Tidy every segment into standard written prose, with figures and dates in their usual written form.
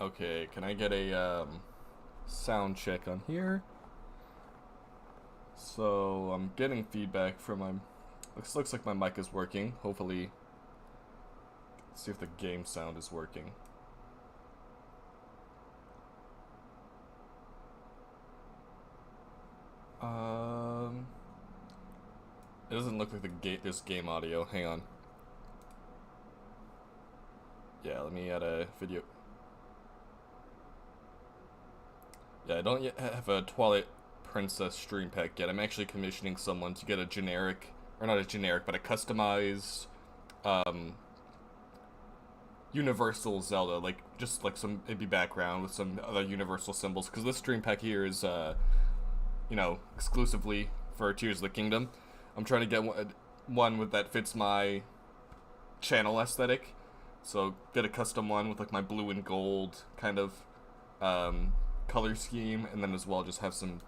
Okay, can I get a sound check on here? So I'm getting feedback from my. Looks like my mic is working. Hopefully, let's see if the game sound is working. It doesn't look like there's game audio. Hang on. Yeah, let me add a video. Yeah, I don't yet have a Twilight Princess stream pack yet. I'm actually commissioning someone to get a generic, or not a generic, but a customized, universal Zelda, like just like some maybe background with some other universal symbols. Because this stream pack here is, exclusively for Tears of the Kingdom. I'm trying to get one that fits my channel aesthetic. So get a custom one with like my blue and gold kind of color scheme, and then as well just have some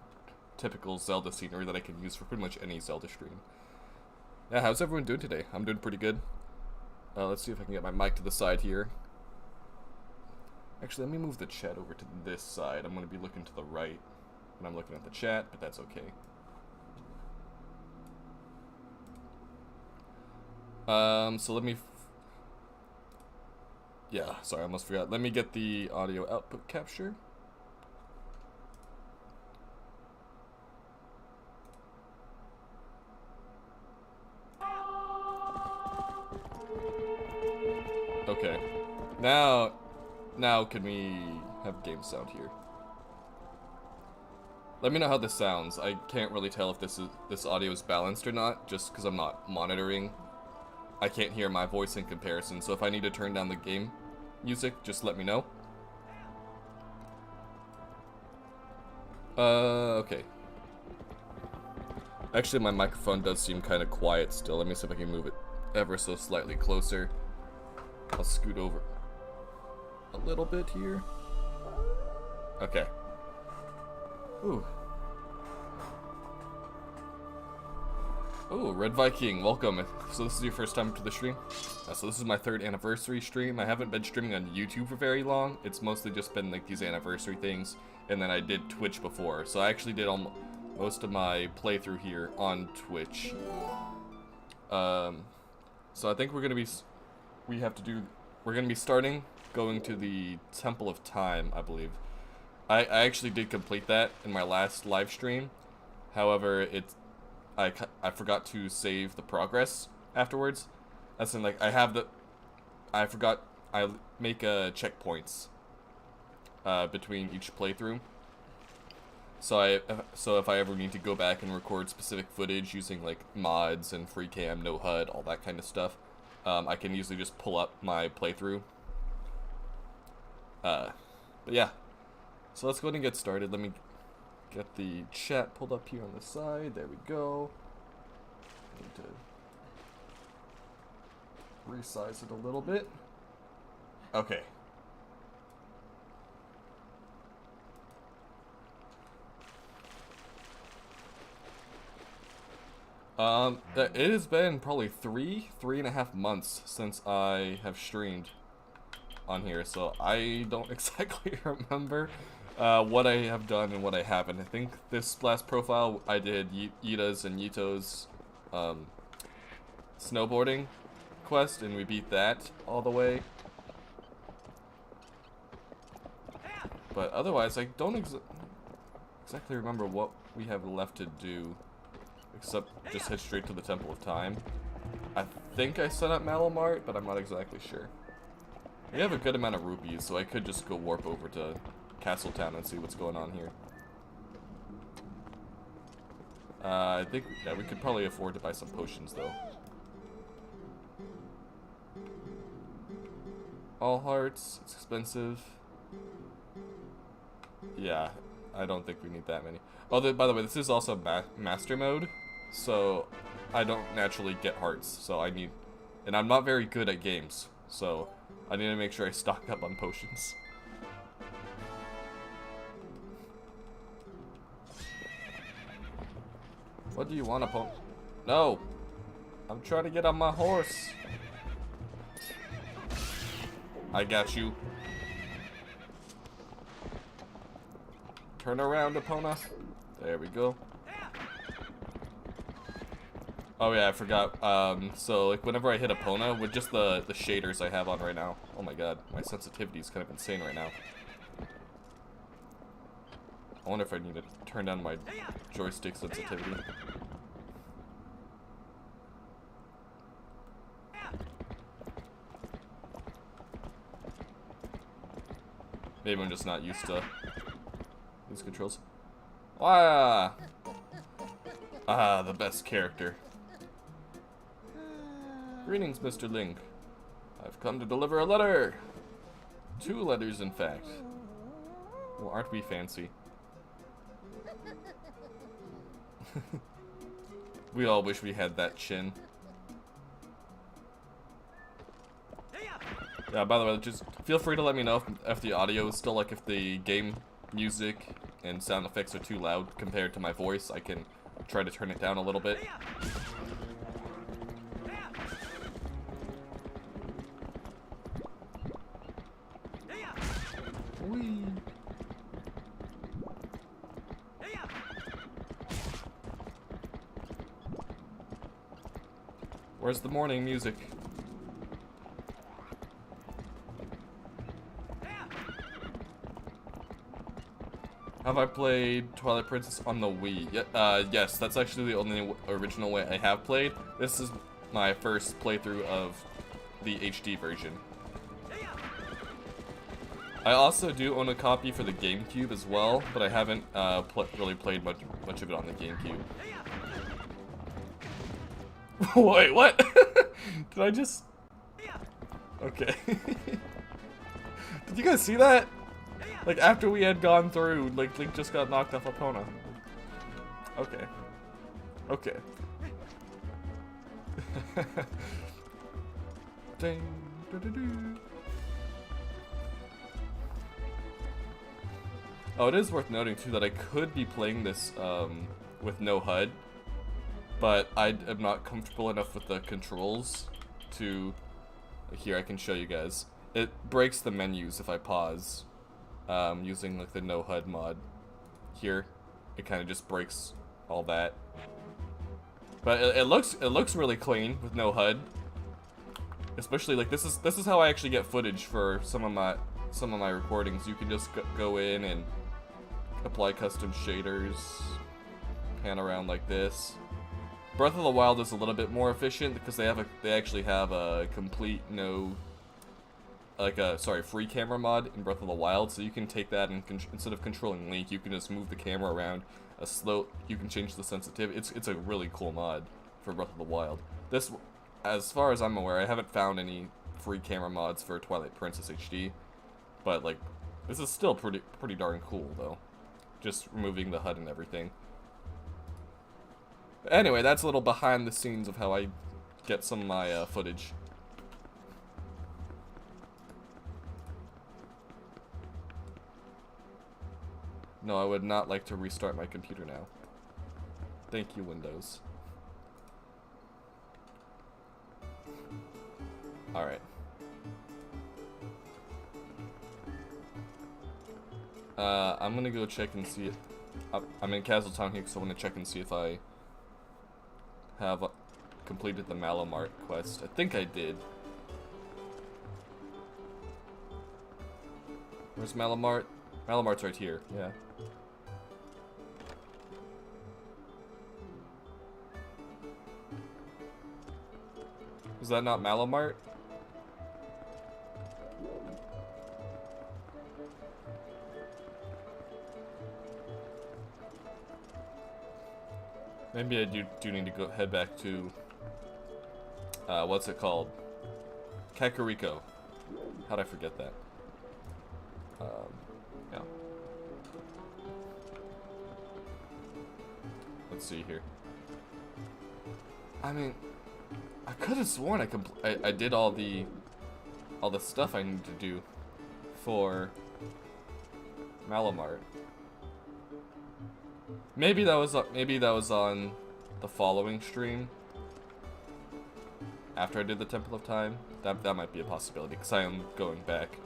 typical Zelda scenery that I can use for pretty much any Zelda stream. Yeah, how's everyone doing today? I'm doing pretty good. Let's see if I can get my mic to the side here. Actually, let me move the chat over to this side. I'm going to be looking to the right when I'm looking at the chat, but that's okay. So let me... Yeah, sorry, I almost forgot. Let me get the audio output capture. Okay. Now can we have game sound here? Let me know how this sounds. I can't really tell if this audio is balanced or not, just because I'm not monitoring. I can't hear my voice in comparison, so if I need to turn down the game music, just let me know. Okay. Actually, my microphone does seem kind of quiet still. Let me see if I can move it ever so slightly closer. I'll scoot over a little bit here. Okay. Ooh. Ooh, Red Viking, welcome. So this is your first time to the stream? So this is my 3rd anniversary stream. I haven't been streaming on YouTube for very long. It's mostly just been like these anniversary things. And then I did Twitch before. So I actually did most of my playthrough here on Twitch. So I think we're gonna be starting going to the Temple of Time, I believe. I actually did complete that in my last live stream. However, I forgot to save the progress afterwards. That's in like I make checkpoints between each playthrough. So if I ever need to go back and record specific footage using like mods and free cam, no HUD, all that kind of stuff, I can usually just pull up my playthrough. But yeah, so let's go ahead and get started. Let me get the chat pulled up here on the side. There we go. I need to resize it a little bit. Okay. It has been probably 3.5 months since I have streamed on here, so I don't exactly remember what I have done and what I haven't. I think this last profile I did Yita's and Yito's snowboarding quest, and we beat that all the way. But otherwise, I don't exactly remember what we have left to do, except just head straight to the Temple of Time. I think I set up Malamart, but I'm not exactly sure. We have a good amount of rupees, so I could just go warp over to Castletown and see what's going on here. I think, yeah, we could probably afford to buy some potions, though. All hearts, it's expensive. Yeah, I don't think we need that many. Oh, by the way, this is also master mode, so I don't naturally get hearts, so and I'm not very good at games, so I need to make sure I stock up on potions. What do you want, opponent? No! I'm trying to get on my horse. I got you. Turn around, Epona. There we go. Oh yeah, I forgot. So like whenever I hit Epona, with just the shaders I have on right now. Oh my god, my sensitivity is kind of insane right now. I wonder if I need to turn down my joystick sensitivity. Maybe I'm just not used to these controls. Ah, the best character. Greetings, Mr. Link. I've come to deliver a letter. 2 letters, in fact. Well, aren't we fancy? We all wish we had that chin. Yeah, by the way, just feel free to let me know if the audio is still, like, if the game music and sound effects are too loud compared to my voice. I can try to turn it down a little bit. Whee. Where's the morning music? Have I played Twilight Princess on the Wii? Yes, that's actually the only original way I have played. This is my first playthrough of the HD version. I also do own a copy for the GameCube as well, but I haven't really played much of it on the GameCube. Wait, what? Did I just... Okay. Did you guys see that? Like, after we had gone through, like, Link just got knocked off Epona. Okay. Okay. Ding, doo -doo -doo. Oh, it is worth noting, too, that I could be playing this, with no HUD, but I am not comfortable enough with the controls to... Here, I can show you guys. It breaks the menus if I pause. Using like the no HUD mod here, it kind of just breaks all that. But it looks really clean with no HUD. Especially like this is how I actually get footage for some of my recordings. You can just go in and apply custom shaders, pan around like this. Breath of the Wild is a little bit more efficient because they actually have a complete free camera mod in Breath of the Wild, so you can take that and instead of controlling Link, you can just move the camera around you can change the sensitivity. It's a really cool mod for Breath of the Wild. This, as far as I'm aware, I haven't found any free camera mods for Twilight Princess HD, but like, this is still pretty darn cool though. Just removing the HUD and everything. But anyway, that's a little behind the scenes of how I get some of my footage. No, I would not like to restart my computer now. Thank you, Windows. Alright. I'm gonna go check and see if... I'm in Castletown here, so I want to check and see if I have completed the Malamart quest. I think I did. Where's Malamart? Malamart's right here, yeah. Is that not Malamart? Maybe I do need to head back to, what's it called? Kakariko. How'd I forget that? Yeah. Let's see here. I mean, I could have sworn I did all the stuff I need to do for Malamart. Maybe that was on the following stream after I did the Temple of Time. That might be a possibility because I am going back.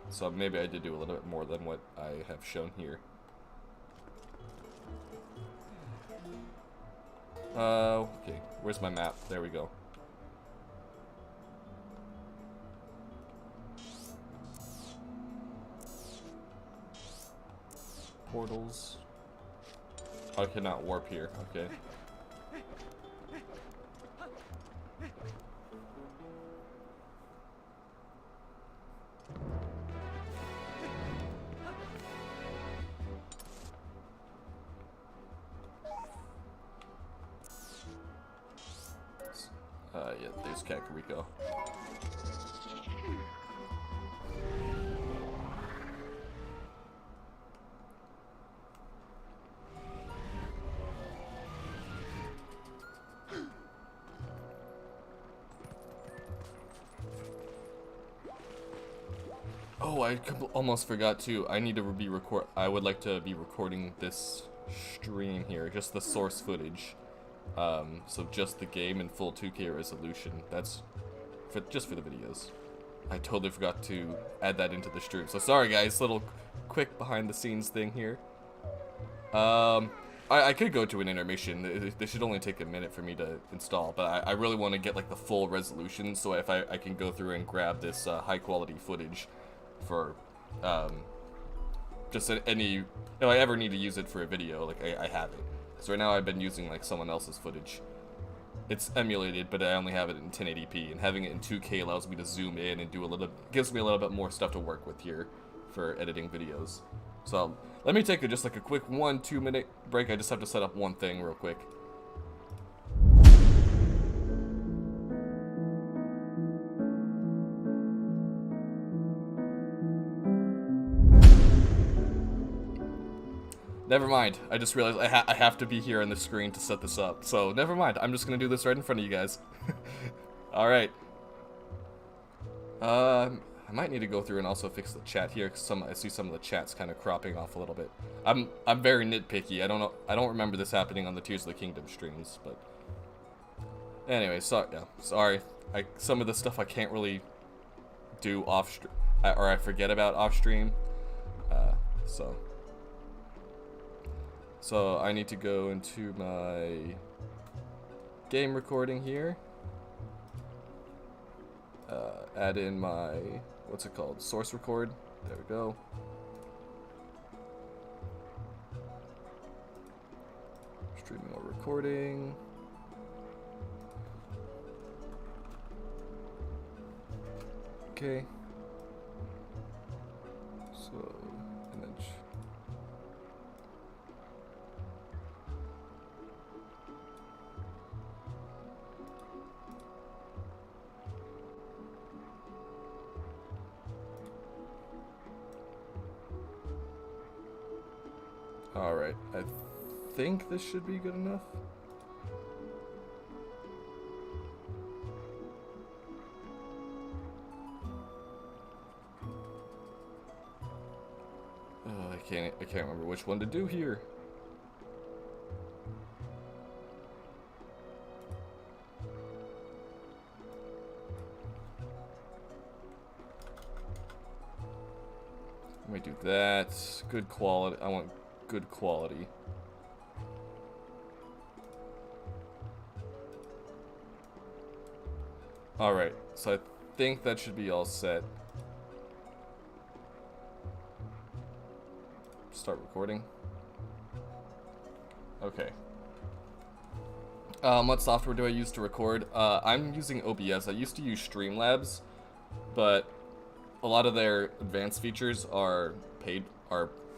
So maybe I did do a little bit more than what I have shown here. Okay. Where's my map? There we go. Portals. Oh, I cannot warp here. Okay. Yeah, there's Kakariko. Oh, I almost forgot too. I need to be I would like to be recording this stream here, just the source footage. So just the game in full 2K resolution. That's just for the videos. I totally forgot to add that into the stream. So sorry guys, little quick behind the scenes thing here. I could go to an intermission. This should only take a minute for me to install, but I really want to get like the full resolution, so if I can go through and grab this high quality footage for just any, if I ever need to use it for a video, like I have it. So right now I've been using like someone else's footage. It's emulated, but I only have it in 1080p, and having it in 2K allows me to zoom in and do gives me a little bit more stuff to work with here for editing videos. So let me take just like a quick 1-2 minute break. I just have to set up one thing real quick. Never mind. I just realized I have to be here on the screen to set this up. So never mind. I'm just gonna do this right in front of you guys. All right. I might need to go through and also fix the chat here, because I see some of the chats kind of cropping off a little bit. I'm very nitpicky. I don't remember this happening on the Tears of the Kingdom streams, but anyway, sorry. Some of the stuff I can't really do off stream, or I forget about off stream. So I need to go into my game recording here. Add in my, what's it called? Source record. There we go. Streaming or recording. Okay. So, image. Alright, I think this should be good enough. I can't remember which one to do here. Let me do that. Good quality. I want good quality. Alright, so I think that should be all set. Start recording. Okay. What software do I use to record? I'm using OBS. I used to use Streamlabs, but a lot of their advanced features are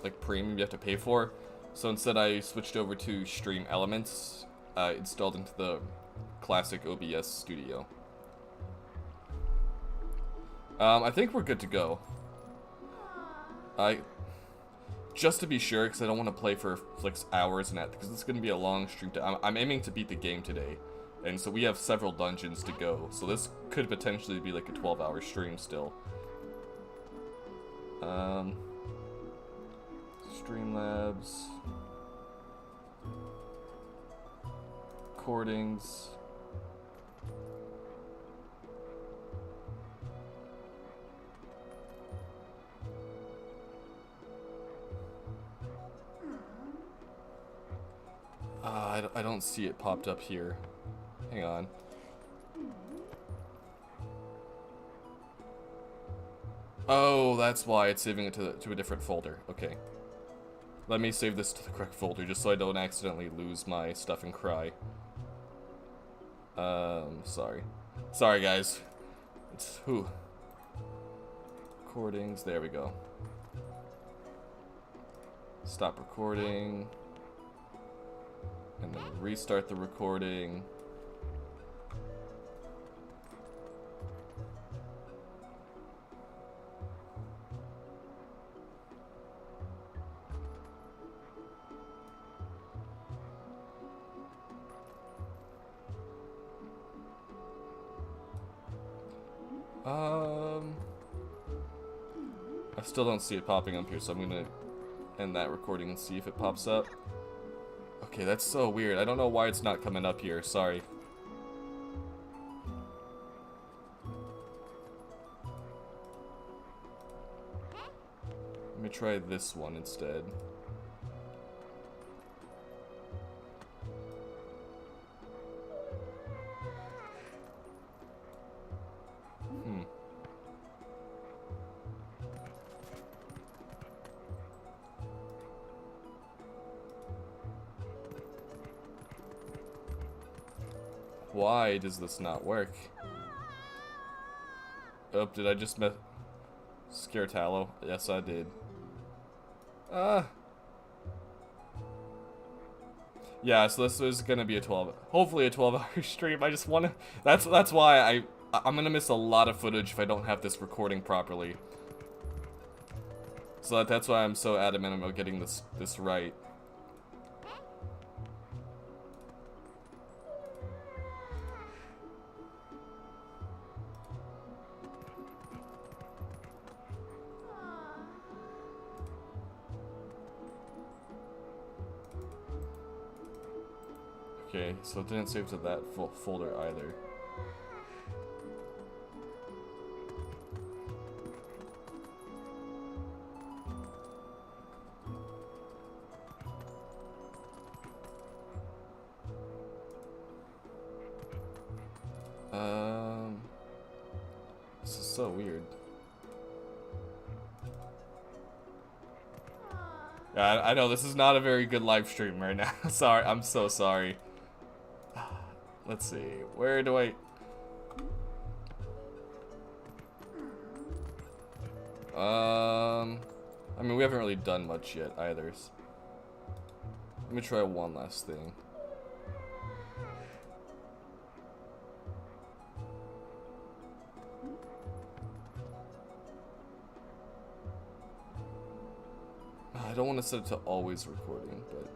like premium, you have to pay for. So instead I switched over to Stream Elements, installed into the classic OBS studio. I think we're good to go. Just to be sure, because I don't want to play for like hours and that, because it's going to be a long stream. I'm aiming to beat the game today, and so we have several dungeons to go. So this could potentially be like a 12-hour stream still. Streamlabs, recordings. I don't see it popped up here. Hang on. Oh, that's why it's saving it to a different folder. Okay. Let me save this to the correct folder just so I don't accidentally lose my stuff and cry. Sorry. Sorry, guys. It's who? Recordings. There we go. Stop recording. And then restart the recording. I still don't see it popping up here, so I'm gonna end that recording and see if it pops up. Okay, that's so weird. I don't know why it's not coming up here. Sorry. Let me try this one instead. Why does this not work? Oh, did I just scare Tallow? Yes, I did. Yeah, so this is gonna be hopefully a 12-hour stream. I just wanna, that's why I'm gonna miss a lot of footage if I don't have this recording properly. So that's why I'm so adamant about getting this right. Okay, so it didn't save to that folder either. This is so weird. Yeah, I know this is not a very good live stream right now. Sorry, I'm so sorry. Let's see, where do I... I mean, we haven't really done much yet either. Let me try one last thing. I don't want to set it to always recording, but...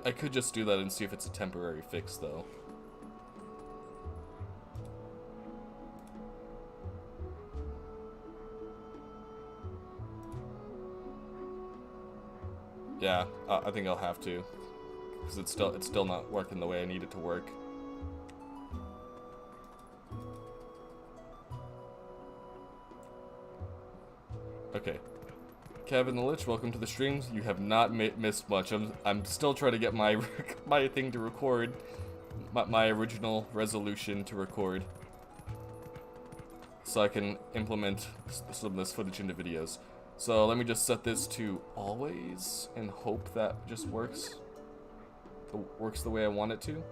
I could just do that and see if it's a temporary fix, though. Yeah, I think I'll have to, because it's still not working the way I need it to work. Okay. Kevin the Lich, welcome to the streams. You have not missed much. I'm still trying to get my my thing to record, my original resolution to record, so I can implement some of this footage into videos. So let me just set this to always and hope that just works the way I want it to.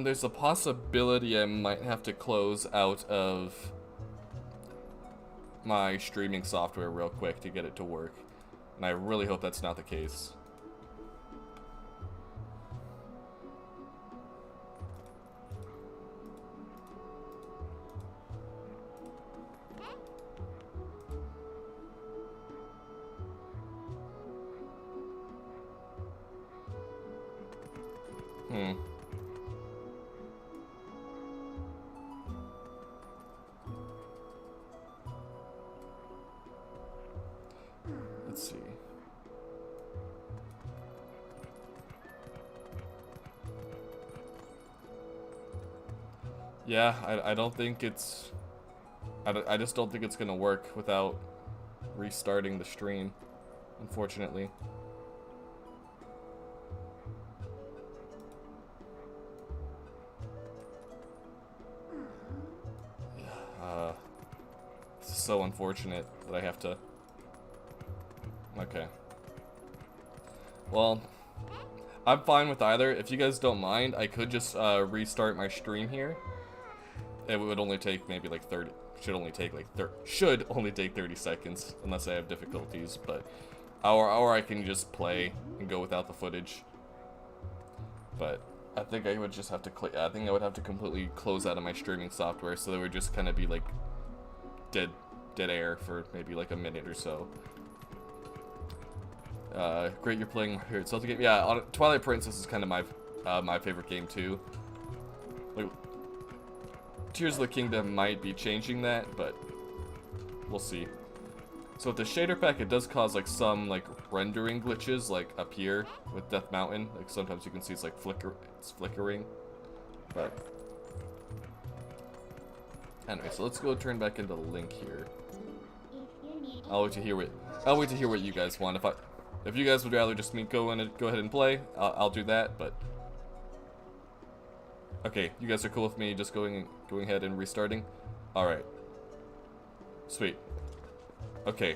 There's a possibility I might have to close out of my streaming software real quick to get it to work, and I really hope that's not the case. Hmm. Let's see. Yeah, I don't think it's... I just don't think it's gonna work without restarting the stream, unfortunately. This is so unfortunate that I have to... Okay. Well, I'm fine with either. If you guys don't mind, I could just restart my stream here. It would only take maybe like 30... Should only take 30 seconds, unless I have difficulties, but... Or I can just play and go without the footage. But I think I would just have to I think I would have to completely close out of my streaming software, so there would just kind of be like dead air for maybe like a minute or so. Great, you're playing here at Zeldom game. Yeah, Twilight Princess is kind of my favorite game too. Like, Tears of the Kingdom might be changing that, but we'll see. So with the shader pack, it does cause like some like rendering glitches, like up here with Death Mountain. Like sometimes you can see it's like flickering. But anyway, so let's go turn back into the link here. I'll wait to hear what you guys want. If you guys would rather just me go ahead and play, I'll do that. But okay, you guys are cool with me just going ahead and restarting. All right, sweet. Okay,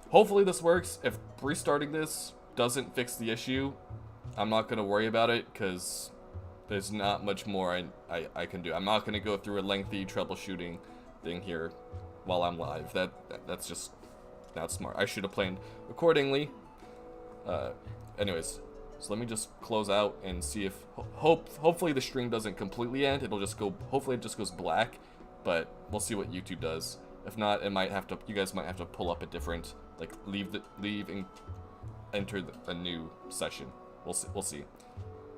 hopefully this works. If restarting this doesn't fix the issue, I'm not gonna worry about it because there's not much more I can do. I'm not gonna go through a lengthy troubleshooting thing here while I'm live. That's just not smart. I should have planned accordingly. Anyways, so let me just close out and see if hopefully the stream doesn't completely end. It'll just go. Hopefully it just goes black, but we'll see what YouTube does. If not, it might have to. You guys might have to pull up a different, like leave and enter a new session. We'll see.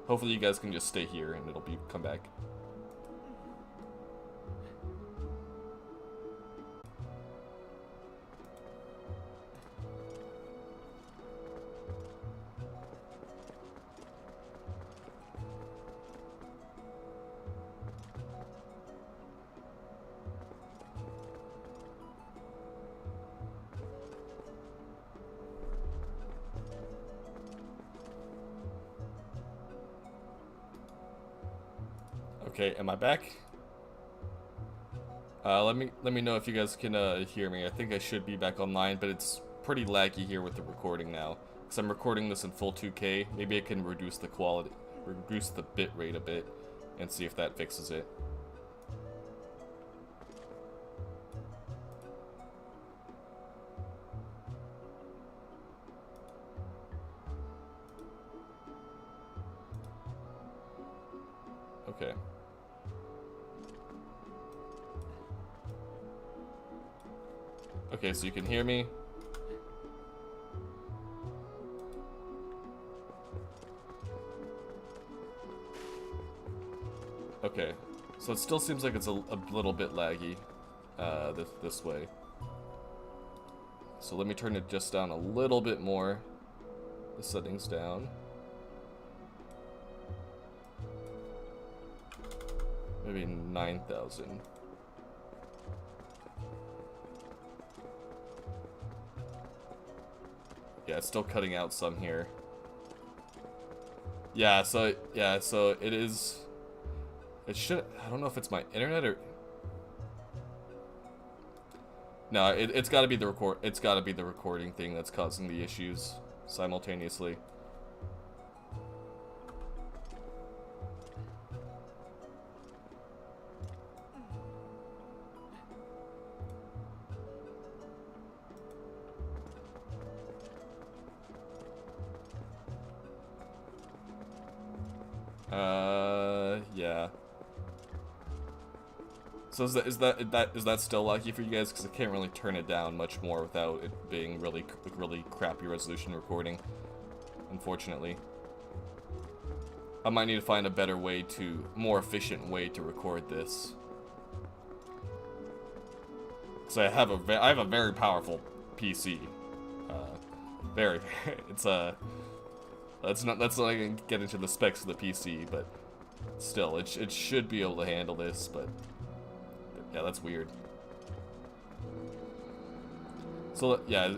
Hopefully you guys can just stay here and it'll come back. Okay, am I back? Let me know if you guys can hear me. I think I should be back online, but it's pretty laggy here with the recording now. Because I'm recording this in full 2K. Maybe I can reduce the quality, reduce the bit rate a bit, and see if that fixes it. Okay. Okay, so you can hear me. Okay, so it still seems like it's a little bit laggy this way. So let me turn it just down a little bit more. The settings down. Maybe 9,000. Yeah, it's still cutting out some here. Yeah, so it is. It should. I don't know if it's my internet or. No, it's got to be the record. It's got to be the recording thing that's causing the issues simultaneously. Yeah. So is that still lucky for you guys? Because I can't really turn it down much more without it being really crappy resolution recording, unfortunately. I might need to find a better way to, more efficient way to record this. So I have a very powerful PC. It's let's not get into the specs of the PC, but still, it should be able to handle this. But yeah, that's weird. So yeah,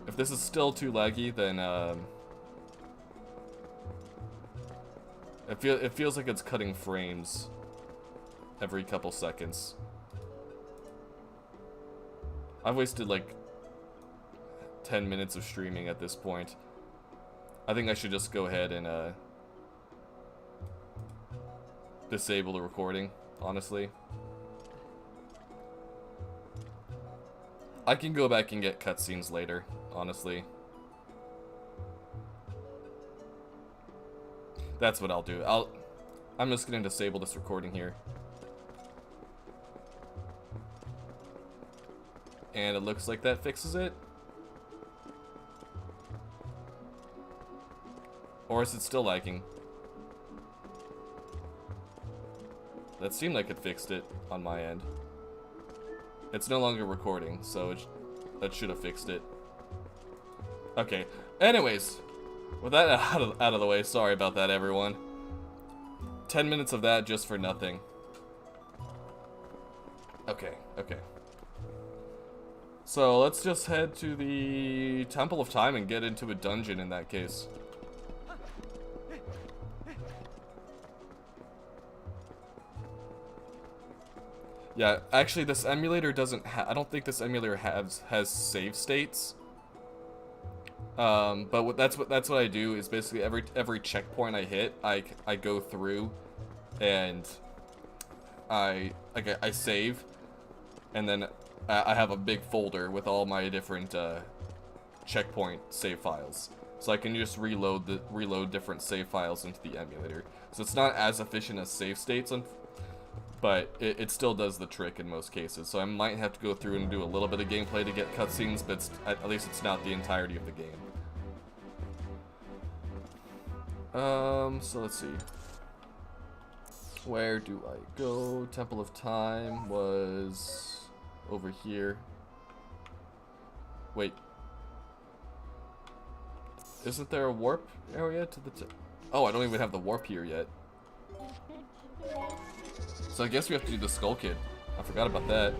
if this is still too laggy, then it feels like it's cutting frames every couple seconds. I've wasted like 10 minutes of streaming at this point. I think I should just go ahead and disable the recording, honestly. I can go back and get cutscenes later, honestly. That's what I'll do. I'm just gonna disable this recording here. And it looks like that fixes it. Or is it still lagging? That seemed like it fixed it on my end. It's no longer recording, so that should have fixed it. Okay. Anyways, with that out of the way, sorry about that, everyone. 10 minutes of that just for nothing. Okay. So let's just head to the Temple of Time and get into a dungeon in that case. Yeah, actually this emulator doesn't I don't think this emulator has save states. But that's what I do is basically every checkpoint I hit, I go through and I save, and then I have a big folder with all my different checkpoint save files, so I can just reload different save files into the emulator. So it's not as efficient as save states, but it still does the trick in most cases. So I might have to go through and do a little bit of gameplay to get cutscenes, but at least it's not the entirety of the game. So let's see. Where do I go? Temple of Time was over here. Wait. Isn't there a warp area to the oh, I don't even have the warp here yet. So I guess we have to do the Skull Kid. I forgot about that.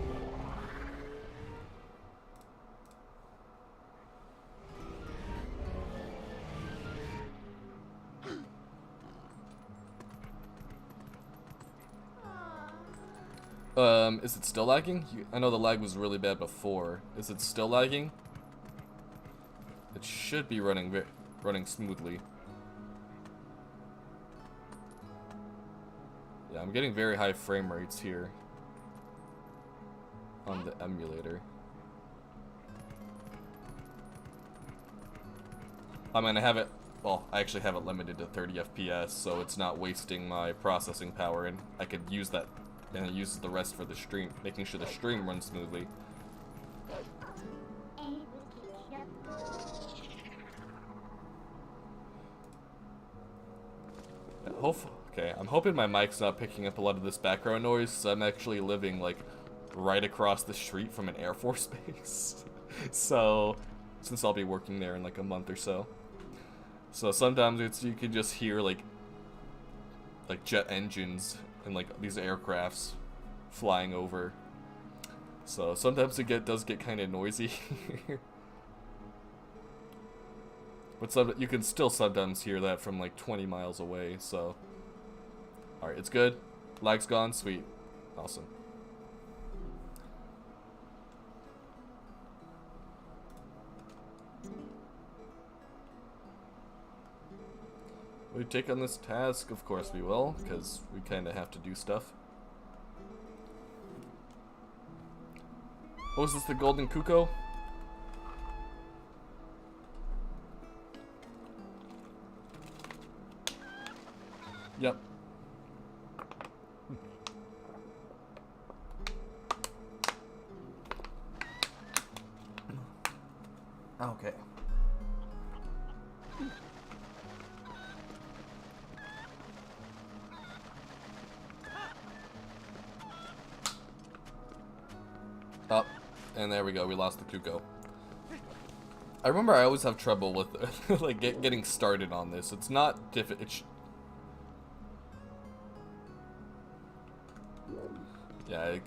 Is it still lagging? I know the lag was really bad before. Is it still lagging? It should be running smoothly. Yeah, I'm getting very high frame rates here on the emulator. I mean, I actually have it limited to 30 FPS, so it's not wasting my processing power, and I could use that, and it uses the rest for the stream, making sure the stream runs smoothly. Okay, I'm hoping my mic's not picking up a lot of this background noise, so I'm actually living, like, right across the street from an Air Force base. So, since I'll be working there in, like, a month or so. So sometimes you can just hear, like jet engines and, like, these aircrafts flying over. So sometimes it does get kind of noisy. But you can still sometimes hear that from, like, 20 miles away, so... Alright, it's good. Lag's gone. Sweet. Awesome. We take on this task? Of course we will, because we kind of have to do stuff. Oh, is this the Golden Cuckoo? Yep. Okay. And there we go, we lost the Kuko. I remember I always have trouble with like getting started on this. It's not difficult. Yeah.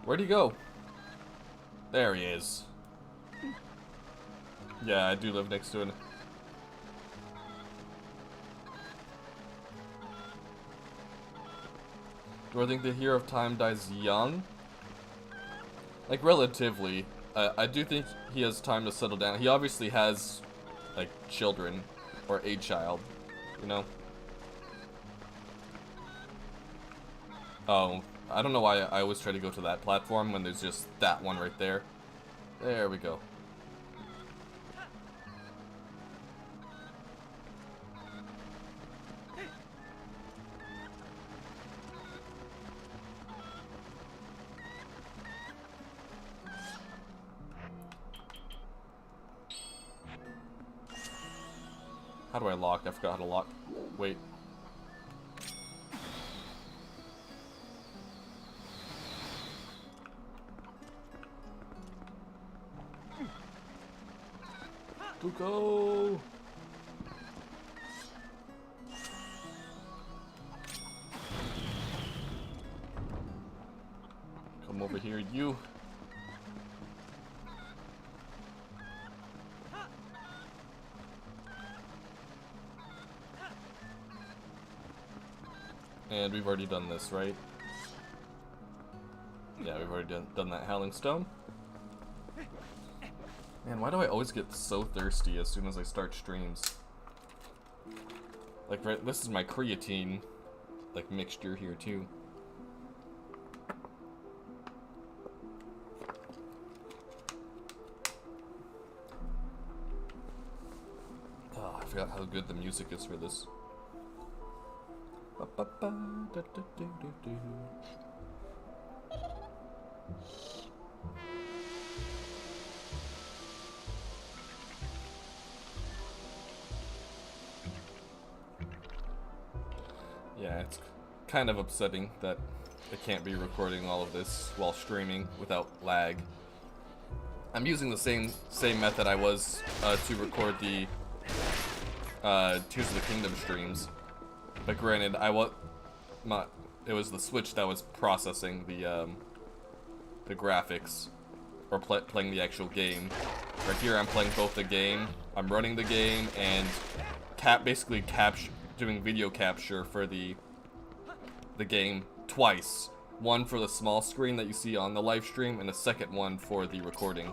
Where'd he go? There he is. Yeah, I do live next to it. Do I think the Hero of Time dies young? Like, relatively. I do think he has time to settle down. He obviously has, like, children. Or a child. You know? Oh, I don't know why I always try to go to that platform when there's just that one right there. There we go. How do I lock? I forgot how to lock. Wait. Go! Come over here, you. And we've already done this, right? Yeah, we've already done that Howling Stone. Man, why do I always get so thirsty as soon as I start streams? Like, right, this is my creatine, like, mixture here, too. Oh, I forgot how good the music is for this. Yeah, it's kind of upsetting that I can't be recording all of this while streaming without lag. I'm using the same method I was to record the Tears of the Kingdom streams. But granted, it was the Switch that was processing the graphics, or playing the actual game. Right here, I'm playing both the game, I'm running the game, and basically doing video capture for the game twice. One for the small screen that you see on the live stream, and a second one for the recording.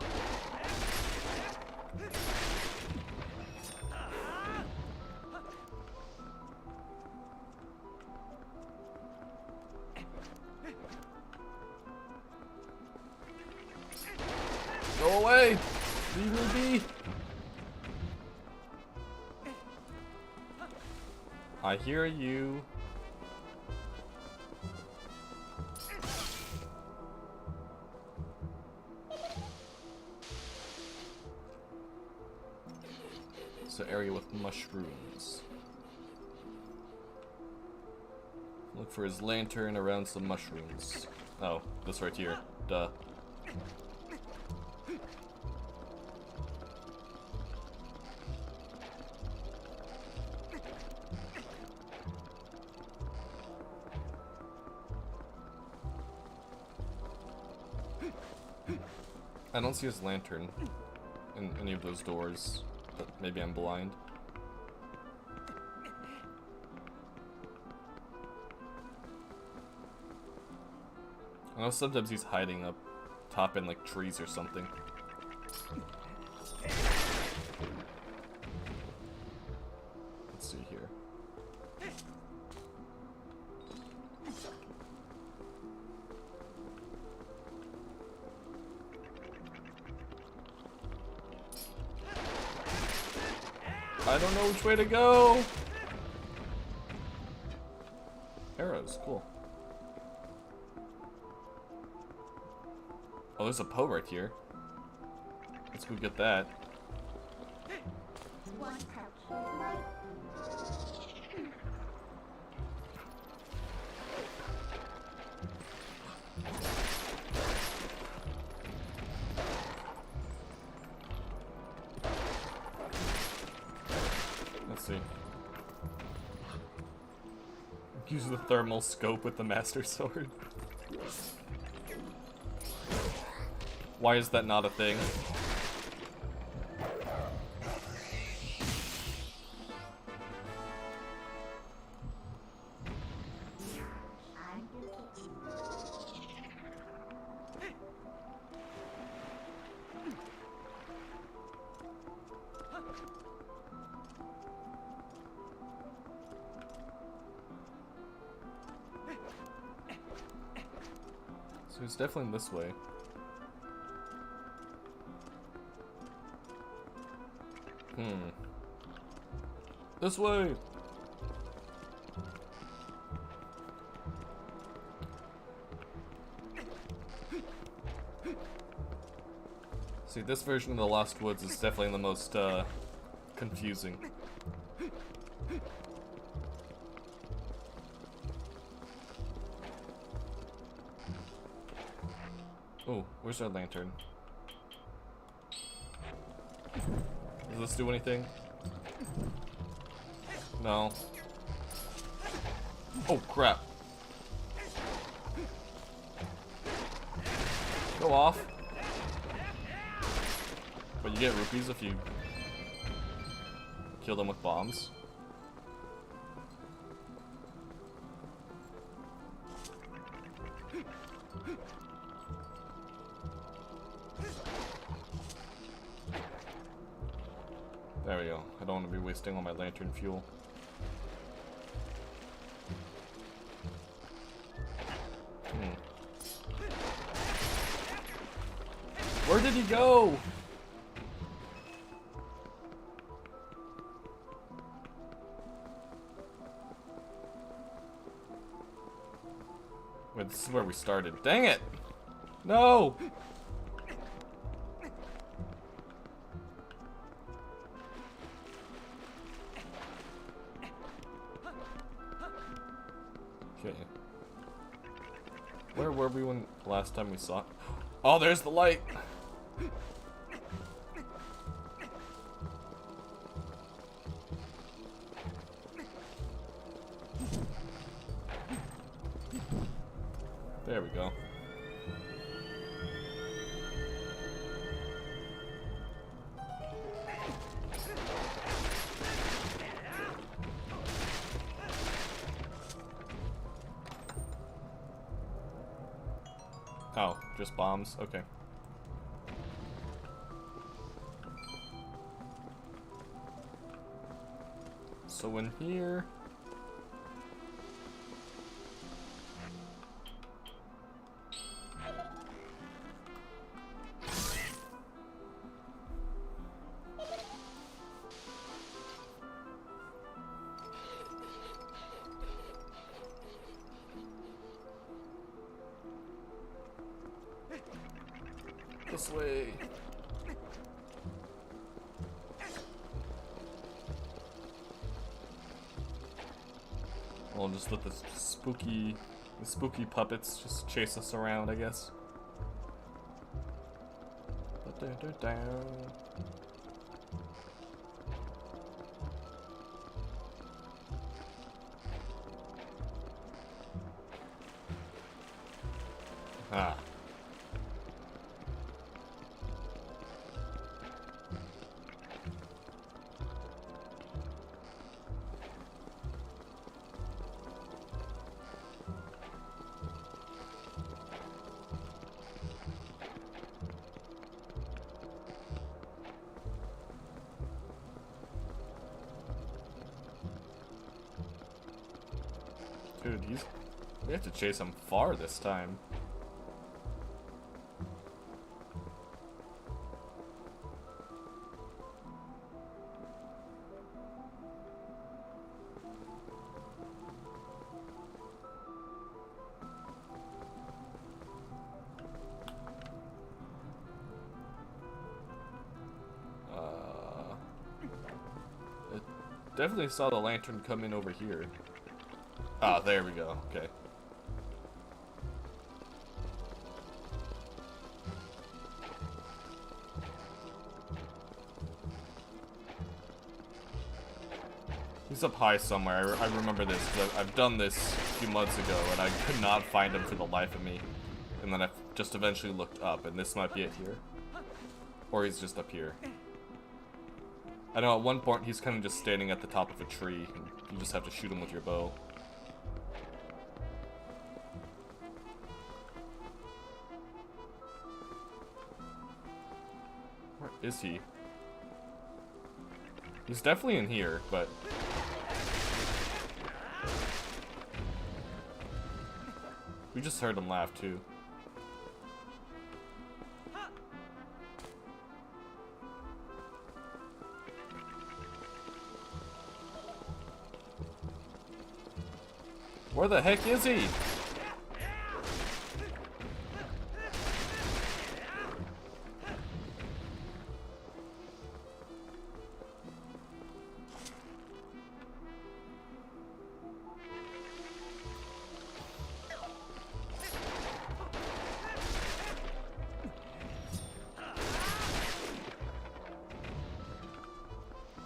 Go away! Leave me be! I hear you. It's an area with mushrooms. Look for his lantern around some mushrooms. Oh, this right here. Duh. I don't see his lantern in any of those doors, but maybe I'm blind. I know sometimes he's hiding up top in like trees or something. Let's see here. I don't know which way to go. Arrows, cool. Oh, there's a Poe right here. Let's go get that. Use the thermal scope with the Master Sword. Why is that not a thing? So it's definitely this way. This way! See, this version of the Lost Woods is definitely the most, confusing. Oh, where's our lantern? Does this do anything? No. Oh, crap. Go off. But you get rupees if you kill them with bombs. There we go. I don't want to be wasting all my lantern fuel. Where did he go? Wait, this is where we started. Dang it! No! Okay. Where were we when last time we saw it? Oh, there's the light! There we go. Oh, just bombs? Okay. So in here... This way. I'll just let the spooky puppets just chase us around, I guess. Ah. Dude, we have to chase him far this time. Definitely saw the lantern come in over here. Ah, there we go. Okay. He's up high somewhere. I remember this because I've done this a few months ago and I could not find him for the life of me. And then I just eventually looked up, and this might be it here. Or he's just up here. I know at one point he's kind of just standing at the top of a tree. And you just have to shoot him with your bow. Where is he? He's definitely in here, but... we just heard him laugh, too. Where the heck is he?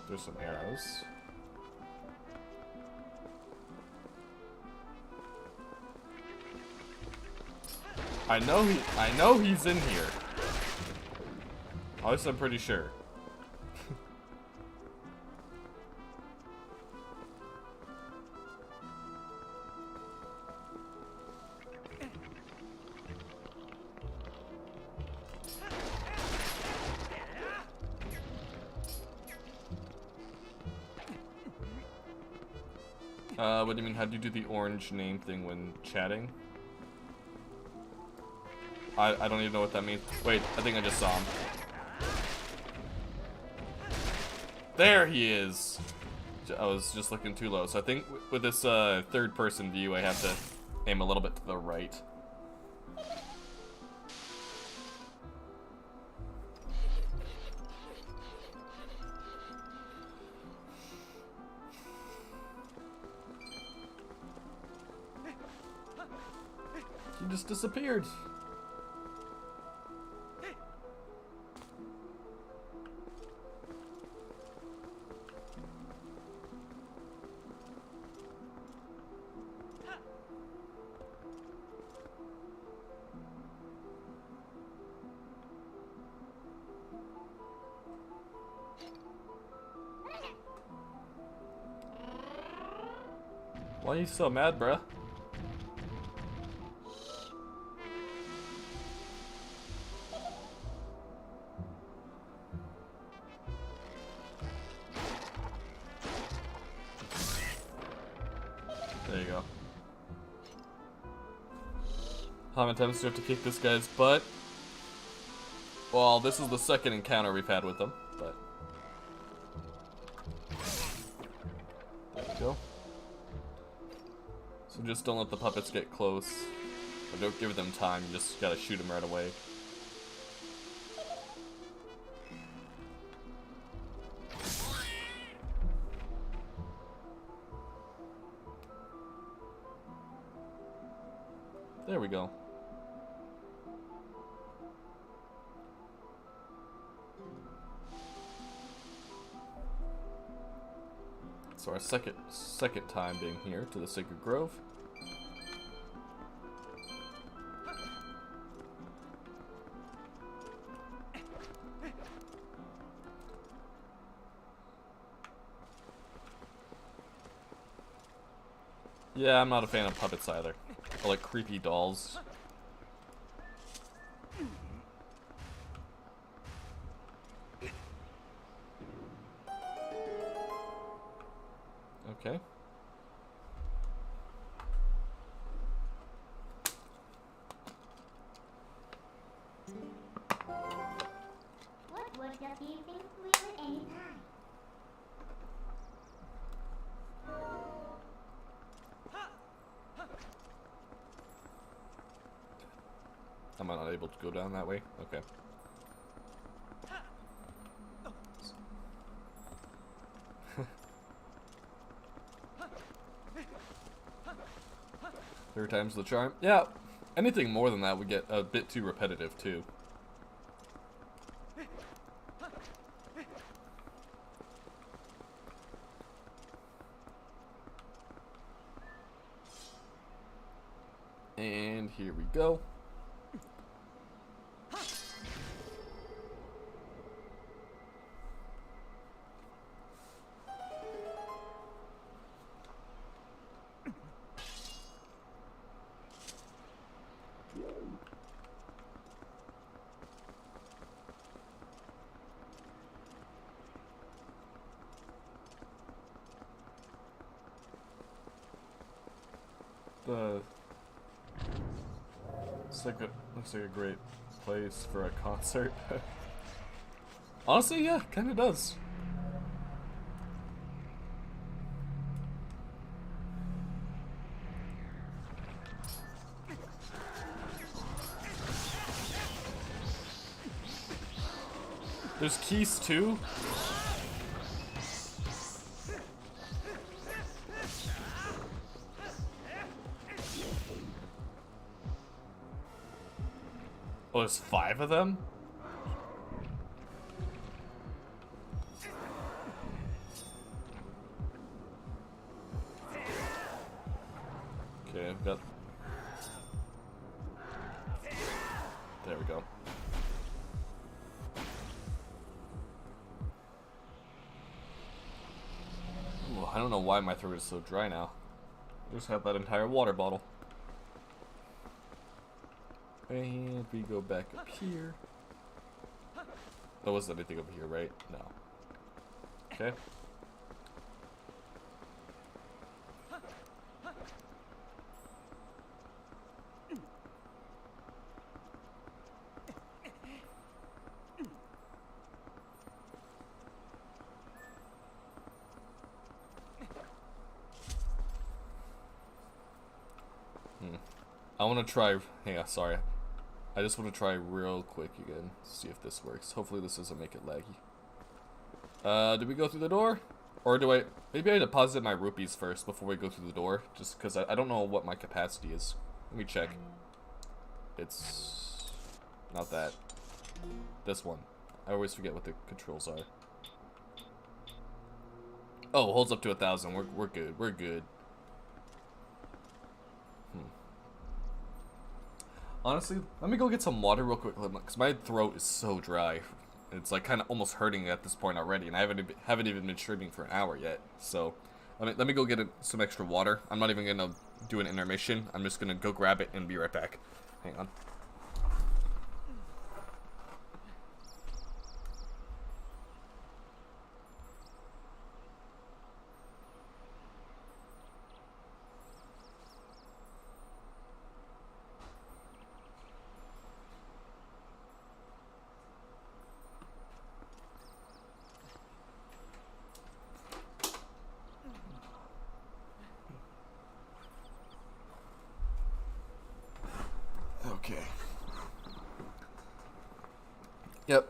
There's some arrows. I know he's in here. At least I'm pretty sure. What do you mean? How do you do the orange name thing when chatting? I don't even know what that means. Wait, I think I just saw him. There he is! I was just looking too low. So I think with this third person view, I have to aim a little bit to the right. He just disappeared. Why are you so mad, bruh? There you go. How many times do you have to kick this guy's butt? Well, this is the second encounter we've had with him, but... there you go. So just don't let the puppets get close. Or don't give them time, you just gotta shoot them right away. There we go. So our second time being here to the Sacred Grove. Yeah, I'm not a fan of puppets either. I like creepy dolls. Okay. What would you think we would anytime? Am I not able to go down that way? Okay. Third time's the charm. Yeah, anything more than that would get a bit too repetitive too. And here we go. Looks like a great place for a concert. Honestly, yeah, kind of does. There's keys too. Oh, there's 5 of them? Okay, I've got... There we go. Ooh, I don't know why my throat is so dry now. I just had that entire water bottle. And we go back up here. There wasn't anything over here, right? No. Okay. I want to try... Hang on, sorry. I just want to try real quick again. See if this works. Hopefully this doesn't make it laggy. Did we go through the door? Or do I... Maybe I deposit my rupees first before we go through the door. Just because I don't know what my capacity is. Let me check. It's... Not that. This one. I always forget what the controls are. Oh, holds up to 1,000. We're good. We're good. Honestly, let me go get some water real quick, because my throat is so dry. It's like kind of almost hurting at this point already, and I haven't even been streaming for an hour yet. So, let me go get some extra water. I'm not even gonna do an intermission. I'm just gonna go grab it and be right back. Hang on. Okay. Yep.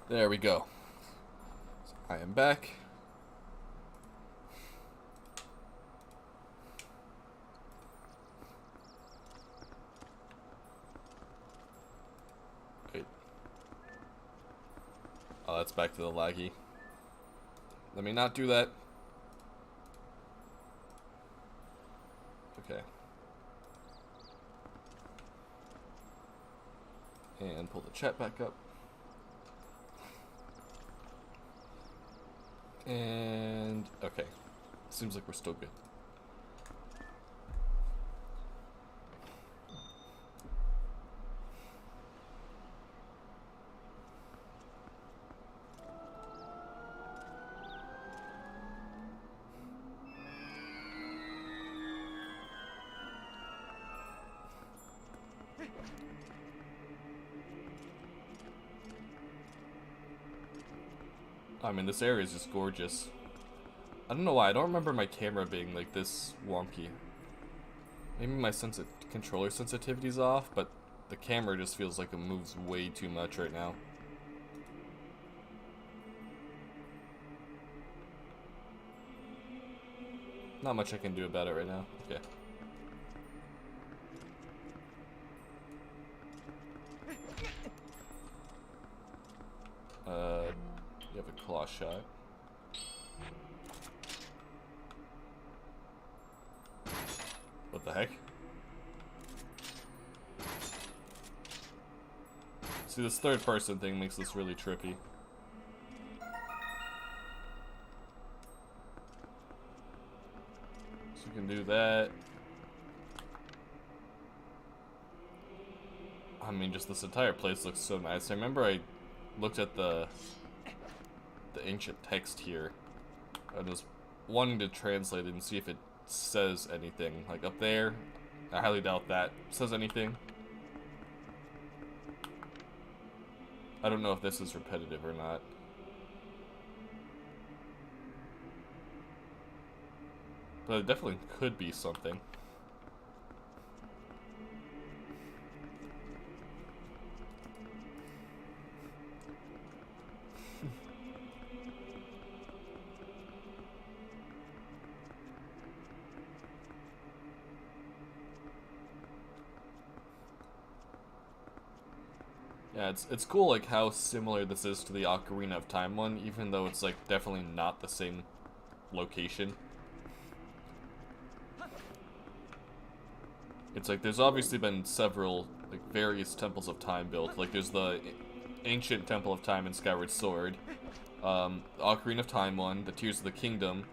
There we go. So I am back. Wait. Oh, that's back to the laggy. Let me not do that. Okay. And pull the chat back up. And okay. Seems like we're still good. I mean, this area is just gorgeous. I don't know why. I don't remember my camera being like this wonky. Maybe my controller sensitivity's off, but the camera just feels like it moves way too much right now. Not much I can do about it right now. Okay. You have a claw shot. What the heck? See, this third person thing makes this really trippy. So we can do that. I mean, just this entire place looks so nice. I remember I looked at the ancient text here. I was wanting to translate it and see if it says anything. Like up there, I highly doubt that says anything. I don't know if this is repetitive or not. But it definitely could be something. Yeah, it's cool like how similar this is to the Ocarina of Time one, even though it's like definitely not the same location. It's like there's obviously been several like various temples of time built. Like there's the ancient Temple of Time in Skyward Sword, the Ocarina of Time one, the Tears of the Kingdom.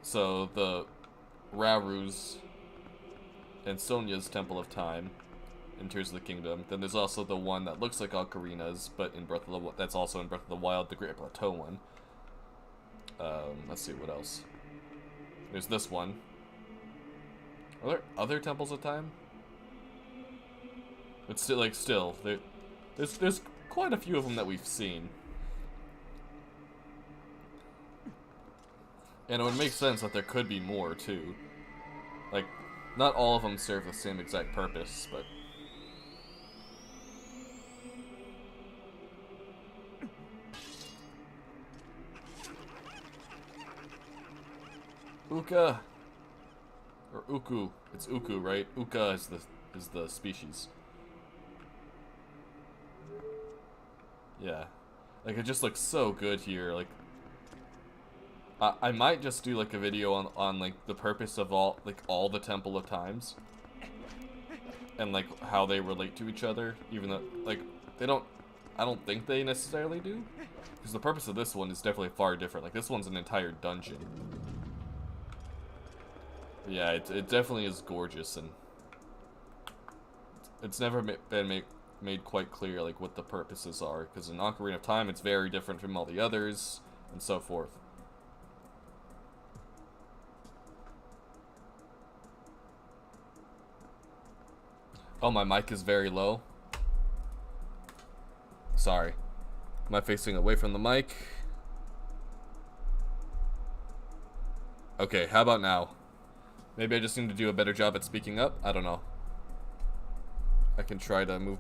So the Raru's and Sonia's Temple of Time in Tears of the Kingdom. Then there's also the one that looks like Ocarina's, but in Breath of the that's also in Breath of the Wild, the Great Plateau one. Let's see what else. There's this one. Are there other temples of time? But still, like, there's quite a few of them that we've seen. And it would make sense that there could be more too. Like, not all of them serve the same exact purpose, but. Uka! Or Uku. It's Uku, right? Uka is the species. Yeah. Like, it just looks so good here. Like, I might just do, like, a video on like, the purpose of all the Temple of Times. And, like, how they relate to each other. Even though, like, I don't think they necessarily do. Because the purpose of this one is definitely far different. Like, this one's an entire dungeon. Yeah, it definitely is gorgeous, and it's never been made quite clear like what the purposes are, because in Ocarina of Time it's very different from all the others, and so forth. Oh, my mic is very low. Sorry. Am I facing away from the mic? Okay, how about now? Maybe I just need to do a better job at speaking up? I don't know. I can try to move.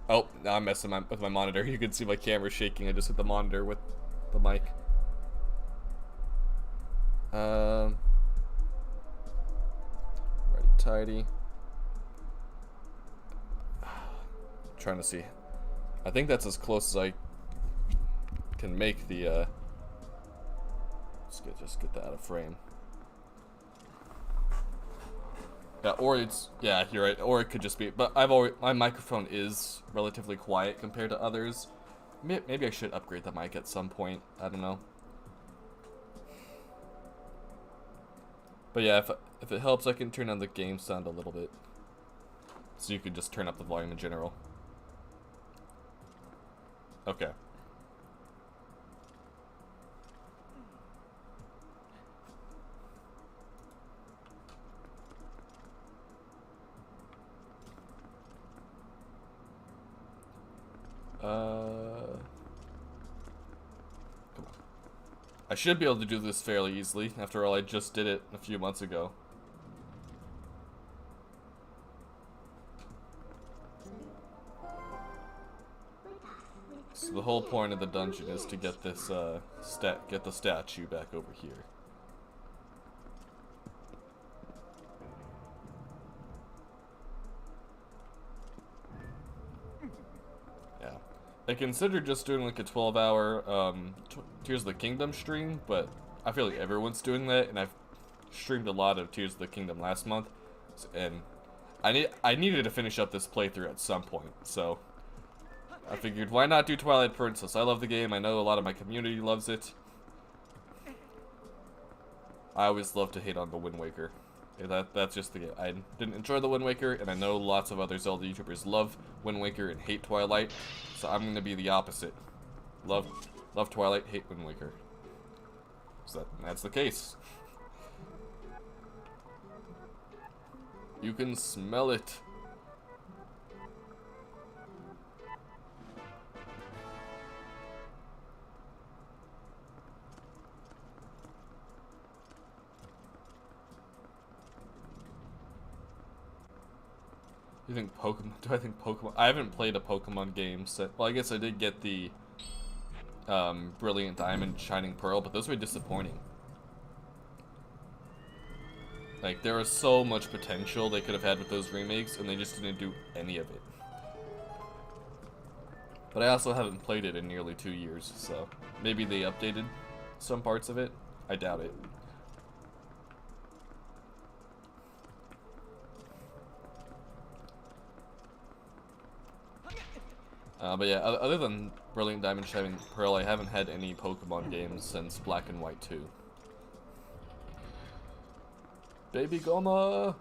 Oh, now I'm messing with my monitor. You can see my camera shaking. I just hit the monitor with the mic. Ready, tidy. Trying to see. I think that's as close as I can make the. Just get that out of frame. Yeah, or it's, yeah, you're right, or it could just be, but my microphone is relatively quiet compared to others. Maybe I should upgrade the mic at some point, I don't know. But yeah, if it helps, I can turn on the game sound a little bit. So you can just turn up the volume in general. Okay. Come on. I should be able to do this fairly easily. After all, I just did it a few months ago. So the whole point of the dungeon is to get this get the statue back over here. I considered just doing like a 12-hour Tears of the Kingdom stream, but I feel like everyone's doing that, and I've streamed a lot of Tears of the Kingdom last month, and I needed to finish up this playthrough at some point, so I figured why not do Twilight Princess? I love the game. I know a lot of my community loves it. I always love to hate on the Wind Waker. Yeah, that's just the game. I didn't enjoy the Wind Waker, and I know lots of other Zelda YouTubers love Wind Waker and hate Twilight, so I'm gonna be the opposite. Love Twilight, hate Wind Waker. So that's the case. You can smell it. You think Pokemon? Do I think Pokemon? I haven't played a Pokemon game since. Well, I guess I did get the Brilliant Diamond, Shining Pearl, but those were disappointing. Like, there was so much potential they could have had with those remakes, and they just didn't do any of it. But I also haven't played it in nearly 2 years, so maybe they updated some parts of it. I doubt it. But yeah, other than Brilliant Diamond, Shining Pearl, I haven't had any Pokemon games since Black and White 2. Baby Goma!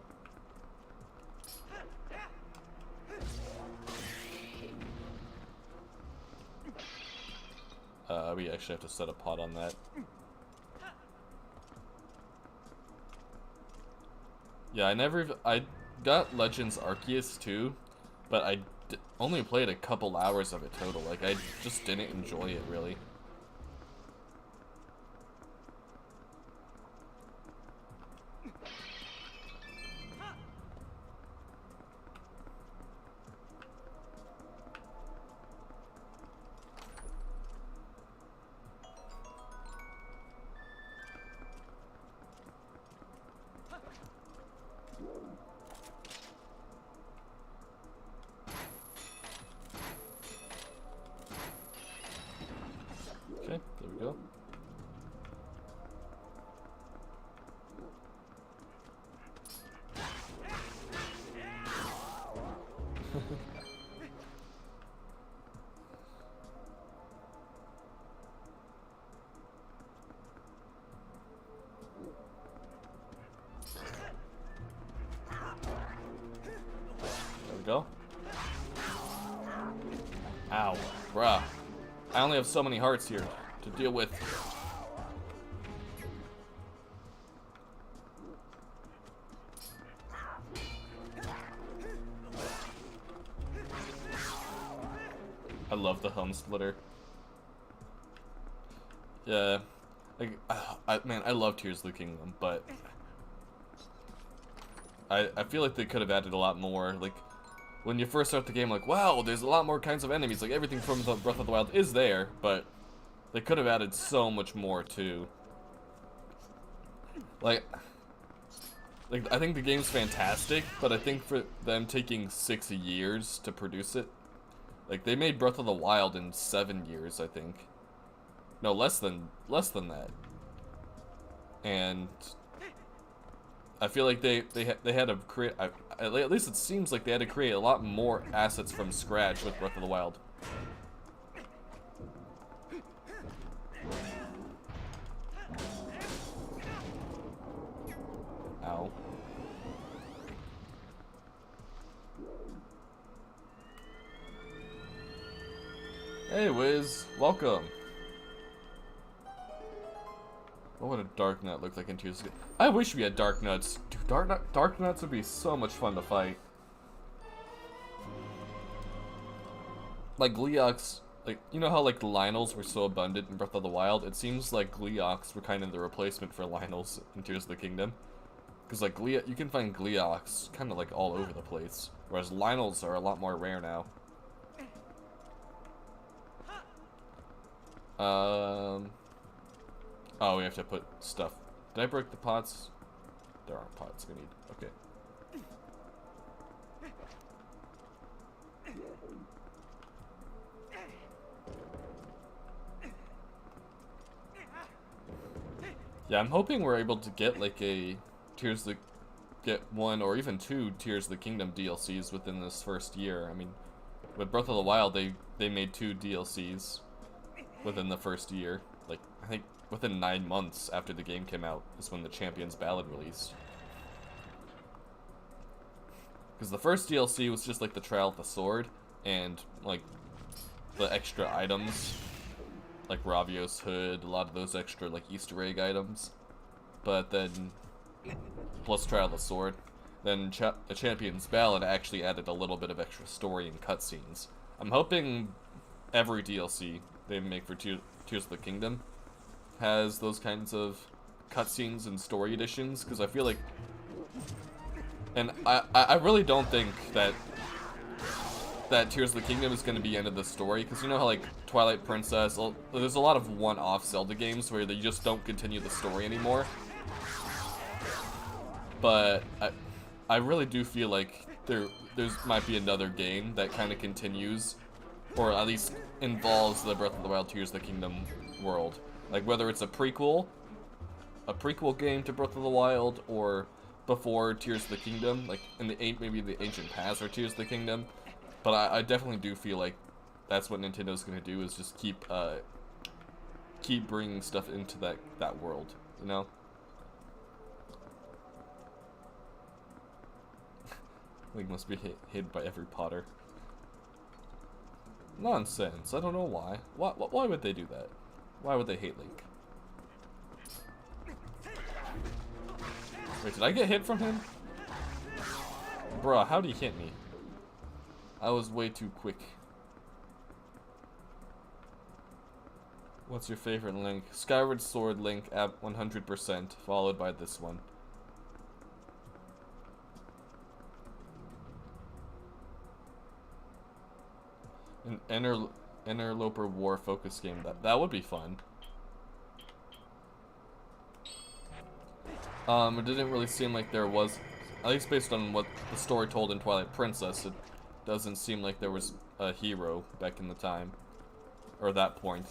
We actually have to set a pot on that. Yeah, I got Legends Arceus too, but I only played a couple hours of it total. Like, I just didn't enjoy it, really. Okay, there we go. There we go. Ow, bruh. I only have so many hearts here to deal with. I love the hum splitter. Yeah, like, man, I love Tears of the Kingdom, but I feel like they could have added a lot more. Like, when you first start the game, like, wow, there's a lot more kinds of enemies. Like, everything from the Breath of the Wild is there, but they could have added so much more too. Like I think the game's fantastic, but I think for them taking 6 years to produce it, like, they made Breath of the Wild in 7 years, I think. No, less than that. And I feel like they had to create. At least it seems like they had to create a lot more assets from scratch with Breath of the Wild. Ow. Hey Wiz, welcome. What would a Dark Nut look like in Tears of the Kingdom? I wish we had Dark Nuts. Dude, Dark Nuts would be so much fun to fight. Like Gleeoks, like, you know how like the Lynels were so abundant in Breath of the Wild? It seems like Gleeoks were kind of the replacement for Lynels in Tears of the Kingdom. Because like you can find Gleeoks kind of like all over the place, whereas Lynels are a lot more rare now. Oh, we have to put stuff. Did I break the pots? There aren't pots we need. Okay. Yeah, I'm hoping we're able to get like a Tears of the get one or even two Tears of the Kingdom DLCs within this first year. I mean, with Breath of the Wild, they made 2 DLCs within the first year. Like, I think within 9 months after the game came out is when the Champion's Ballad released. Because the first DLC was just like the Trial of the Sword and like the extra items, like Ravio's hood, a lot of those extra like Easter egg items. But then, plus Trial of the Sword, then the Champion's Ballad actually added a little bit of extra story and cutscenes. I'm hoping every DLC they make for Tears of the Kingdom has those kinds of cutscenes and story editions, because I feel like, and I really don't think that Tears of the Kingdom is going to be the end of the story, because you know how like Twilight Princess, there's a lot of one-off Zelda games where they just don't continue the story anymore. But I really do feel like there's might be another game that kind of continues, or at least involves the Breath of the Wild Tears of the Kingdom world. Like whether it's a prequel game to Breath of the Wild, or before Tears of the Kingdom, like in maybe the Ancient Past or Tears of the Kingdom. But I definitely do feel like that's what Nintendo's gonna do, is just keep bringing stuff into that world, you know. Link must be hated by every Potter. Nonsense. I don't know why. Why would they do that? Why would they hate Link? Wait, did I get hit from him? Bruh, how'd he hit me? I was way too quick. What's your favorite Link? Skyward Sword Link at 100%, followed by this one. An Interloper War focus game. That would be fun. It didn't really seem like there was, at least based on what the story told in Twilight Princess, it doesn't seem like there was a hero back in the time, or that point.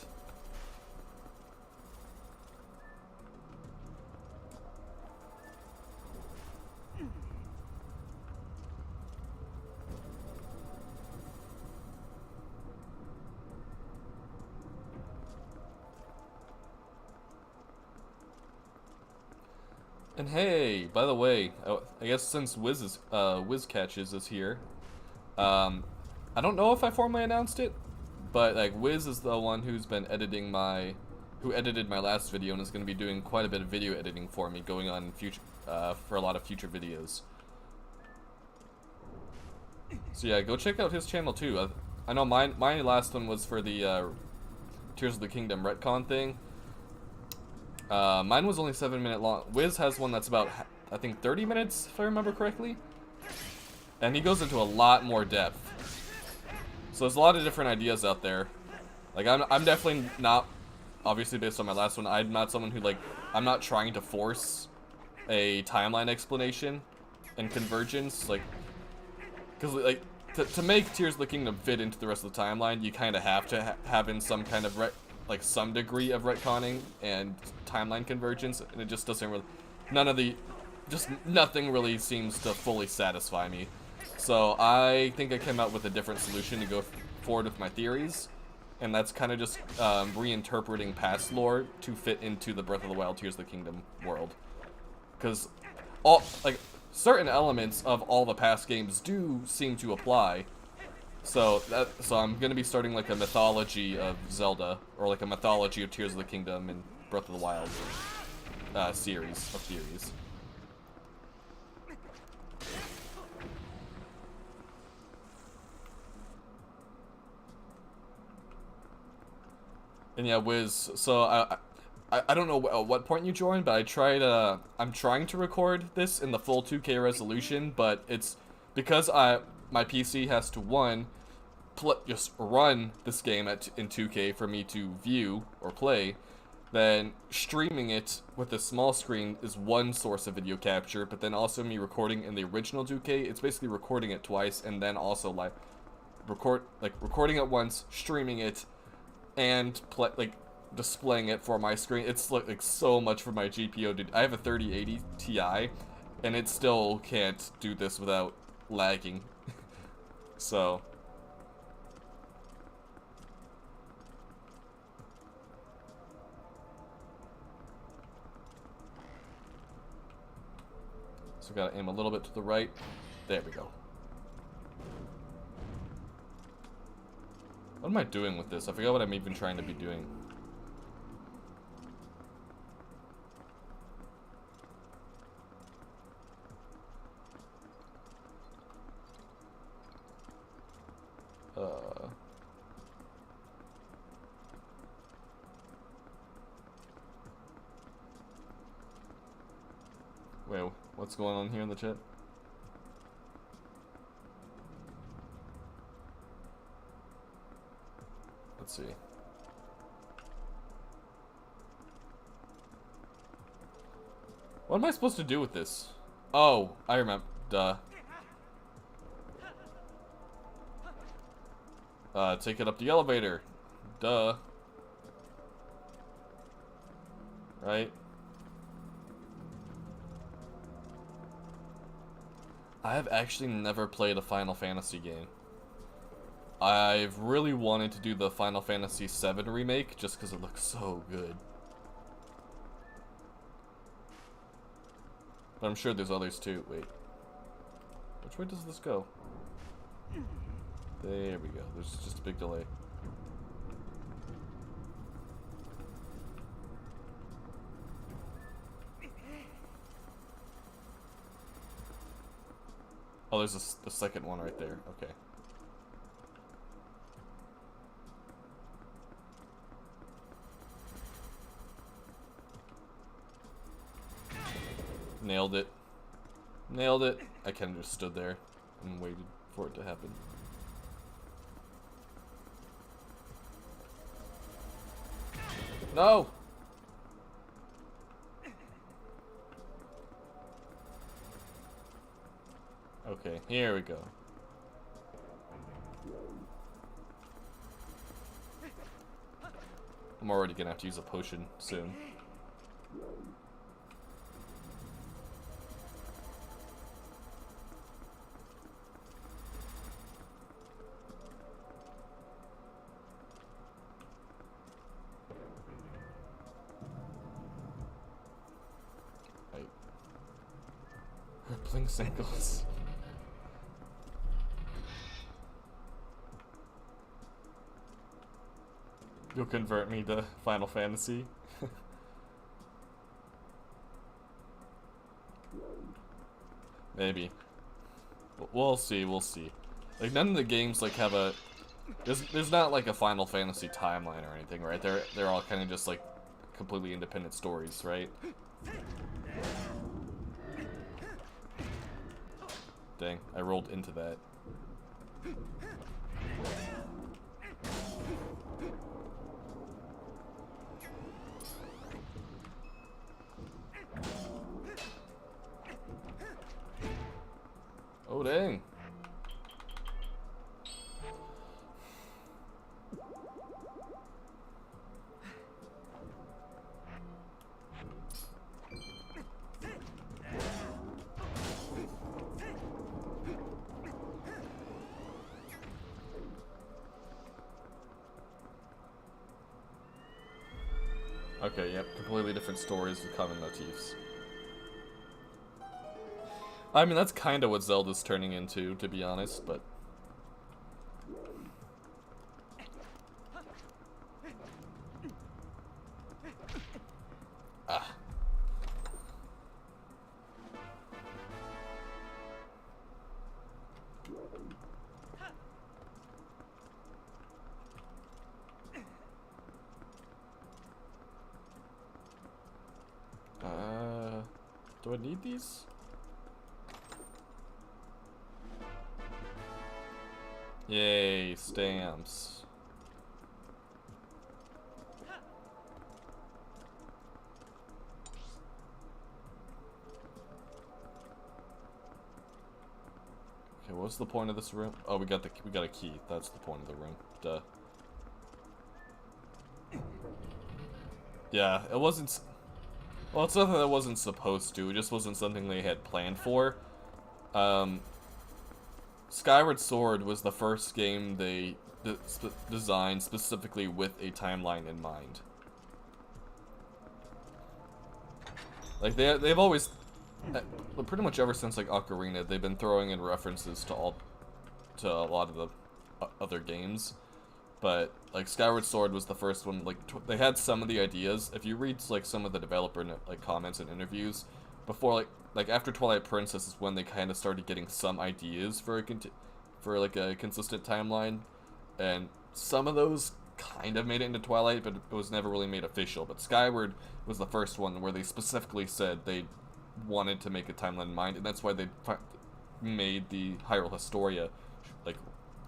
And hey, by the way, I guess since WizCatches is here, I don't know if I formally announced it, but like Wiz is the one who's been editing who edited my last video and is going to be doing quite a bit of video editing for me going on in future, for a lot of future videos. So yeah, go check out his channel too. I know my last one was for the Tears of the Kingdom retcon thing. Mine was only 7-minute long. Wiz has one that's about, I think, 30 minutes, if I remember correctly. And he goes into a lot more depth. So there's a lot of different ideas out there. Like, I'm definitely not, obviously based on my last one, I'm not someone who, like, I'm not trying to force a timeline explanation and convergence. Like, because, like, to make Tears of the Kingdom fit into the rest of the timeline, you kind of have to have in some kind of some degree of retconning and timeline convergence, and it just doesn't really, nothing really seems to fully satisfy me. So I think I came out with a different solution to go forward with my theories, and that's kind of just reinterpreting past lore to fit into the Breath of the Wild Tears of the Kingdom world. Because certain elements of all the past games do seem to apply. So I'm gonna be starting like a mythology of Zelda, or like a mythology of Tears of the Kingdom and Breath of the Wild series of theories. And yeah, Wiz. So I don't know at what point you joined, but I'm trying to record this in the full 2K resolution, but it's because my PC has to just run this game in 2K for me to view or play, then streaming it with a small screen is one source of video capture, but then also me recording in the original 2K, it's basically recording it twice and then also recording it once, streaming it, and displaying it for my screen. It's like so much for my GPU, dude. I have a 3080 Ti, And it still can't do this without lagging. So... So gotta aim a little bit to the right. There we go. What am I doing with this? I forgot what I'm even trying to be doing. Wait, what's going on here in the chat? Let's see. What am I supposed to do with this? Oh, I remember. Duh. Take it up the elevator. Duh. Right? I have actually never played a Final Fantasy game. I've really wanted to do the Final Fantasy VII remake just because it looks so good. But I'm sure there's others too. Wait. Which way does this go? There we go. There's just a big delay. Oh, there's a second one right there. Okay. Nailed it. Nailed it. I kind of just stood there and waited for it to happen. No! Okay, here we go. I'm already gonna have to use a potion soon. Right. Rippling singles. You'll convert me to Final Fantasy. Maybe. We'll see, we'll see. Like, none of the games, like, have a... There's not, like, a Final Fantasy timeline or anything, right? They're all kind of just, like, completely independent stories, right? Dang, I rolled into that. Oh, dang. Okay, yep, completely different stories with common motifs. I mean, that's kind of what Zelda's turning into, to be honest, but... Ah. Do I need these? Yay, stamps. Okay, what's the point of this room? Oh, we got a key. That's the point of the room. Duh. Yeah, it wasn't. Well, it's something that wasn't supposed to. It just wasn't something they had planned for. Um, Skyward Sword was the first game they designed specifically with a timeline in mind. Like they've always, pretty much ever since like Ocarina, they've been throwing in references to a lot of the other games. But like Skyward Sword was the first one. Like they had some of the ideas. If you read like some of the developer like comments and interviews, before like after Twilight Princess is when they kind of started getting some ideas for like a consistent timeline, and some of those kind of made it into Twilight, but it was never really made official. But Skyward was the first one where they specifically said they wanted to make a timeline in mind, and that's why they made the Hyrule Historia like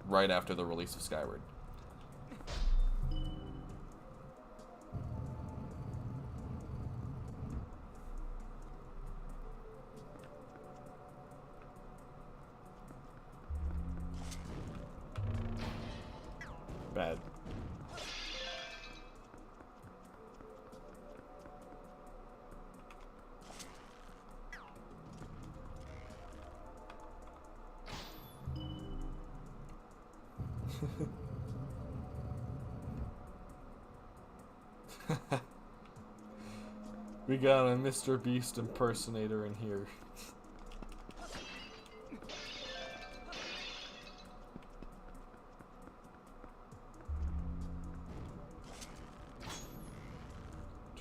right after the release of Skyward. Bad. We got a Mr. Beast impersonator in here.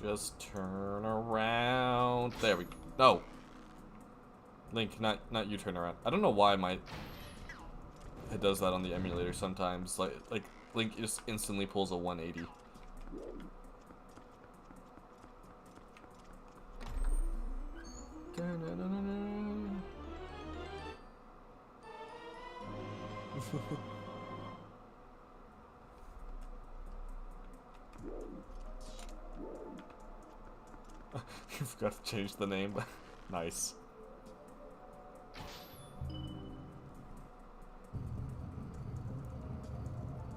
Just turn around. There we go. No. Link, not you turn around. I don't know why it does that on the emulator sometimes. Like Link just instantly pulls a 180. You forgot to change the name. Nice.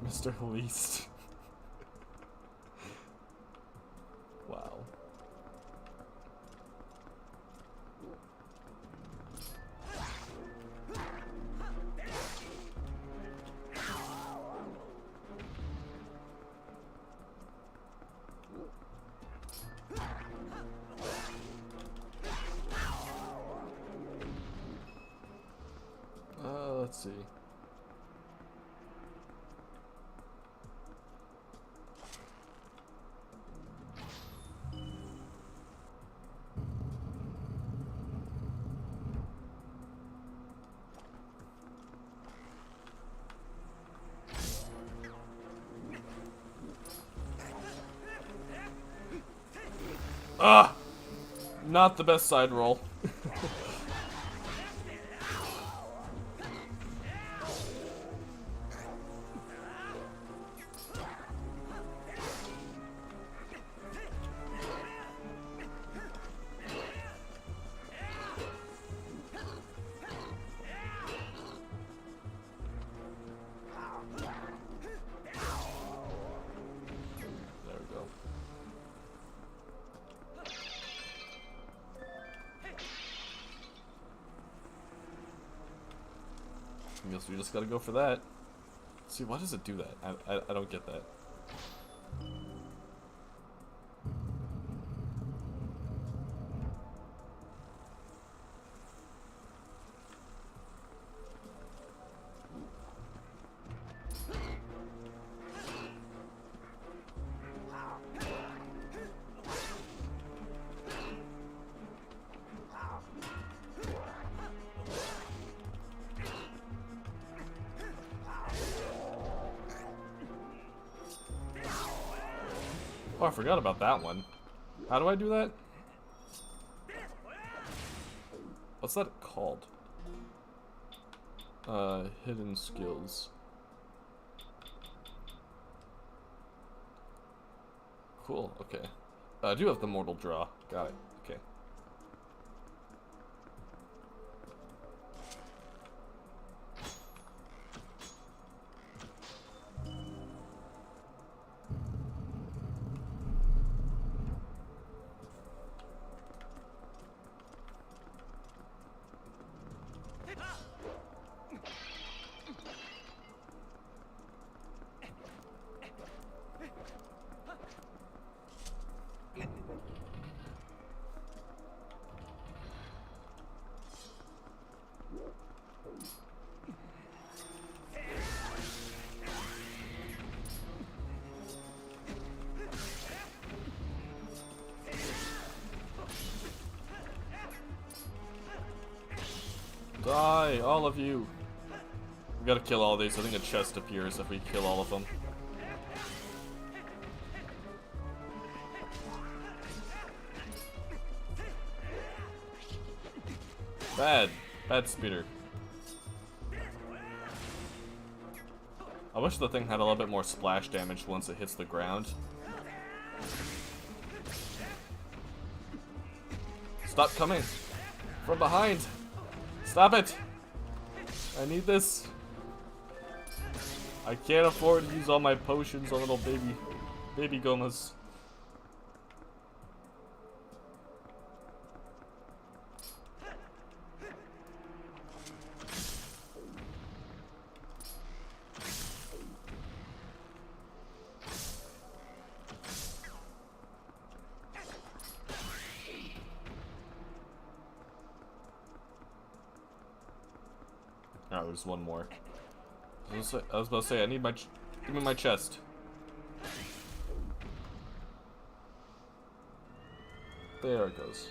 Mr. Least. Wow. Let's see. Ah! Not the best side roll. I guess we just gotta go for that. See, why does it do that? I don't get that. Oh, I forgot about that one. How do I do that? What's that called? Hidden skills. Cool, okay. I do have the mortal draw. Got it. Okay. Die, all of you. We gotta kill all these. I think a chest appears if we kill all of them. Bad speeder. I wish the thing had a little bit more splash damage once it hits the ground. Stop coming! From behind! Stop it! I need this. I can't afford to use all my potions on little baby gomas. Oh, there's one more. I was about to say, I need my give me my chest. There it goes.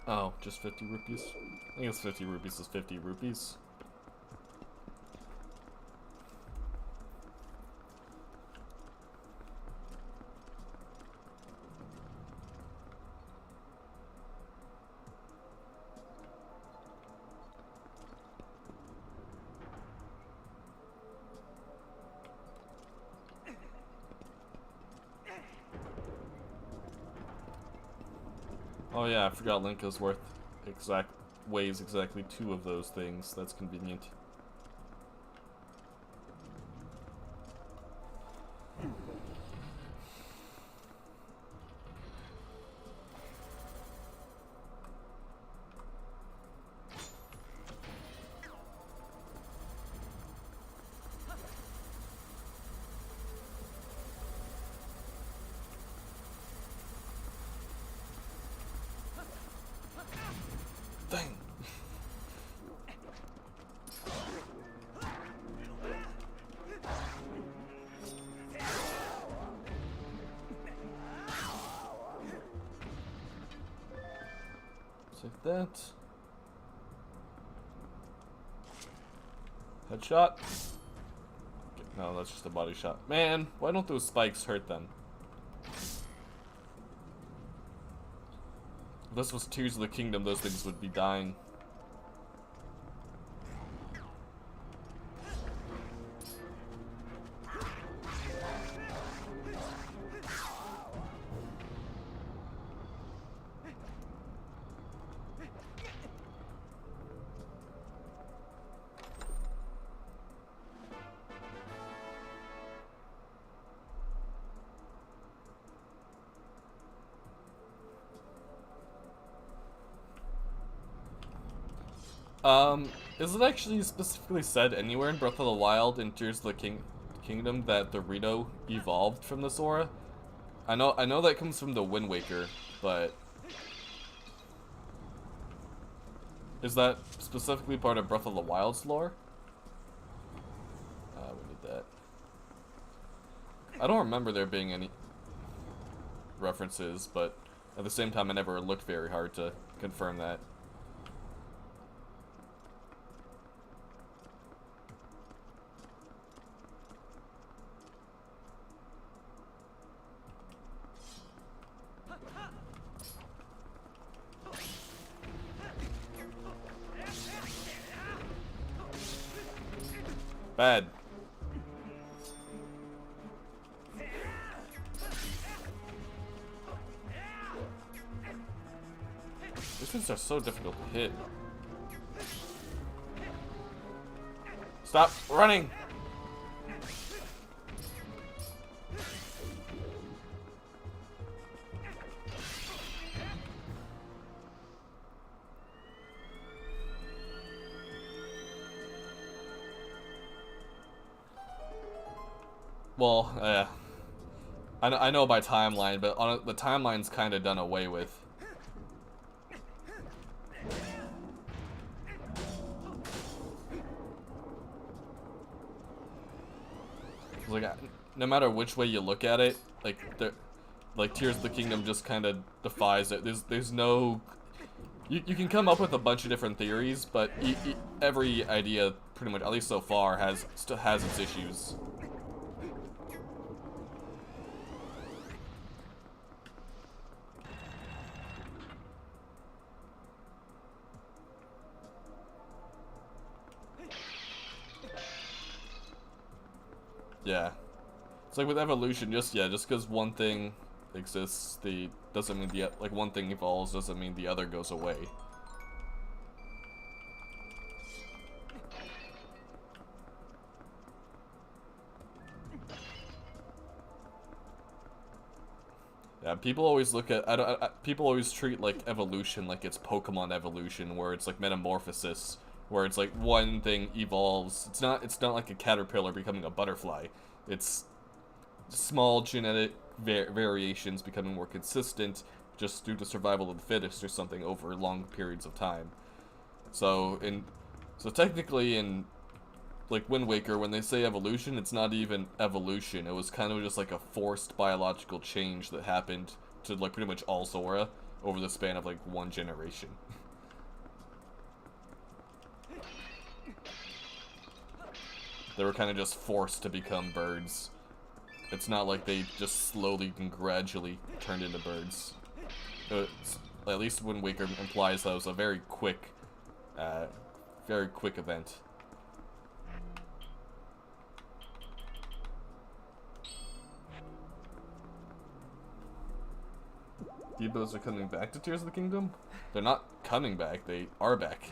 Oh, just 50 rupees? I think it's 50 rupees is 50 rupees. Oh yeah, I forgot Linka's weighs exactly 2 of those things. That's convenient. Dang. Take that. Headshot. No, that's just a body shot. Man, why don't those spikes hurt them? If this was Tears of the Kingdom, those things would be dying. Is it actually specifically said anywhere in Breath of the Wild in Tears of the Kingdom that the Rito evolved from the Sora? I know that comes from the Wind Waker, but is that specifically part of Breath of the Wild's lore? We need that. I don't remember there being any references, but at the same time I never looked very hard to confirm that. Bad. These things are so difficult to hit. Stop running! Well, I know by timeline, but the timeline's kind of done away with. 'Cause, like, no matter which way you look at it, like Tears of the Kingdom just kind of defies it. There's no. You can come up with a bunch of different theories, but every idea, pretty much, at least so far, still has its issues. Yeah. It's like with evolution, just because one thing exists, doesn't mean like one thing evolves doesn't mean the other goes away. Yeah, people always look at people always treat like evolution like it's Pokemon evolution, where it's like metamorphosis, where it's like one thing evolves. It's not like a caterpillar becoming a butterfly. It's small genetic variations becoming more consistent just due to survival of the fittest or something over long periods of time. So technically in like Wind Waker, when they say evolution, it's not even evolution. It was kind of just like a forced biological change that happened to like pretty much all Zora over the span of like one generation. They were kind of just forced to become birds. It's not like they just slowly and gradually turned into birds. At least Wind Waker implies that it was a very quick event. Debos are coming back to Tears of the Kingdom? They're not coming back, they are back.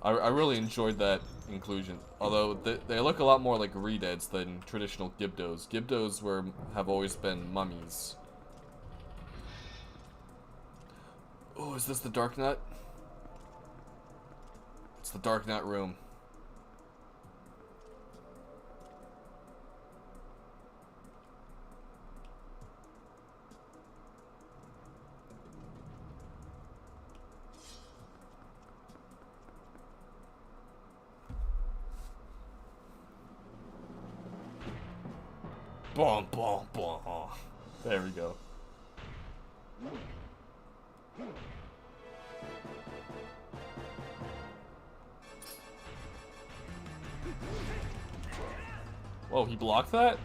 I really enjoyed that inclusion, although they look a lot more like Redeads than traditional Gibdos. Gibdos have always been mummies. Oh, is this the Dark Nut? It's the Dark Nut room. Boom, boom, boom. There we go. Whoa, he blocked that?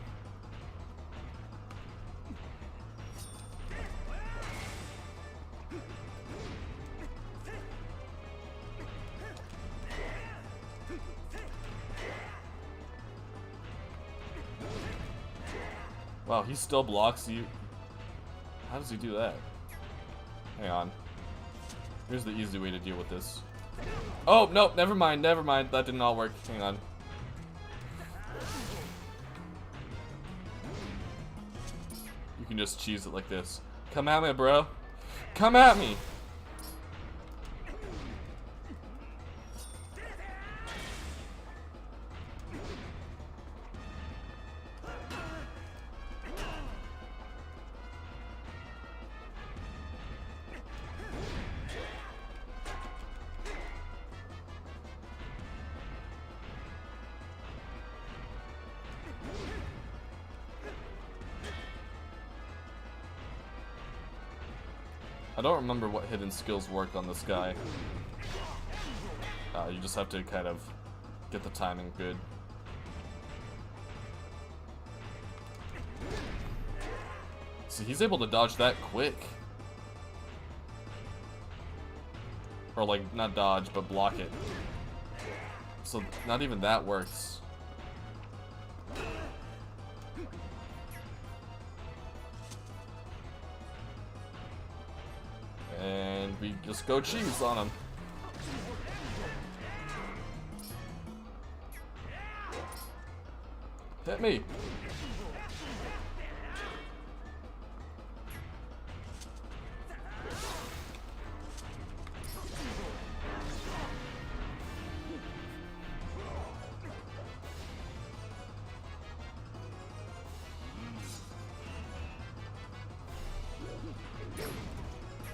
Wow, he still blocks you. How does he do that? Hang on. Here's the easy way to deal with this. Oh, no, never mind. That did not work. Hang on. You can just cheese it like this. Come at me, bro. Come at me! I don't remember what hidden skills work on this guy. You just have to kind of get the timing good. See, he's able to dodge that quick. Or like, not dodge, but block it. So not even that works. And we just go cheese on him. Hit me.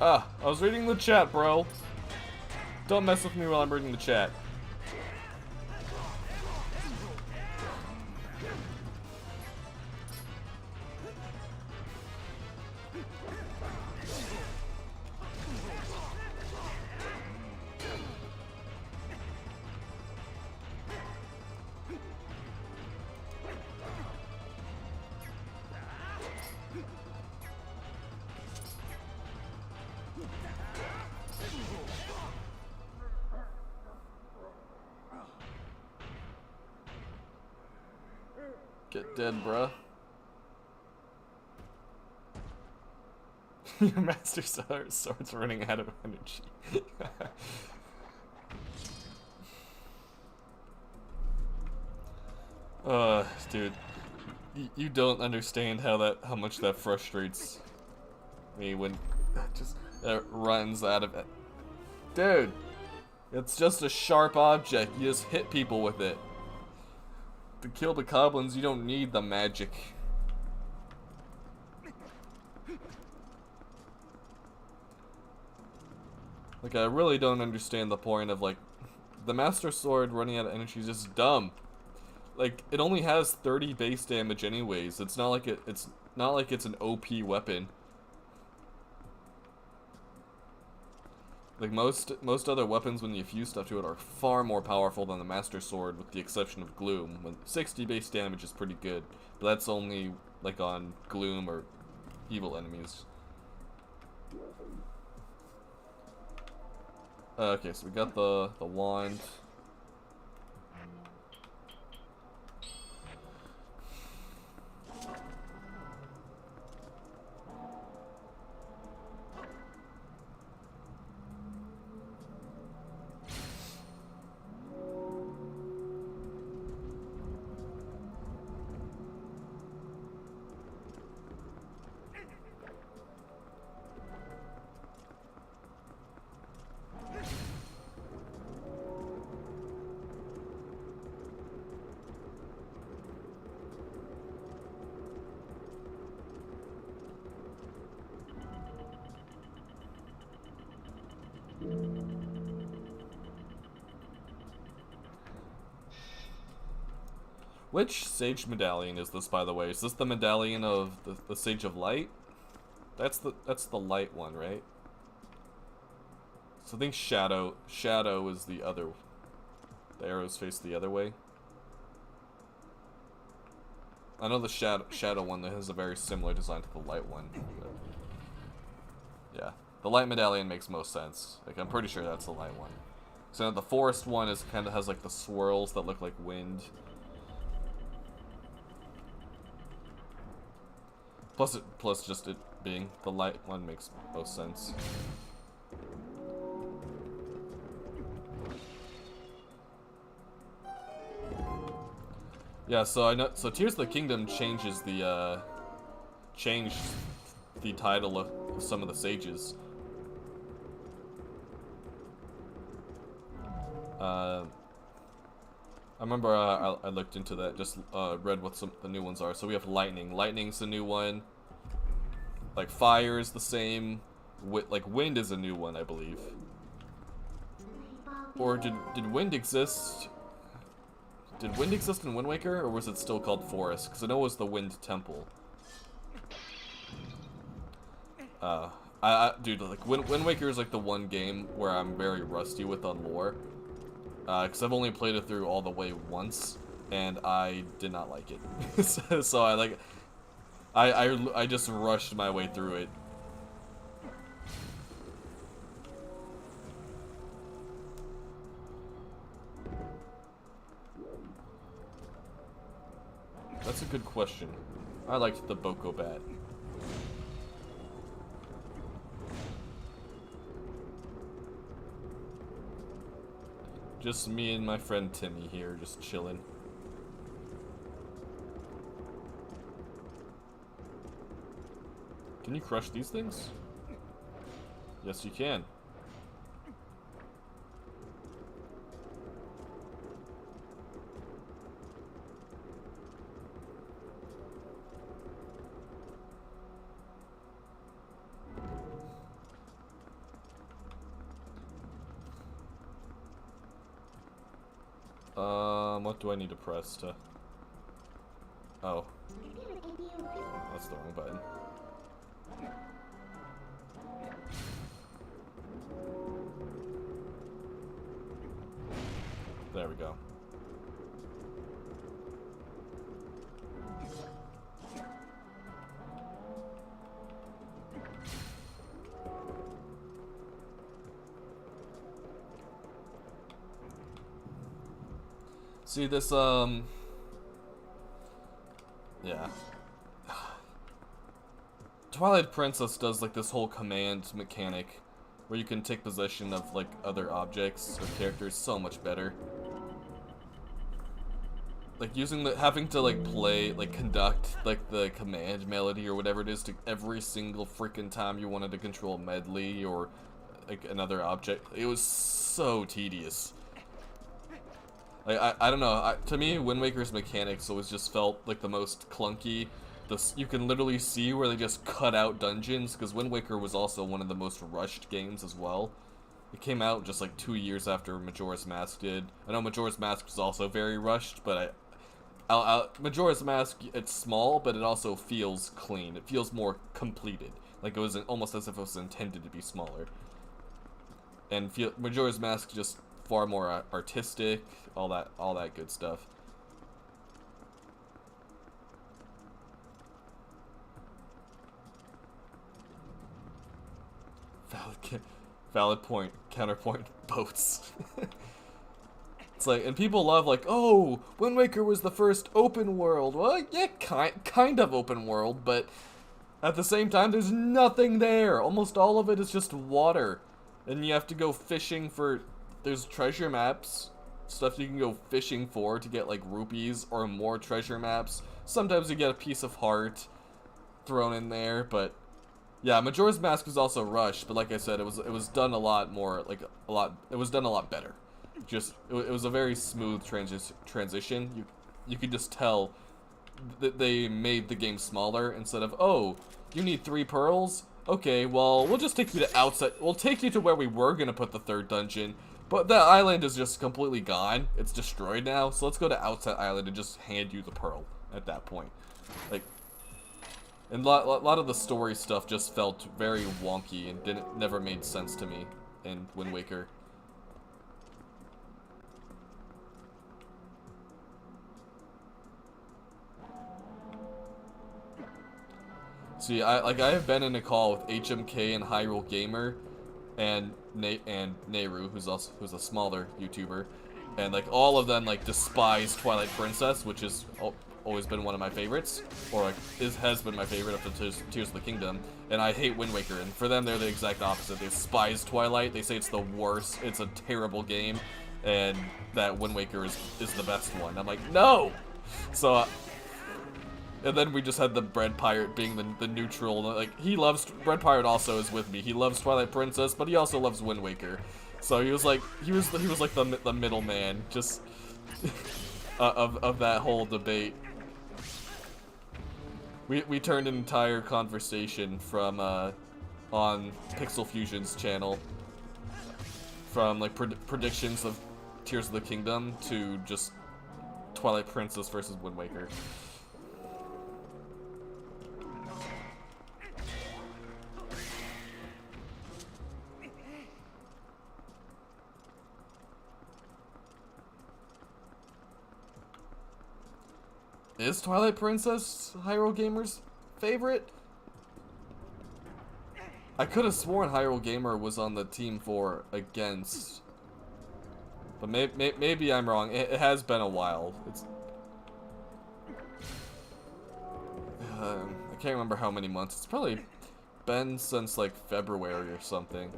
I was reading the chat, bro. Don't mess with me while I'm reading the chat. Get dead, bruh. Your master sword's running out of energy. Dude, you don't understand how much that frustrates me when just runs out of it. Dude, it's just a sharp object. You just hit people with it. To kill the goblins, you don't need the magic. Like, I really don't understand the point of, like, the Master Sword running out of energy is just dumb. Like, it only has 30 base damage anyways. It's not like it's not like it's an OP weapon. Like, most other weapons, when you fuse stuff to it, are far more powerful than the Master Sword, with the exception of Gloom. When 60 base damage is pretty good, but that's only, like, on Gloom or evil enemies. Okay, so we got the wand. Which Sage medallion is this, by the way? Is this the medallion of the Sage of Light? That's the light one, right? So I think Shadow is the other. The arrows face the other way. I know the shadow one that has a very similar design to the light one. But yeah, the light medallion makes most sense. Like, I'm pretty sure that's the light one. So the forest one is kind of has like the swirls that look like wind. Plus just it being the light one makes most sense. Yeah, so I know. So Tears of the Kingdom changes the changed the title of some of the sages. I remember I looked into that, just read what some the new ones are. So we have lightning. Lightning's the new one. Like fire is the same. Like wind is a new one, I believe. Or did wind exist? Did wind exist in Wind Waker, or was it still called forest? Because I know it was the Wind Temple. Dude, like Wind Waker is like the one game where I'm very rusty with on lore. Because I've only played it through all the way once, and I did not like it. So I just rushed my way through it. That's a good question. I liked the Boko Bat. Just me and my friend Timmy here, just chilling. Can you crush these things? Yes, you can. What do I need to press to... Oh. That's the wrong button. There we go. See this, Yeah. Twilight Princess does like this whole command mechanic where you can take possession of like other objects or characters so much better. Like having to like play, like conduct like the command melody or whatever it is to every single freaking time you wanted to control Medley or like another object. It was so tedious. Like, I don't know, to me, Wind Waker's mechanics always just felt like the most clunky. You can literally see where they just cut out dungeons, because Wind Waker was also one of the most rushed games as well. It came out just like 2 years after Majora's Mask did. I know Majora's Mask was also very rushed, but Majora's Mask, it's small, but it also feels clean. It feels more completed. Like it was almost as if it was intended to be smaller. And Majora's Mask just far more artistic, all that good stuff. Valid point. Counterpoint. Boats. It's like, and people love like, oh, Wind Waker was the first open world. Well, yeah, kind of open world, but at the same time, there's nothing there. Almost all of it is just water, and you have to go fishing for. There's treasure maps, stuff you can go fishing for to get like rupees or more treasure maps. Sometimes you get a piece of heart thrown in there, but yeah, Majora's Mask was also rushed. But like I said, it was done a lot more, it was done a lot better. It was a very smooth transition. You could just tell that they made the game smaller instead of, oh, you need 3 pearls. Okay, well, we'll just take you to outside. We'll take you to where we were gonna put the 3rd dungeon. But that island is just completely gone. It's destroyed now, so let's go to Outside Island and just hand you the pearl at that point. Like, and a lot of the story stuff just felt very wonky and never made sense to me in Wind Waker. See, I have been in a call with HMK and Hyrule Gamer, and Nehru, who's a smaller YouTuber, and like all of them like despise Twilight Princess, which has always been one of my favorites, or like has been my favorite up to Tears of the Kingdom, and I hate Wind Waker. And for them, they're the exact opposite. They despise Twilight. They say it's the worst. It's a terrible game, and that Wind Waker is the best one. I'm like, no. So. And then we just had the Bread Pirate being the neutral. Like, Bread Pirate also is with me. He loves Twilight Princess, but he also loves Wind Waker. So he was like the middleman, just of that whole debate. We turned an entire conversation from on Pixel Fusion's channel from like predictions of Tears of the Kingdom to just Twilight Princess versus Wind Waker. Is Twilight Princess Hyrule Gamer's favorite? I could have sworn Hyrule Gamer was on the team for against, but maybe I'm wrong. It has been a while. I can't remember how many months. It's probably been since like February or something.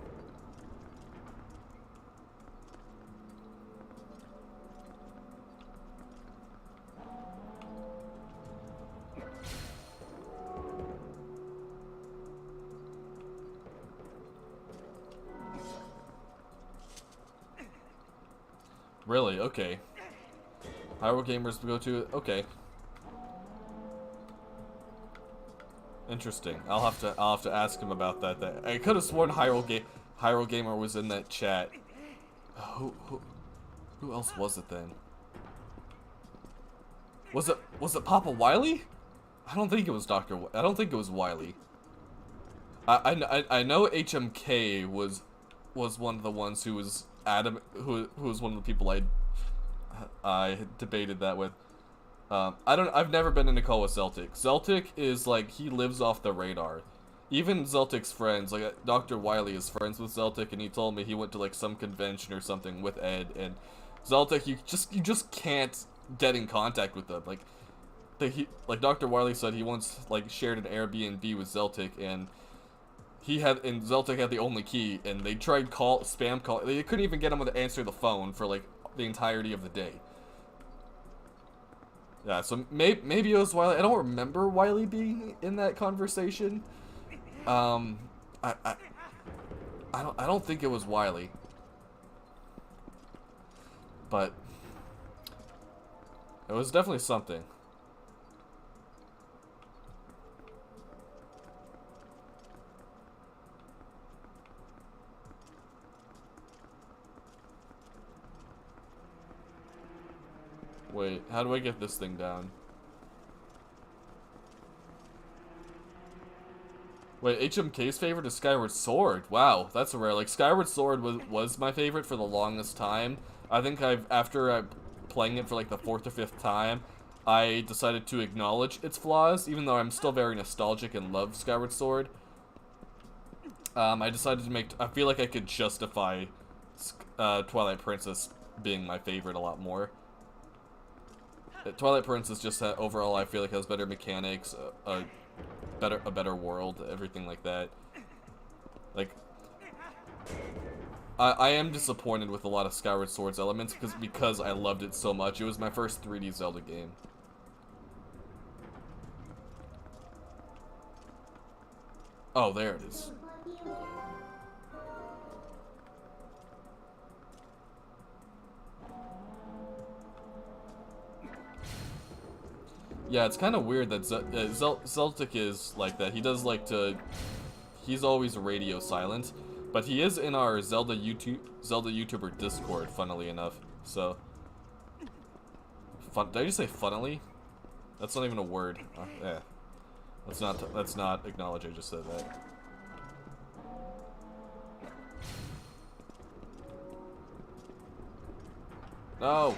Really? Okay. Hyrule Gamers go to... Okay. Interesting. I'll have to ask him about that. I could have sworn Hyrule Gamer was in that chat. Who else was it then? Was it Papa Wily? I don't think it was I don't think it was Wily. I know HMK was one of the ones who was who was one of the people I debated that with. I've never been in a call with Celtic. Celtic is like, he lives off the radar. Even Celtic's friends, like Dr. Wily is friends with Celtic, and he told me he went to like some convention or something with Ed, and Celtic, you just can't get in contact with them. Like, like Dr. Wily said, he once like shared an Airbnb with Zeltic, and Zeltic had the only key, and they tried spam call. They couldn't even get him to answer the phone for like the entirety of the day. Yeah, so maybe it was Wily. I don't remember Wily being in that conversation. I don't think it was Wily. But it was definitely something. Wait, how do I get this thing down? Wait, HMK's favorite is Skyward Sword. Wow, that's rare. Like, Skyward Sword was my favorite for the longest time. I think after playing it for like the 4th or 5th time, I decided to acknowledge its flaws, even though I'm still very nostalgic and love Skyward Sword. I decided to I feel like I could justify Twilight Princess being my favorite a lot more. Twilight Princess just overall I feel like has better mechanics, a better world, everything like that. Like, I am disappointed with a lot of Skyward Sword's elements because I loved it so much. It was my first 3D Zelda game. Oh, there it is. Yeah, it's kind of weird that Zeltic is like that. He does like to... He's always radio silent, but he is in our Zelda YouTuber Discord, funnily enough. So... Did I just say funnily? That's not even a word. Yeah. Let's not acknowledge I just said that. No!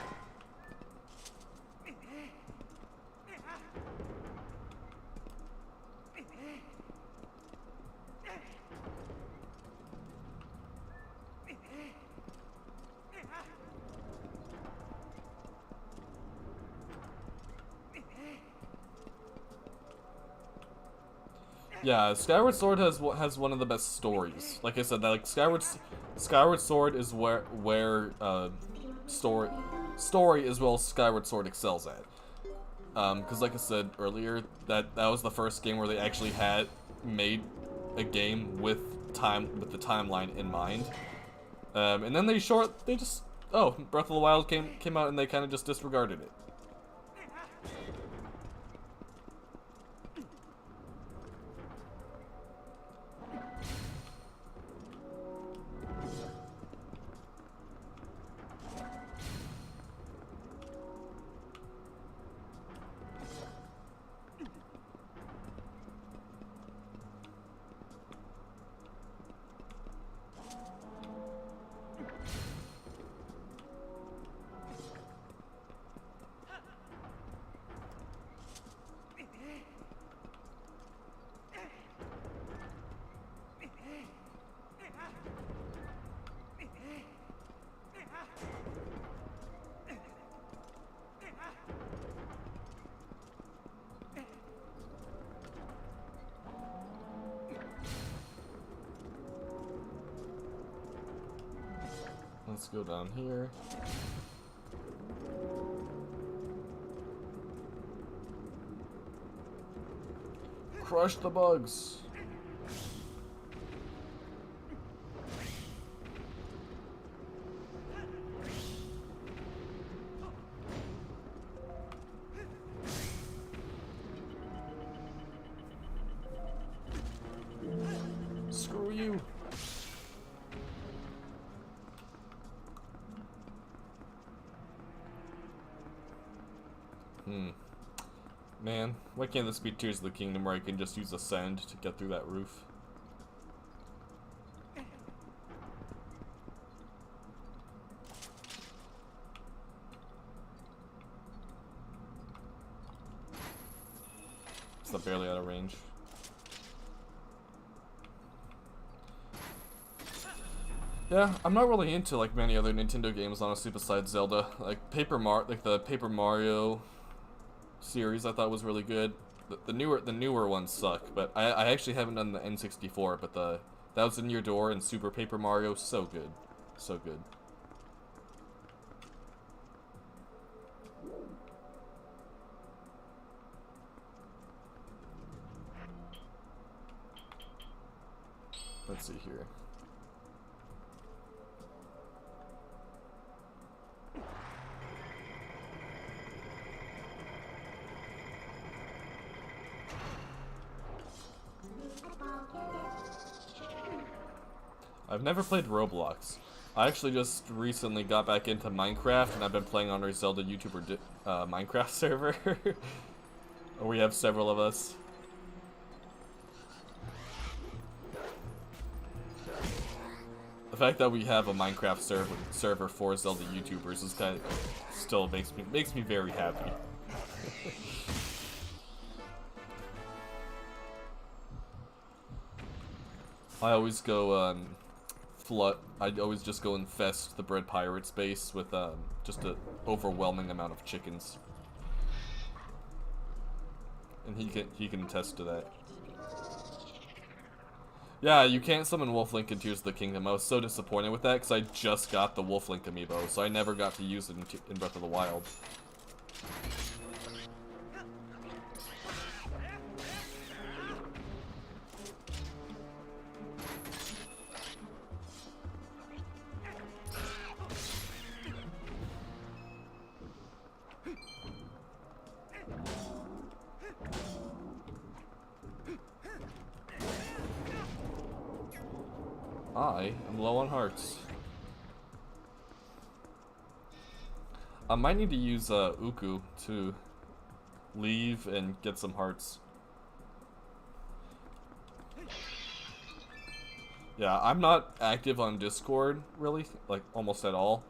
Yeah, Skyward Sword has one of the best stories. Like I said, that like Skyward Sword is where story as well as Skyward Sword excels at. Because like I said earlier, that was the first game where they actually had made a game with the timeline in mind. And then they just Breath of the Wild came out and they kind of just disregarded it. Let's go down here. Crush the bugs. Screw you. Man, why can't this be Tears of the Kingdom where I can just use Ascend to get through that roof? It's not barely out of range. Yeah, I'm not really into like many other Nintendo games honestly besides Zelda. Like the Paper Mario series I thought was really good. The newer ones suck, but I actually haven't done the N64, but the Thousand Year Door and Super Paper Mario, so good. So good. Let's see here. I've never played Roblox. I actually just recently got back into Minecraft, and I've been playing on our Zelda YouTuber Minecraft server. We have several of us. The fact that we have a Minecraft server for Zelda YouTubers is kind of still makes me very happy. I always go I always just go infest the Bread Pirate's base with just an overwhelming amount of chickens, and he can attest to that. Yeah, you can't summon Wolflink in Tears of the Kingdom. I was so disappointed with that because I just got the Wolflink amiibo, so I never got to use it in Breath of the Wild. I am low on hearts. I might need to use Uku to leave and get some hearts. Yeah, I'm not active on Discord, really, like, almost at all.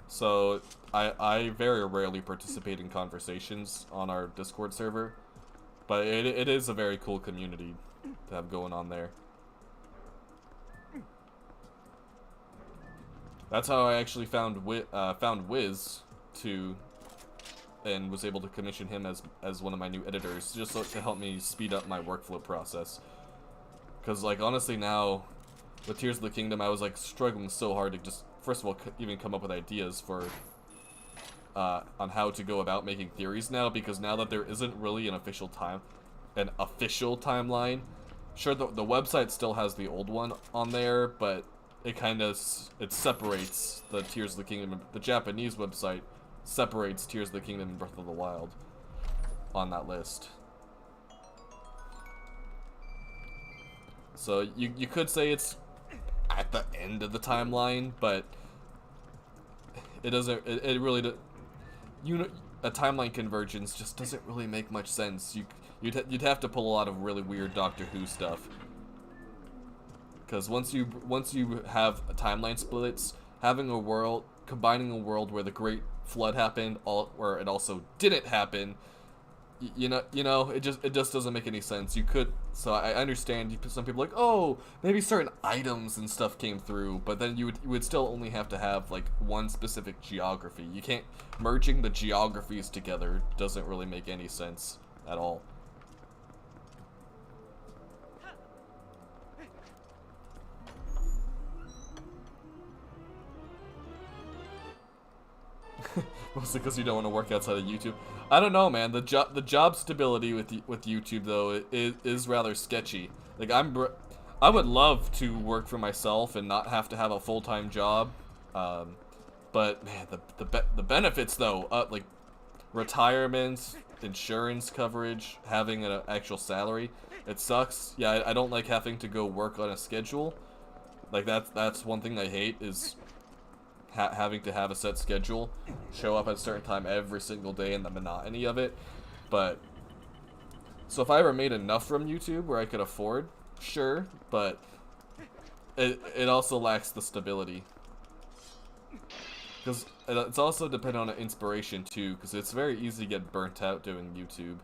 So, I very rarely participate in conversations on our Discord server. But it is a very cool community to have going on there. That's how I actually found Wiz and was able to commission him as one of my new editors, just to help me speed up my workflow process. Because, like, honestly now, with Tears of the Kingdom, I was, like, struggling so hard to just, first of all, even come up with ideas for, on how to go about making theories now, because now that there isn't really an official timeline, sure, the website still has the old one on there, but it separates the Tears of the Kingdom. The Japanese website separates Tears of the Kingdom and Breath of the Wild on that list. So you could say it's at the end of the timeline, but it doesn't. It really a timeline convergence just doesn't really make much sense. You'd have to pull a lot of really weird Doctor Who stuff. Because once you have timeline splits, combining a world where the Great Flood happened, where it also didn't happen, you know, it just doesn't make any sense. So I understand some people are like, oh, maybe certain items and stuff came through, but then you would still only have to have like one specific geography. You can't merging the geographies together doesn't really make any sense at all. Mostly because you don't want to work outside of YouTube. I don't know, man. The job stability with YouTube though is rather sketchy. Like I would love to work for myself and not have to have a full-time job, but man, the benefits though, like retirement, insurance coverage, having an actual salary, it sucks. Yeah, I don't like having to go work on a schedule. Like that's one thing I hate is having to have a set schedule, show up at a certain time every single day, and the monotony of it. But so if I ever made enough from YouTube where I could afford, sure, but it also lacks the stability, because it's also dependent on inspiration too, because it's very easy to get burnt out doing YouTube,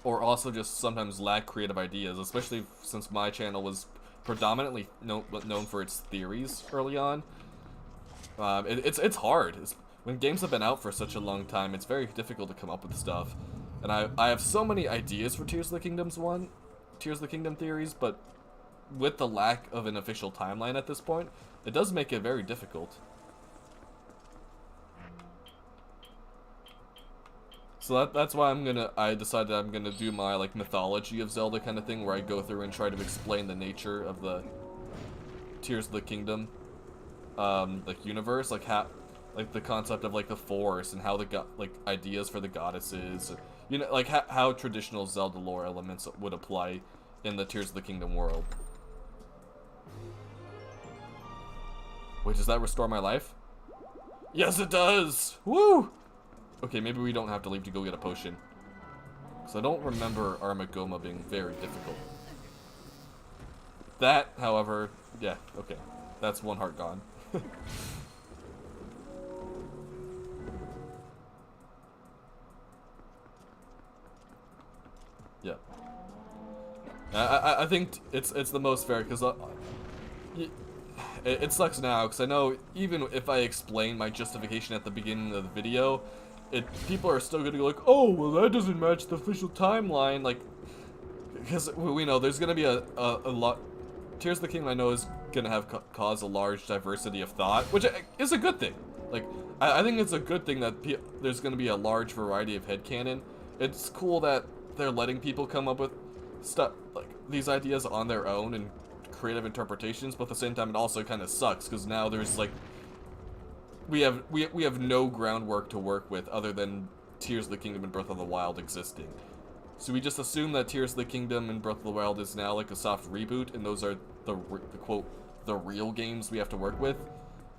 or also just sometimes lack creative ideas, especially since my channel was predominantly known for its theories early on. It's hard. when games have been out for such a long time, it's very difficult to come up with stuff. And I have so many ideas for Tears of the Kingdom theories, but with the lack of an official timeline at this point, it does make it very difficult. So that's why I decided I'm gonna do my like mythology of Zelda kind of thing, where I go through and try to explain the nature of the Tears of the Kingdom, like universe, like the concept of like the Force and how like ideas for the goddesses, you know, like how traditional Zelda lore elements would apply in the Tears of the Kingdom world. Wait, does that restore my life? Yes, it does! Woo! Okay, maybe we don't have to leave to go get a potion. Because I don't remember Armagoma being very difficult. That, however, yeah, okay. That's one heart gone. Yeah. I think it's the most fair, because it sucks now, because I know even if I explain my justification at the beginning of the video, people are still gonna go like, oh, well, that doesn't match the official timeline, like, because we know there's gonna be a lot. Tears of the Kingdom, I know, is gonna have cause a large diversity of thought, which is a good thing. Like, I think it's a good thing that there's gonna be a large variety of headcanon. It's cool that they're letting people come up with stuff like these ideas on their own and creative interpretations, but at the same time, it also kind of sucks because now there's like we have no groundwork to work with other than Tears of the Kingdom and Breath of the Wild existing. So we just assume that Tears of the Kingdom and Breath of the Wild is now like a soft reboot, and those are the quote the real games we have to work with,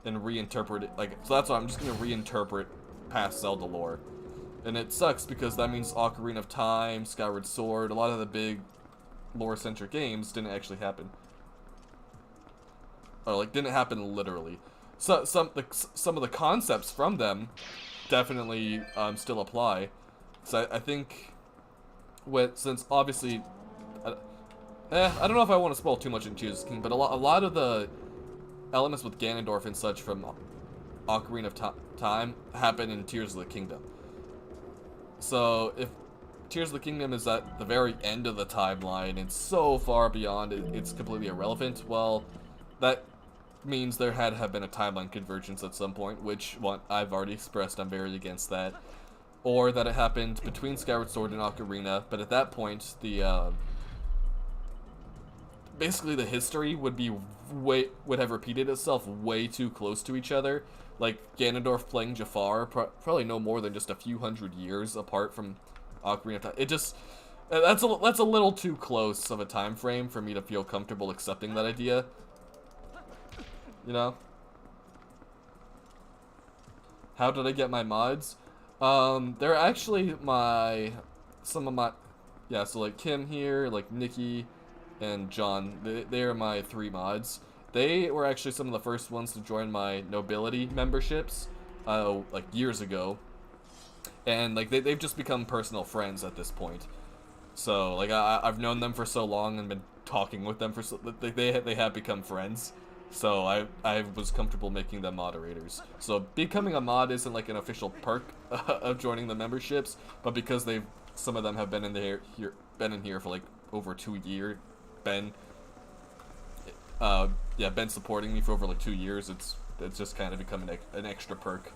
and reinterpret it. Like, so that's why I'm just gonna reinterpret past Zelda lore, and it sucks because that means Ocarina of Time, Skyward Sword, a lot of the big lore-centric games didn't actually happen, or like didn't happen literally. So some of the concepts from them definitely still apply. So I think since obviously I don't know if I want to spoil too much in Tears of the Kingdom, but a lot of the elements with Ganondorf and such from Ocarina of Time happen in Tears of the Kingdom. So if Tears of the Kingdom is at the very end of the timeline and so far beyond it's completely irrelevant, well, that means there had to have been a timeline convergence at some point, which I've already expressed I'm very against that. Or that it happened between Skyward Sword and Ocarina, but at that point, basically the history would have repeated itself way too close to each other. Like Ganondorf playing Jafar, probably no more than just a few hundred years apart from Ocarina of Time. It just that's a little too close of a time frame for me to feel comfortable accepting that idea. You know? How did I get my mods? They're actually some of my, yeah, so like Kim here, like Nikki, and John, they are my 3 mods. They were actually some of the first ones to join my nobility memberships, like years ago. And like they've just become personal friends at this point. So like I've known them for so long and been talking with them for so, they have become friends. So I was comfortable making them moderators. So becoming a mod isn't like an official perk of joining the memberships, but because some of them have been in here for like over 2 years. Ben supporting me for over like 2 years. It's just kind of become an extra perk.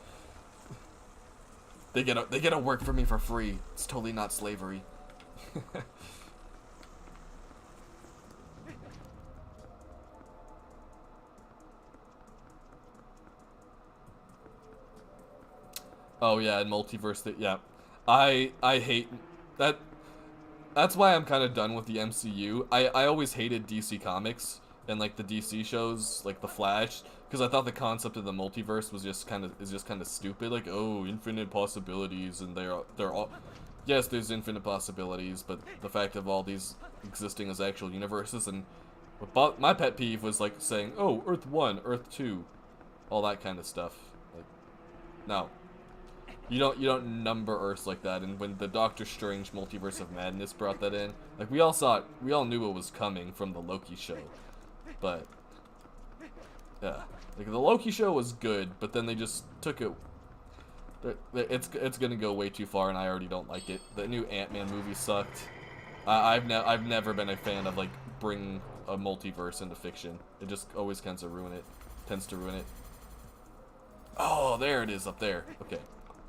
They get to work for me for free. It's totally not slavery. Oh yeah, and multiverse. Yeah, I hate that. That's why I'm kind of done with the MCU. I always hated DC Comics and like the DC shows, like The Flash, because I thought the concept of the multiverse was just kind of stupid. Like, oh, infinite possibilities, and they're all, yes, there's infinite possibilities, but the fact of all these existing as actual universes, and my pet peeve was like saying, oh, Earth 1, Earth 2, all that kind of stuff. Like, no. You don't number Earths like that, and when the Doctor Strange Multiverse of Madness brought that in, like we all knew it was coming from the Loki show, but yeah, like the Loki show was good, but then they just took it. It's gonna go way too far, and I already don't like it. The new Ant-Man movie sucked. I've never been a fan of like bringing a multiverse into fiction. It just always tends to ruin it. Oh, there it is up there.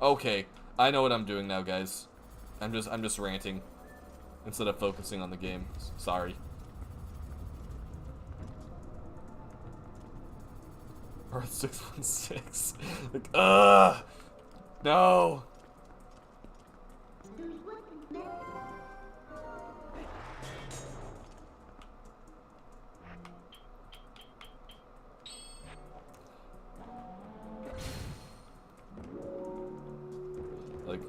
Okay, I know what I'm doing now, guys. I'm just ranting instead of focusing on the game. Sorry. Earth 616. Like, no. Like,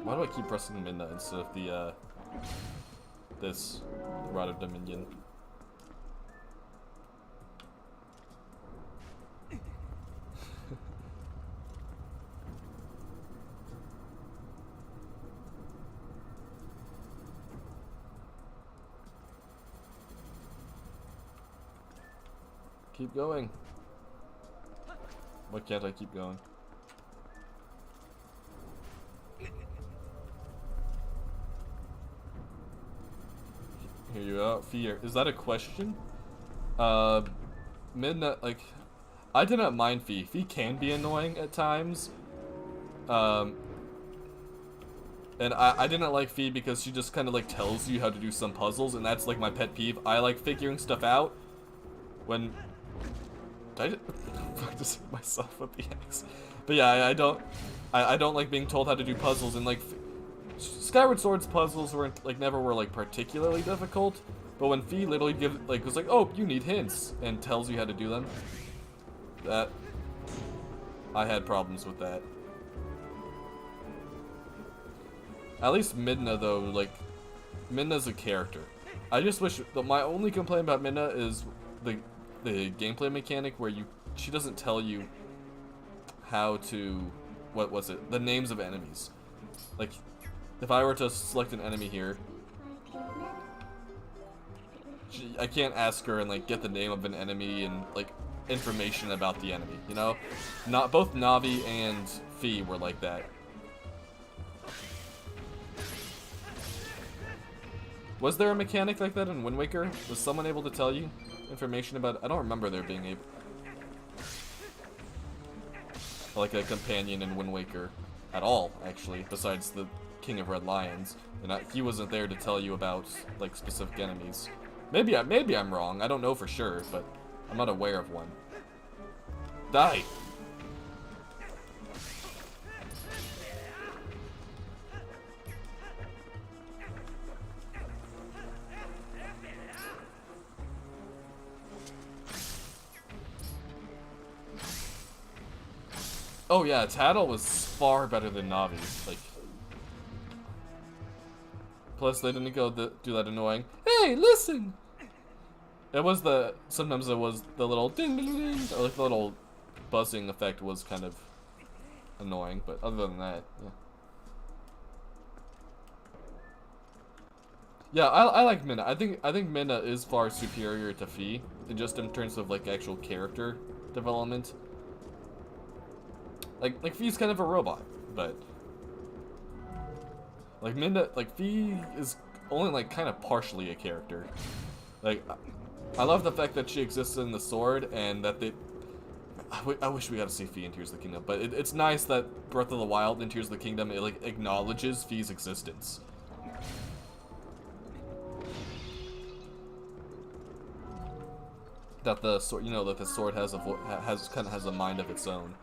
why do I keep pressing midnight instead of the this Rod of Dominion? Keep going. Why can't I keep going? Here you go. Fear. Is that a question? Midnight, like, I did not mind Fee. Fee can be annoying at times. And I didn't like Fee because she just kind of like tells you how to do some puzzles, and that's like my pet peeve. I like figuring stuff out when I just hit myself with the axe. But yeah, I don't like being told how to do puzzles, and like Skyward Sword's puzzles weren't like never were like particularly difficult, but when Fee literally was like, oh, you need hints, and tells you how to do them, that I had problems with that. At least Midna though, like Midna's a character. I just wish my only complaint about Midna is the gameplay mechanic where she doesn't tell you how to, what was it, the names of enemies. Like, if I were to select an enemy here, I can't ask her and like get the name of an enemy and like information about the enemy, you know? Not both Navi and Fee were like that. Was there a mechanic like that in Wind Waker? Was someone able to tell you information about it? I don't remember there being like a companion in Wind Waker at all, actually, besides the King of Red Lions. And he wasn't there to tell you about like specific enemies. Maybe I'm wrong. I don't know for sure, but I'm not aware of one. Die. Oh yeah, Tattle was far better than Navi. Like, plus they didn't go do that annoying, hey, listen! Sometimes it was the little ding ding ding, or like the little buzzing effect was kind of annoying, but other than that, yeah. Yeah, I like Minna. I think Minna is far superior to Fee, just in terms of like actual character development. Like Fee's kind of a robot, but like Minna, like Fee is only like kind of partially a character. Like, I love the fact that she exists in the sword, and that I wish we got to see Fee in Tears of the Kingdom, but it's nice that Breath of the Wild in Tears of the Kingdom, it like acknowledges Fee's existence. That the sword, you know, that the sword has a mind of its own.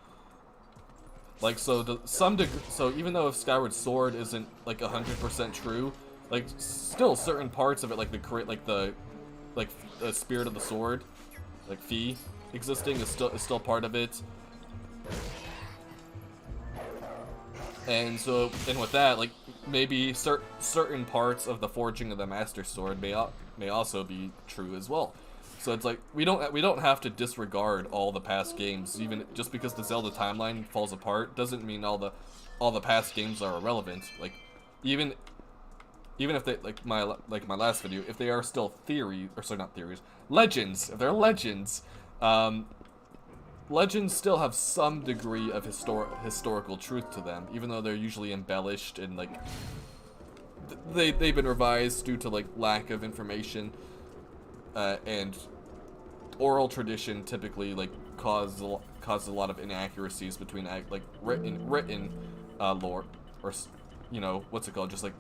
Like, so so even though if Skyward Sword isn't like 100% true, like still certain parts of it, like the spirit of the sword, like Fee existing is still part of it. And so, and with that, like maybe certain parts of the forging of the Master Sword may also be true as well. So it's like we don't have to disregard all the past games. Even just because the Zelda timeline falls apart doesn't mean all the past games are irrelevant. Like even even if they like my last video, if they are still theory or sorry not theories, legends, if they're legends, legends still have some degree of historical truth to them, even though they're usually embellished and like they've been revised due to like lack of information, and oral tradition typically like causes a lot of inaccuracies between like written lore, or you know what's it called, just like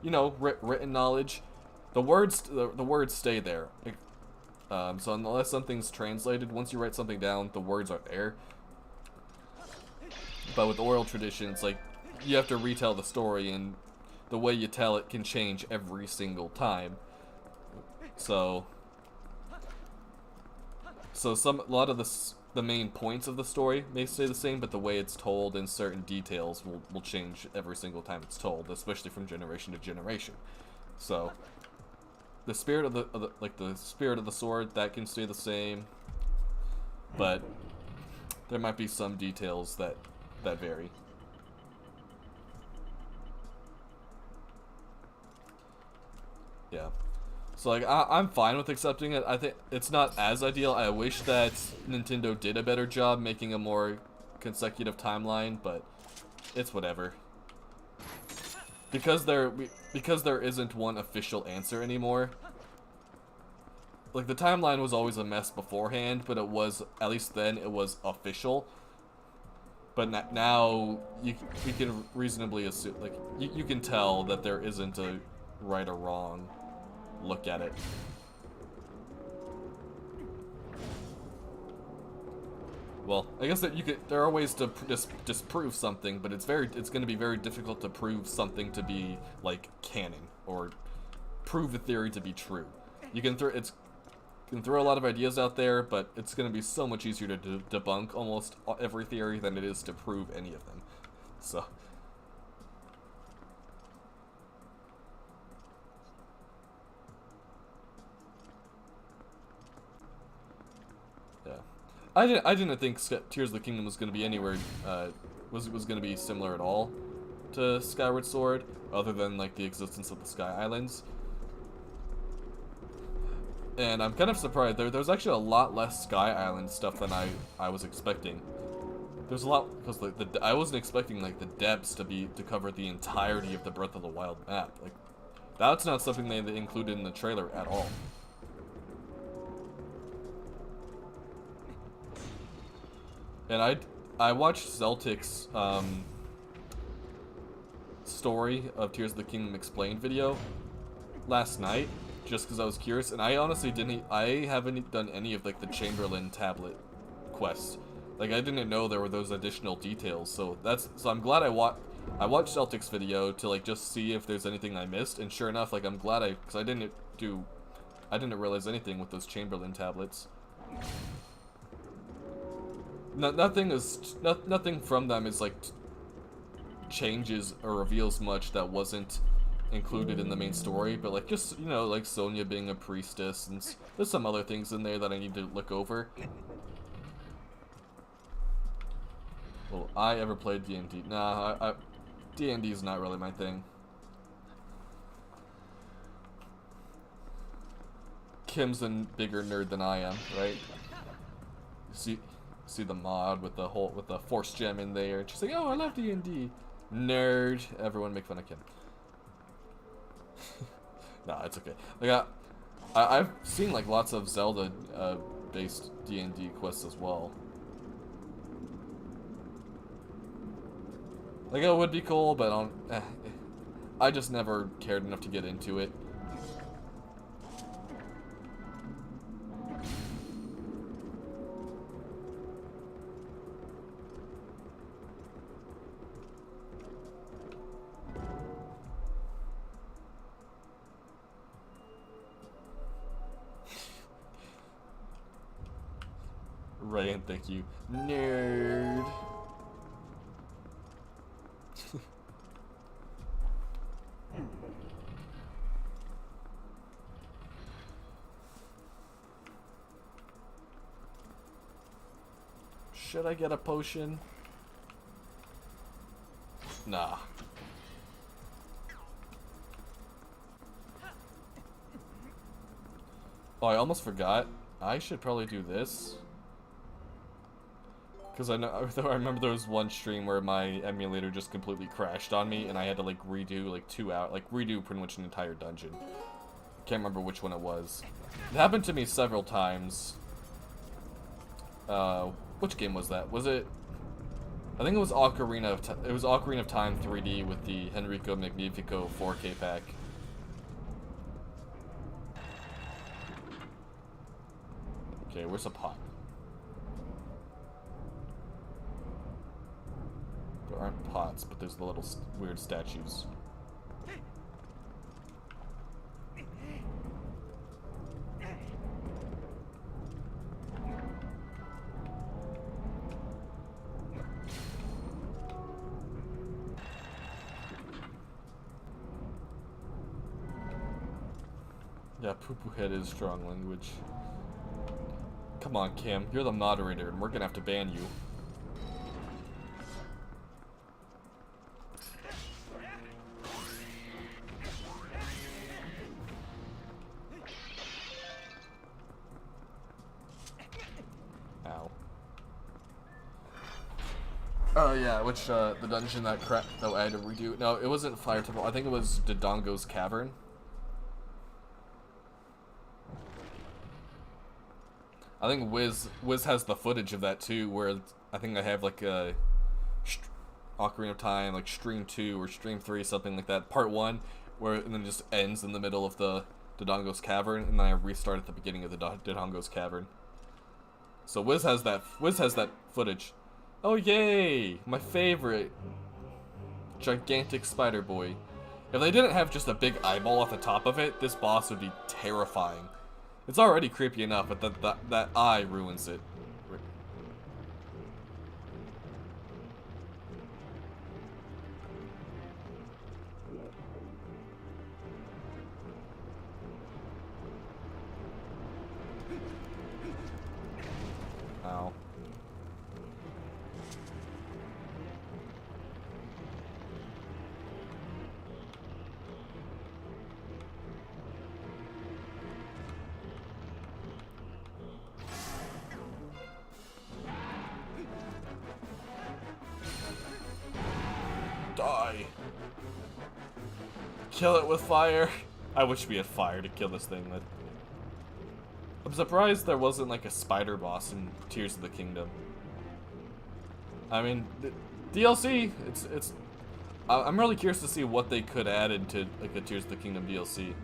you know written knowledge. The words stay there. So unless something's translated, once you write something down, the words are there. But with oral tradition, it's like you have to retell the story, and the way you tell it can change every single time. So a lot of the main points of the story may stay the same, but the way it's told and certain details will change every single time it's told, especially from generation to generation. So the spirit of the spirit of the sword, that can stay the same, but there might be some details that vary. Yeah. So like I'm fine with accepting it. I think it's not as ideal. I wish that Nintendo did a better job making a more consecutive timeline, but it's whatever. Because there isn't one official answer anymore. Like the timeline was always a mess beforehand, but it was, at least then, it was official. But now you can reasonably assume, like you can tell that there isn't a right or wrong look at it. Well, I guess that there are ways to disprove something, but it's going to be very difficult to prove something to be like canon or prove a theory to be true. You can throw a lot of ideas out there, but it's going to be so much easier to debunk almost every theory than it is to prove any of them. So yeah. I didn't think Tears of the Kingdom was going to be anywhere, was going to be similar at all to Skyward Sword, other than like the existence of the Sky Islands. And I'm kind of surprised. There's actually a lot less Sky Island stuff than I was expecting. There's a lot, because I wasn't expecting like the depths to cover the entirety of the Breath of the Wild map. Like that's not something they included in the trailer at all. And I watched Zeltic's story of Tears of the Kingdom explained video last night, just because I was curious, and I honestly haven't done any of like the Chamberlain tablet quests. Like I didn't know there were those additional details, so I'm glad I watched Celtic's video to like just see if there's anything I missed, and sure enough, like I'm glad because I didn't realize anything with those Chamberlain tablets. Nothing from them is like changes or reveals much that wasn't included in the main story, but like just, you know, like Sonya being a priestess, and there's some other things in there that I need to look over. Well, I ever played D&D? Nah, D&D is not really my thing. Kim's a bigger nerd than I am, right? See the mod with the force gem in there, and she's like, "Oh, I love D&D." Nerd. Everyone make fun of Kim. Nah, it's okay. Like I've seen like lots of Zelda based D&D quests as well. Like it would be cool, but I just never cared enough to get into it. Ryan, thank you. Nerd. Should I get a potion? Nah. Oh, I almost forgot. I should probably do this. Because I remember there was one stream where my emulator just completely crashed on me, and I had to like redo like 2 hours, like redo pretty much an entire dungeon. Can't remember which one it was. It happened to me several times. Which game was that? Was it? I think it was Ocarina of Time 3D with the Henrico Magnifico 4K pack. Okay, where's a pot? There aren't pots, but there's the little weird statues. Yeah, poo-poo head is strong language. Come on, Kim, you're the moderator, and we're gonna have to ban you. Ow. Oh yeah, which the dungeon that I had to redo. No, it wasn't Fire Temple. I think it was Dodongo's Cavern. I think Wiz has the footage of that too, where I think I have like a Ocarina of Time, like Stream 2 or Stream 3, something like that, Part 1, where and then it just ends in the middle of the Dodongo's Cavern, and then I restart at the beginning of the Dodongo's Cavern. So Wiz has that footage. Oh yay! My favorite gigantic spider boy. If they didn't have just a big eyeball at the top of it, this boss would be terrifying. It's already creepy enough, but that eye ruins it. Ow. Die. Kill it with fire. I wish we had fire to kill this thing with. I'm surprised there wasn't like a spider boss in Tears of the Kingdom. I mean, DLC. It's. I'm really curious to see what they could add into like a Tears of the Kingdom DLC.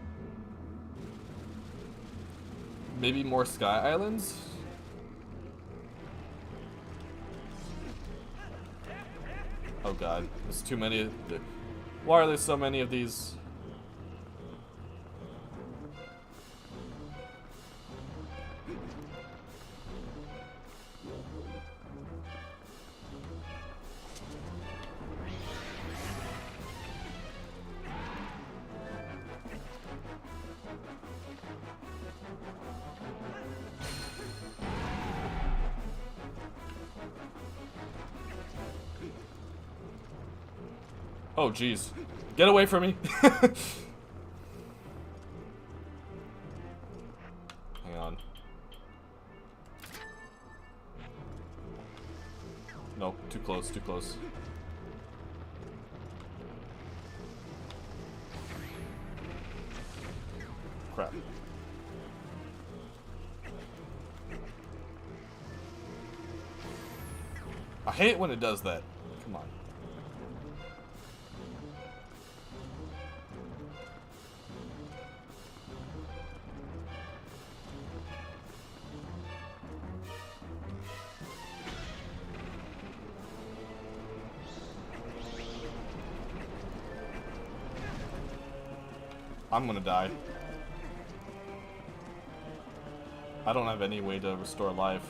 Maybe more Sky Islands. Oh god, there's too many. Why are there so many of these? Oh jeez. Get away from me. Hang on. Nope, too close, too close. Crap. I hate it when it does that. Come on. I'm gonna die. I don't have any way to restore life.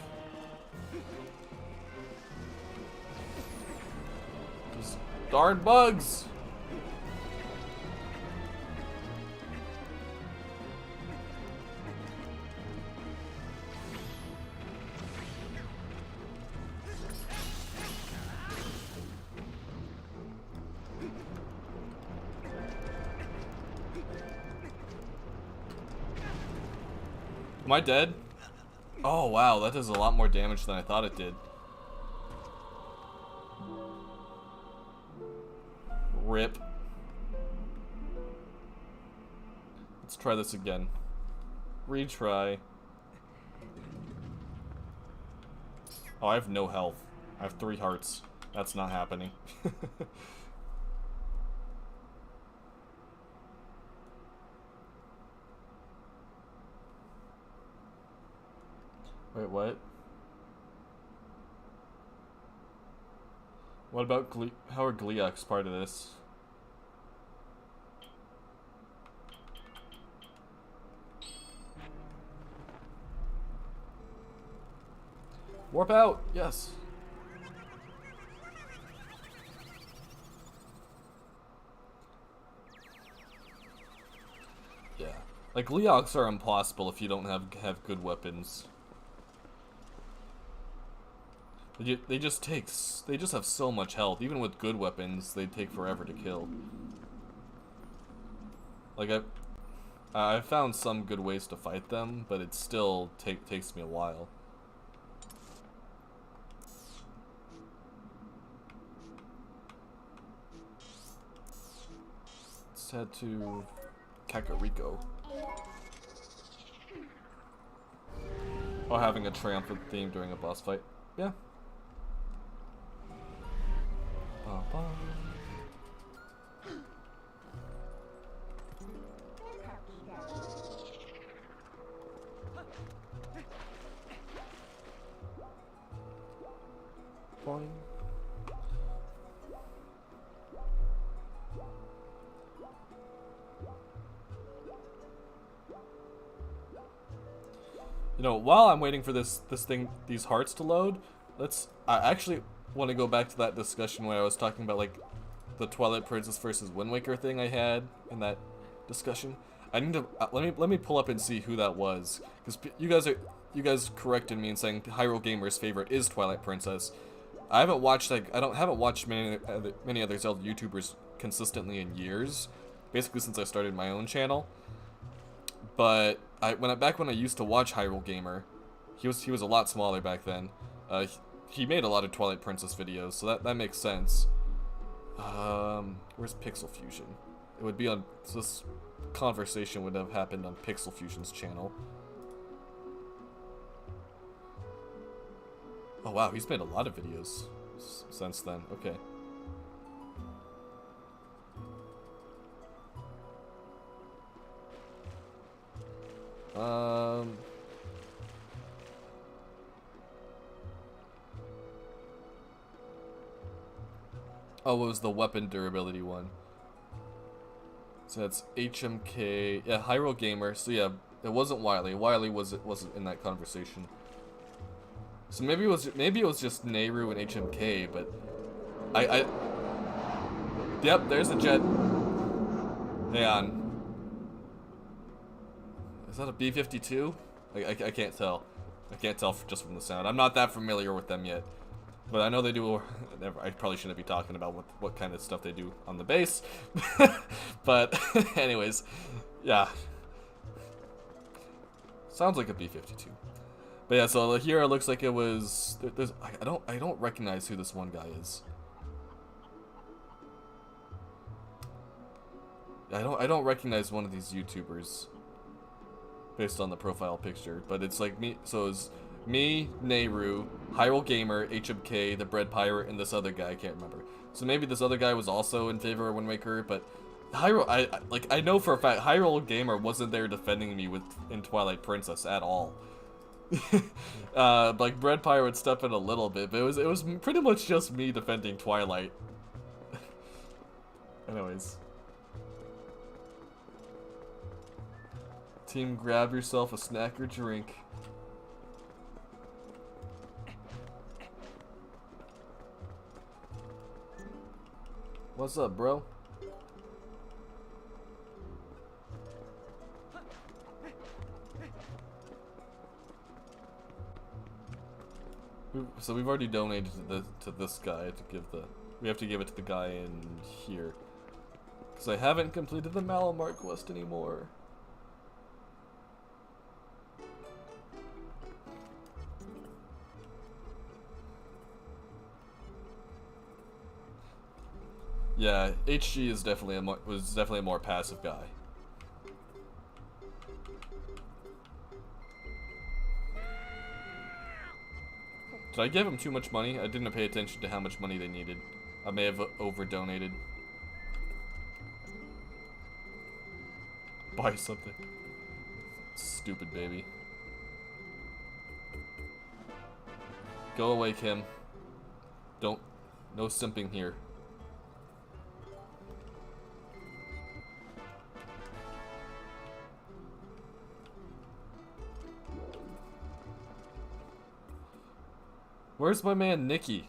These darn bugs! Am I dead? Oh wow, that does a lot more damage than I thought it did. Rip. Let's try this again. Retry. Oh, I have no health. I have 3 hearts. That's not happening. Wait, what? What about how are Gleox part of this? Warp out! Yes! Yeah. Like, Gleox are impossible if you don't have good weapons. They just have so much health. Even with good weapons, they take forever to kill. Like, I found some good ways to fight them, but it still takes me a while. Let's head to Kakariko. Oh, having a triumphant theme during a boss fight. Yeah. Boing. You know, while I'm waiting for these hearts to load, I actually want to go back to that discussion where I was talking about like the Twilight Princess versus Wind Waker thing I had in that discussion. I need to let me pull up and see who that was, because you guys corrected me in saying Hyrule Gamer's favorite is Twilight Princess. I haven't watched haven't watched many other Zelda YouTubers consistently in years, basically since I started my own channel. But back when I used to watch Hyrule Gamer, he was a lot smaller back then. He made a lot of Twilight Princess videos, so that makes sense. Where's Pixel Fusion? It would be on, so this conversation would have happened on Pixel Fusion's channel. Oh wow, he's made a lot of videos since then. Okay. Oh, it was the weapon durability one. So that's HMK. Yeah, Hyrule Gamer. So yeah, it wasn't Wily. Wily wasn't in that conversation. So maybe it was just Nehru and HMK, but Yep, there's a jet. Hang on. Is that a B-52? I can't tell. I can't tell just from the sound. I'm not that familiar with them yet. But I know they do. I probably shouldn't be talking about what kind of stuff they do on the base. But anyways, yeah. Sounds like a B-52. But yeah, so here it looks like it was. I don't recognize who this one guy is. I don't recognize one of these YouTubers based on the profile picture, but it's like me. So it's me, Nehru, Hyrule Gamer, HMK, the Bread Pirate, and this other guy. I can't remember. So maybe this other guy was also in favor of Wind Waker, but Hyrule. I know for a fact Hyrule Gamer wasn't there defending me in Twilight Princess at all. Like Bread Pirate would step in a little bit, but it was pretty much just me defending Twilight. Anyways. Team, grab yourself a snack or drink. What's up, bro? So we've already donated to this guy to give the. We have to give it to the guy in here. Because I haven't completed the Malamar quest anymore. Yeah, HG is definitely was definitely a more passive guy. Did I give him too much money? I didn't pay attention to how much money they needed. I may have over-donated. Buy something. Stupid baby. Go away, Kim. No simping here. Where's my man Nicky?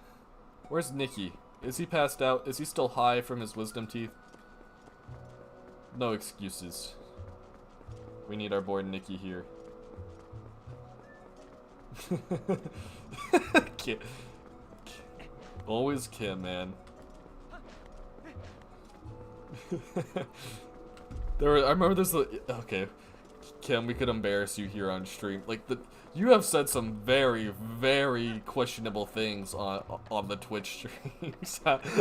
Where's Nicky? Is he passed out? Is he still high from his wisdom teeth? No excuses. We need our boy Nicky here. Kim. Always Kim, man. I remember there's okay. Kim, we could embarrass you here on stream. Like you have said some very, very questionable things on the Twitch streams.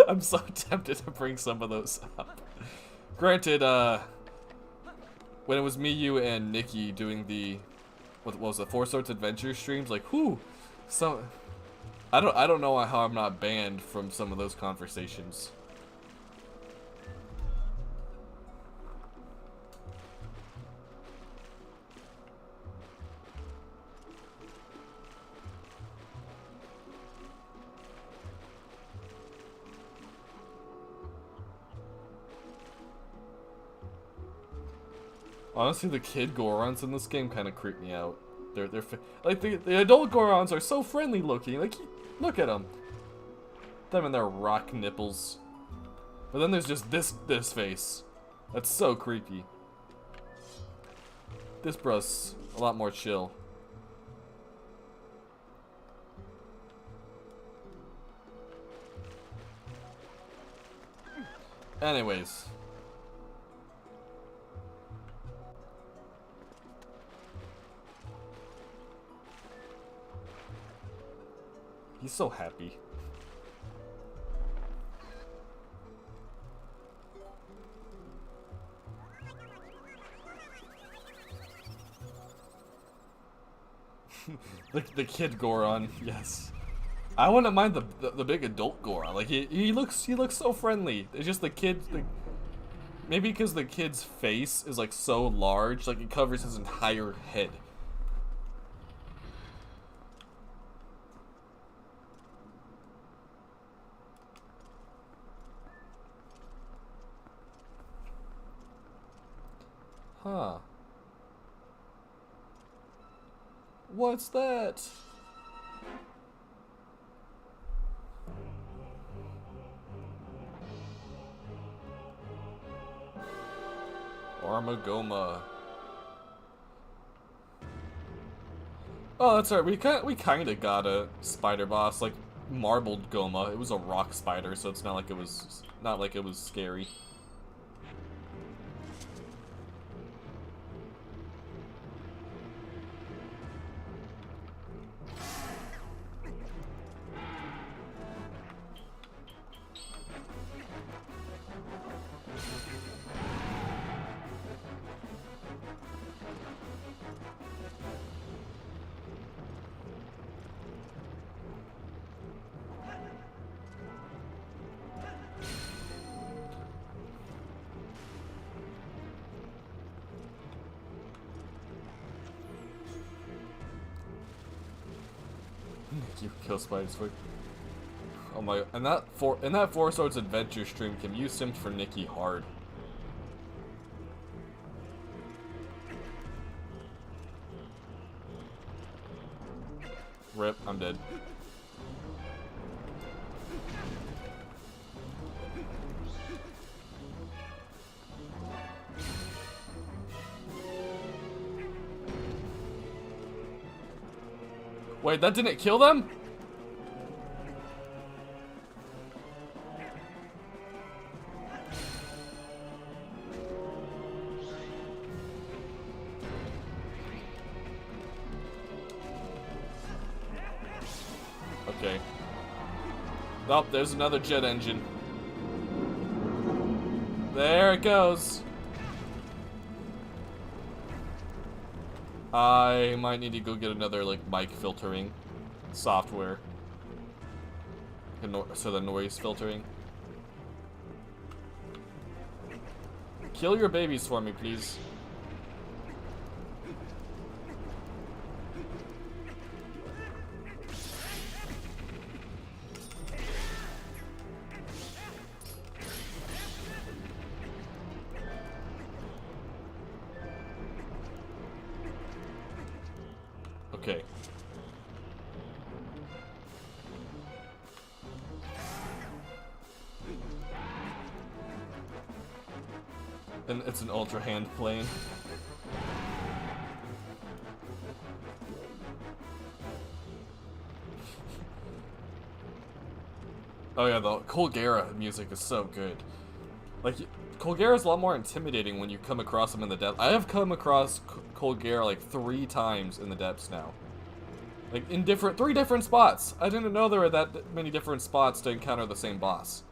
I'm so tempted to bring some of those up. Granted, when it was me, you, and Nikki doing the what was it, Four Swords Adventure streams, like whoo, I don't know how I'm not banned from some of those conversations. Honestly, the kid Gorons in this game kind of creep me out. They're like the adult Gorons are so friendly looking. Like, look at them. Them and their rock nipples. But then there's just this face. That's so creepy. This bruh's a lot more chill. Anyways. He's so happy. the kid Goron, yes. I wouldn't mind the big adult Goron. Like he looks so friendly. It's just the kid. Maybe because the kid's face is like so large, like it covers his entire head. Huh. What's that? Armagoma. Oh, that's right. We kind of got a spider boss, like marbled Goma. It was a rock spider, so it's not like it was scary. You kill spiders for. Oh my! And that Four Swords Adventure stream, Kim, you simped for Nikki hard. Rip, I'm dead. Wait, that didn't kill them? Okay. Oh, there's another jet engine. There it goes. I might need to go get another, like, mic filtering software. So the noise filtering. Kill your babies for me, please. Okay. And it's an ultra hand plane. Oh yeah, the Colgera music is so good. Like, Colgera's a lot more intimidating when you come across him in the depths. I have come across Colgera like 3 times in the depths now. Like, in 3 different spots. I didn't know there were that many different spots to encounter the same boss.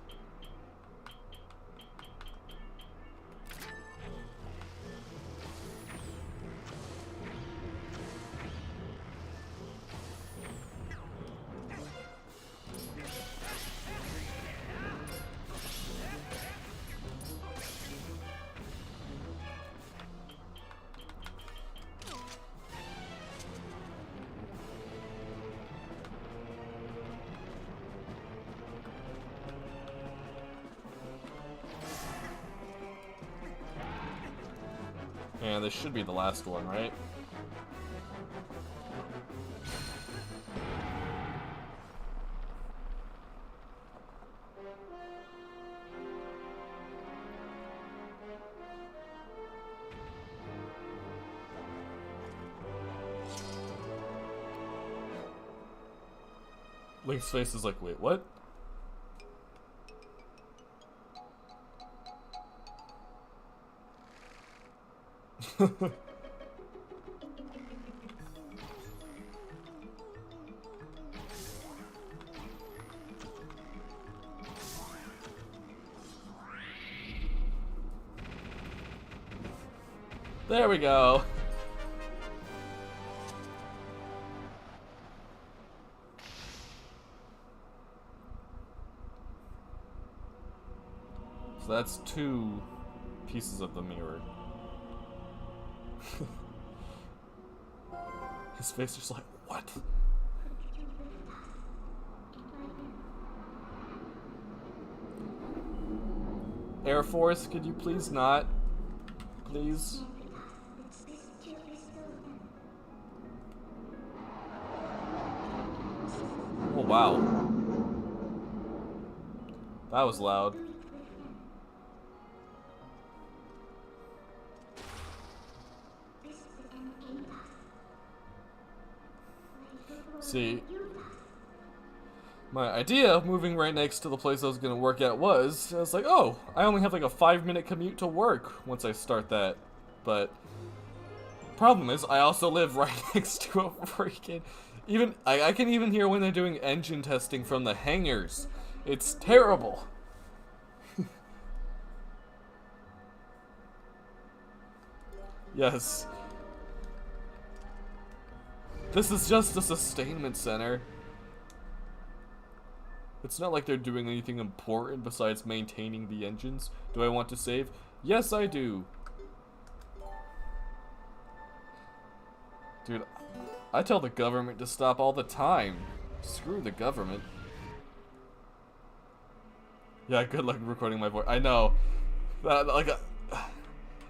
And this should be the last one, right? Link's face is like, wait, what? There we go. So that's 2 pieces of the mirror. His face is like, what? Air Force, could you please not? Please? Oh, wow. That was loud. See, my idea of moving right next to the place I was going to work at was, I was like, oh, I only have like a 5-minute commute to work once I start that. But problem is, I also live right next to a freaking, I can even hear when they're doing engine testing from the hangars. It's terrible. Yes. This is just a sustainment center. It's not like they're doing anything important besides maintaining the engines. Do I want to save? Yes, I do. Dude, I tell the government to stop all the time. Screw the government. Yeah, good luck recording my voice. I know.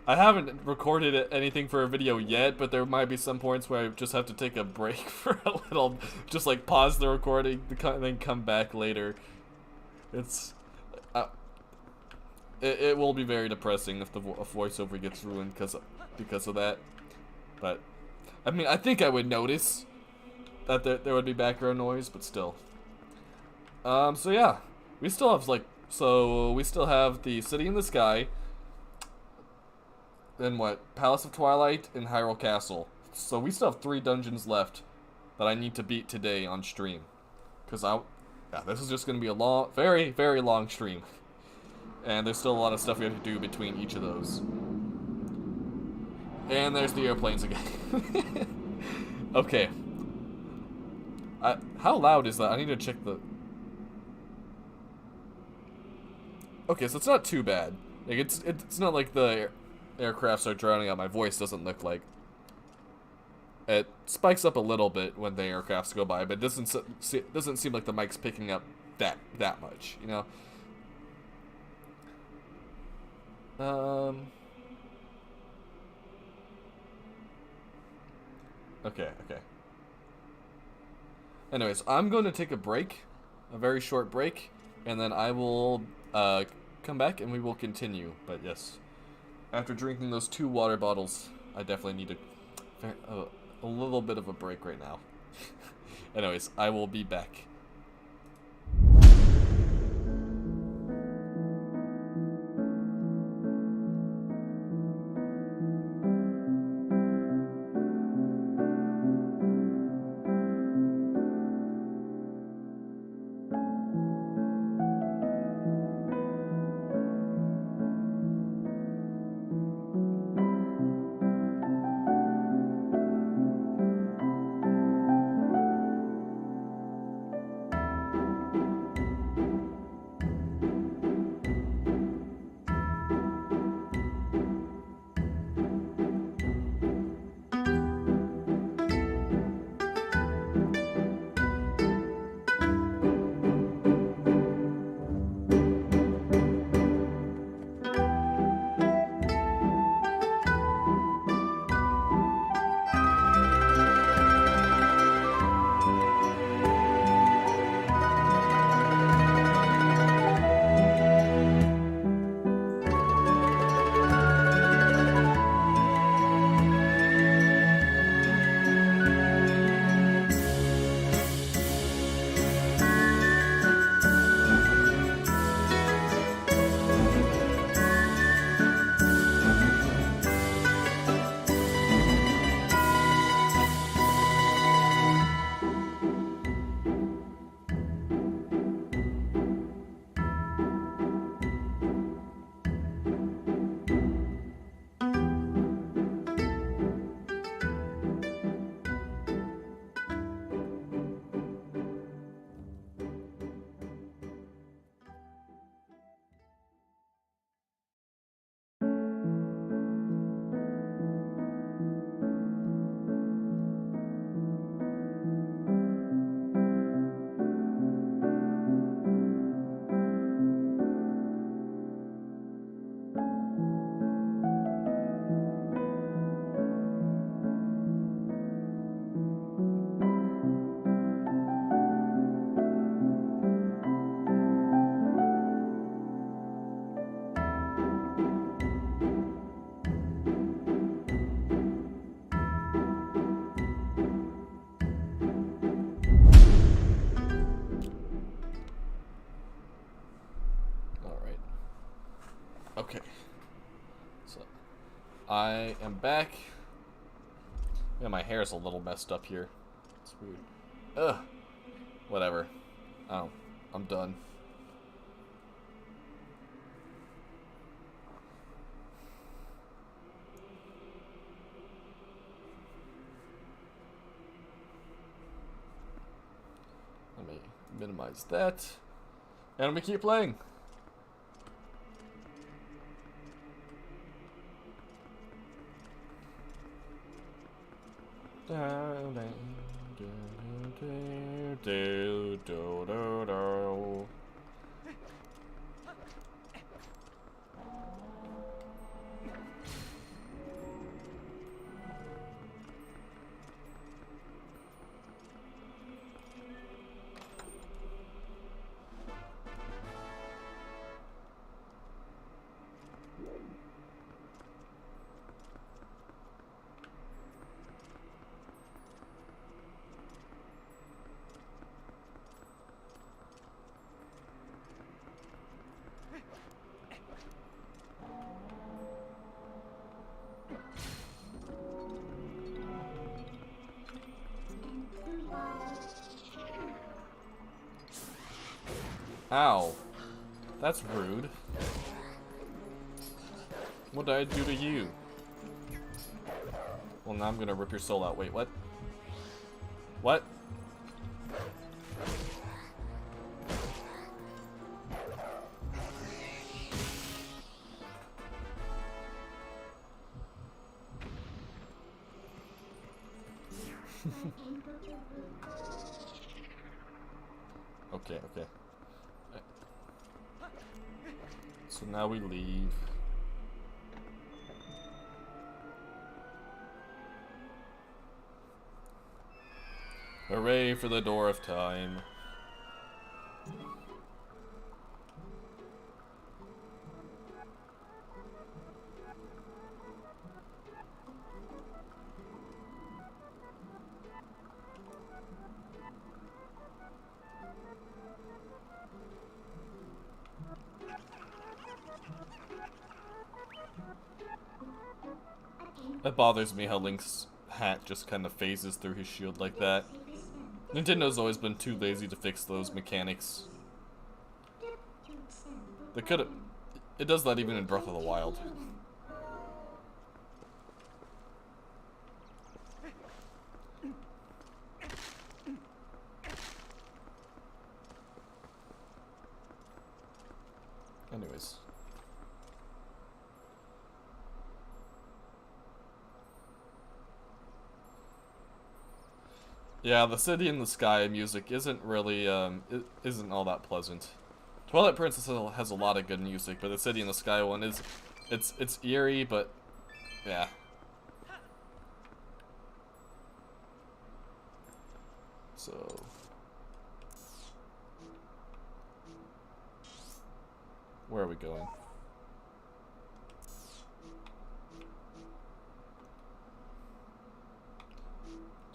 I haven't recorded anything for a video yet, but there might be some points where I just have to take a break for a little, just like pause the recording and then come back later. It's, it will be very depressing if the voiceover gets ruined because of that. But, I mean, I think I would notice that there would be background noise, but still. So yeah, we still have we still have the City in the Sky. Then what? Palace of Twilight and Hyrule Castle. So we still have 3 dungeons left that I need to beat today on stream. Because yeah, this is just going to be a long, very, very long stream. And there's still a lot of stuff we have to do between each of those. And there's the airplanes again. Okay. How loud is that? I need to check the... Okay, so it's not too bad. Like, it's not like the aircrafts are drowning out my voice, doesn't look like. It spikes up a little bit when the aircrafts go by, but it doesn't seem like the mic's picking up that much, you know? Okay. Anyways, I'm going to take a break, a very short break, and then I will come back and we will continue. But yes, after drinking those 2 water bottles, I definitely need a little bit of a break right now. Anyways, I will be back. Okay. So, I am back. Yeah, my hair's a little messed up here. It's weird. Ugh. Whatever. Oh, I'm done. Let me minimize that. And let me keep playing. Ow. That's rude. What did I do to you? Well, now I'm gonna rip your soul out. Wait, what? What? Okay, okay. So now we leave. Hooray for the door of time. It bothers me how Link's hat just kind of phases through his shield like that. Nintendo's always been too lazy to fix those mechanics. They could've... It does that even in Breath of the Wild. Anyways. Yeah, the City in the Sky music isn't really, isn't all that pleasant. Twilight Princess has a lot of good music, but the City in the Sky one is, it's eerie, but, yeah. So... Where are we going?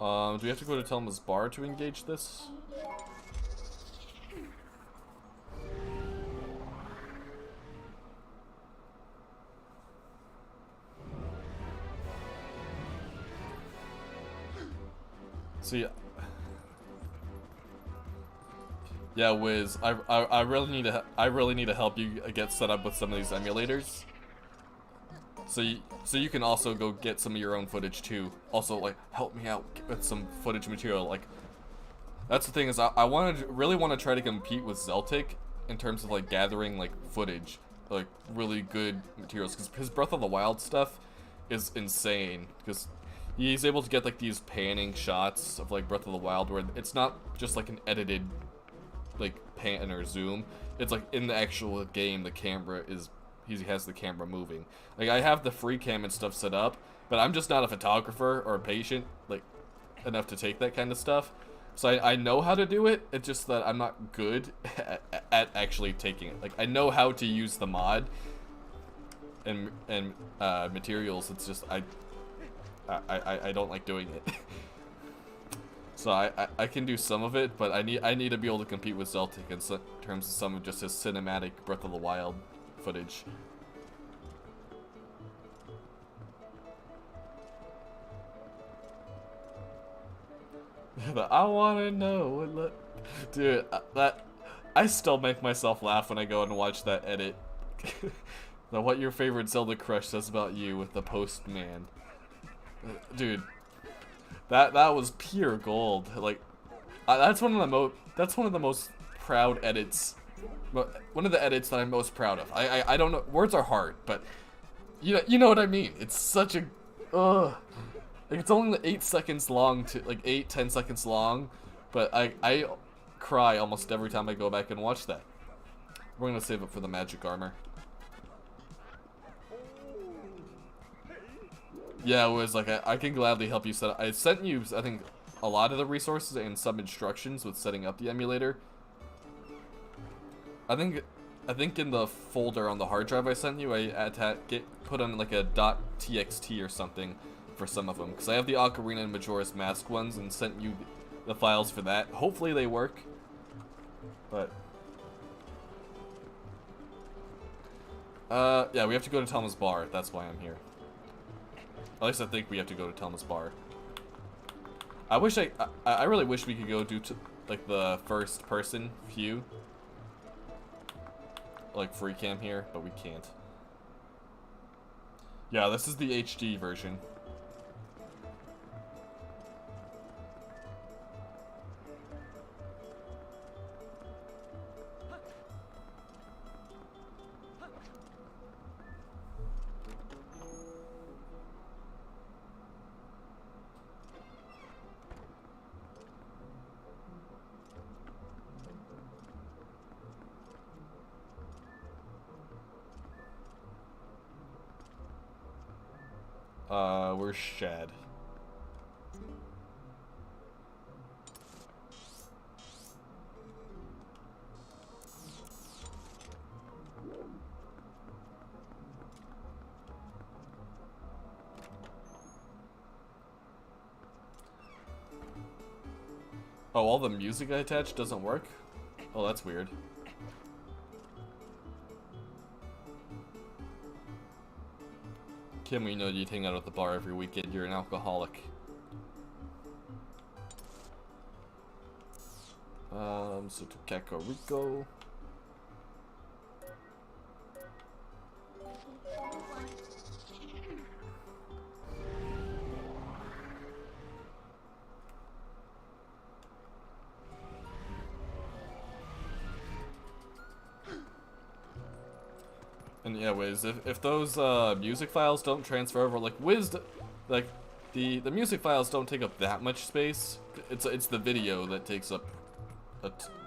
Do we have to go to Telma's bar to engage this? See, yeah, Wiz, I really need to help you get set up with some of these emulators. So you can also go get some of your own footage too. Also, like, help me out with some footage material. Like, that's the thing is, I really want to try to compete with Zeltic in terms of like gathering like footage, like really good materials. Because his Breath of the Wild stuff is insane. Because he's able to get like these panning shots of like Breath of the Wild where it's not just like an edited like pan or zoom. It's like in the actual game, the camera is. He has the camera moving. Like, I have the free cam and stuff set up, but I'm just not a photographer or a patient, like, enough to take that kind of stuff. So I know how to do it, it's just that I'm not good at actually taking it. Like, I know how to use the mod and materials, it's just, I don't like doing it. So I can do some of it, but I need to be able to compete with Zeltic in terms of some of just his cinematic Breath of the Wild footage. I wanna know, dude. That I still make myself laugh when I go and watch that edit. Now, what your favorite Zelda crush says about you with the postman, dude. That was pure gold. Like, that's one of the most proud edits. One of the edits that I'm most proud of. I don't know, words are hard, but you know what I mean. It's such a like, it's only 8 seconds long, to like 8-10 seconds long, but I cry almost every time I go back and watch that. We're gonna save it for the magic armor. Yeah, it was like I can gladly help you set up. I sent you, I think, a lot of the resources and some instructions with setting up the emulator. I think in the folder on the hard drive I sent you, I had to put on like a .txt or something for some of them, because I have the Ocarina and Majora's Mask ones and sent you the files for that. Hopefully they work, but yeah, we have to go to Telma's bar. That's why I'm here. At least I think we have to go to Telma's bar. I really wish we could go do like the first person view. Like free cam here, but we can't. Yeah, this is the HD version. Where's Shad? Oh, all the music I attached doesn't work? Oh, that's weird. Kim, we know you'd hang out at the bar every weekend. You're an alcoholic. So to Kakariko. And yeah, Wiz, if those music files don't transfer over, like Wiz, like the music files don't take up that much space. It's the video that takes up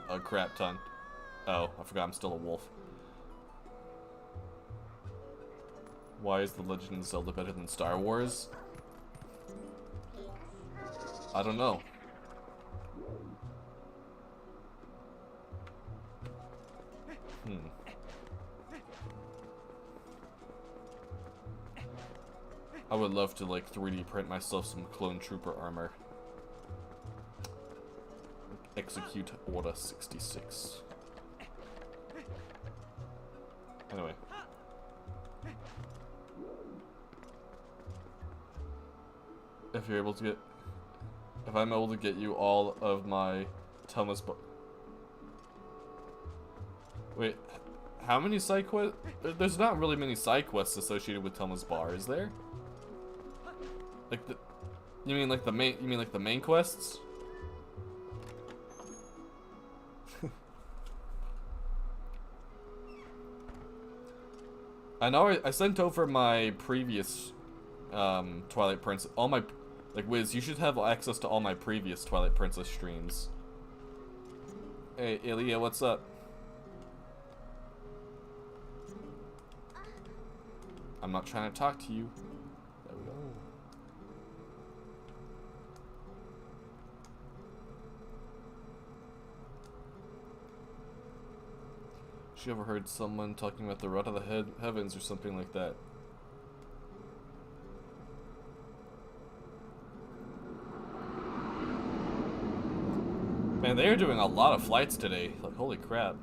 a crap ton. Oh, I forgot I'm still a wolf. Why is The Legend of Zelda better than Star Wars? I don't know. I would love to like 3D print myself some clone trooper armor. Execute Order 66. Anyway. If you're able to get... If I'm able to get you all of my Thomas... Wait, how many side quests? There's not really many side quests associated with Telma's Bar, is there? Like the... You mean like the main quests? I know I sent over my previous Twilight Princess, all my, like Wiz, you should have access to all my previous Twilight Princess streams. Hey, Ilya, what's up? I'm not trying to talk to you. There we go. She overheard someone talking about the route of the heavens or something like that. Man, they are doing a lot of flights today. Like, holy crap.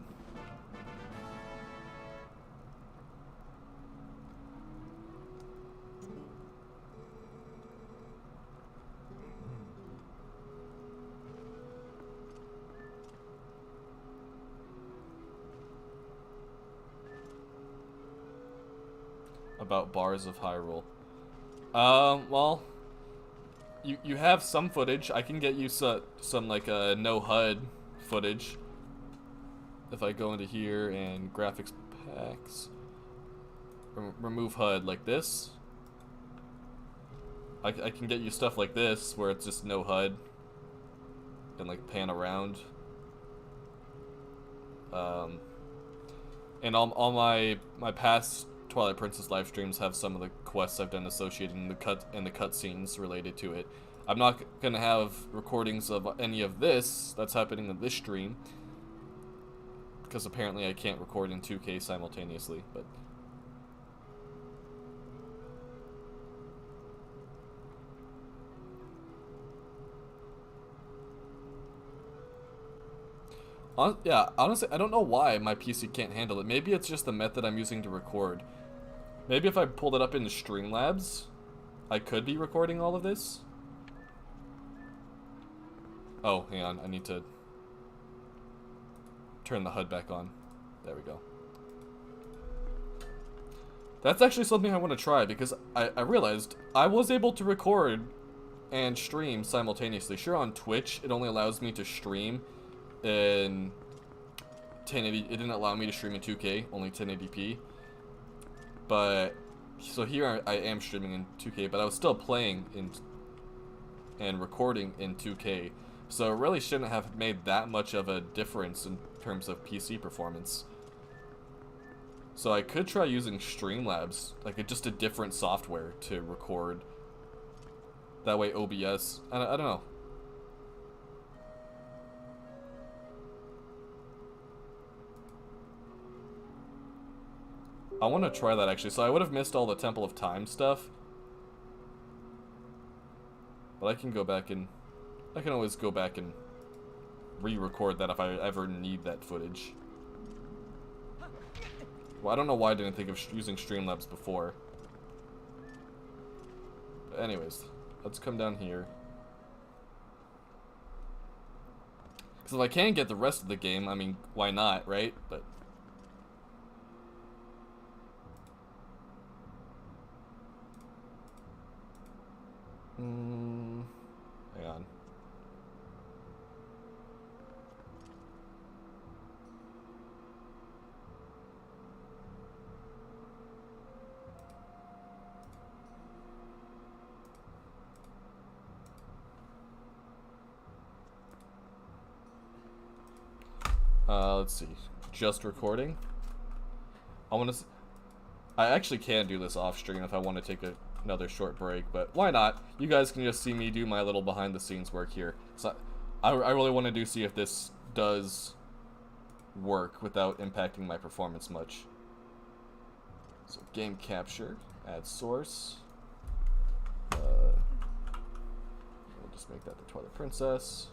About Bars of Hyrule. Well, you have some footage. I can get you some like no HUD footage. If I go into here and graphics packs, remove HUD like this. I can get you stuff like this where it's just no HUD and like pan around. And all my past Twilight Princess live streams have some of the quests I've done associated in the cutscenes related to it. I'm not gonna have recordings of any of this that's happening in this stream because apparently I can't record in 2K simultaneously, but yeah, honestly, I don't know why my PC can't handle it. Maybe it's just the method I'm using to record. Maybe if I pulled it up into Streamlabs, I could be recording all of this. Oh, hang on, I need to turn the HUD back on. There we go. That's actually something I want to try because I realized I was able to record and stream simultaneously. Sure, on Twitch, it only allows me to stream in 1080. It didn't allow me to stream in 2K, only 1080p. But so here I am streaming in 2K, but I was still playing in and recording in 2K. So it really shouldn't have made that much of a difference in terms of PC performance. So I could try using Streamlabs, like just a different software to record. That way OBS, I don't know. I want to try that actually, so I would have missed all the Temple of Time stuff. But I can go back and, I can always go back and re-record that if I ever need that footage. Well, I don't know why I didn't think of using Streamlabs before. But anyways, let's come down here. Because if I can get the rest of the game, I mean, why not, right? But hang on. Let's see. Just recording. I actually can do this off stream if I want to take another short break, but why not? You guys can just see me do my little behind the scenes work here. So I really want to see if this does work without impacting my performance much. So game capture, add source. We'll just make that the Twilight Princess.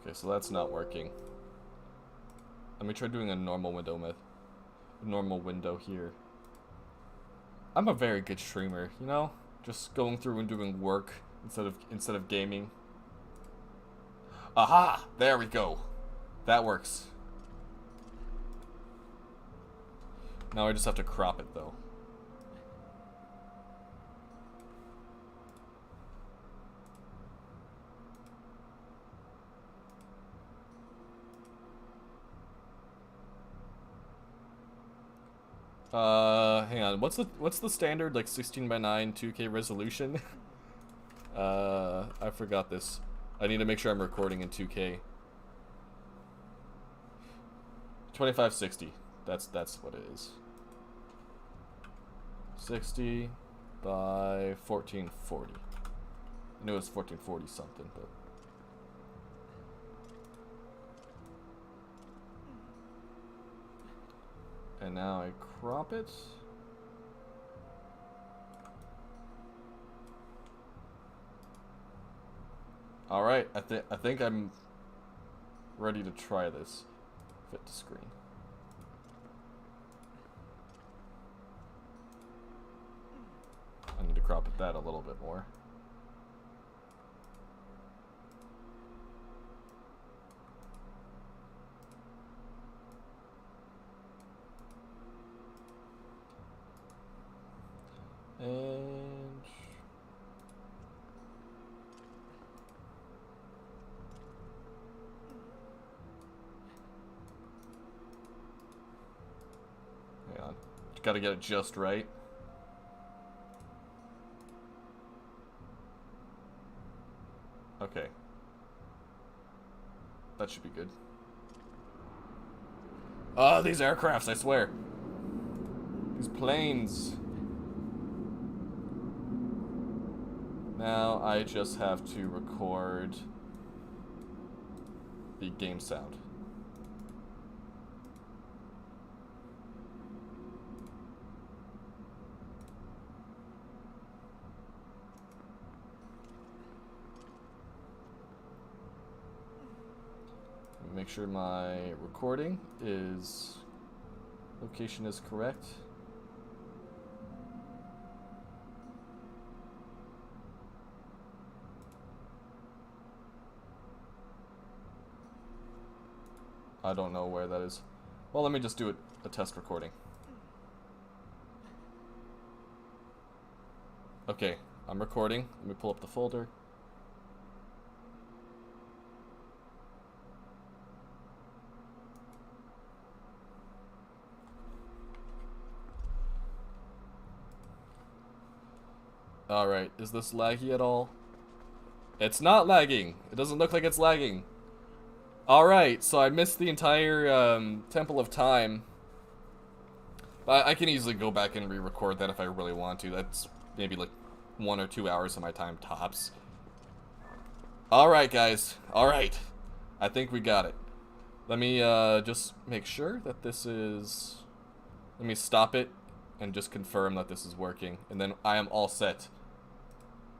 Okay, so that's not working. Let me try doing a normal window here. I'm a very good streamer, you know? Just going through and doing work instead of gaming. Aha! There we go. That works. Now I just have to crop it though. Hang on. What's the standard like 16:9 2K resolution? I forgot this. I need to make sure I'm recording in 2K. 2560. That's what it is. 60 by 1440. I knew it was 1440 something, but and now I crop it. All right, I think I'm ready to try this. Fit to screen. I need to crop it that a little bit more. And hang on, gotta get it just right. Okay, that should be good. Oh, these aircrafts, I swear. These planes. Now I just have to record the game sound. make sure my recording is... location is correct. I don't know where that is. Well, let me just do a test recording. Okay, I'm recording. Let me pull up the folder. Alright, is this laggy at all? It's not lagging. It doesn't look like it's lagging. Alright, so I missed the entire Temple of Time. But I can easily go back and re-record that if I really want to. That's maybe like 1 or 2 hours of my time tops. Alright, guys. Alright. I think we got it. Let me just make sure that this is... Let me stop it and just confirm that this is working. And then I am all set.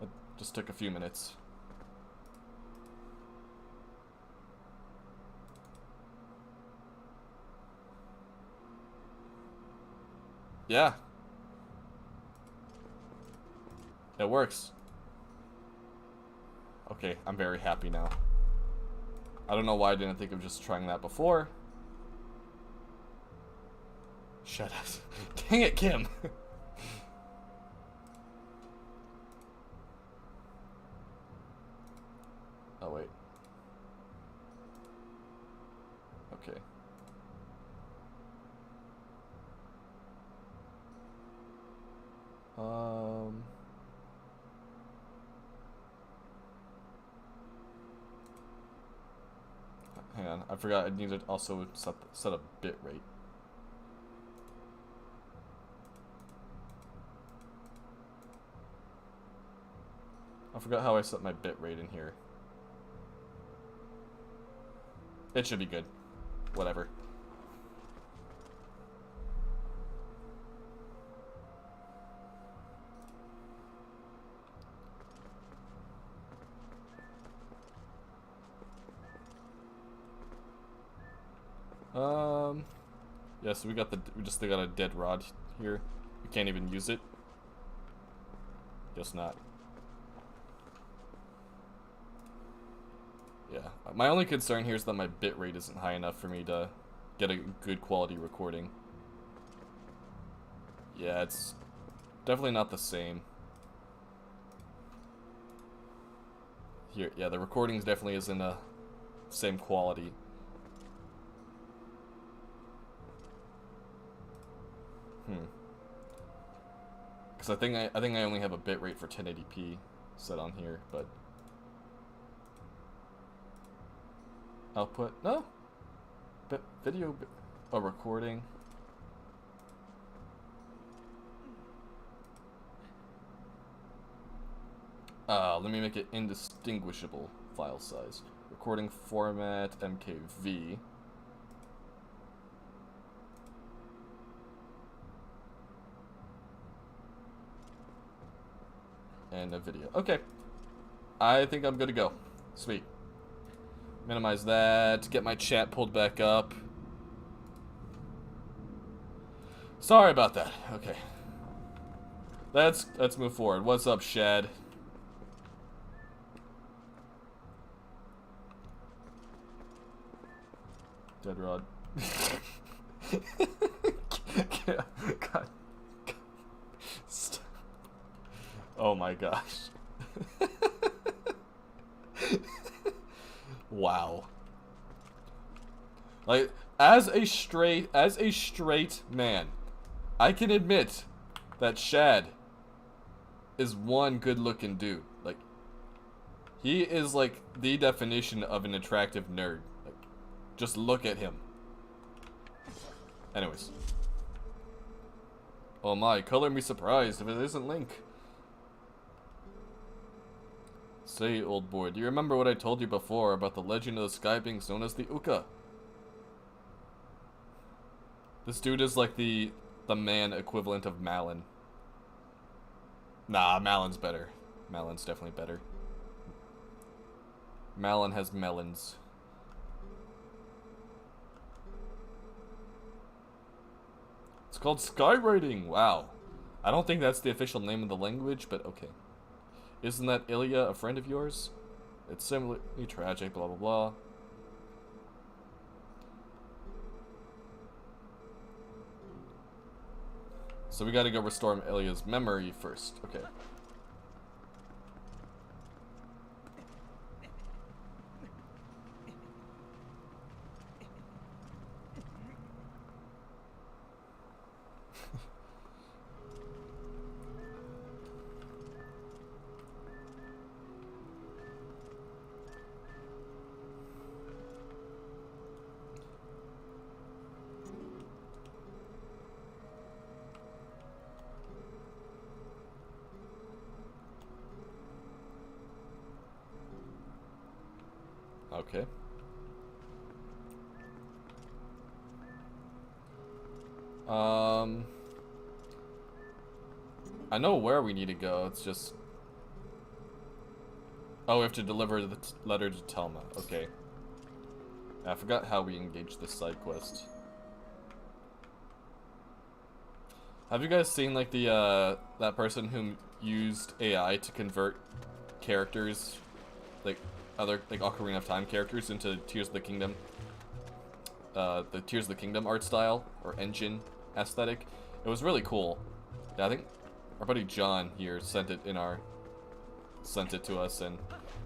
It just took a few minutes. Yeah. It works. Okay, I'm very happy now. I don't know why I didn't think of just trying that before. Shut up. Dang it, Kim. Oh, wait. Okay. Hang on, I forgot I need to also set a bit rate. I forgot how I set my bit rate in here. It should be good. Whatever. Yeah, so we just got a dead rod here. We can't even use it. Guess not. Yeah, my only concern here is that my bit rate isn't high enough for me to get a good quality recording. Yeah, it's definitely not the same. Here, yeah, the recordings definitely isn't the same quality. Because I think I only have a bit rate for 1080p set on here, but output no, but video a recording. Let me make it indistinguishable file size. Recording format MKV. And a video. Okay. I think I'm good to go. Sweet. Minimize that. Get my chat pulled back up. Sorry about that. Okay. Let's move forward. What's up, Shad? Dead rod. God. Stop. Oh my gosh. Wow. Like, as a straight man, I can admit that Shad is one good-looking dude. Like, he is like the definition of an attractive nerd. Like, just look at him. Anyways. Oh my, color me surprised if it isn't Link. Say, old boy, do you remember what I told you before about the legend of the sky beings known as the Uka? This dude is like the man equivalent of Malin. Nah, Malin's better. Malin's definitely better. Malin has melons. It's called skywriting. Wow. I don't think that's the official name of the language, but okay. Isn't that Ilya a friend of yours? It's similarly tragic, blah blah blah. So we gotta go restore Ilya's memory first. Okay. Okay. I know where we need to go. It's just... Oh, we have to deliver the letter to Telma. Okay. I forgot how we engage this side quest. Have you guys seen, like, the, that person who used AI to convert characters, like, other, like, Ocarina of Time characters into Tears of the Kingdom? The Tears of the Kingdom art style, or engine aesthetic. It was really cool. Yeah, I think our buddy John here sent it to us, and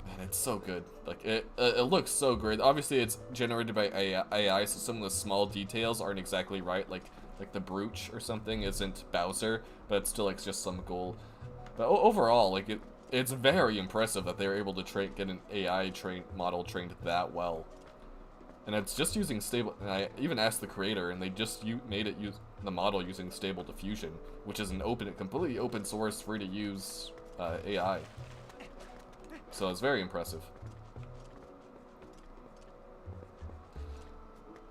man, it's so good. Like, it looks so great. Obviously, it's generated by AI, so some of the small details aren't exactly right, like the brooch or something isn't Bowser, but it's still like just some goal. But overall, like it's very impressive that they were able to get an AI model trained that well. And it's just using stable. And I even asked the creator, and they just made it use the model using Stable Diffusion, which is an completely open source, free to use AI. So it's very impressive.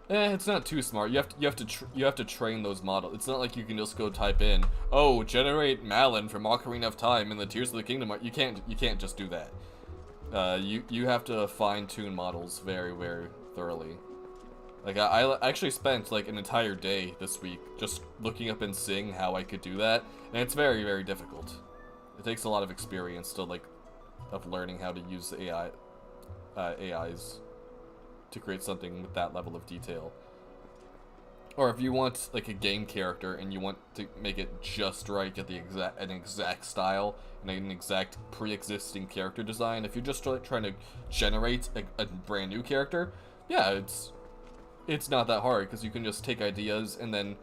It's not too smart. You have to train those models. It's not like you can just go type in, "Oh, generate Malon from Ocarina of Time in the Tears of the Kingdom." You can't just do that. You have to fine-tune models very, very thoroughly. Like, I actually spent like an entire day this week just looking up and seeing how I could do that, and it's very, very difficult. It takes a lot of experience to of learning how to use AIs to create something with that level of detail. Or if you want like a game character and you want to make it just right, get an exact style and an exact pre-existing character design. If you're just trying to generate a brand new character, yeah, it's not that hard, because you can just take ideas and then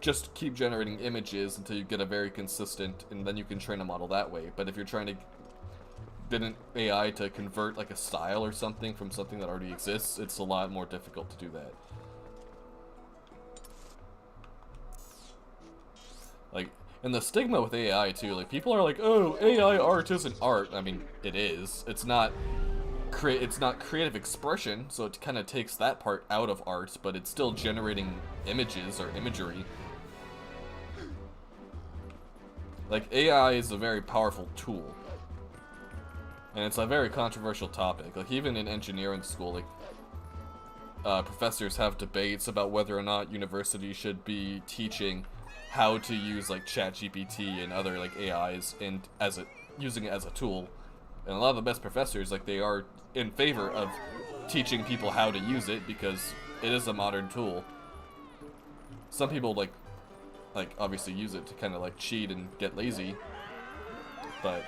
just keep generating images until you get a very consistent, and then you can train a model that way. But if you're trying to get an AI to convert like a style or something from something that already exists, it's a lot more difficult to do that. Like, and the stigma with AI too, like people are like, "Oh, AI art isn't art." I mean, it is. It's not creative expression, so it kind of takes that part out of art, but it's still generating images or imagery. Like, AI is a very powerful tool, and it's a very controversial topic. Like, even in engineering school, like professors have debates about whether or not universities should be teaching how to use like ChatGPT and other like AIs and using it as a tool. And a lot of the best professors, like, they are in favor of teaching people how to use it because it is a modern tool. Some people like obviously use it to kind of like cheat and get lazy, but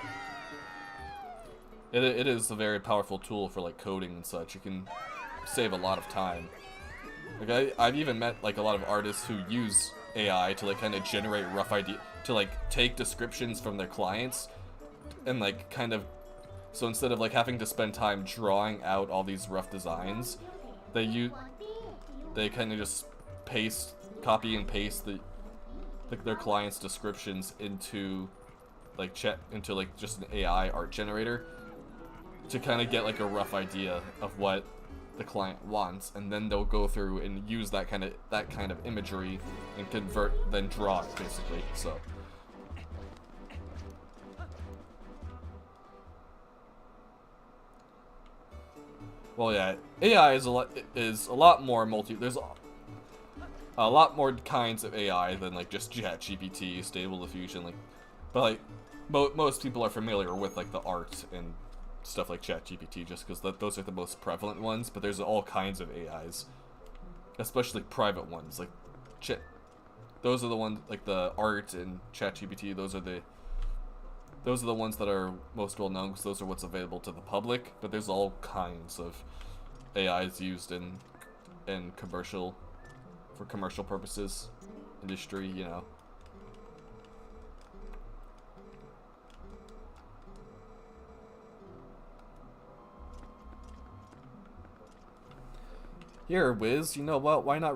it is a very powerful tool for like coding and such. You can save a lot of time. Like I've even met like a lot of artists who use AI to like kind of generate rough to like take descriptions from their clients and like kind of. So instead of like having to spend time drawing out all these rough designs, they kind of just copy and paste their clients' descriptions into just an AI art generator to kind of get like a rough idea of what the client wants, and then they'll go through and use that kind of imagery and then draw it basically. So. Well, yeah, AI is a lot more a lot more kinds of AI than like just ChatGPT, Stable Diffusion, like, but like most people are familiar with like the art and stuff like ChatGPT just because those are the most prevalent ones. But there's all kinds of AIs, especially private ones. Like, those are the ones like the art and ChatGPT. Those are the ones that are most well known because those are what's available to the public. But there's all kinds of AIs used in commercial. For commercial purposes, industry, you know. Here, Wiz, you know what? Why not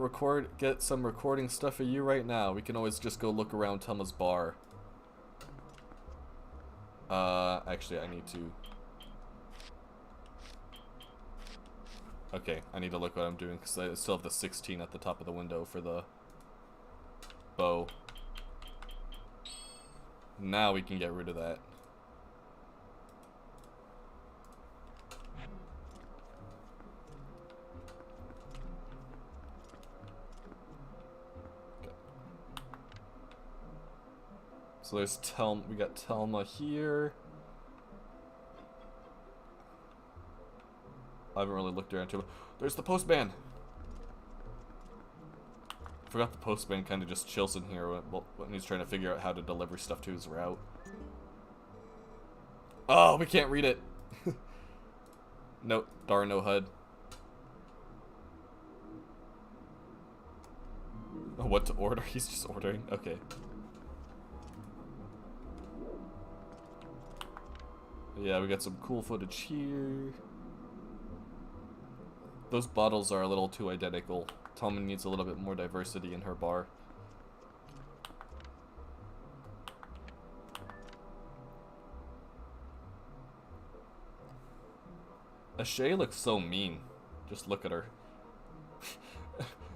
get some recording stuff for you right now? We can always just go look around Telma's bar. Actually, I need to... Okay, I need to look what I'm doing because I still have the 16 at the top of the window for the bow. Now we can get rid of that. Okay. So there's we got Telma here. I haven't really looked around too much. There's the postman. I forgot the postman kind of just chills in here when he's trying to figure out how to deliver stuff to his route. Oh, we can't read it. Nope, darn no HUD. Oh, what to order? He's just ordering. Okay. Yeah, we got some cool footage here. Those bottles are a little too identical. Telma needs a little bit more diversity in her bar. Ashay looks so mean. Just look at her.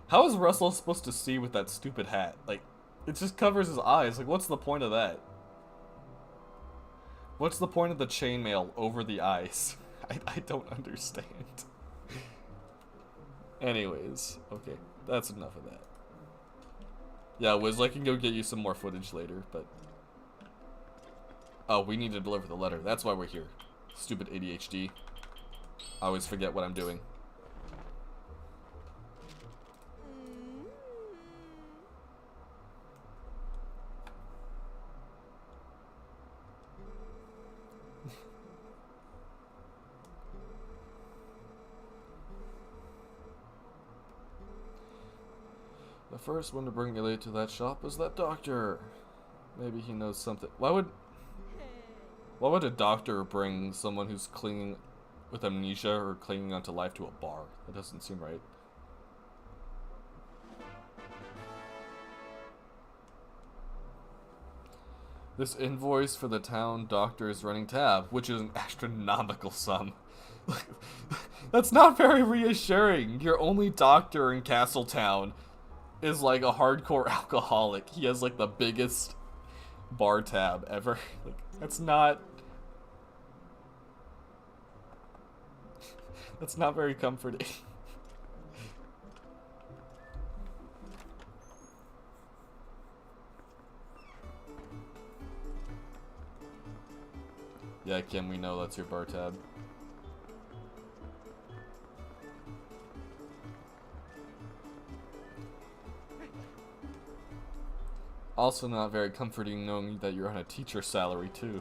How is Russell supposed to see with that stupid hat? Like, it just covers his eyes. Like, what's the point of that? What's the point of the chainmail over the eyes? I don't understand. Anyways, okay, that's enough of that. Yeah, Wiz, I can go get you some more footage later, but... Oh, we need to deliver the letter. That's why we're here. Stupid ADHD. I always forget what I'm doing. The first one to bring Ilya to that shop is that doctor. Maybe he knows something. Why would a doctor bring someone who's clinging with amnesia or clinging onto life to a bar? That doesn't seem right. This invoice for the town doctor is running tab, which is an astronomical sum. That's not very reassuring. Your only doctor in Castletown is like a hardcore alcoholic. He has like the biggest bar tab ever. Like, that's not very comforting. Yeah, Kim, we know that's your bar tab. Also not very comforting knowing that you're on a teacher salary too.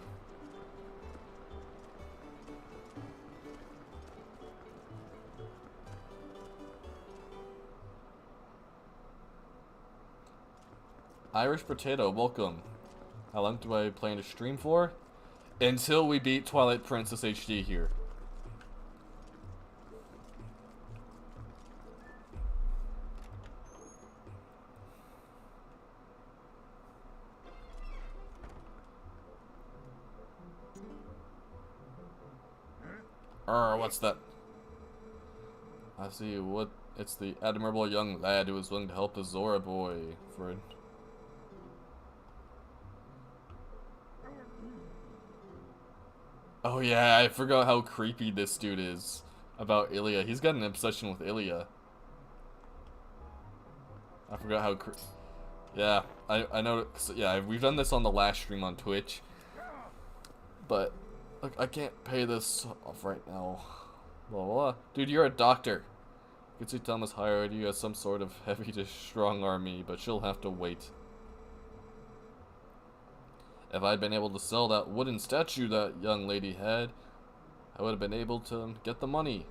Irish Brotato, welcome. How long do I plan to stream for? Until we beat Twilight Princess HD here. What's that? I see what it's the admirable young lad who is willing to help the Zora boy for it. Oh yeah, I forgot how creepy this dude is about Ilya. He's got an obsession with Ilya. I forgot how. Yeah, I know. Yeah, we've done this on the last stream on Twitch, but look, I can't pay this off right now. Blah, blah, blah. Dude, you're a doctor. Could see Thomas hired you as some sort of heavy to strong army, but she'll have to wait. If I'd been able to sell that wooden statue that young lady had, I would have been able to get the money.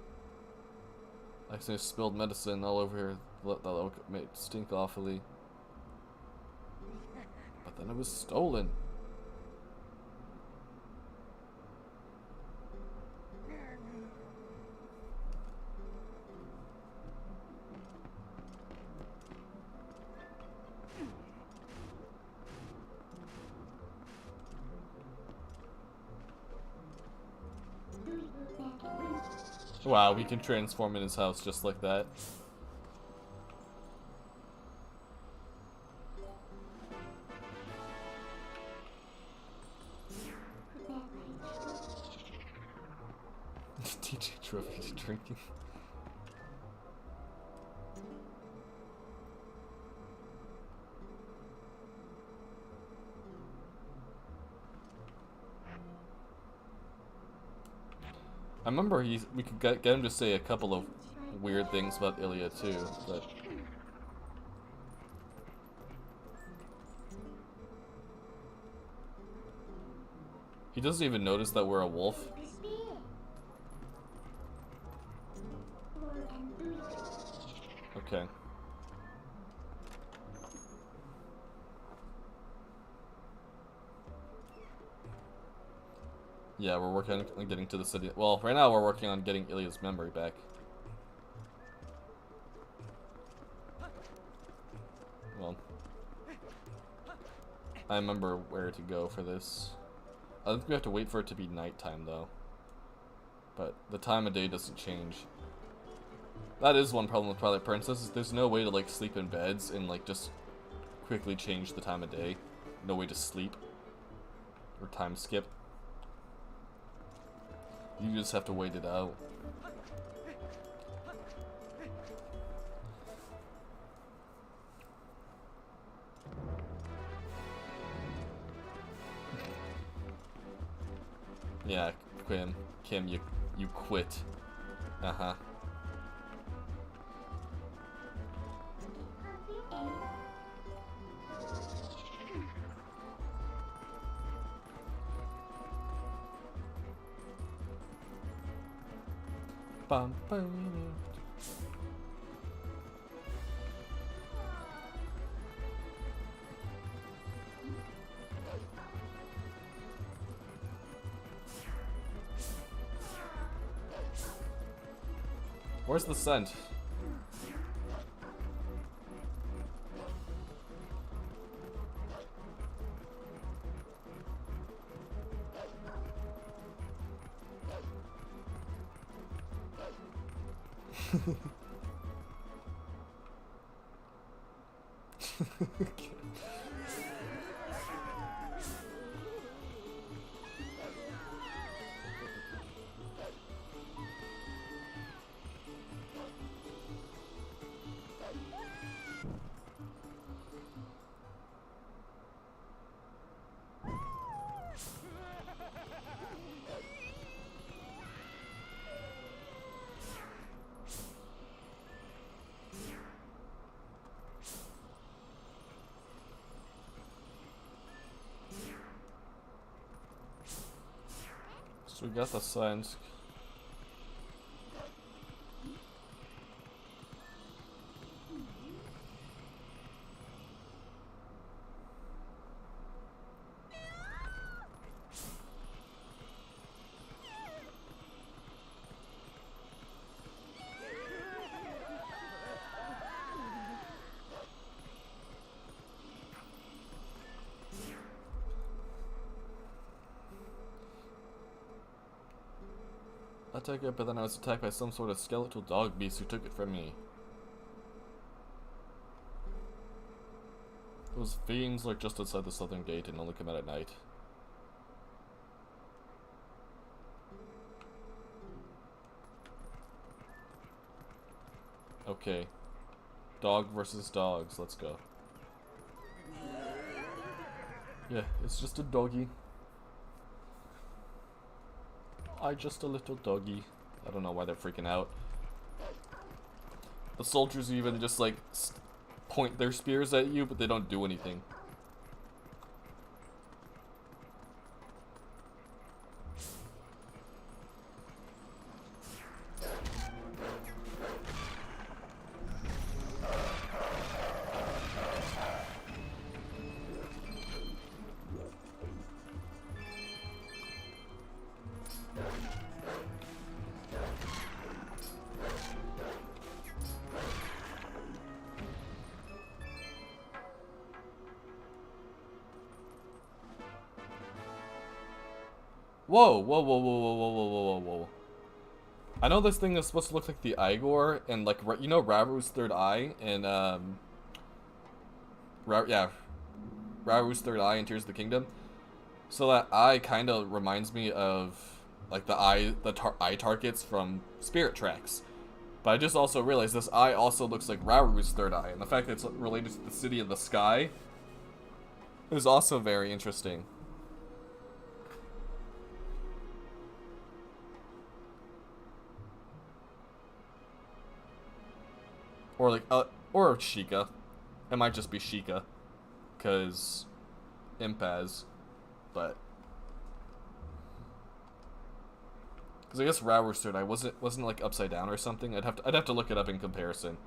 I accidentally spilled medicine all over her. That made it stink awfully. But then it was stolen. Wow, we can transform in his house just like that. DJ Trophy's drinking. I remember we could get him to say a couple of weird things about Ilya too, but he doesn't even notice that we're a wolf. Okay. Yeah, we're working on getting to the city. Well, right now we're working on getting Ilya's memory back. Well, I remember where to go for this. I think we have to wait for it to be nighttime though. But the time of day doesn't change. That is one problem with Twilight Princess, is there's no way to like sleep in beds and like just quickly change the time of day. No way to sleep. Or time skip. You just have to wait it out. Yeah, Kim, you quit. Uh-huh. Bum, bum. Where's the scent? Okay. So we got the signs. I took it, but then I was attacked by some sort of skeletal dog beast who took it from me. Those fiends lurk just outside the southern gate and only come out at night. Okay. Dog versus dogs. Let's go. Yeah, it's just a doggy. Just a little doggy. I don't know why they're freaking out. The soldiers even just like point their spears at you, but they don't do anything. Whoa, whoa, whoa, whoa, whoa, whoa, whoa, whoa, whoa. I know this thing is supposed to look like the Igor, and like, you know Raru's third eye, and Raru's third eye in Tears of the Kingdom. So that eye kind of reminds me of like the eye targets from Spirit Tracks. But I just also realized this eye also looks like Raru's third eye, and the fact that it's related to the City of the Sky is also very interesting. Or like, or Sheikah. It might just be Sheikah, cause Impaz, but because I guess Raru's third eye wasn't like upside down or something. I'd have to look it up in comparison.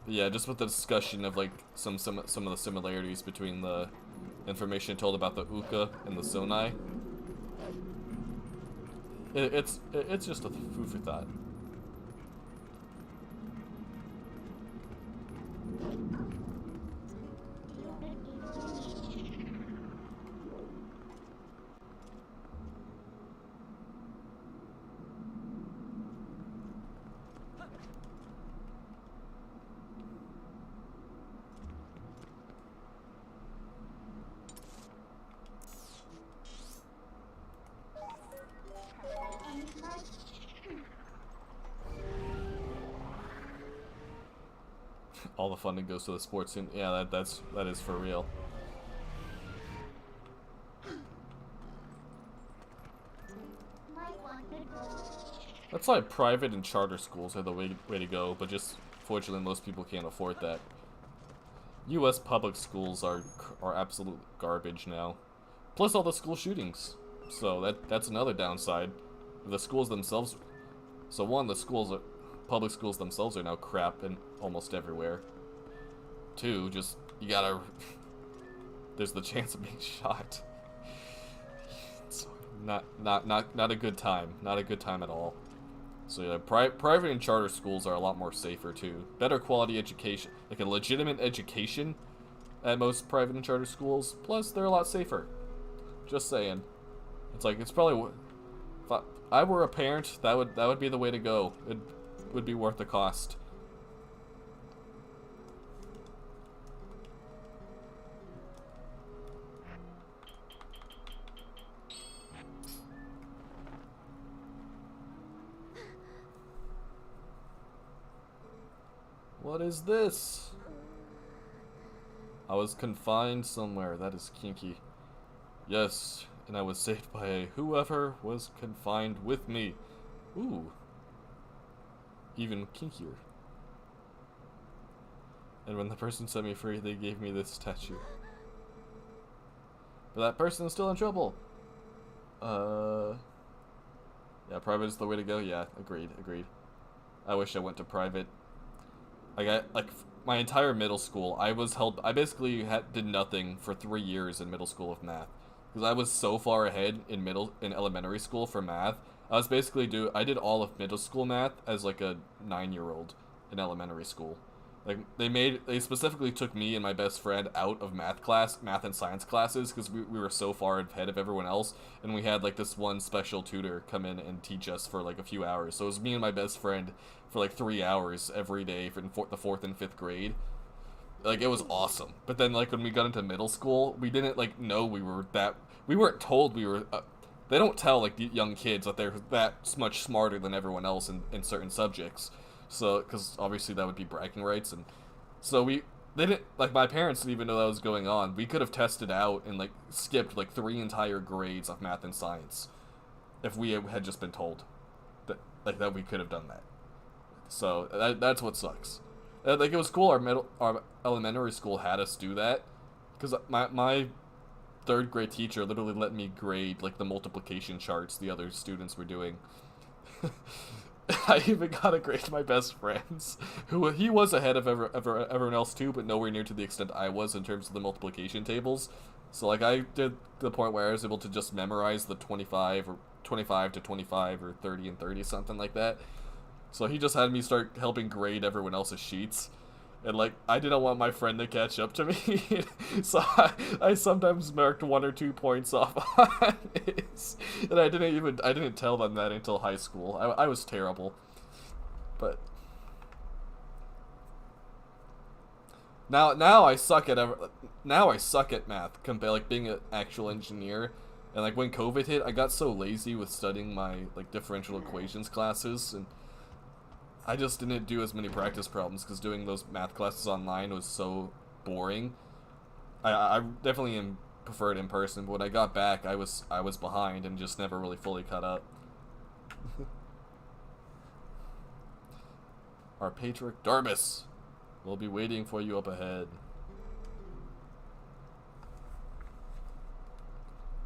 Yeah, just with the discussion of like some of the similarities between the information told about the Uka and the Sonai. It's just a food for thought. All the funding goes to the sports team. Yeah, that is for real. That's why private and charter schools are the way to go, but just fortunately most people can't afford that. U.S. public schools are absolute garbage now. Plus all the school shootings. So that's another downside. The schools themselves. So one, public schools themselves are now crap in almost everywhere. Two, just you gotta. There's the chance of being shot. It's not a good time. Not a good time at all. So yeah, private and charter schools are a lot more safer too. Better quality education, like a legitimate education, at most private and charter schools. Plus, they're a lot safer. Just saying. It's like it's probably. If I were a parent, that would be the way to go. It would be worth the cost. What is this? I was confined somewhere. That is kinky. Yes, and I was saved by whoever was confined with me. Ooh. Even kinkier. And when the person set me free, they gave me this statue. But that person is still in trouble. Yeah, private is the way to go. Yeah, agreed. I wish I went to private. Like my entire middle school, I basically did nothing for 3 years in middle school of math. Because I was so far ahead in elementary school for math. I did all of middle school math as like a 9-year-old in elementary school. Like they specifically took me and my best friend out of math and science classes because we were so far ahead of everyone else, and we had like this one special tutor come in and teach us for like a few hours. So it was me and my best friend for like 3 hours every day for the 4th and 5th grade. Like it was awesome. But then like when we got into middle school, we didn't like know we weren't told we were they don't tell like the young kids that they're that much smarter than everyone else in certain subjects. So, because obviously that would be bragging rights, and so they didn't, like, my parents didn't even know that was going on. We could have tested out and like skipped like 3 entire grades of math and science if we had just been told that we could have done that. So that's what sucks. Like, it was cool our elementary school had us do that, because my 3rd grade teacher literally let me grade like the multiplication charts the other students were doing. I even got to grade my best friends, who he was ahead of everyone else too, but nowhere near to the extent I was in terms of the multiplication tables. So like, I did to the point where I was able to just memorize the 25 to 25 or 30 and 30, something like that. So he just had me start helping grade everyone else's sheets. And like, I didn't want my friend to catch up to me, so I sometimes marked 1 or 2 points off on his, and I didn't tell them that until high school. I was terrible, but now I suck at math compared like being an actual engineer. And like, when COVID hit, I got so lazy with studying my like differential equations classes, and I just didn't do as many practice problems because doing those math classes online was so boring. I definitely preferred in person, but when I got back, I was behind and just never really fully caught up. Our patriarch Darbus will be waiting for you up ahead.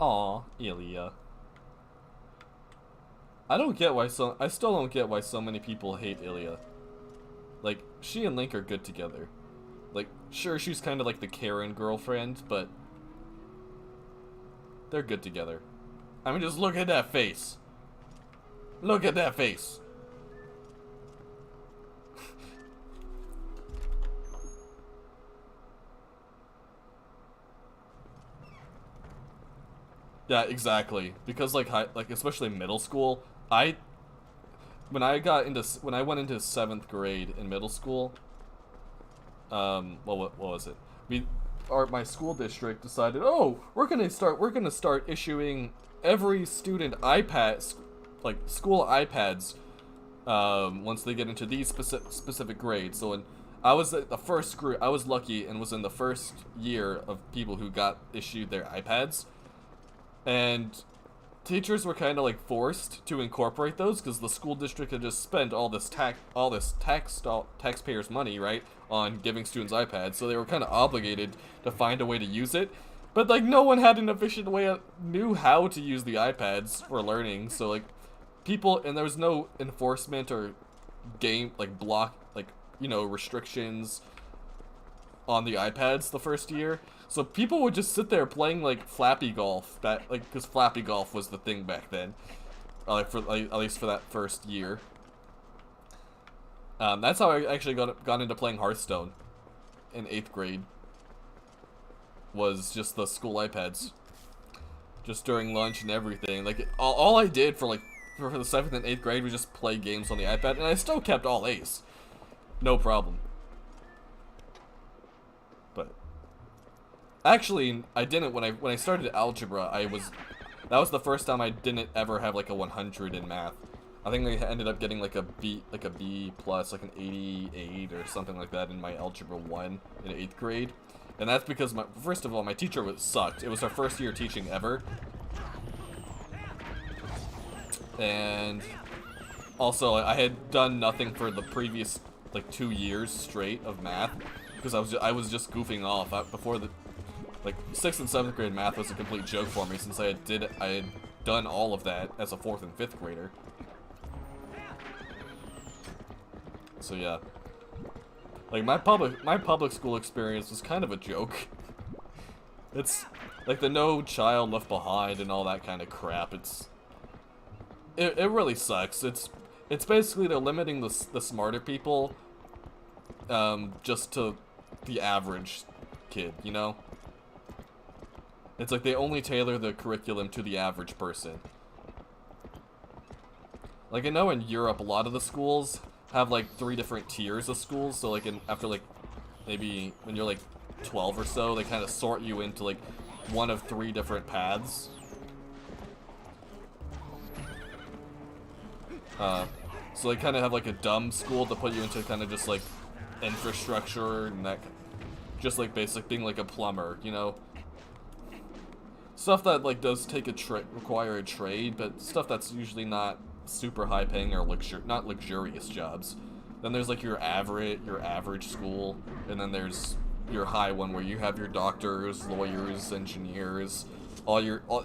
Aw, Ilya. I still don't get why so many people hate Ilya. Like, she and Link are good together. Like, sure, she's kind of like the Karen girlfriend, but they're good together. I mean, just look at that face. Look at that face. Yeah, exactly. Because like especially middle school, when I went into 7th grade in middle school, what was it? My school district decided, oh, we're gonna start issuing every student like school iPads, once they get into these specific grades. So when I was the first group, I was lucky and was in the first year of people who got issued their iPads. And teachers were kind of like forced to incorporate those because the school district had just spent all this taxpayers' money, right, on giving students iPads, so they were kind of obligated to find a way to use it. But like, no one had an efficient way knew how to use the iPads for learning. So like, and there was no enforcement or restrictions on the iPads the first year. So people would just sit there playing like Flappy Golf, because Flappy Golf was the thing back then, at least for that first year. That's how I actually got into playing Hearthstone in 8th grade. Was just the school iPads, just during lunch and everything. Like, all I did for the 7th and 8th grade was just play games on the iPad, and I still kept all A's, no problem. Actually, I didn't when I started algebra. That was the first time I didn't ever have like a 100 in math. I think I ended up getting like a B plus, like an 88 or something like that in my algebra 1 in 8th grade. And that's because first of all, my teacher sucked. It was her first year teaching ever. And also, I had done nothing for the previous like 2 years straight of math because I was just goofing off before the. Like, 6th and 7th grade math was a complete joke for me since I had done all of that as a 4th and 5th grader. So yeah. Like, my public school experience was kind of a joke. It's like the No Child Left Behind and all that kind of crap. It really sucks. It's basically they're limiting the smarter people just to the average kid, you know? It's like they only tailor the curriculum to the average person. Like, I know in Europe, a lot of the schools have, like, 3 different tiers of schools. So, like, after, like, maybe when you're, like, 12 or so, they kind of sort you into, like, one of 3 different paths. So they kind of have like a dumb school to put you into kind of just like infrastructure and that, just like basic being like a plumber, you know? Stuff that like does take require a trade, but stuff that's usually not super high paying or not luxurious jobs. Then there's like your average school, and then there's your high one where you have your doctors, lawyers, engineers,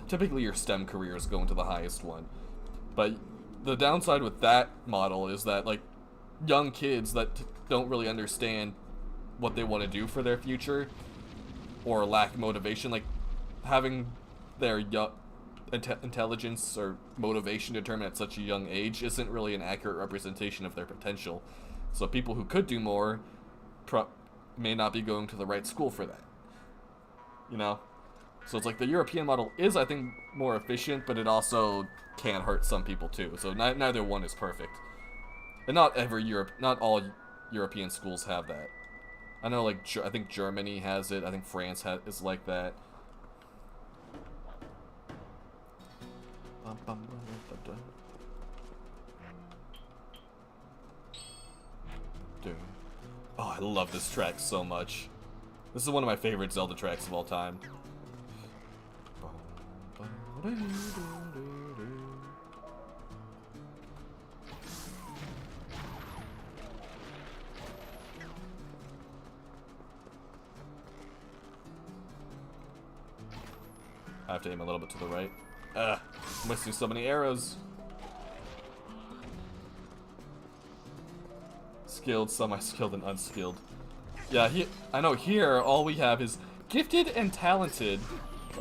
typically your STEM careers go into the highest one. But the downside with that model is that like young kids that don't really understand what they want to do for their future or lack motivation, like having their intelligence or motivation determined at such a young age isn't really an accurate representation of their potential. So people who could do more may not be going to the right school for that. You know? So it's like the European model is, I think, more efficient, but it also can hurt some people too. So neither one is perfect. And not all European schools have that. I know, like, I think Germany has it. I think France is like that. Dude. Oh, I love this track so much. This is one of my favorite Zelda tracks of all time. I have to aim a little bit to the right. I'm missing so many arrows. Skilled, semi-skilled, and unskilled. Yeah, I know here all we have is gifted and talented.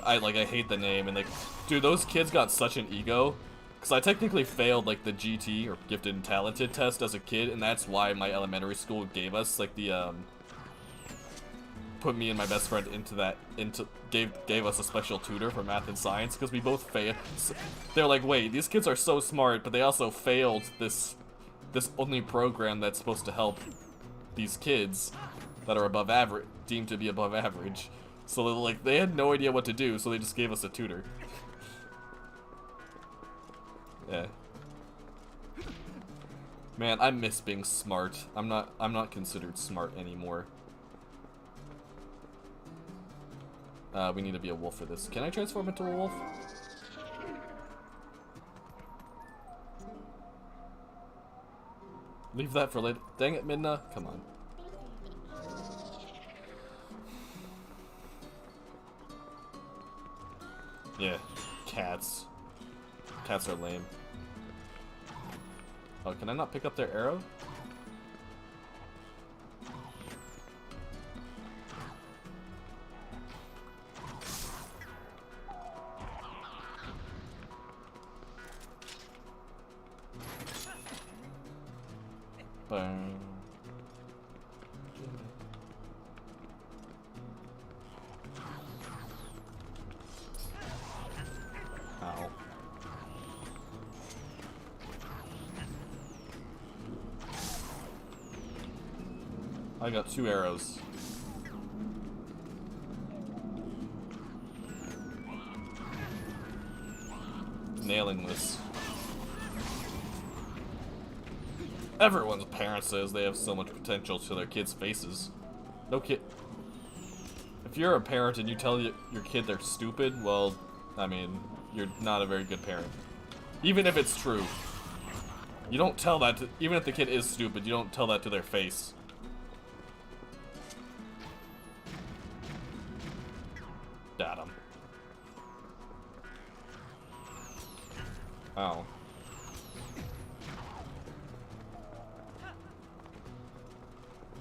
I hate the name, and like, dude, those kids got such an ego. Because I technically failed like the GT or gifted and talented test as a kid, and that's why my elementary school gave us like the put me and my best friend gave us a special tutor for math and science because we both failed. They're like, wait, these kids are so smart, but they also failed this only program that's supposed to help these kids that are above average, deemed to be above average. So like they had no idea what to do, so they just gave us a tutor. Yeah. Man, I miss being smart. I'm not considered smart anymore. We need to be a wolf for this. Can I transform into a wolf? Leave that for later. Dang it, Midna. Come on. Yeah. Cats. Cats are lame. Oh, can I not pick up their arrow? Boom. Ow. I got 2 arrows. Nailing this. Everyone's parent says they have so much potential to their kids' faces. No kid. If you're a parent and you tell your kid they're stupid, well, I mean, you're not a very good parent. Even if it's true. You don't tell that to, even if the kid is stupid, you don't tell that to their face. Got him. Oh.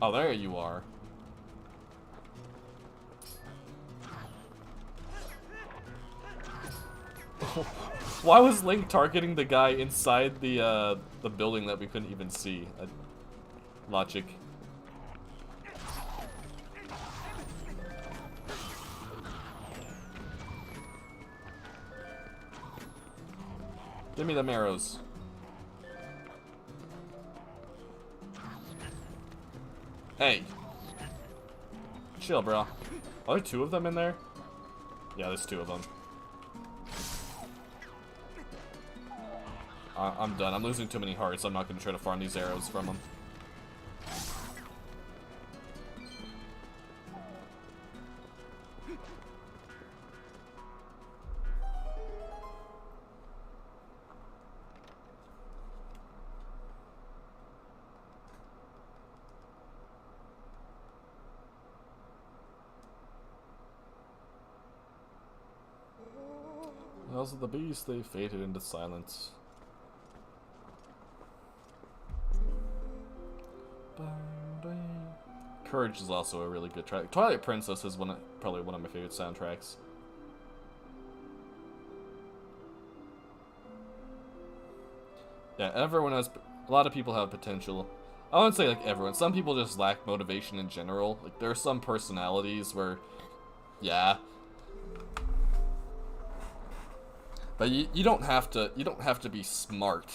Oh, there you are. Why was Link targeting the guy inside the building that we couldn't even see? Logic. Give me them arrows. Hey. Chill, bro. Are there 2 of them in there? Yeah, there's 2 of them. I'm done. I'm losing too many hearts. I'm not going to try to farm these arrows from him. House of the Beast, they faded into silence. Courage is also a really good track. Twilight Princess is probably one of my favorite soundtracks. Yeah, everyone has. A lot of people have potential. I wouldn't say like everyone. Some people just lack motivation in general. Like there are some personalities where, yeah. But you don't have to be smart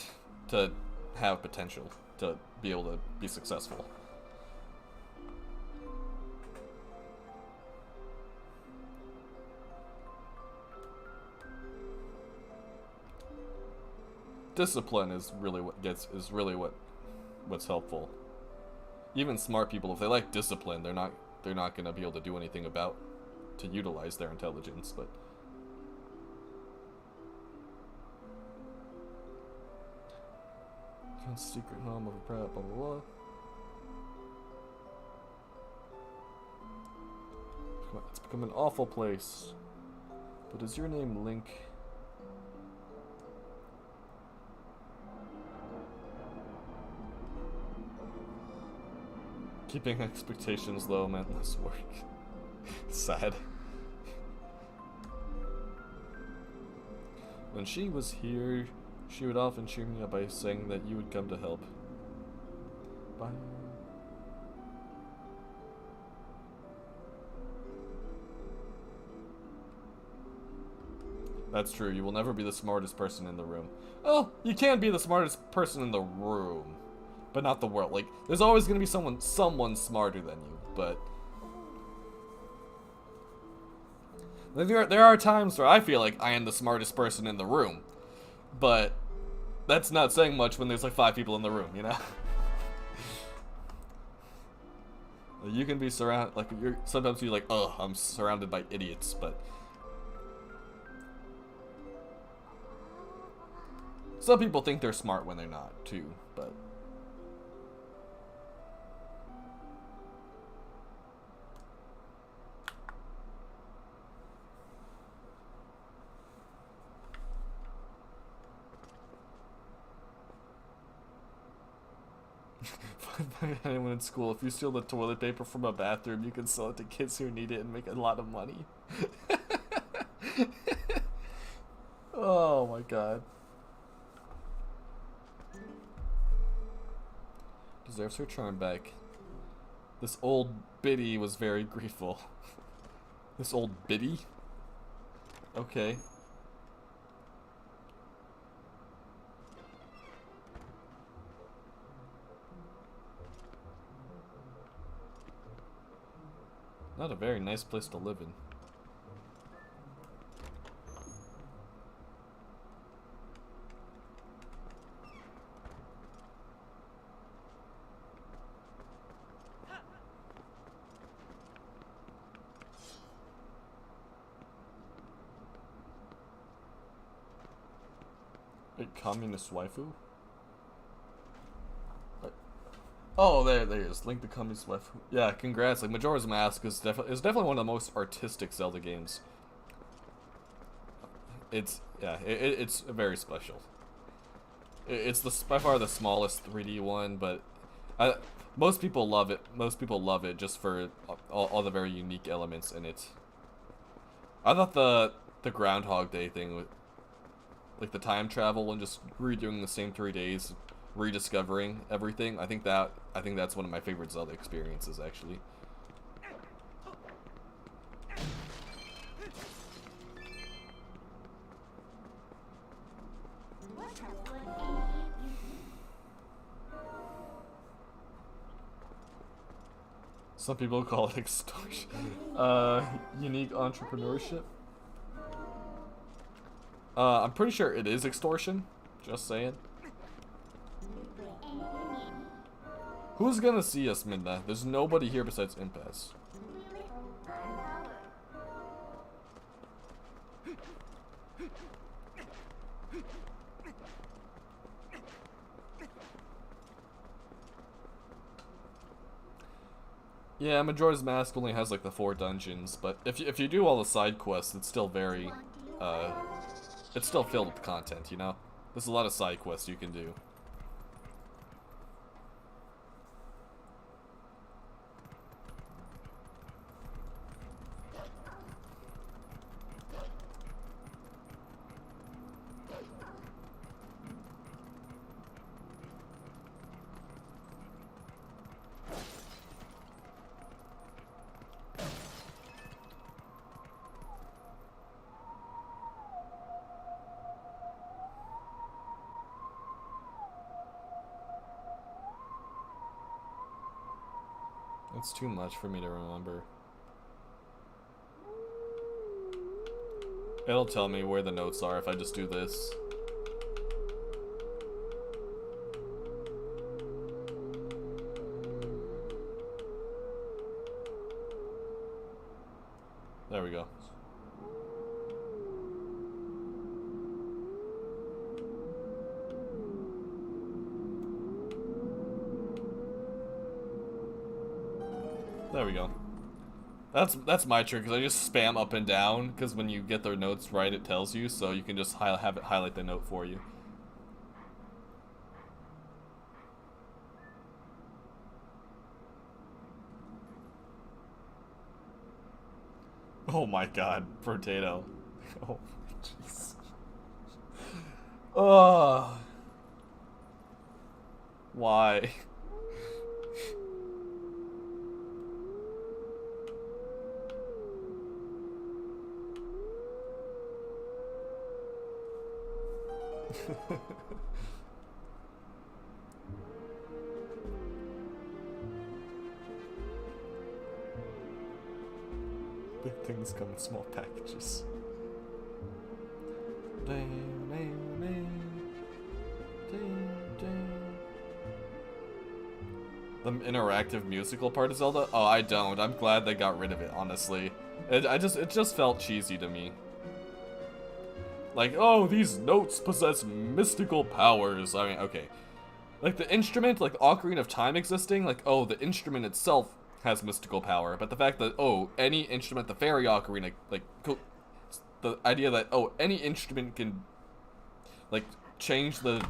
to have potential to be able to be successful. Discipline is really what's helpful. Even smart people, if they lack discipline, they're not going to be able to do anything to utilize their intelligence, but secret home of a prep, blah blah blah. It's become an awful place. But is your name Link? Keeping expectations low meant less work. Sad. When she was here, she would often cheer me up by saying that you would come to help. Bye. That's true, you will never be the smartest person in the room. Oh, you can be the smartest person in the room, but not the world. Like, there's always going to be someone smarter than you, but there are times where I feel like I am the smartest person in the room, but that's not saying much when there's like 5 people in the room, you know? You can be surrounded, like, sometimes you're like, oh, I'm surrounded by idiots, but some people think they're smart when they're not, too, but anyone in school, if you steal the toilet paper from a bathroom, you can sell it to kids who need it and make a lot of money. Oh my god. Deserves her charm back. This old biddy was very grateful. This old biddy? Okay. Not a very nice place to live in. A communist waifu? Oh, there it is. Link the communist waifu. Yeah, congrats. Like, Majora's Mask is definitely one of the most artistic Zelda games. It's very special. It's by far the smallest 3D one, but most people love it. Most people love it just for all the very unique elements in it. I thought the Groundhog Day thing, like the time travel and just redoing the same 3 days, rediscovering everything. I think that's one of my favorite Zelda experiences, actually. Some people call it extortion. Unique entrepreneurship. I'm pretty sure it is extortion. Just saying. Who's gonna see us, Midna? There's nobody here besides Impasse. Yeah, Majora's Mask only has like the 4 dungeons, but if you do all the side quests, it's still very, it's still filled with content, you know? There's a lot of side quests you can do. It's too much for me to remember. It'll tell me where the notes are if I just do this. There we go. There we go. That's my trick, because I just spam up and down, because when you get their notes right, it tells you, so you can just have it highlight the note for you. Oh my god, Brotato. Oh, jeez. Oh. Why? Big things come in small packages. The interactive musical part of Zelda? Oh, I don't. I'm glad they got rid of it, honestly. It just felt cheesy to me. Like, oh, these notes possess mystical powers. I mean, okay. Like, the instrument, like, Ocarina of Time existing, like, oh, the instrument itself has mystical power. But the fact that, oh, any instrument, the Fairy Ocarina, like, the idea that, oh, any instrument can, like, change the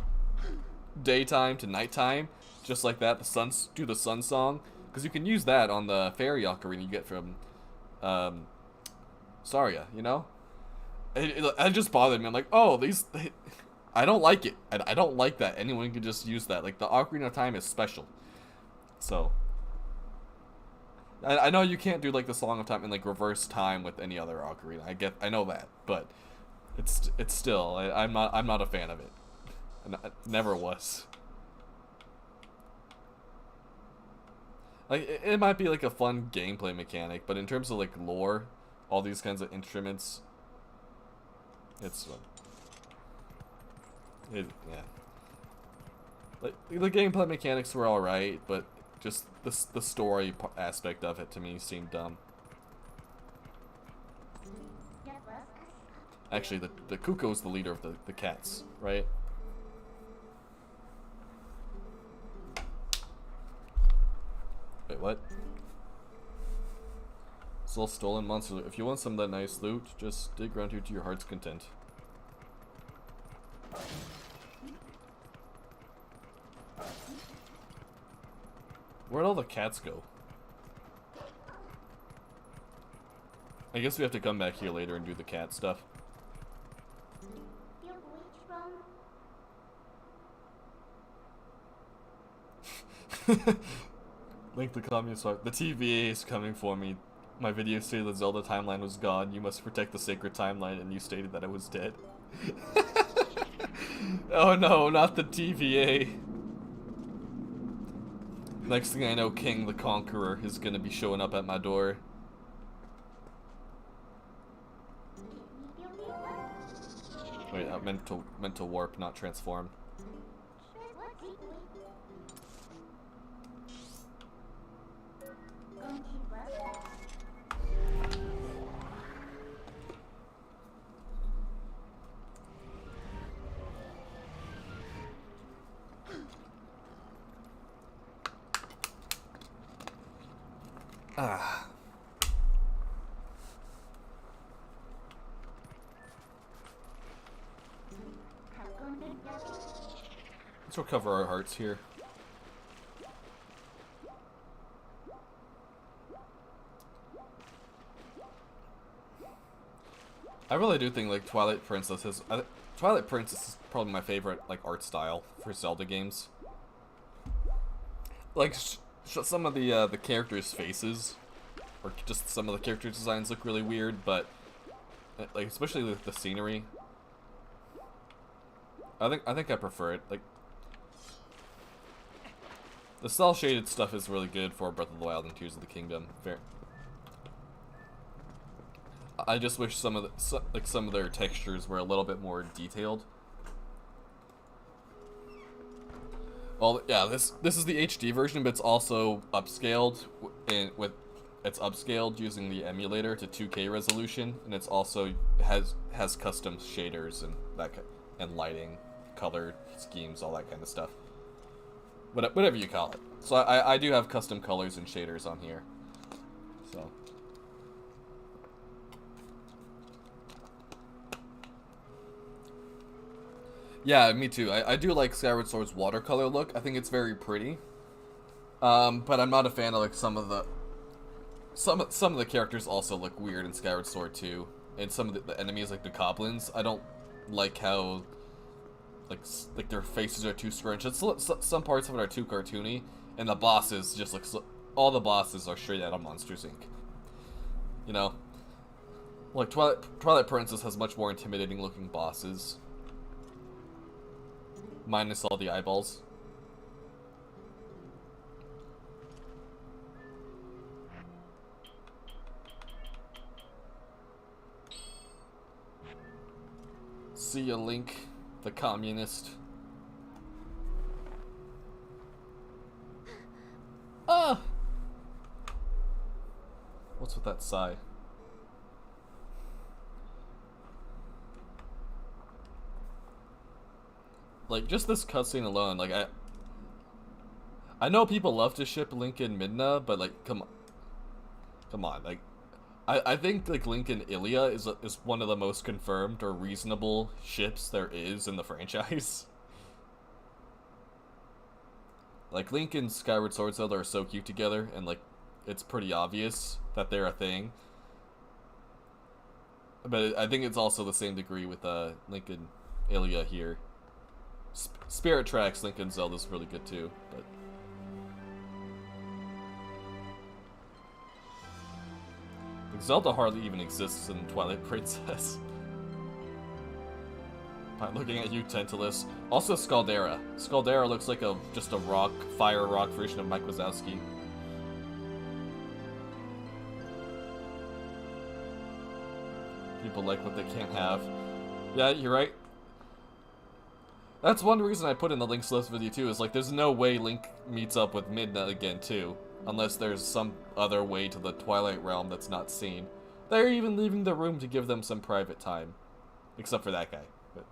daytime to nighttime, just like that, do the sun song. Because you can use that on the Fairy Ocarina you get from, Saria, you know? It just bothered me. I'm like, oh, I don't like it. I don't like that anyone can just use that. Like, the Ocarina of Time is special. So, I know you can't do, like, the Song of Time in, like, reverse time with any other Ocarina. I know that, but it's still, I'm not a fan of it. I never was. Like, it might be, like, a fun gameplay mechanic, but in terms of, like, lore, all these kinds of instruments, it's yeah. Like, the gameplay mechanics were alright, but just the story aspect of it to me seemed dumb. Actually, the Kuko's the leader of the cats, right? Wait, what? Still stolen monster. If you want some of that nice loot, just dig around here to your heart's content. Where'd all the cats go? I guess we have to come back here later and do the cat stuff. Link the communist part. The TVA is coming for me. My video stated the Zelda timeline was gone. You must protect the sacred timeline, and you stated that it was dead. Oh no, not the TVA. Next thing I know, King the Conqueror is gonna be showing up at my door. Wait, I meant to warp, not transform. Ah. Let's recover our hearts here. I really do think like Twilight Princess is probably my favorite like art style for Zelda games. Like some of the characters' faces, or just some of the character designs look really weird, but like especially with the scenery, I think I prefer it. Like the cell shaded stuff is really good for Breath of the Wild and Tears of the Kingdom. Fair. I just wish some of their textures were a little bit more detailed. Well, yeah, this is the HD version, but it's also upscaled it's upscaled using the emulator to 2K resolution, and it's also has custom shaders and and lighting, color schemes, all that kind of stuff. Whatever you call it. So I do have custom colors and shaders on here. So. Yeah, me too. I do like Skyward Sword's watercolor look. I think it's very pretty. But I'm not a fan of like some of the characters also look weird in Skyward Sword too. And some of the enemies like the goblins, I don't like how like their faces are too scrunched. Some parts of it are too cartoony, and the bosses just look all the bosses are straight out of Monsters Inc. You know, like Twilight Princess has much more intimidating looking bosses. Minus all the eyeballs. See ya, Link, the communist. Ah! What's with that sigh? Like, just this cutscene alone, like, I know people love to ship Link and Midna, but, like, come on, like, I think, like, Link and Ilia is one of the most confirmed or reasonable ships there is in the franchise. Like, Link and Skyward Sword Zelda are so cute together, and, like, it's pretty obvious that they're a thing. But I think it's also the same degree with, Link and Ilia here. Spirit Tracks Link and Zelda's really good too, but Zelda hardly even exists in Twilight Princess. By looking at you, Tantalus. Also Scaldera. Scaldera looks like just a fire rock version of Mike Wazowski. People like what they can't have. Yeah, you're right. That's one reason I put in the Link's List video too, is like there's no way Link meets up with Midna again too, unless there's some other way to the Twilight Realm that's not seen. They're even leaving the room to give them some private time. Except for that guy. But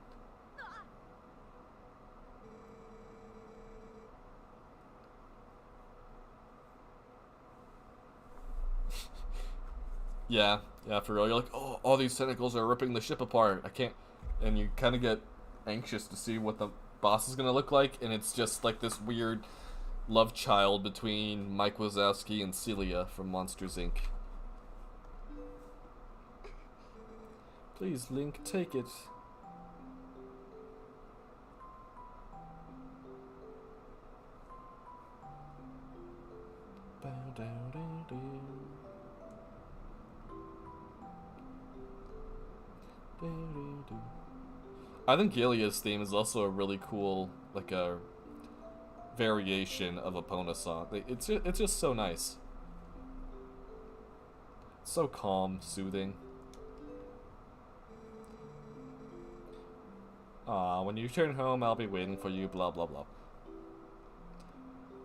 yeah, for real. You're like, oh, all these tentacles are ripping the ship apart. I can't, and you kind of get anxious to see what the boss is gonna look like, and it's just like this weird love child between Mike Wazowski and Celia from Monsters Inc. Please, Link, take it. I think Gilia's theme is also a really cool, like a variation of Epona song. It's just so nice. It's so calm, soothing. When you return home, I'll be waiting for you, blah blah blah.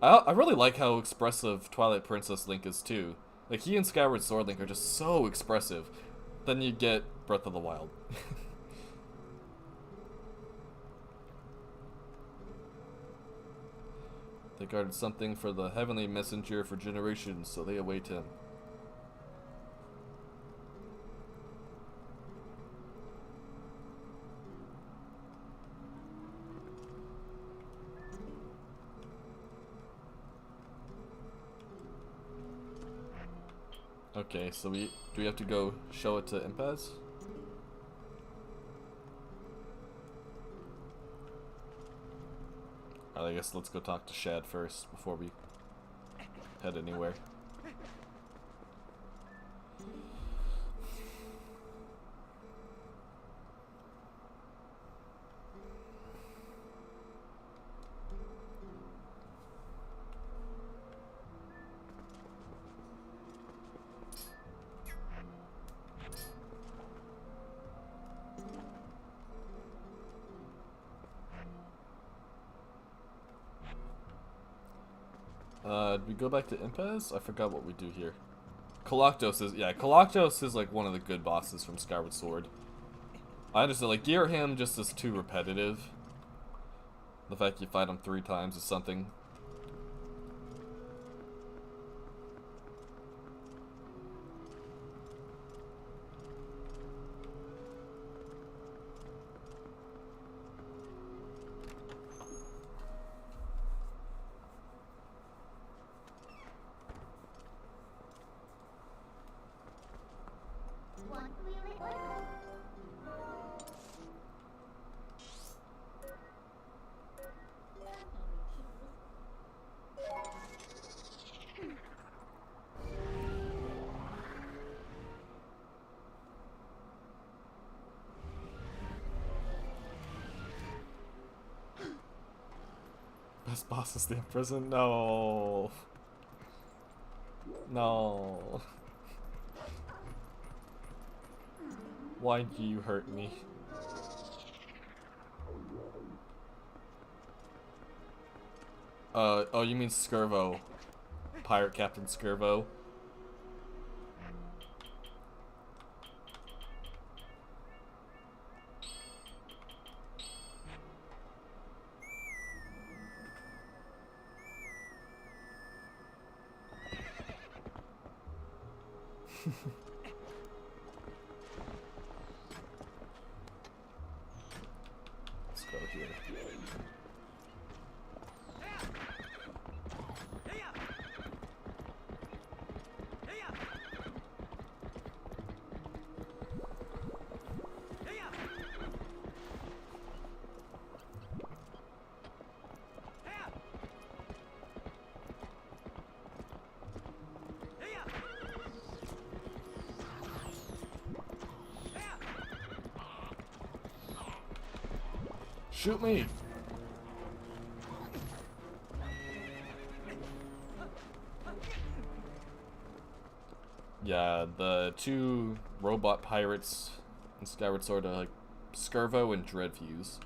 I really like how expressive Twilight Princess Link is too. Like, he and Skyward Sword Link are just so expressive. Then you get Breath of the Wild. They guarded something for the heavenly messenger for generations, so they await him. Okay, so do we have to go show it to Impez? Alright, I guess let's go talk to Shad first before we head anywhere. Did we go back to Impez? I forgot what we do here. Koloktos is like one of the good bosses from Skyward Sword. I understand, like, Gear him just is too repetitive. The fact you fight him 3 times is something. Best boss is the prison? No. No. Why do you hurt me? Oh, you mean Skirvo. Pirate Captain Skirvo. Let's go here. Shoot me! Yeah, the 2 robot pirates in Skyward Sword are like Skirvo and Dreadfuse.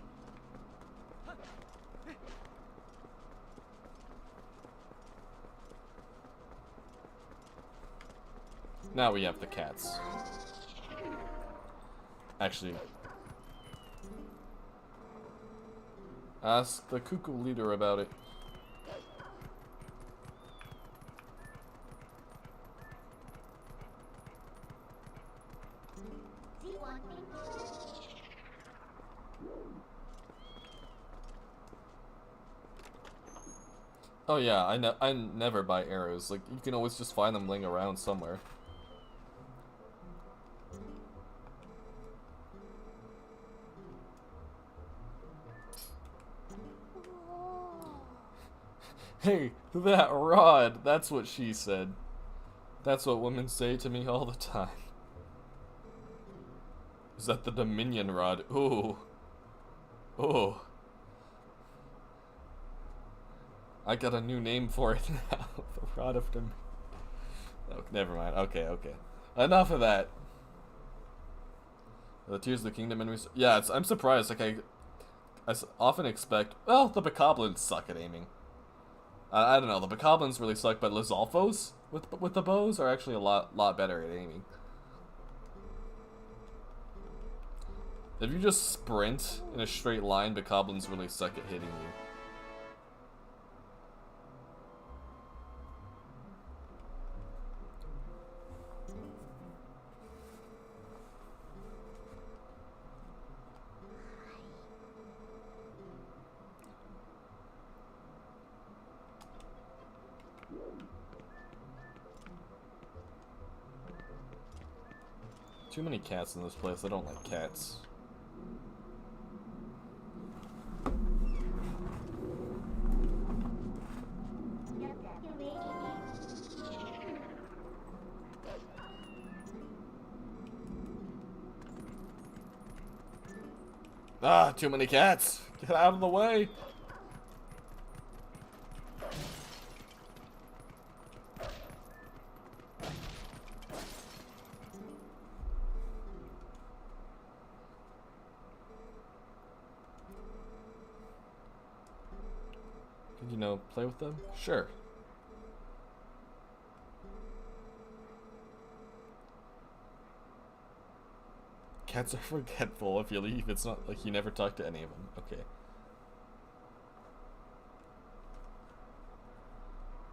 Now we have the cats. Actually, ask the cuckoo leader about it. Oh yeah, I never buy arrows. Like, you can always just find them laying around somewhere. Hey, that rod! That's what she said. That's what women say to me all the time. Is that the Dominion rod? Ooh. Ooh. I got a new name for it now. The Rod of Dominion. Oh, never mind. Okay. Enough of that. The Tears of the Kingdom enemies. Yeah, I'm surprised. Like, I often expect. Well, the Bokoblins suck at aiming. I don't know. The Bokoblins really suck, but Lizalfos with the bows are actually a lot better at aiming. If you just sprint in a straight line, Bokoblins really suck at hitting you. Too many cats in this place. I don't like cats. Ah, too many cats. Get out of the way. Can you know, play with them? Sure. Cats are forgetful. If you leave, it's not like you never talk to any of them. Okay.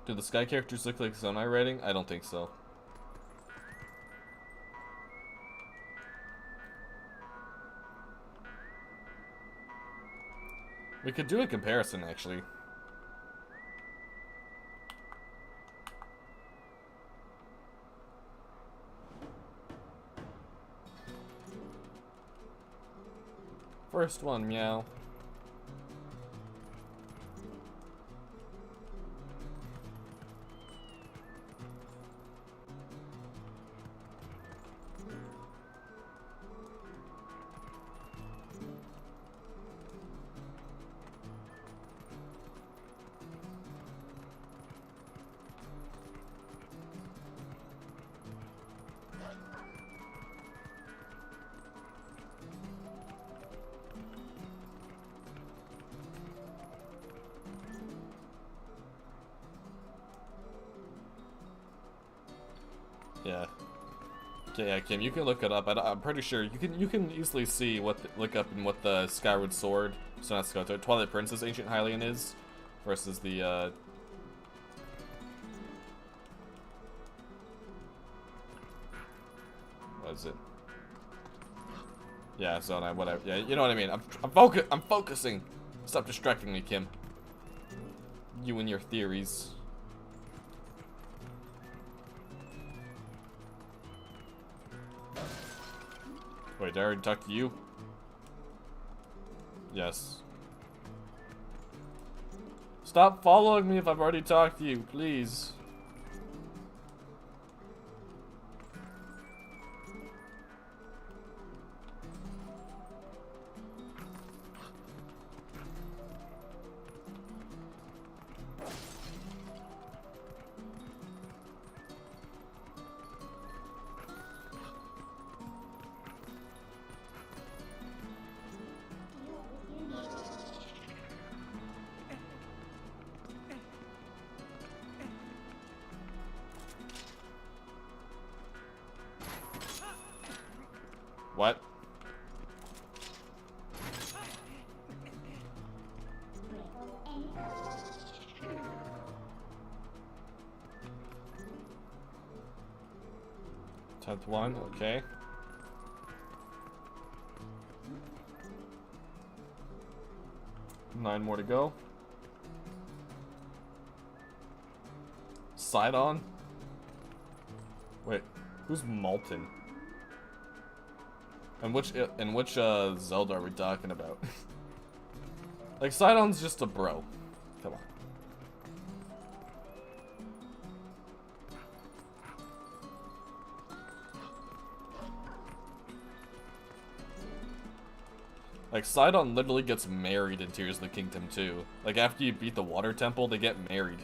Do the sky characters look like semi-writing? I don't think so. We could do a comparison, actually. First one, meow. Yeah. Okay, yeah, Kim, you can look it up. I'm pretty sure you can easily see look up in what the Skyward Sword, so not Skyward, Twilight Princess Ancient Hylian is, versus the what is it? Yeah, so whatever. Yeah, you know what I mean. I'm focusing. Stop distracting me, Kim. You and your theories. Wait, did I already talk to you? Yes. Stop following me if I've already talked to you, please. What? Tenth one, okay. Nine more to go. Sidon? Wait, who's Malton? And which Zelda are we talking about? Like, Sidon's just a bro. Come on. Like, Sidon literally gets married in Tears of the Kingdom too. Like, after you beat the Water Temple, they get married.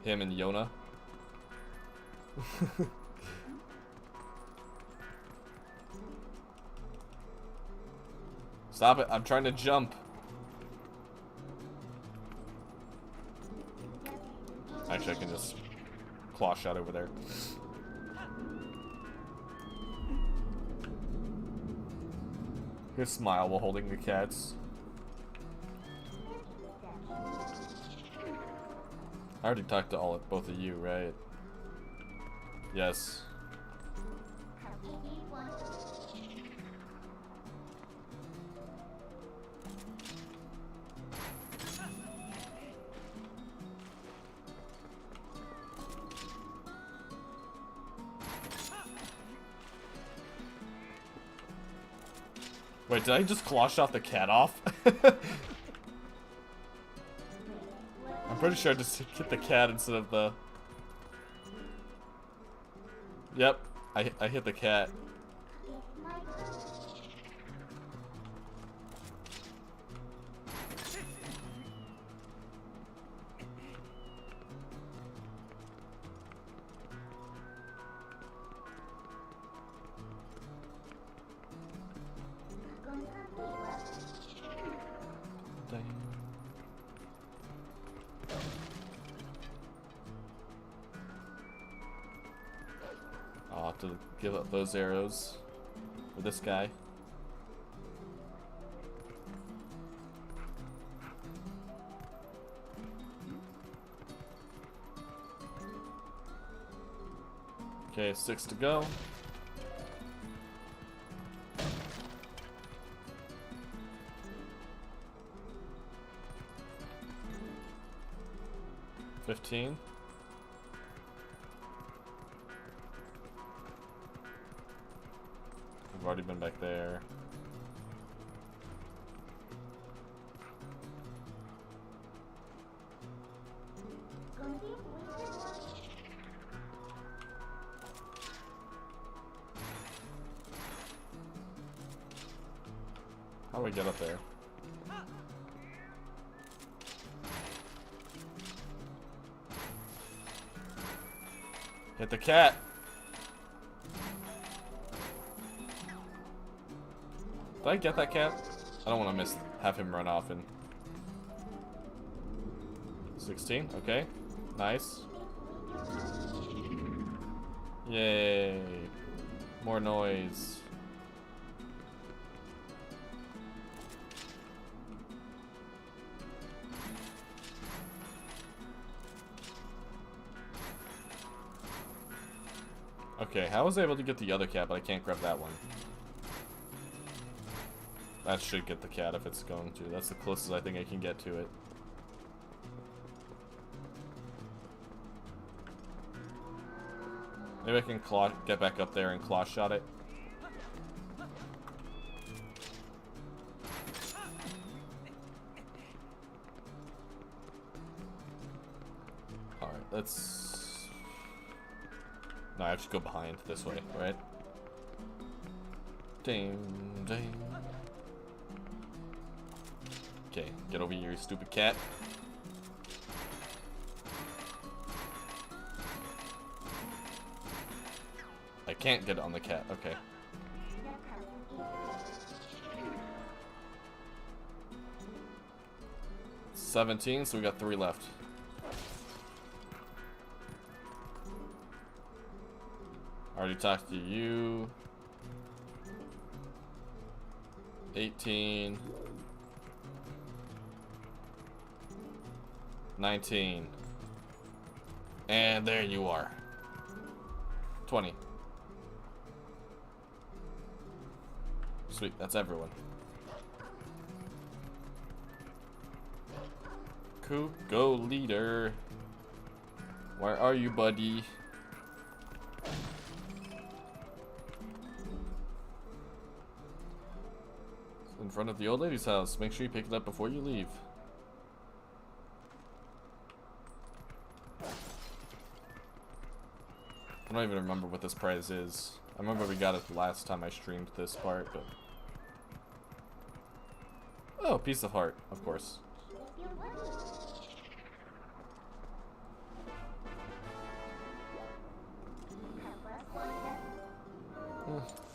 Him and Yona. Stop it, I'm trying to jump. Actually, I can just claw shot over there. His smile while holding the cats. I already talked to both of you, right? Yes. Wait, did I just claw shot the cat off? I'm pretty sure I just hit the cat instead of the... Yep, I hit the cat. I'll have to give up those arrows for this guy. Okay, 6 to go. $15. I've already been back there. How do we get up there? Hit the cat! Did I get that cat? I don't want to have him run off and... 16, okay. Nice. Yay. More noise. Okay, I was able to get the other cat, but I can't grab that one. That should get the cat if it's going to. That's the closest I think I can get to it. Maybe I can get back up there and claw shot it. Alright, let's... No, I have to go behind this way, right? Ding, ding. Okay, get over here, you stupid cat. I can't get it on the cat, okay. $17, so we got 3 left. Already talked to you. 18. 19. And there you are. 20. Sweet, that's everyone. Cool, go leader. Where are you, buddy? In front of the old lady's house. Make sure you pick it up before you leave. I don't even remember what this prize is. I remember we got it the last time I streamed this part, but... Oh, piece of heart, of course.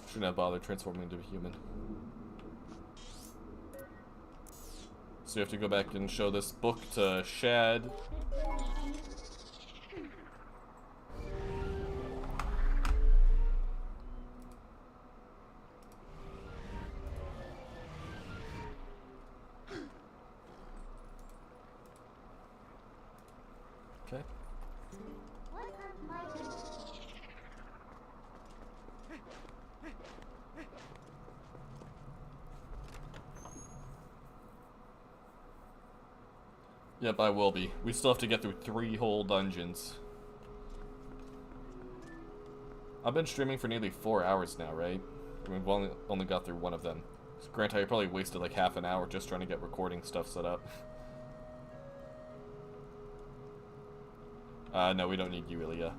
Shouldn't have bothered transforming into a human. So you have to go back and show this book to Shad. Okay. Yep, I will be. We still have to get through 3 whole dungeons. I've been streaming for nearly 4 hours now, right? We've only got through one of them. Granted, I probably wasted like half an hour just trying to get recording stuff set up. No, we don't need you, Ilya.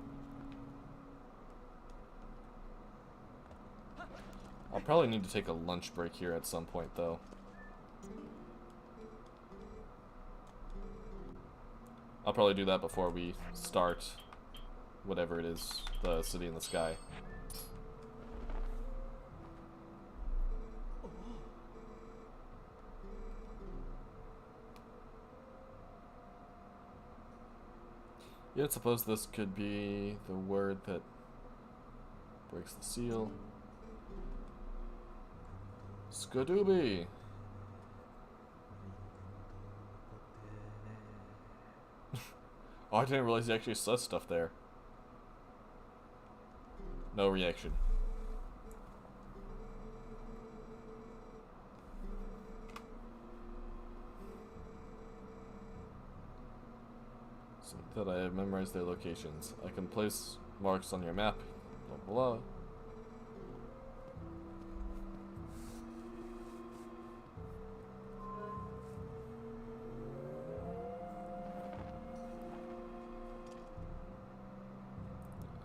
I'll probably need to take a lunch break here at some point, though. I'll probably do that before we start whatever it is, the City in the Sky. Yeah, I suppose this could be the word that breaks the seal. Skadooby! Oh, I didn't realize he actually says stuff there. No reaction. So that I have memorized their locations. I can place marks on your map. Blah blah.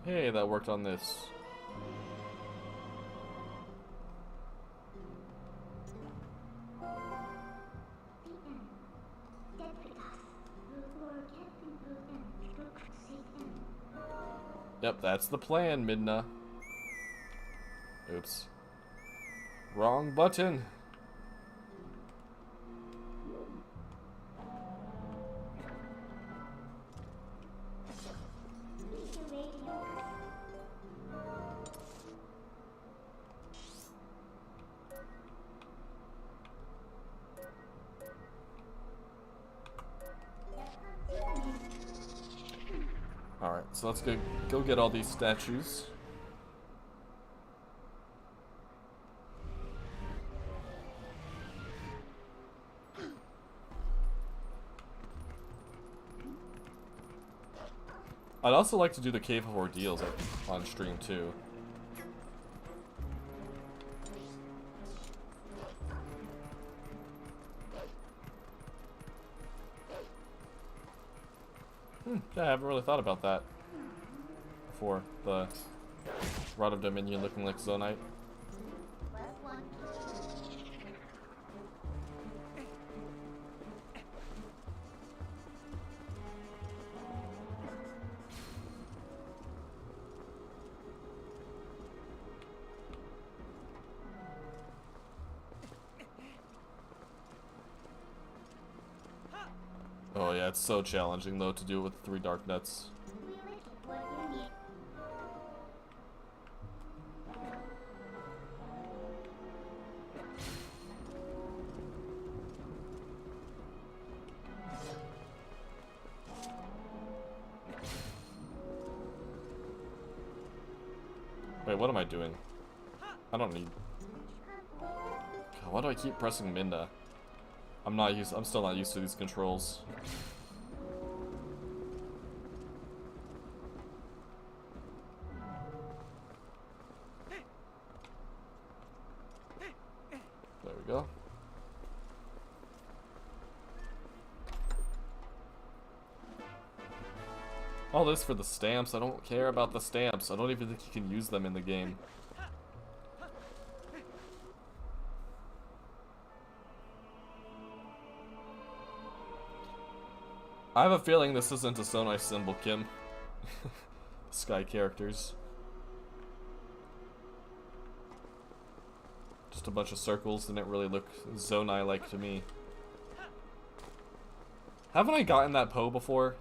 Hey, that worked on this. Yep, that's the plan, Midna. Oops. Wrong button. Alright, so let's go get all these statues. I'd also like to do the Cave of Ordeals on stream too. Yeah, I haven't really thought about that before. The Rod of Dominion looking like Zonite. Oh yeah, it's so challenging though to do it with 3 dark nuts. Wait, what am I doing? I don't need... God, why do I keep pressing Minda? I'm still not used to these controls. There we go. All this for the stamps. I don't care about the stamps. I don't even think you can use them in the game. I have a feeling this isn't a so nice symbol, Kim. Sky characters. Just a bunch of circles, didn't really look Zonai-like to me. Haven't I gotten that Poe before?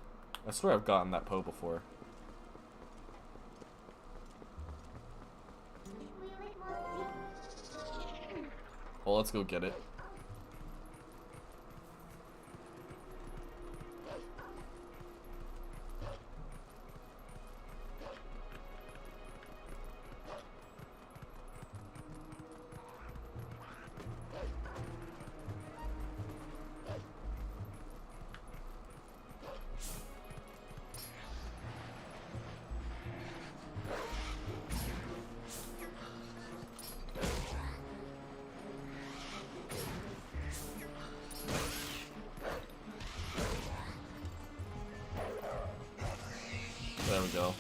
I swear I've gotten that Poe before. Well, let's go get it. ago.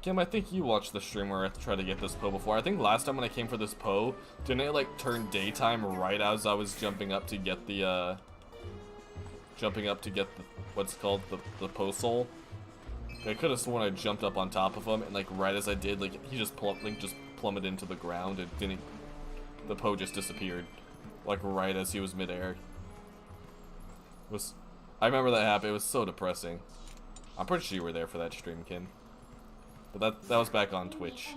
Kim, I think you watched the stream where I tried to get this Poe before. I think last time when I came for this Poe, didn't it like turn daytime right as I was jumping up to get the what's it called, the Poe soul? I could have sworn I jumped up on top of him, and like right as I did, like he just plummeted into the ground and didn't. The Poe just disappeared, like right as he was midair. I remember that happened. It was so depressing. I'm pretty sure you were there for that stream, Kim. But that was back on Twitch.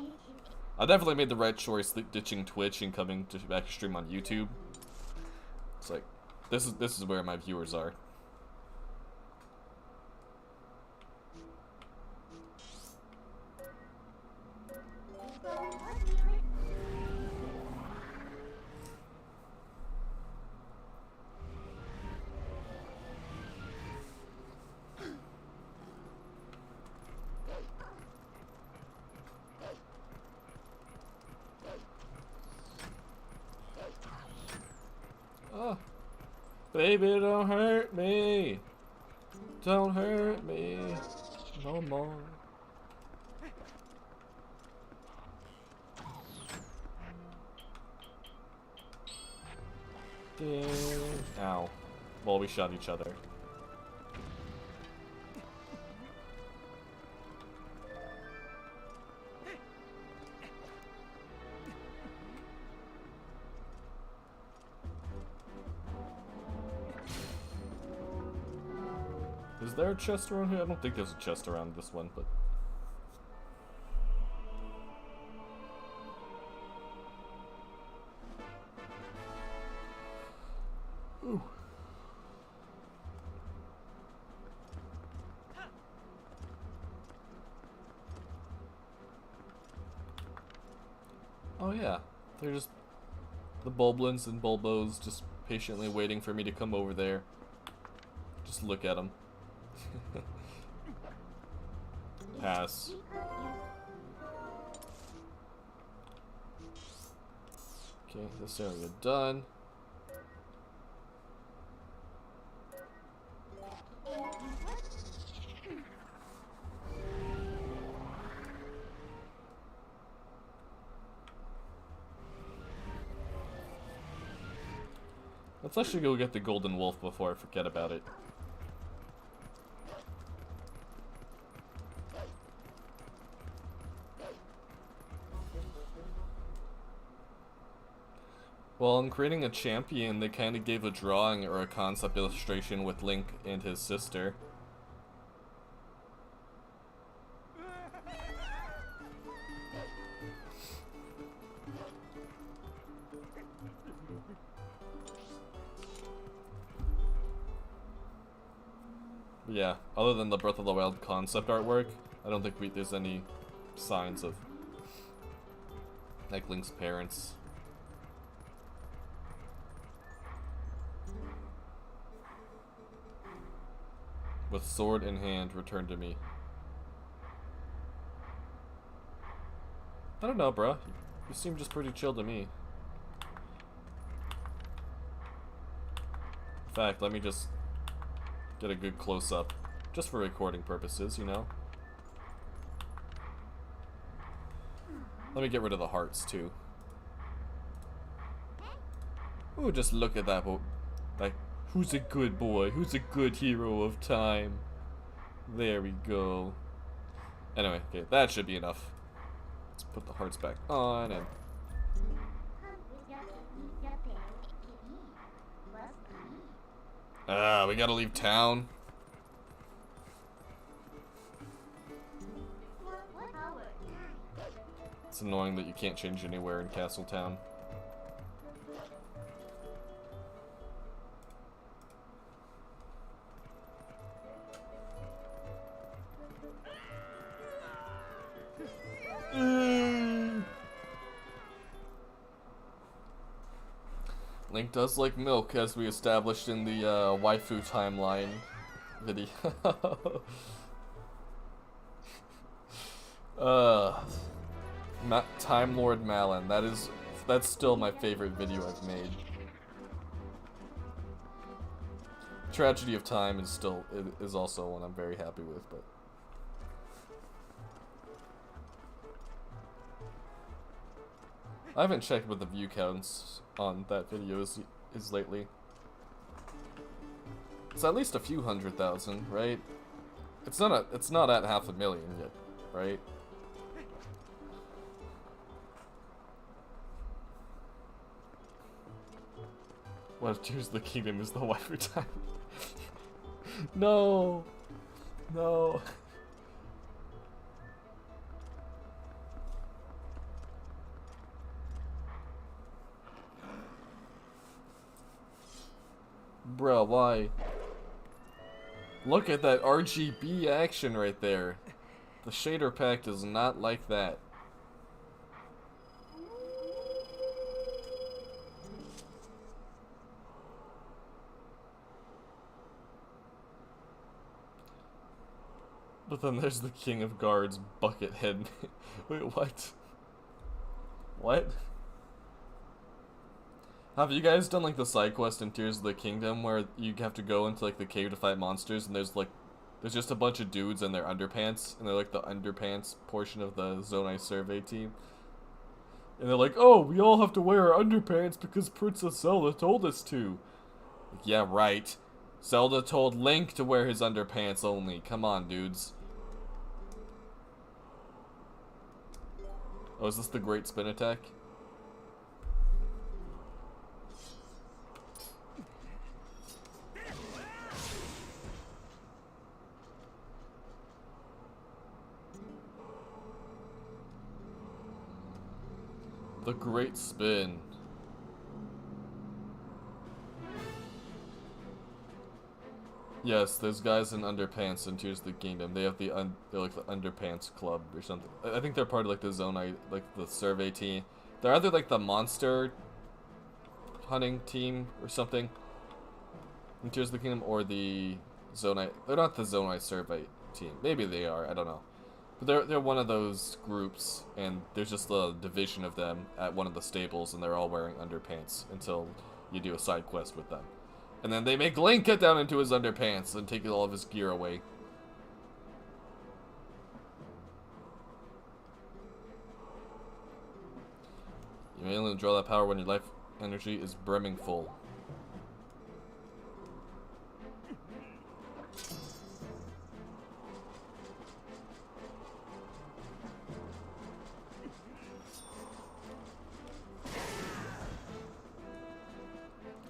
I definitely made the right choice ditching Twitch and coming to back to stream on YouTube. It's like this is where my viewers are. Oh, baby, don't hurt me. Don't hurt me no more. Ding. Ow. Well, we shot each other. Is there a chest around here? I don't think there's a chest around this one, but... Ooh. Oh yeah, they're just... the Bulblins and Bulbos just patiently waiting for me to come over there. Just look at them. Pass. Okay, this area done. Let's actually go get the golden wolf before I forget about it. Well, in creating a champion, they kind of gave a drawing or a concept illustration with Link and his sister. But yeah, other than the Breath of the Wild concept artwork, I don't think there's any signs of like Link's parents. With sword in hand, return to me. I don't know, bro. You seem just pretty chill to me. In fact, let me just get a good close-up. Just for recording purposes, you know? Let me get rid of the hearts, too. Ooh, just look at that. Like, who's a good boy? Who's a good hero of time? There we go. Anyway, okay, that should be enough. Let's put the hearts back on and... we gotta leave town. It's annoying that you can't change anywhere in Castle Town. Link does like milk, as we established in the waifu timeline video. Time Lord Malin. That's still my favorite video I've made. Tragedy of Time is still is also one I'm very happy with, but I haven't checked what the view counts on that video is lately. It's at least a few 100,000, right? It's not at 500,000 yet, right? What if Tears of the Kingdom is the waifu time? No! No! Bruh, why? Look at that RGB action right there. The shader pack does not like that. But then there's the King of Guards bucket head. Wait, what? What? Have you guys done like the side quest in Tears of the Kingdom where you have to go into like the cave to fight monsters and there's just a bunch of dudes in their underpants and they're like the underpants portion of the Zonai survey team. And they're like, oh, we all have to wear our underpants because Princess Zelda told us to. Like, yeah, right. Zelda told Link to wear his underpants only. Come on, dudes. Oh, is this the Great Spin Attack? The Great Spin. Yes, there's guys in underpants in Tears of the Kingdom. They have they're like the underpants club or something. I think they're part of like the Zonai, like the survey team. They're either like the monster hunting team or something in Tears of the Kingdom, or the Zonai. They're not the Zonai survey team. Maybe they are. I don't know. But they're one of those groups, and there's just a division of them at one of the stables, and they're all wearing underpants until you do a side quest with them. And then they make Link get down into his underpants and take all of his gear away. You may only draw that power when your life energy is brimming full.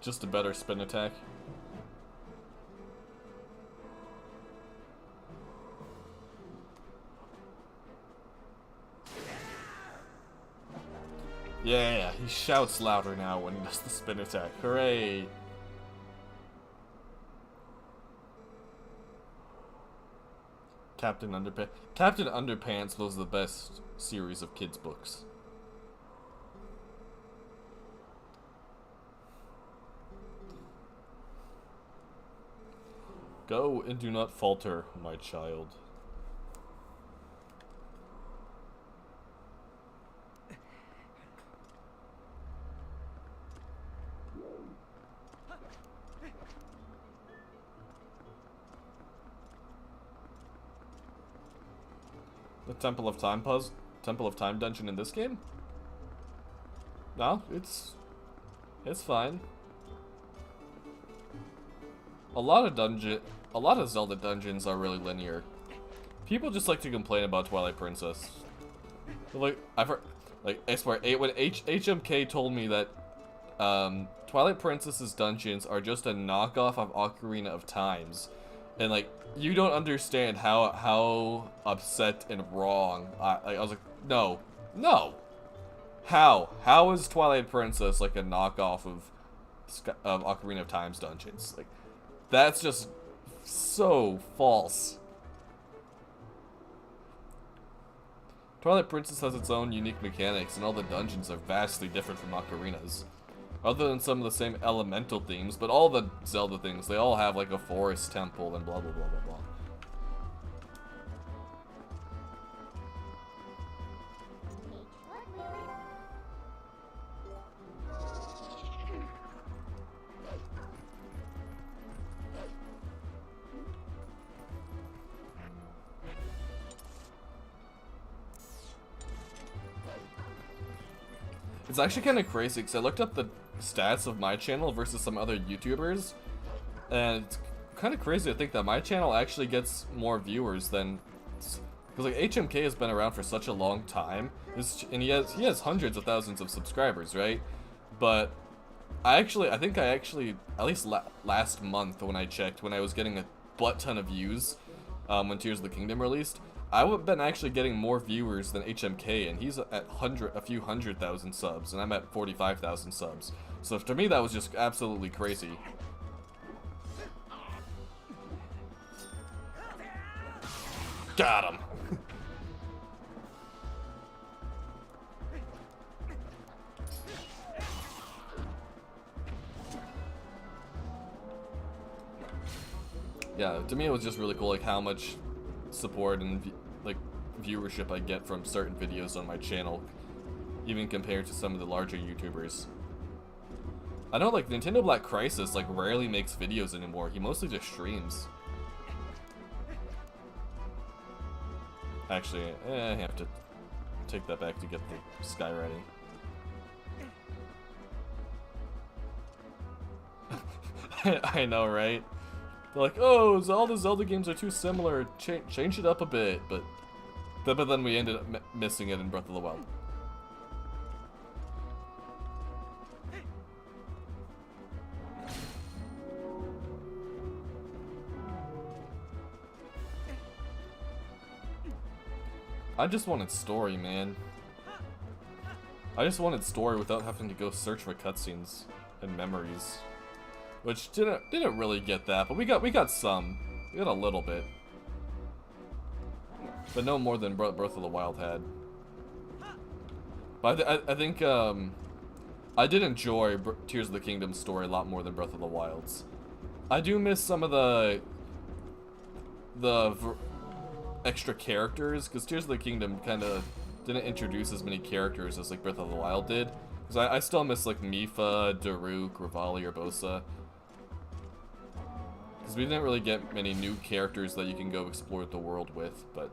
Just a better spin attack. Yeah, he shouts louder now when he does the spin attack. Hooray! Captain Underpants. Captain Underpants was the best series of kids' books. Go and do not falter, my child. The Temple of Time dungeon in this game? No, it's fine. A lot of Zelda dungeons are really linear. People just like to complain about Twilight Princess. Like, I've heard, like, I swear, when HMK told me that Twilight Princess's dungeons are just a knockoff of Ocarina of Times, and like, you don't understand how upset and wrong I was like, no. How is Twilight Princess like a knockoff of Ocarina of Time's dungeons? Like, that's just so false. Twilight Princess has its own unique mechanics, and all the dungeons are vastly different from Ocarina's. Other than some of the same elemental themes, but all the Zelda things, they all have like a forest temple and blah blah blah blah blah. It's actually kind of crazy because I looked up the stats of my channel versus some other YouTubers, and it's kind of crazy to think that my channel actually gets more viewers than, because like HMK has been around for such a long time, and he has hundreds of thousands of subscribers, right? But I think I actually at least last month when I checked, when I was getting a butt ton of views, when Tears of the Kingdom released, I've been actually getting more viewers than HMK, and he's at a few hundred thousand subs, and I'm at 45,000 subs. So to me, that was just absolutely crazy. Got him. Yeah, to me it was just really cool, like how much support and like viewership I get from certain videos on my channel, even compared to some of the larger YouTubers. I know like Nintendo Black Crisis like rarely makes videos anymore. He mostly just streams. Actually, I have to take that back to get the sky ready. I know, right? They're like, oh, all the Zelda games are too similar. Change it up a bit, but then we ended up missing it in Breath of the Wild. I just wanted story, man. I just wanted story without having to go search for cutscenes and memories. Which didn't really get that, but we got some. We got a little bit. But no more than Breath of the Wild had. But I think I did enjoy Tears of the Kingdom story a lot more than Breath of the Wild's. I do miss some of the extra characters, because Tears of the Kingdom kind of didn't introduce as many characters as like Breath of the Wild did. Because I still miss like Mipha, Daruk, Revali, or Bosa. Because we didn't really get many new characters that you can go explore the world with, but...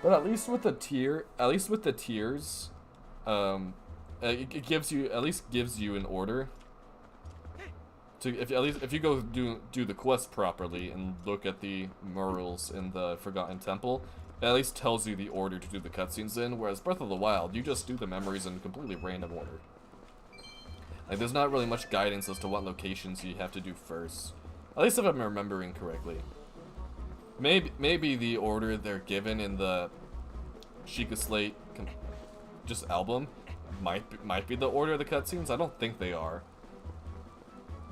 But at least with the tiers, it gives you, at least gives you an order. If you go do the quest properly and look at the murals in the Forgotten Temple, it at least tells you the order to do the cutscenes in, whereas Breath of the Wild, you just do the memories in completely random order. Like, there's not really much guidance as to what locations you have to do first. At least if I'm remembering correctly. Maybe the order they're given in the Sheikah Slate just album might be the order of the cutscenes. I don't think they are.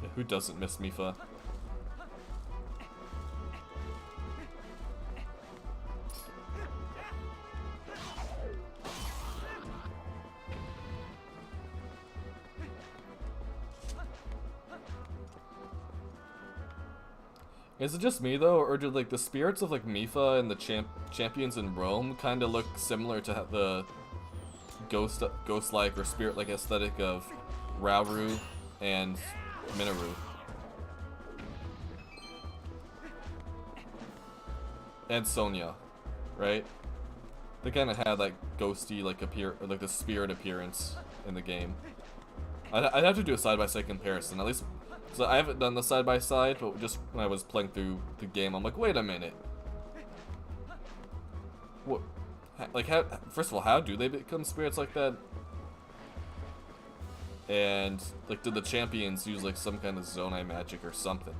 Yeah, who doesn't miss Mipha? Is it just me though, or do like the spirits of like Mipha and the champions in Rome kind of look similar to the ghost-like or spirit-like aesthetic of Rauru and Minoru? And Sonya, right? They kind of had like ghosty like the spirit appearance in the game. I'd have to do a side-by-side comparison, at least. So I haven't done the side-by-side, but just when I was playing through the game, I'm like, wait a minute. What? Like, how? First of all, how do they become spirits like that? And like, did the champions use like some kind of Zonai magic or something?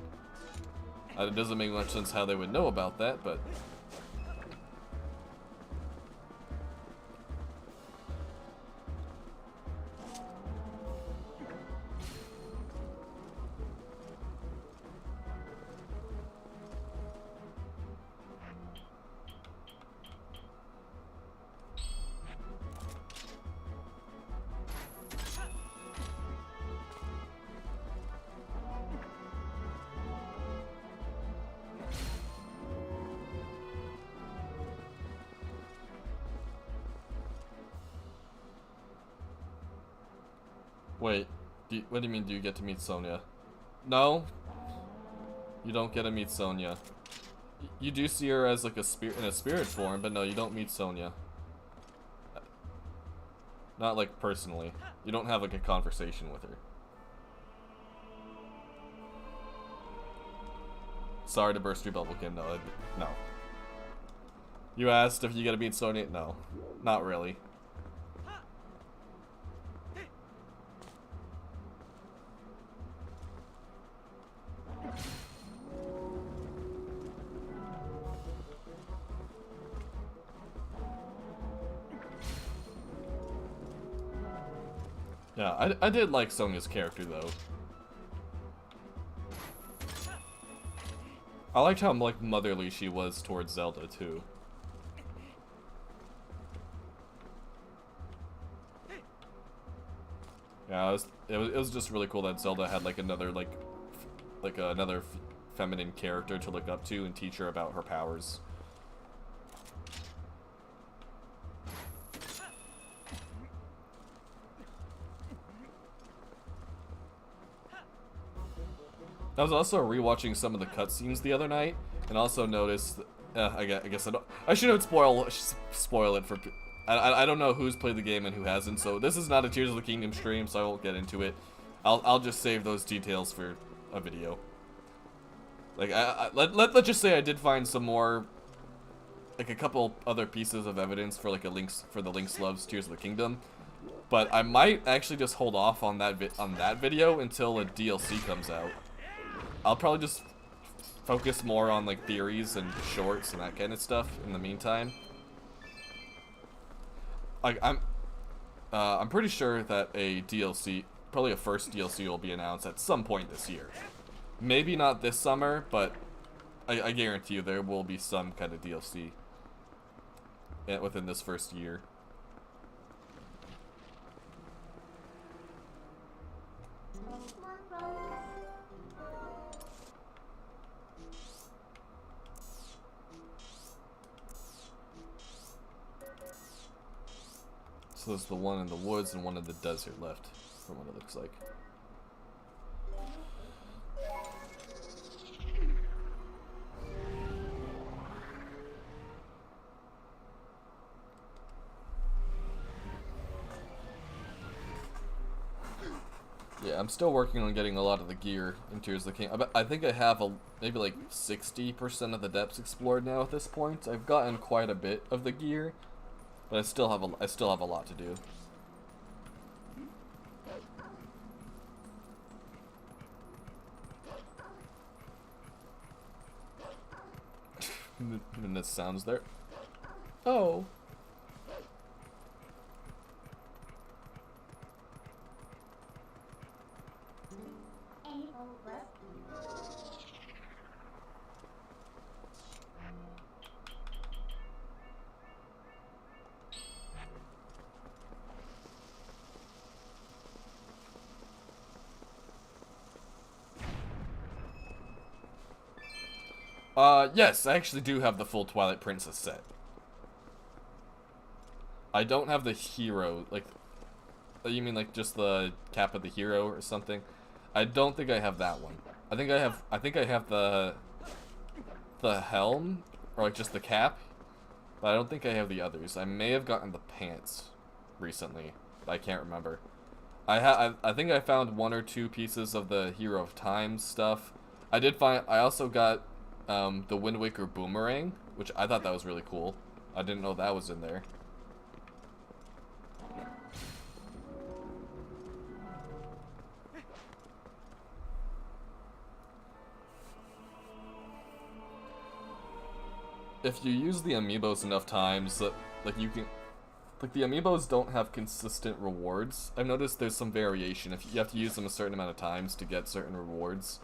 It doesn't make much sense how they would know about that, but. Wait, what do you mean, do you get to meet Sonya? No? You don't get to meet Sonia. You do see her as like a spirit in a spirit form, but no, you don't meet Sonia. Not like personally. You don't have like a conversation with her. Sorry to burst your bubble, Kim. No, no. You asked if you get to meet Sonia. No, not really. Yeah, I did like Sonia's character, though. I liked how, like, motherly she was towards Zelda, too. Yeah, it was just really cool that Zelda had, like, another, another feminine character to look up to and teach her about her powers. I was also rewatching some of the cutscenes the other night, and also noticed. I guess I shouldn't spoil it for. I don't know who's played the game and who hasn't, so this is not a Tears of the Kingdom stream, so I won't get into it. I'll just save those details for a video. Like let's just say I did find some more, like a couple other pieces of evidence for like the Link's loves Tears of the Kingdom, but I might actually just hold off on that video until a DLC comes out. I'll probably just focus more on like theories and shorts and that kind of stuff in the meantime. Like I'm pretty sure that a DLC, probably a first DLC, will be announced at some point this year. Maybe not this summer, but I guarantee you there will be some kind of DLC within this first year. So there's the one in the woods and one in the desert left, from what it looks like. Yeah, I'm still working on getting a lot of the gear in Tears of the Kingdom. I think I have maybe like 60% of the depths explored now at this point. I've gotten quite a bit of the gear, but I still have a lot to do. And this sounds there. Oh. Yes, I actually do have the full Twilight Princess set. I don't have the hero, like, you mean like just the cap of the hero or something? I don't think I have that one. I think I have the helm, or like just the cap, but I don't think I have the others. I may have gotten the pants recently, but I can't remember. I think I found 1 or 2 pieces of the Hero of Time stuff. I also got the Wind Waker boomerang, which I thought that was really cool. I didn't know that was in there. If you use the amiibos enough times, like you can, like the amiibos don't have consistent rewards. I've noticed there's some variation. If you have to use them a certain amount of times to get certain rewards.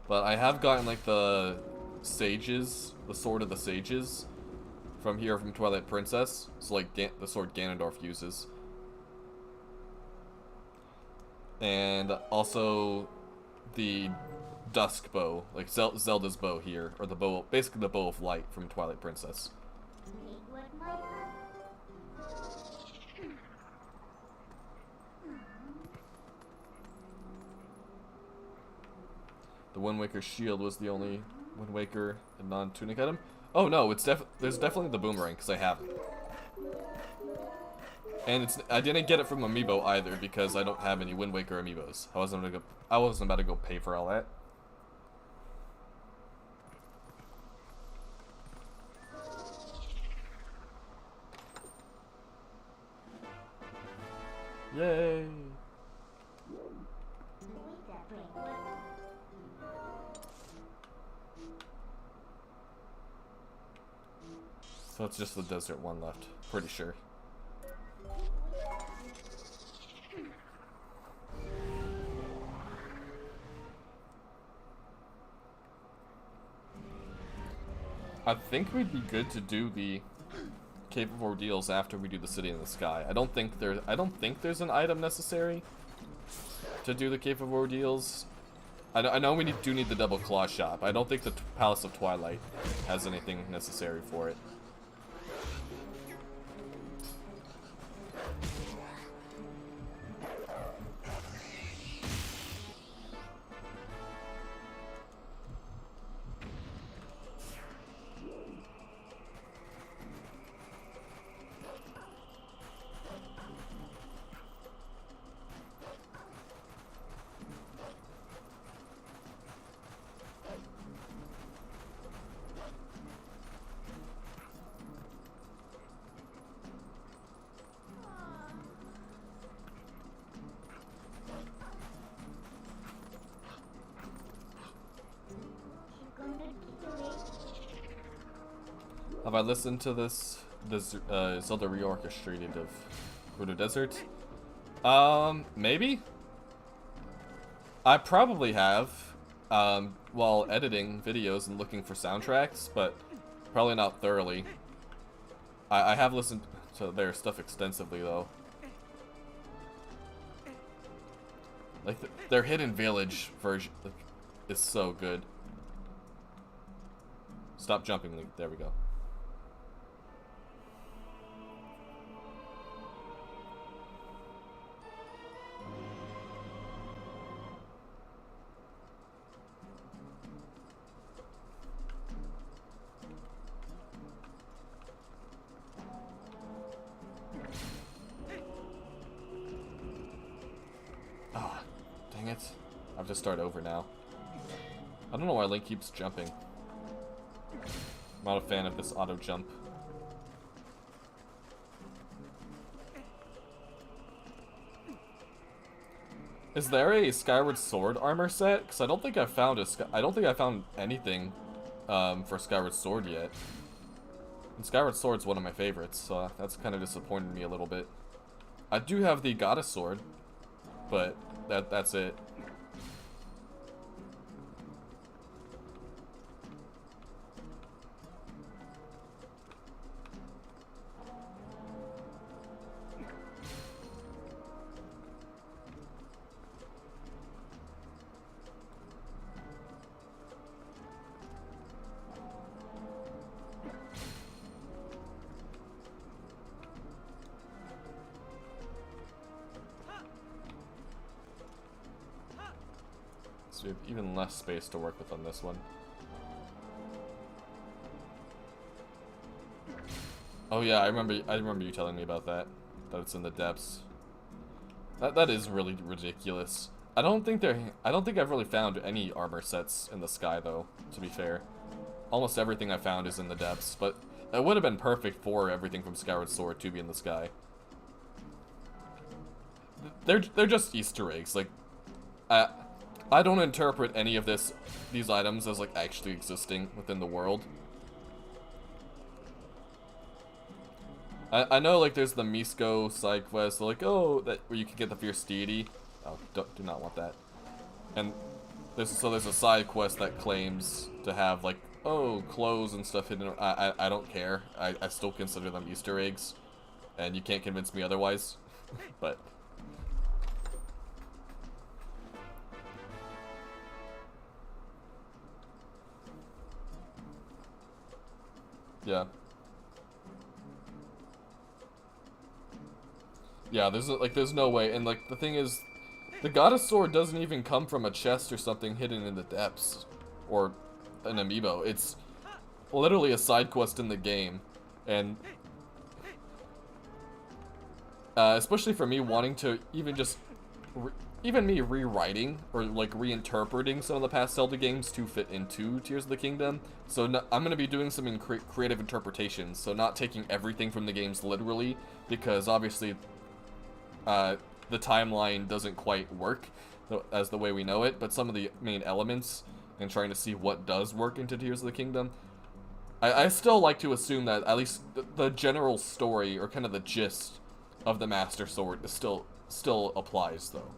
But I have gotten like the sages, the sword of the sages, from Twilight Princess. So like the sword Ganondorf uses, and also the dusk bow, like Zelda's bow here, or the bow, basically the bow of light from Twilight Princess. The Wind Waker shield was the only Wind Waker and non-tunic item. Oh no, there's definitely the boomerang because I have it. And I didn't get it from Amiibo either because I don't have any Wind Waker Amiibos. I wasn't about to go pay for all that. Yay! So it's just the desert one left, pretty sure. I think we'd be good to do the Cave of Ordeals after we do the City in the Sky. I don't think there's an item necessary to do the Cave of Ordeals. I know we do need the double claw shop. I don't think the Palace of Twilight has anything necessary for it. Have I listened to this Zelda reorchestrated of Gerudo Desert? Maybe? I probably have, while editing videos and looking for soundtracks, but probably not thoroughly. I have listened to their stuff extensively, though. Like, their Hidden Village version is so good. Stop jumping, Link. There we go. Dang it. I have to start over now. I don't know why Link keeps jumping. I'm not a fan of this auto jump. Is there a Skyward Sword armor set? Because I don't think I found anything for Skyward Sword yet. And Skyward Sword's one of my favorites, so that's kind of disappointed me a little bit. I do have the Goddess Sword, but that's it. So we have even less space to work with on this one. Oh yeah, I remember you telling me about that. That it's in the depths. That is really ridiculous. I don't think I've really found any armor sets in the sky though, to be fair. Almost everything I found is in the depths, but it would have been perfect for everything from Skyward Sword to be in the sky. They're just Easter eggs, like I don't interpret any of these items as like actually existing within the world. I know like there's the Misko side quest, like that where you can get the Fierce Deity. Oh, do not want that. And there's a side quest that claims to have like clothes and stuff hidden. I don't care. I still consider them Easter eggs, and you can't convince me otherwise. But. Yeah. Yeah, there's no way, and like the thing is, The goddess sword doesn't even come from a chest or something hidden in the depths, or an amiibo. It's literally a side quest in the game, and especially for me wanting to even just, even me rewriting or like reinterpreting some of the past Zelda games to fit into Tears of the Kingdom. So no, I'm going to be doing some creative interpretations, so not taking everything from the games literally, because obviously the timeline doesn't quite work as the way we know it, but some of the main elements, and trying to see what does work into Tears of the Kingdom. I still like to assume that at least the general story, or kind of the gist of the Master Sword, is still applies, though.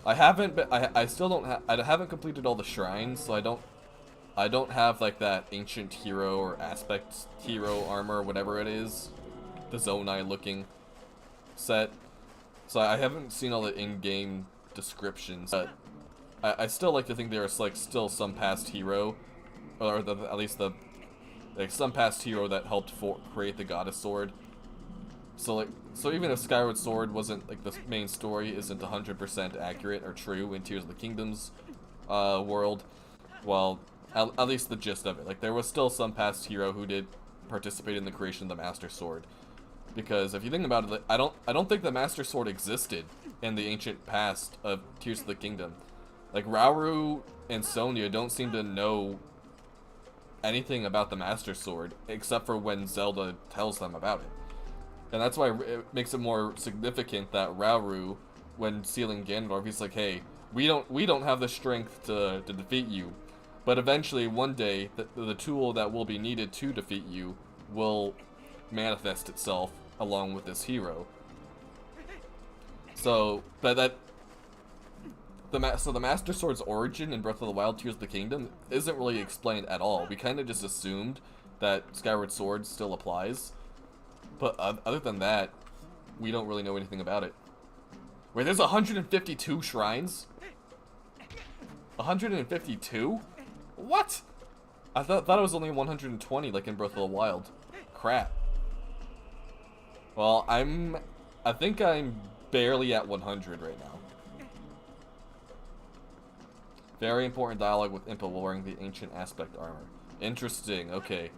I still don't I haven't completed all the shrines, so I don't have like that ancient hero or aspect hero armor, whatever it is, the Zonai looking set. So I haven't seen all the in-game descriptions, but I still like to think there's like still some past hero, or at least some past hero that helped create the Goddess Sword. So even if Skyward Sword wasn't like the main story isn't 100% accurate or true in Tears of the Kingdom's world, well, at least the gist of it. Like there was still some past hero who did participate in the creation of the Master Sword. Because if you think about it, I don't think the Master Sword existed in the ancient past of Tears of the Kingdom. Like Rauru and Sonia don't seem to know anything about the Master Sword except for when Zelda tells them about it. And that's why it makes it more significant that Rauru, when sealing Ganondorf, he's like, "Hey, we don't have the strength to defeat you, but eventually one day the tool that will be needed to defeat you will manifest itself along with this hero." So, the Master Sword's origin in Breath of the Wild Tears of the Kingdom isn't really explained at all. We kind of just assumed that Skyward Sword still applies, but other than that, we don't really know anything about it. Wait, there's 152 shrines? 152? What? I thought it was only 120 like in Breath of the Wild. Crap. Well, I think I'm barely at 100 right now. Very important dialogue with Impa wearing the ancient aspect armor. Interesting. Okay.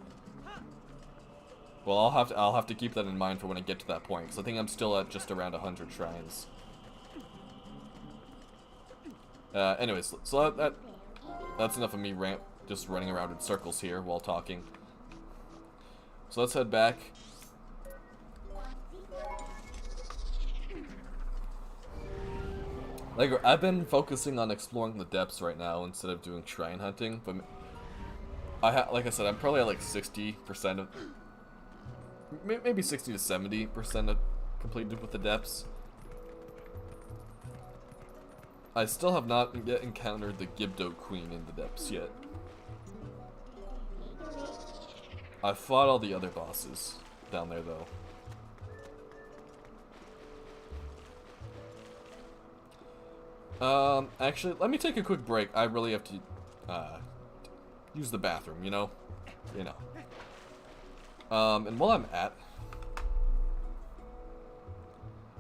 Well, I'll have to keep that in mind for when I get to that point, because I think I'm still at just around 100 shrines. Anyways, so that's enough of me just running around in circles here while talking. So let's head back. Like, I've been focusing on exploring the depths right now instead of doing shrine hunting, but like I said, I'm probably at like 60% of, maybe 60 to 70% of completed with the depths. I still have not yet encountered the Gibdo Queen in the depths yet. I fought all the other bosses down there though. Actually, let me take a quick break. I really have to, use the bathroom, you know? And while I'm at...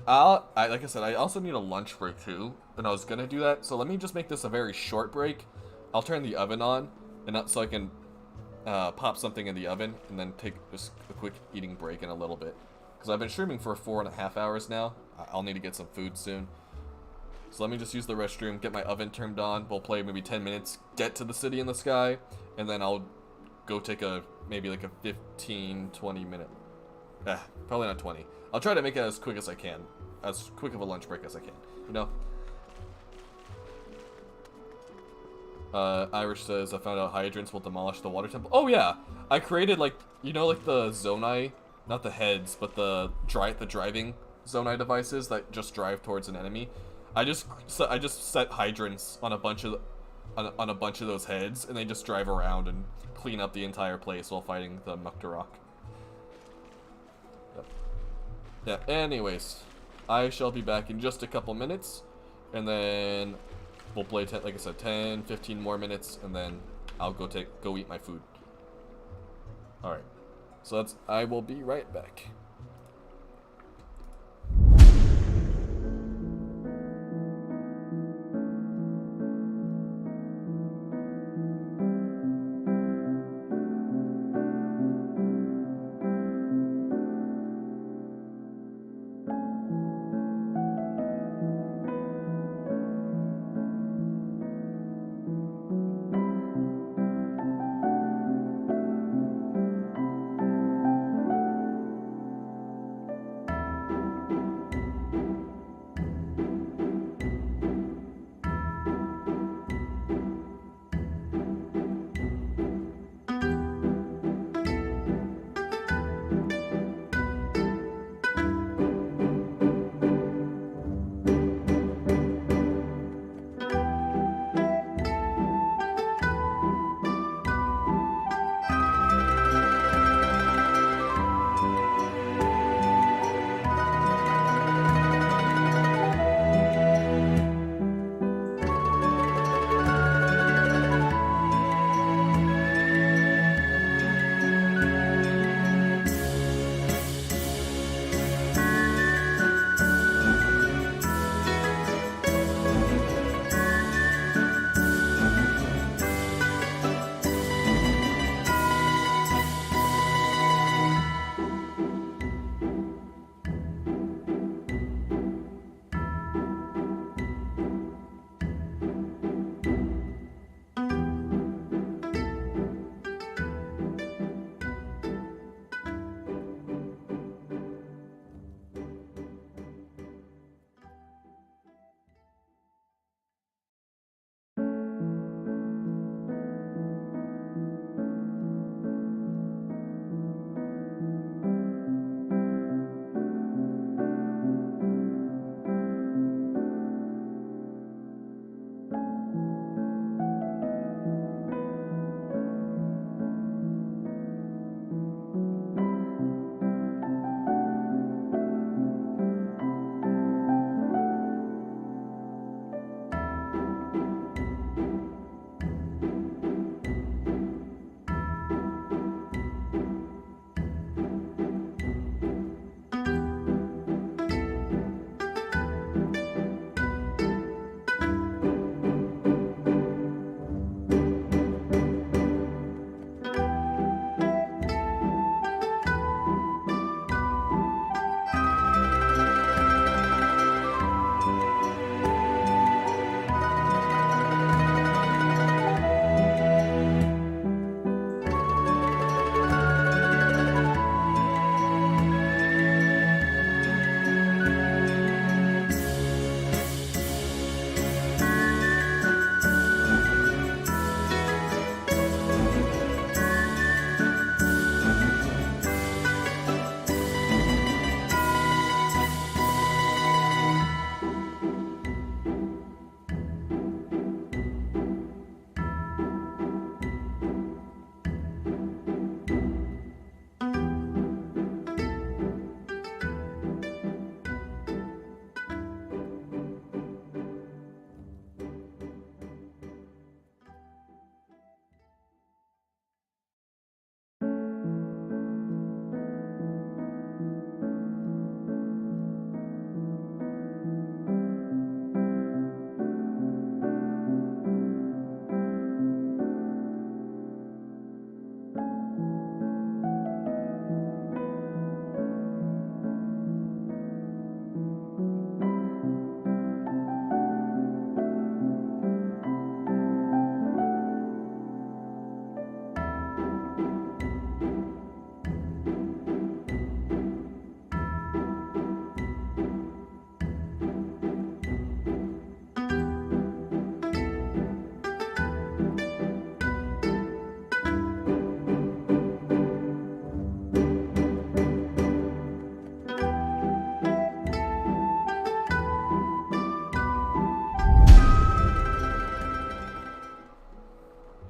like I said, I also need a lunch break too, and I was gonna do that, so let me just make this a very short break. I'll turn the oven on, so I can, pop something in the oven, and then take just a quick eating break in a little bit. Because I've been streaming for 4.5 hours now. I'll need to get some food soon. So let me just use the restroom, get my oven turned on, we'll play maybe 10 minutes, get to the city in the sky, and then I'll go take maybe like a 15, 20 minute, probably not 20. I'll try to make it as quick as I can, as quick of a lunch break as I can, you know? Irish says, I found out hydrants will demolish the water temple. Oh yeah, I created like, you know, like the Zonai, not the heads, but the driving Zonai devices that just drive towards an enemy. I just set hydrants on a bunch of those heads, and they just drive around and clean up the entire place while fighting the Muktarok. Yeah. Anyways, I shall be back in just a couple minutes, and then we'll play like I said, 10, 15 more minutes, and then I'll go eat my food. All right. So I will be right back.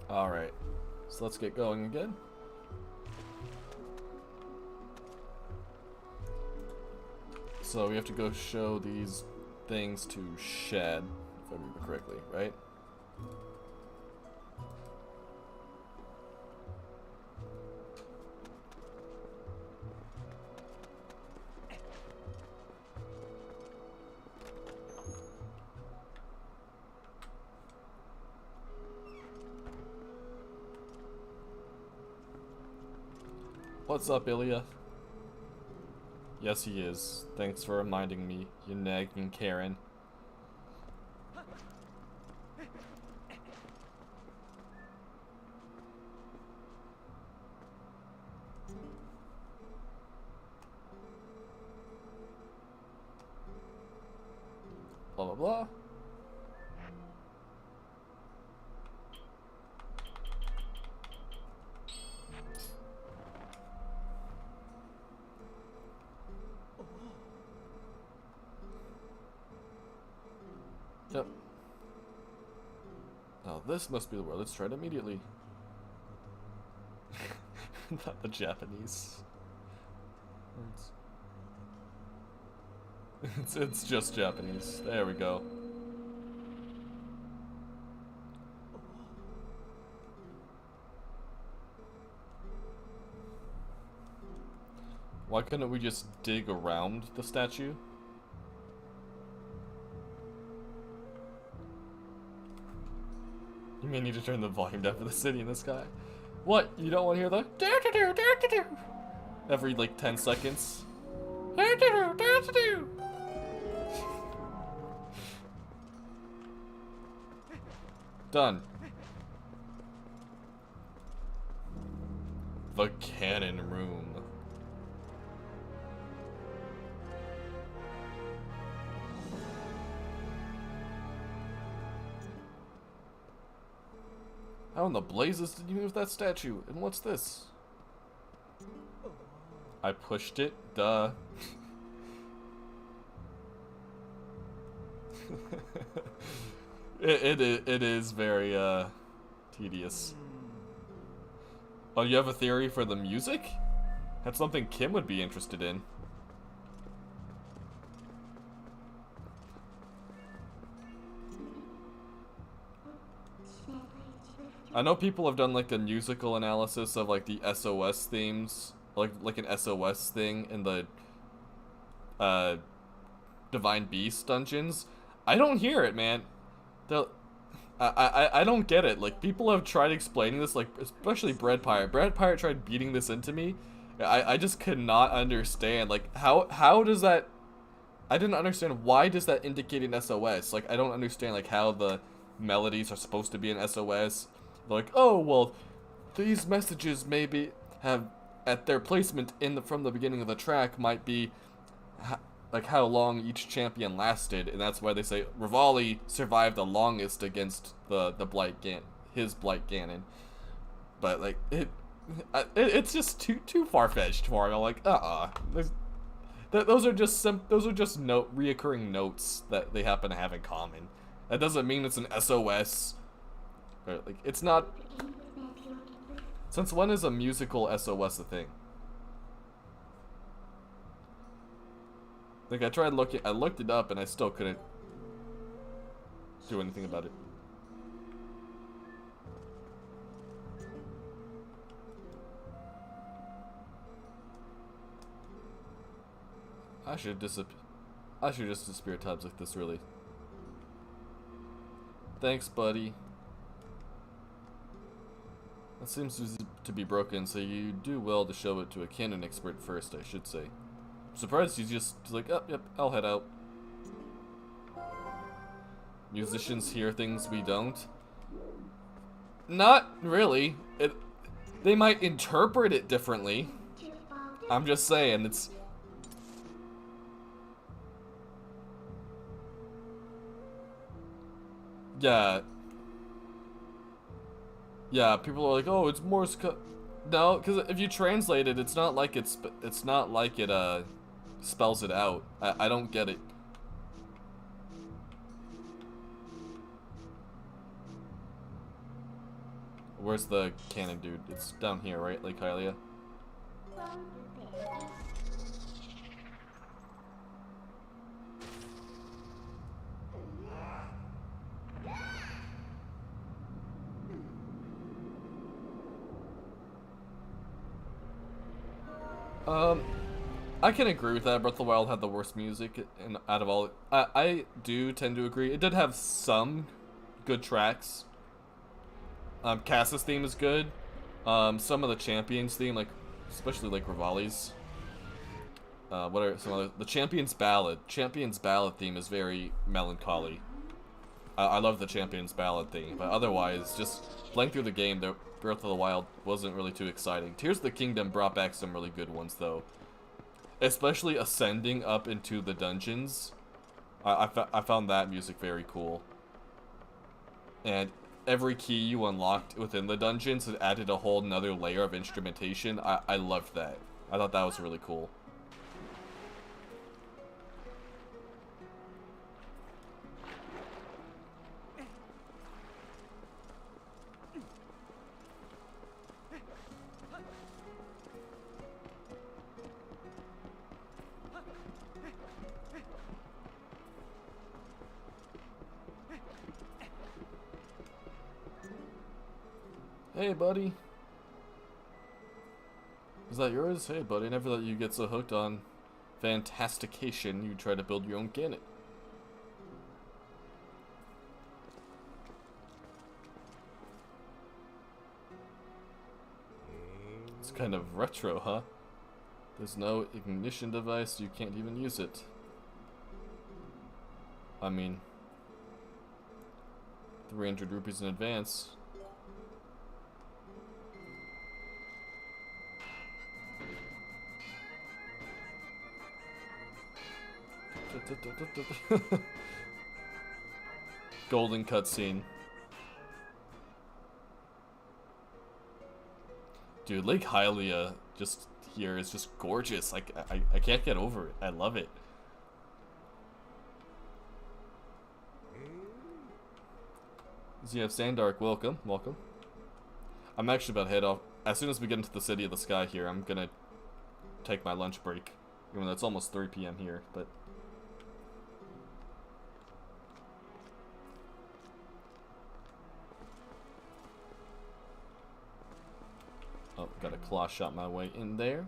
Alright, so let's get going again. So we have to go show these things to Shad, if I remember correctly, right? What's up, Ilya? Yes, he is. Thanks for reminding me, you nagging Karen. Blah, blah, blah. Yep. Now this must be the word. Let's try it immediately. Not the Japanese words. It's just Japanese. There we go. Why couldn't we just dig around the statue? You may need to turn the volume down for the city in the sky. What? You don't want to hear the do-do-do-do-do-do every like 10 seconds? Do-do-do-do-do-do. Done. The cannon room. How in the blazes did you move that statue? And what's this? I pushed it, duh. It is very tedious. Oh, you have a theory for the music? That's something Kim would be interested in. I know people have done like a musical analysis of like the SOS themes, like an SOS thing in the Divine Beast dungeons. I don't hear it, man. I don't get it. Like, people have tried explaining this, like, especially Bread Pirate. Bread Pirate tried beating this into me. I just could not understand. Like, how does that... I didn't understand, why does that indicate an SOS? Like, I don't understand, like, how the melodies are supposed to be an SOS. They're like, oh, well, these messages maybe have, at their placement from the beginning of the track, might be... like how long each champion lasted, and that's why they say Rivali survived the longest against his Blight Ganon. But like it's just too far-fetched for me. I'm like, those are just reoccurring notes that they happen to have in common. That doesn't mean it's an SOS. Or, like, it's not. Since when is a musical SOS a thing? Like, I looked it up and I still couldn't do anything about it. I should just disappear at times like this, really. Thanks, buddy. That seems to be broken, so you do well to show it to a canon expert first, I should say. Surprised he's just like, oh, yep, I'll head out. Musicians hear things we don't. Not really. They might interpret it differently. I'm just saying, it's... Yeah. Yeah, people are like, oh, it's Morse code. No, because if you translate it, it's not like it spells it out. I don't get it. Where's the cannon dude? It's down here, right, Lake Hylia? I can agree with that. Breath of the Wild had the worst music out of all. I do tend to agree. It did have some good tracks. Cass's theme is good. Some of the Champions theme, like especially like Rivali's. What are some other? The Champion's Ballad. Champion's Ballad theme is very melancholy. I love the Champion's Ballad theme, but otherwise, just playing through the game, the Breath of the Wild wasn't really too exciting. Tears of the Kingdom brought back some really good ones, though. Especially ascending up into the dungeons. I found that music very cool. And every key you unlocked within the dungeons had added a whole nother layer of instrumentation. I loved that. I thought that was really cool. Hey, buddy. Is that yours? Hey, buddy. Never let you get so hooked on fantastication you try to build your own canon. It's kind of retro, huh? There's no ignition device, you can't even use it. I mean, 300 rupees in advance. Golden cutscene. Dude, Lake Hylia just here is just gorgeous. Like I can't get over it. I love it. ZF Sandark, welcome, welcome. I'm actually about to head off. As soon as we get into the City of the Sky here, I'm gonna take my lunch break. Even though it's almost 3 p.m. here, but... Oh, got a claw shot my way in there.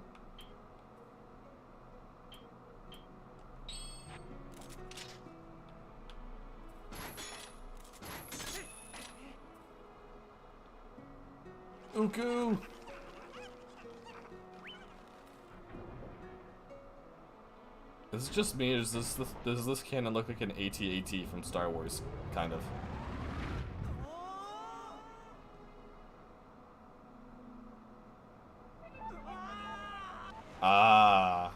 Uku! Is it just me, or does this cannon look like an AT-AT from Star Wars? Kind of. Ah.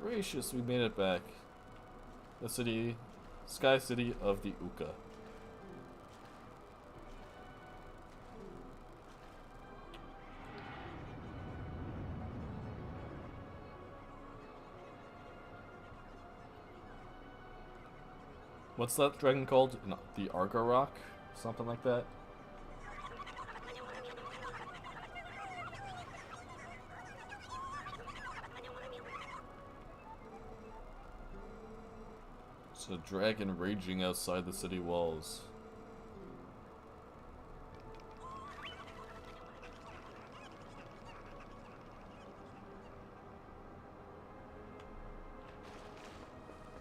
Gracious, we made it back. The city, Sky City of the Uka. What's that dragon called? No, the Argarok? Something like that? It's a dragon raging outside the city walls.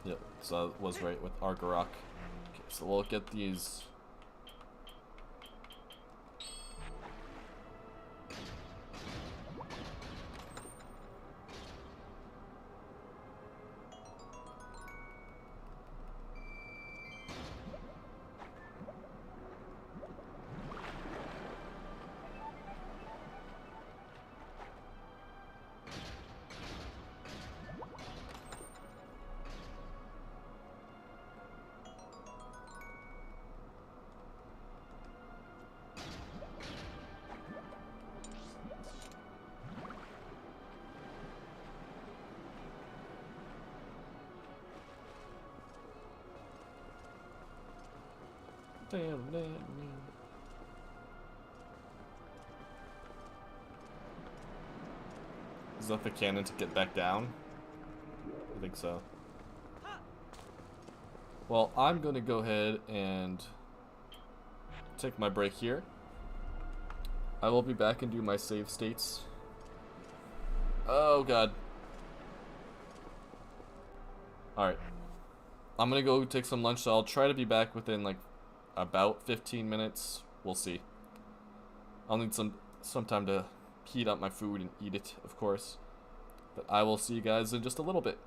Yep, so I was right with Argarok. Okay, so we'll get these. Is that the cannon to get back down? I think so. Well, I'm gonna go ahead and take my break here. I will be back and do my save states. Oh god. Alright. I'm gonna go take some lunch, so I'll try to be back within like about 15 minutes. We'll see. I'll need some time to heat up my food and eat it, of course. But I will see you guys in just a little bit.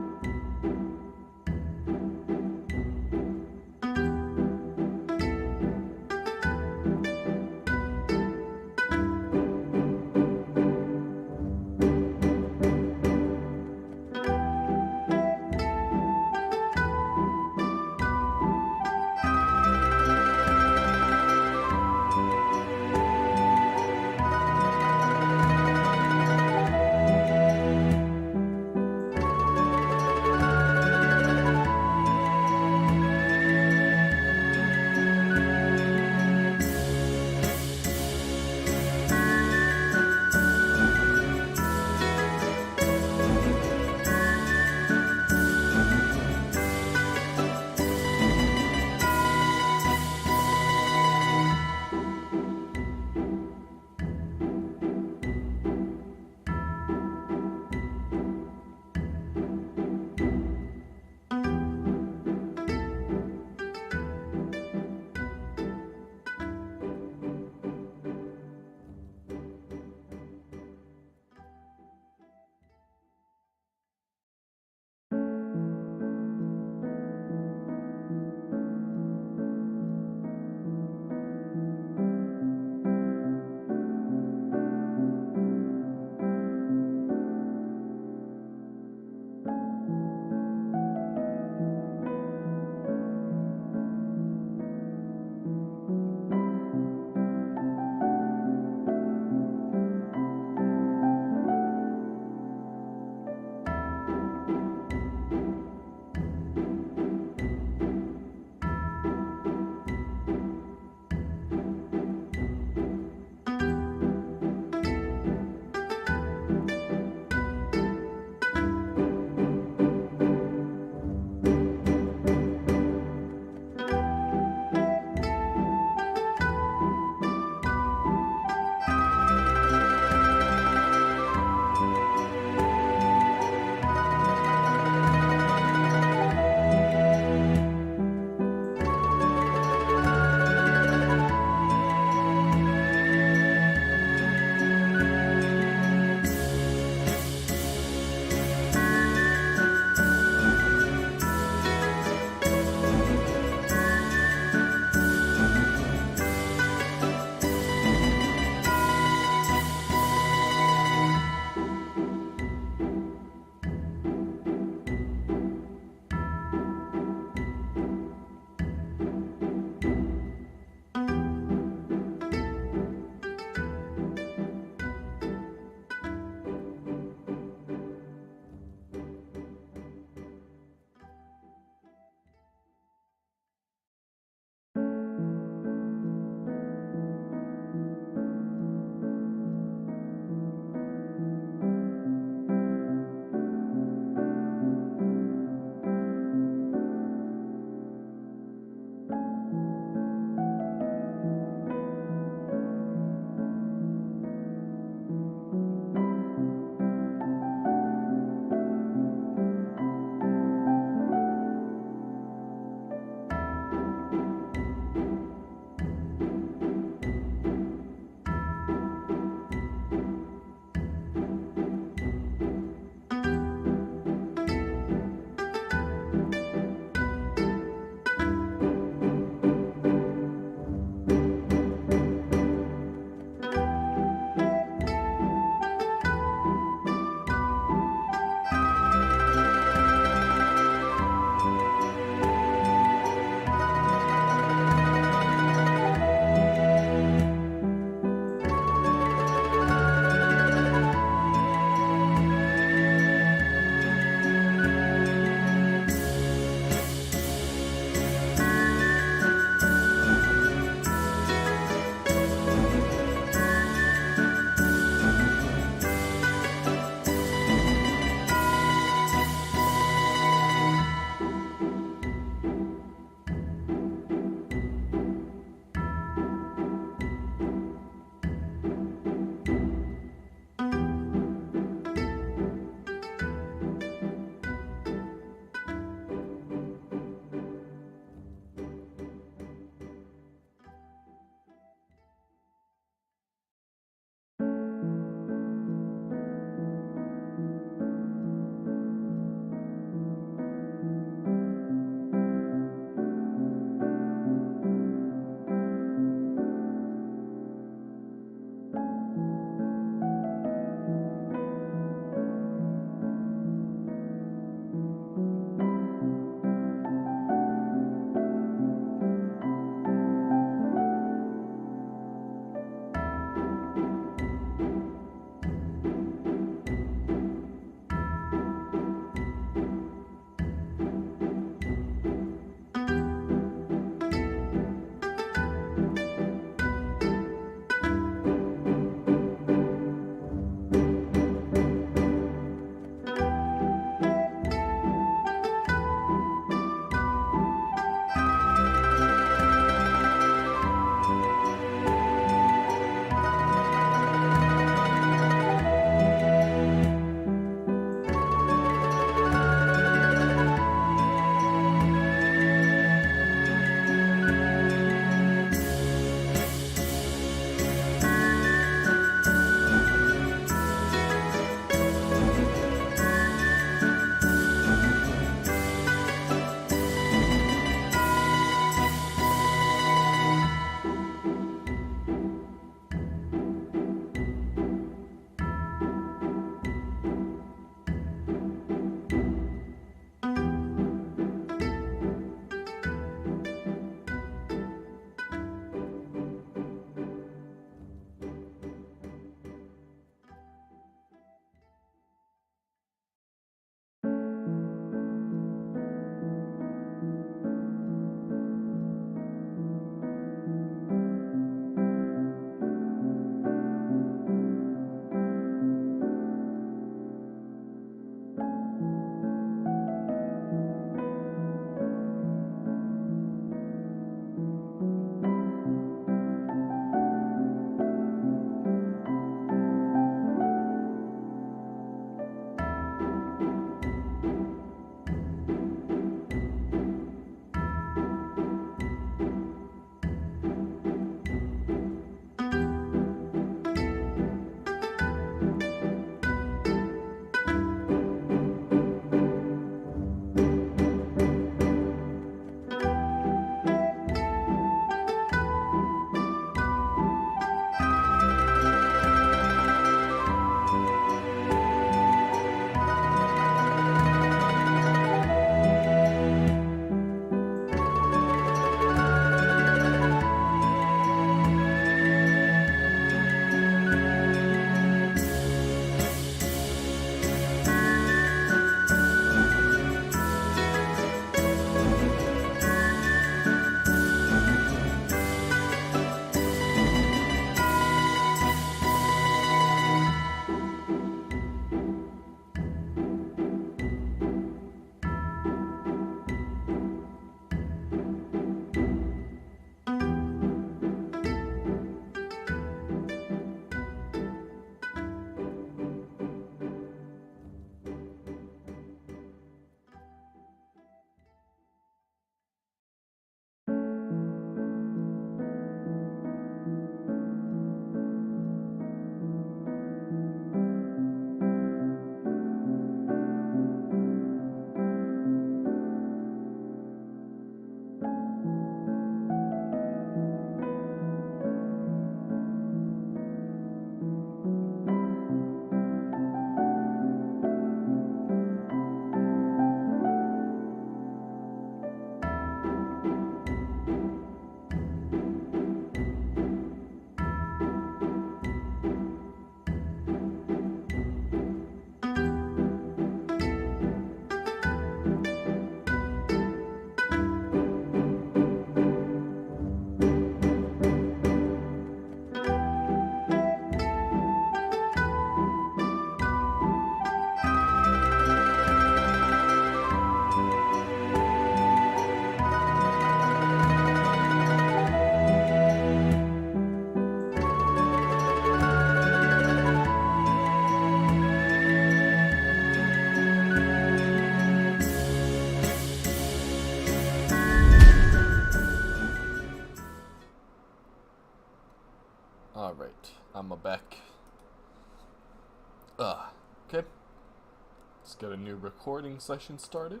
get a new recording session started.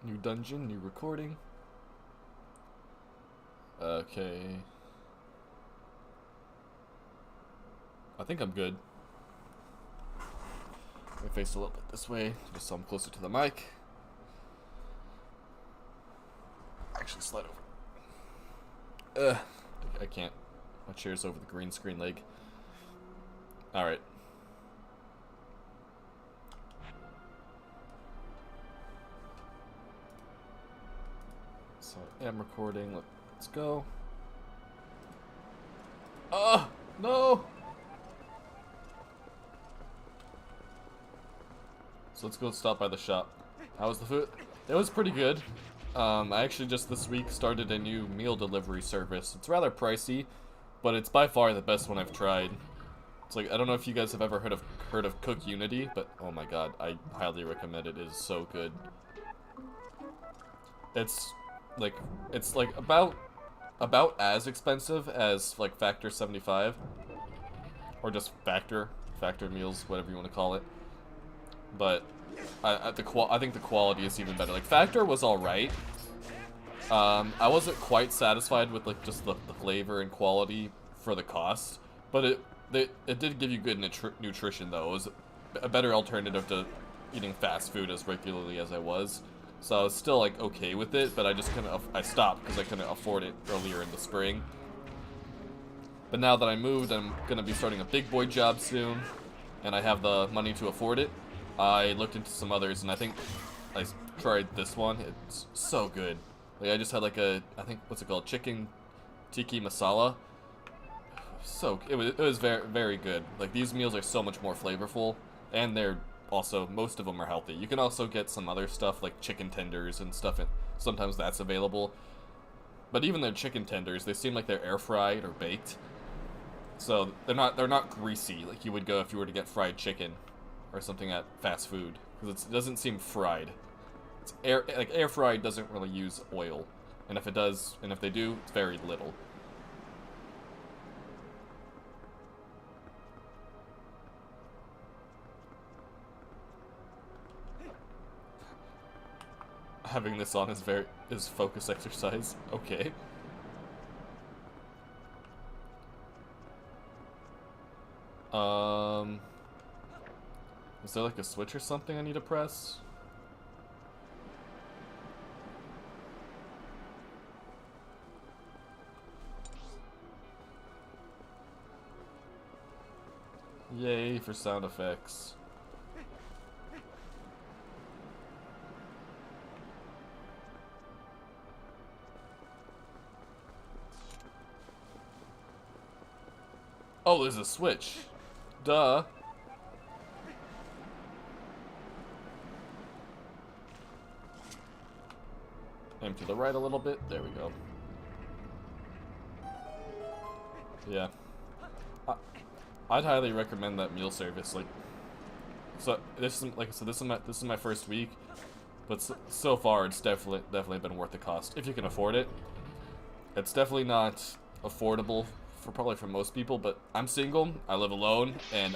New dungeon, new recording. Okay. I think I'm good. Let me face a little bit this way, just so I'm closer to the mic. Actually, slide over. I can't. My chair's over the green screen leg. Alright. So I am recording. Let's go. Oh, no! So let's go stop by the shop. How was the food? It was pretty good. I actually just this week started a new meal delivery service. It's rather pricey, but it's by far the best one I've tried. It's like, I don't know if you guys have ever heard of Cook Unity, but oh my god, I highly recommend it. It is so good. It's like about as expensive as like Factor 75, or just Factor meals, whatever you want to call it. But I think the quality is even better. Like Factor was all right. I wasn't quite satisfied with like just the flavor and quality for the cost, but it did give you good nutrition though. It was a better alternative to eating fast food as regularly as I was. So I was still like okay with it, but I just couldn't. I stopped because I couldn't afford it earlier in the spring. But now that I moved, I'm gonna be starting a big boy job soon, and I have the money to afford it. I looked into some others, and I think I tried this one. It's so good. Like I just had like I think what's it called, chicken tiki masala. So it was very, very good. Like these meals are so much more flavorful, and they're also, most of them are healthy. You can also get some other stuff like chicken tenders and stuff, and sometimes that's available. But even their chicken tenders, they seem like they're air fried or baked, so they're not greasy like you would go if you were to get fried chicken or something at fast food, because it doesn't seem fried. It's air fried doesn't really use oil, and if it does, and if they do, it's very little. Having this on is focus exercise. Okay. Is there like a switch or something I need to press? Yay for sound effects. Oh, there's a switch. Duh. Aim to the right a little bit. There we go. Yeah. I'd highly recommend that meal service. Like, so this is my first week, but so far it's definitely been worth the cost if you can afford it. It's definitely not affordable probably for most people, but I'm single, I live alone, and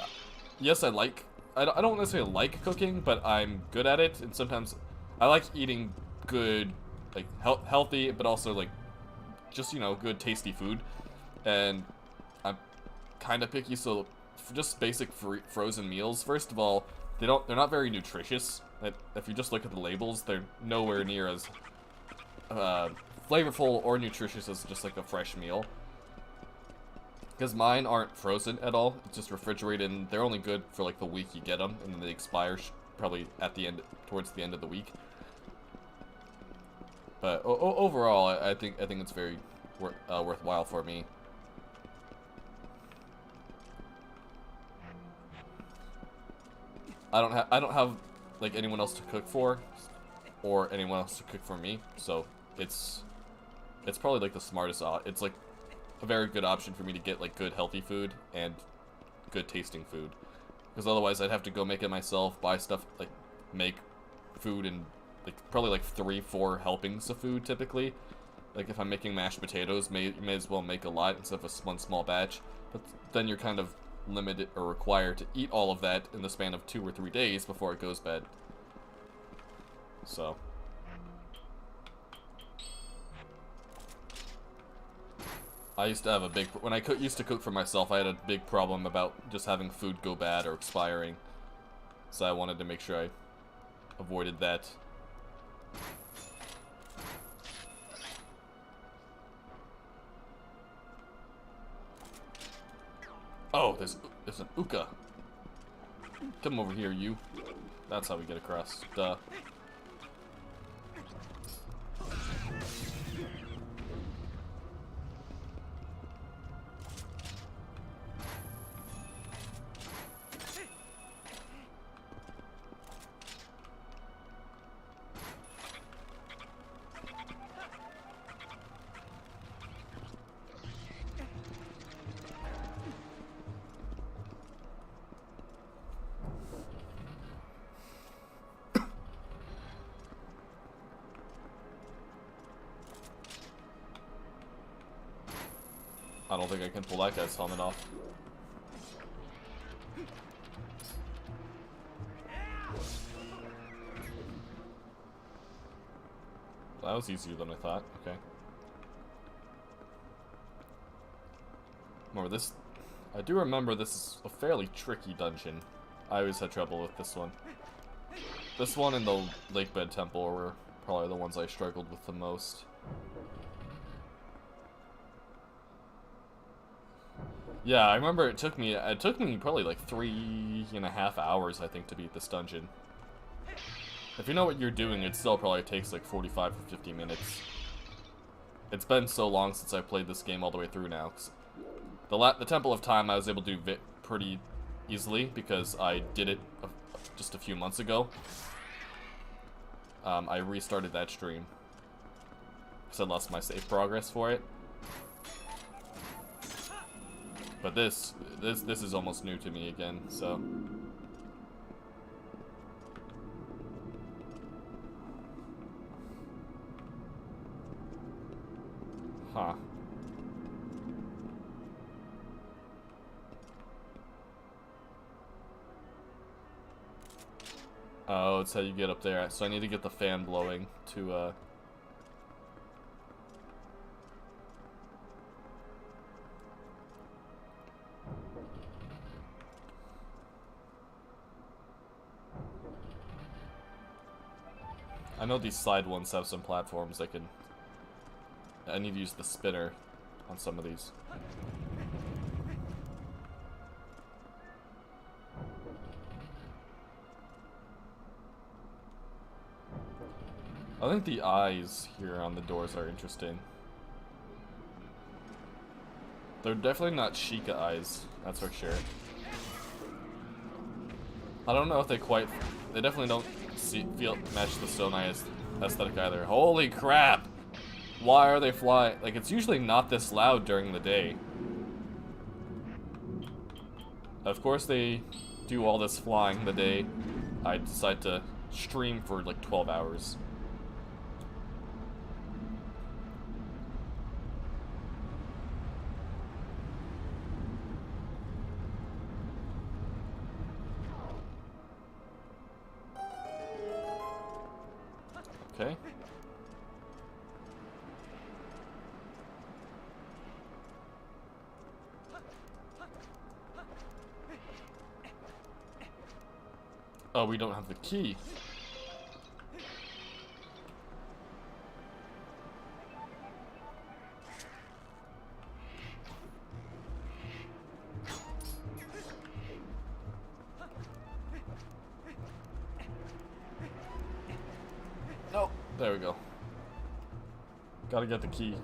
yes, I don't necessarily like cooking, but I'm good at it, and sometimes I like eating good, like healthy, but also like just, you know, good tasty food, and I'm kind of picky, so for just basic frozen meals, first of all, they're not very nutritious. If you just look at the labels, they're nowhere near as flavorful or nutritious as just like a fresh meal. Because mine aren't frozen at all, it's just refrigerated, and they're only good for like the week you get them, and then they expire probably at the end, towards the end of the week. But overall, I think it's very worthwhile for me. I don't have like anyone else to cook for, or anyone else to cook for me, so it's probably like the smartest. It's like a very good option for me to get like good healthy food and good tasting food, because otherwise I'd have to go make it myself, buy stuff, like make food and like probably like 3-4 helpings of food typically. Like if I'm making mashed potatoes, may as well make a lot instead of one small batch, but then you're kind of limited or required to eat all of that in the span of 2 or 3 days before it goes bad. So I used to have a big, when I used to cook for myself, I had a big problem about just having food go bad or expiring. So I wanted to make sure I avoided that. Oh, there's an Uka. Come over here, you. That's how we get across. Duh. I don't think I can pull that guy's helmet off. That was easier than I thought. Okay. Remember this? I do remember this is a fairly tricky dungeon. I always had trouble with this one. This one and the Lakebed Temple were probably the ones I struggled with the most. Yeah, I remember it took me probably like 3.5 hours, I think, to beat this dungeon. If you know what you're doing, it still probably takes like 45 or 50 minutes. It's been so long since I played this game all the way through now. The Temple of Time I was able to do pretty easily because I did it just a few months ago. I restarted that stream because I lost my save progress for it. But this is almost new to me again, so. Huh. Oh, it's how you get up there. So I need to get the fan blowing to, I know these side ones have some platforms I can... I need to use the spinner on some of these. I think the eyes here on the doors are interesting. They're definitely not Sheikah eyes, that's for sure. I don't know if they definitely don't match the stone eye aesthetic either. Holy crap! Why are they flying? Like, it's usually not this loud during the day. Of course they do all this flying the day I decide to stream for like 12 hours. Okay. Oh, we don't have the key. Nope. There we go. Gotta get the key.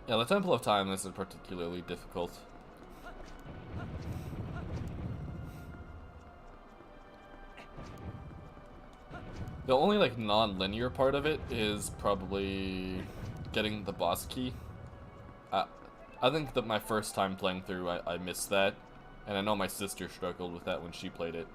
Yeah, the Temple of Time isn't particularly difficult. The only, like, non-linear part of it is probably getting the boss key. I think that my first time playing through, I missed that. And I know my sister struggled with that when she played it.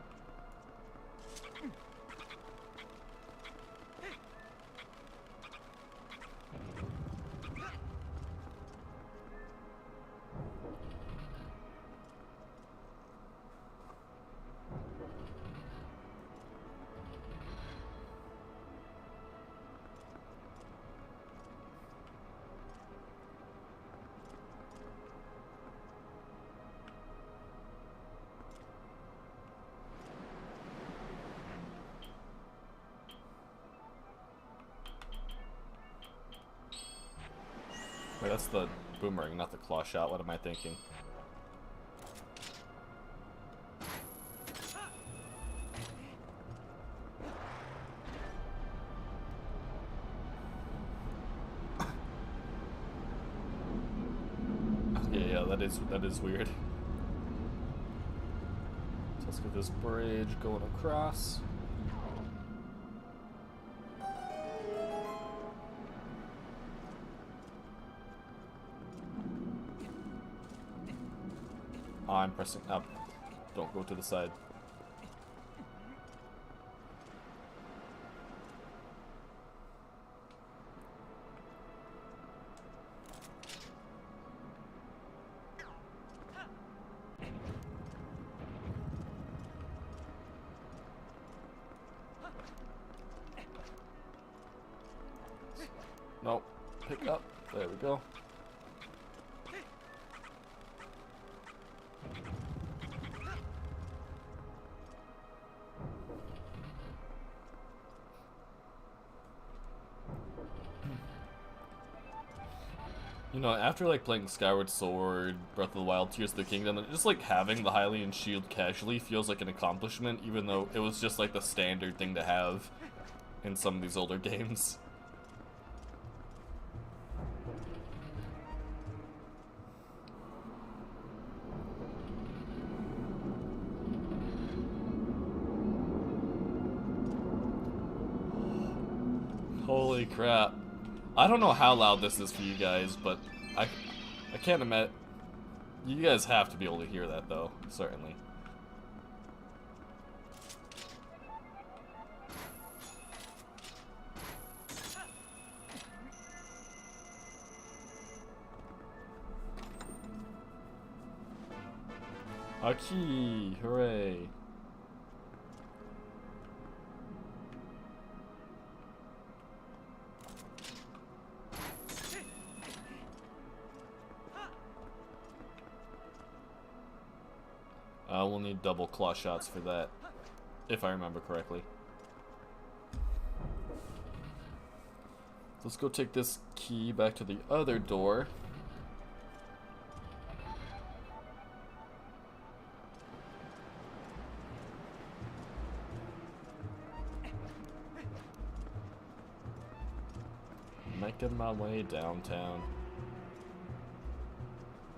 Wait, that's the boomerang, not the claw shot. What am I thinking? Yeah, that is weird. So let's get this bridge going across. Oh, I'm pressing up. Don't go to the side. Nope. Pick up. There we go. You know, after like playing Skyward Sword, Breath of the Wild, Tears of the Kingdom, just like having the Hylian shield casually feels like an accomplishment, even though it was just like the standard thing to have in some of these older games. Holy crap. I don't know how loud this is for you guys, but I can't imagine. You guys have to be able to hear that, though, certainly. A key! Hooray! We'll need double claw shots for that, if I remember correctly. Let's go take this key back to the other door. Making my way downtown.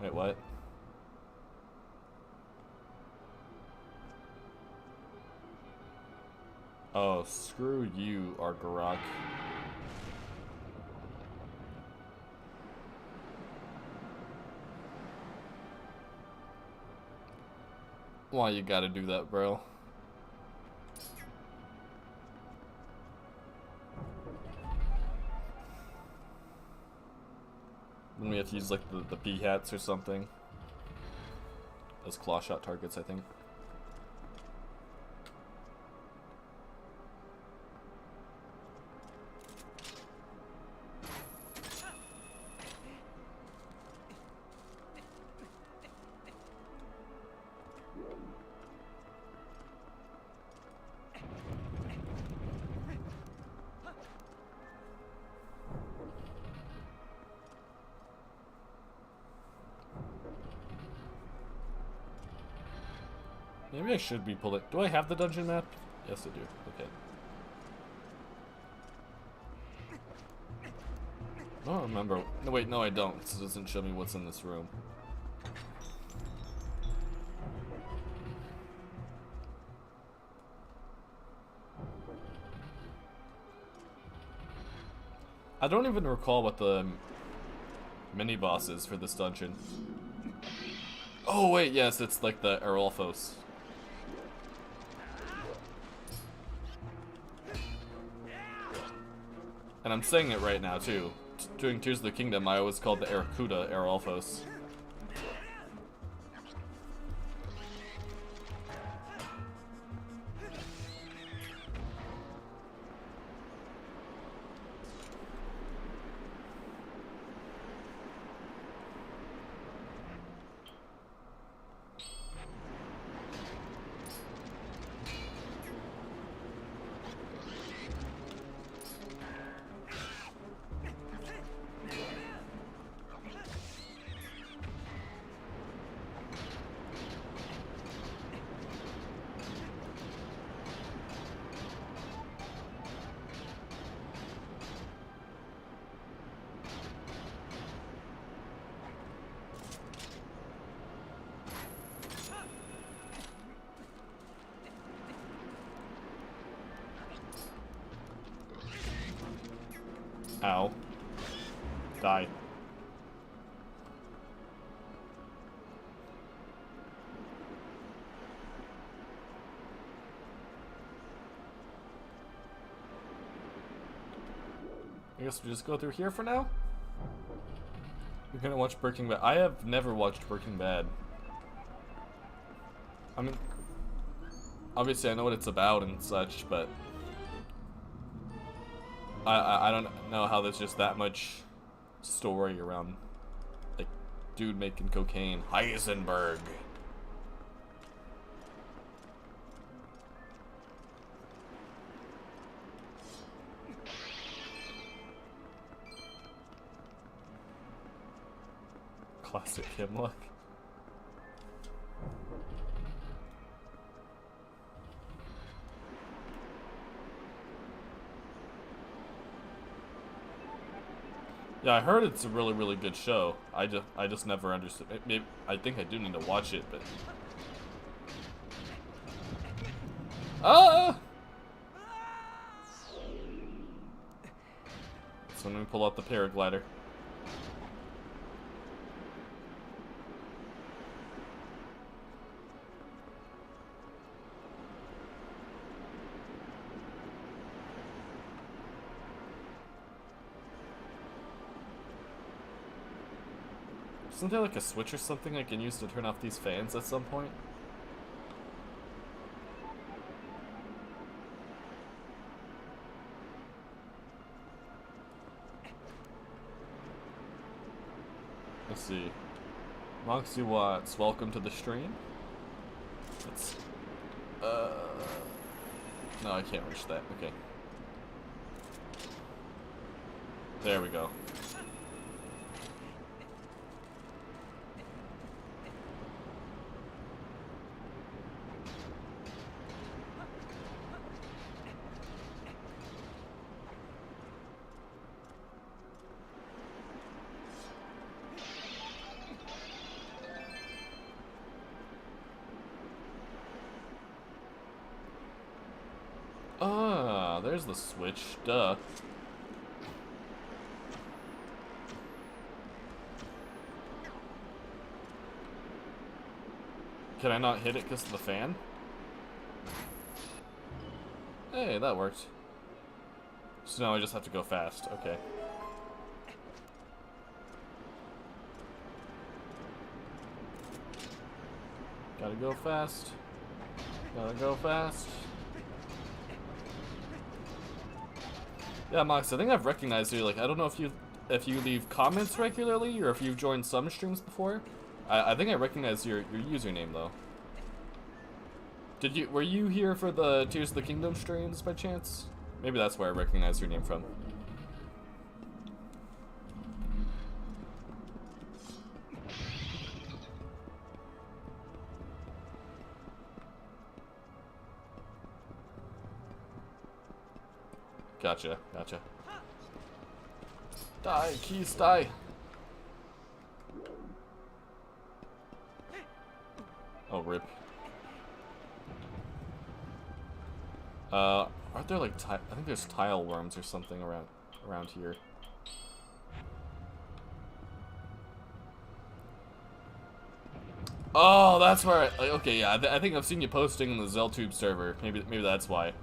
Wait, what? Oh, screw you, Argarok. Why you gotta do that, bro? Then we have to use like the P-hats or something as claw shot targets, I think. Maybe I should be pulling. Do I have the dungeon map? Yes, I do. Okay. I don't remember. No, wait, no, I don't. This doesn't show me what's in this room. I don't even recall what the mini boss is for this dungeon. Oh, wait, yes, it's like the Erolphos. And I'm saying it right now, too. During Tears of the Kingdom, I always called the Aracuda Erolphos. Ow. Die. I guess we just go through here for now? We're gonna watch Breaking Bad. I have never watched Breaking Bad. I mean, obviously I know what it's about and such, but I don't know how there's just that much story around, like, dude making cocaine. Heisenberg. Classic Kim look. Yeah, I heard it's a really, really good show. I just never understood. Maybe I think I do need to watch it, but ah! So let me pull out the paraglider. Isn't there like a switch or something I can use to turn off these fans at some point? Let's see. Moxie Watts, welcome to the stream. Let's, no, I can't reach that. Okay. There we go. Ah, there's the switch. Duh. Can I not hit it because of the fan? Hey, that worked. So now I just have to go fast. Okay. Gotta go fast. Gotta go fast. Yeah, Mox, I think I've recognized you. Like, I don't know if you leave comments regularly or if you've joined some streams before. I think I recognize your username though. Were you here for the Tears of the Kingdom streams by chance? Maybe that's where I recognize your name from. Gotcha, gotcha. Die, keys, die. Oh, rip. Aren't there like I think there's tile worms or something around here. Oh, that's where okay, yeah, I think I've seen you posting in the Zeldom server. Maybe that's why.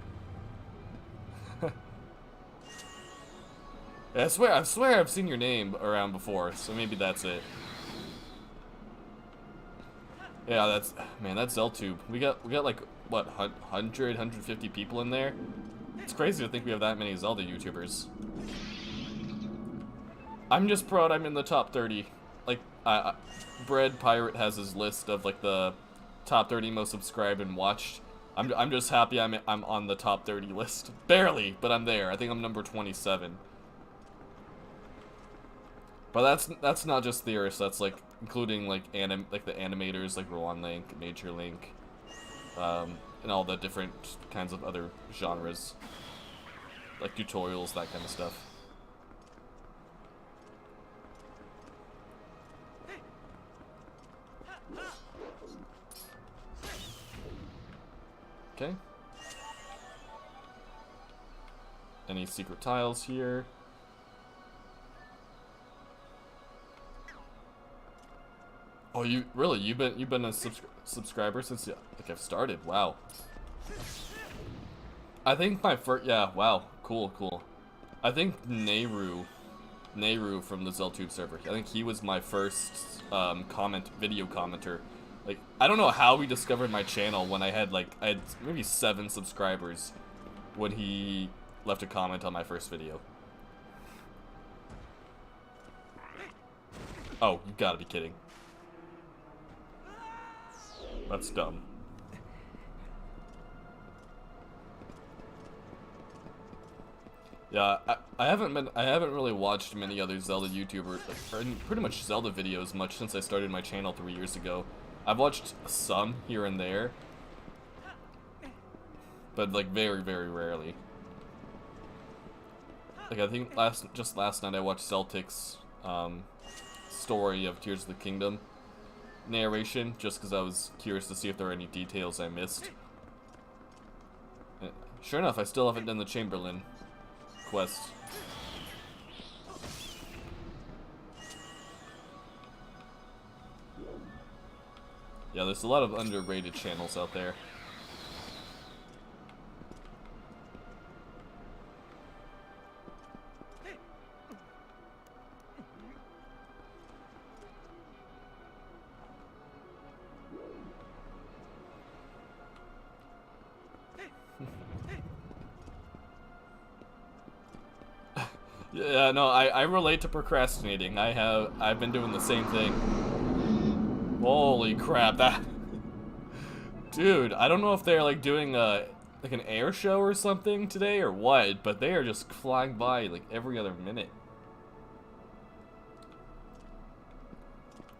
I swear I've seen your name around before, so maybe that's it. Yeah, that's Zeldom. We got like what 150 people in there. It's crazy to think we have that many Zelda YouTubers. I'm just proud I'm in the top 30. Like, Bread Pirate has his list of like the top 30 most subscribed and watched. I'm just happy I'm on the top 30 list. Barely, but I'm there. I think I'm number 27. But that's not just theorists. That's like including like the animators like Rowan Link, Nature Link, and all the different kinds of other genres, like tutorials, that kind of stuff. Okay. Any secret tiles here? Oh, you've been a subscriber since like I've started. Wow. I think my first, yeah, wow, cool. I think Nehru from the Zeldom server. I think he was my first video commenter. Like, I don't know how he discovered my channel when I had maybe 7 subscribers when he left a comment on my first video. Oh, you gotta be kidding. That's dumb. Yeah, I haven't really watched many other Zelda YouTubers, or pretty much Zelda videos much since I started my channel 3 years ago. I've watched some here and there, but like very, very rarely. Like I think just last night I watched Celtic's story of Tears of the Kingdom narration, just because I was curious to see if there were any details I missed. Sure enough, I still haven't done the Chamberlain quest. Yeah, there's a lot of underrated channels out there. Yeah, no, I relate to procrastinating. I've been doing the same thing. Holy crap, that... Dude, I don't know if they're like doing like an air show or something today or what, but they are just flying by like every other minute.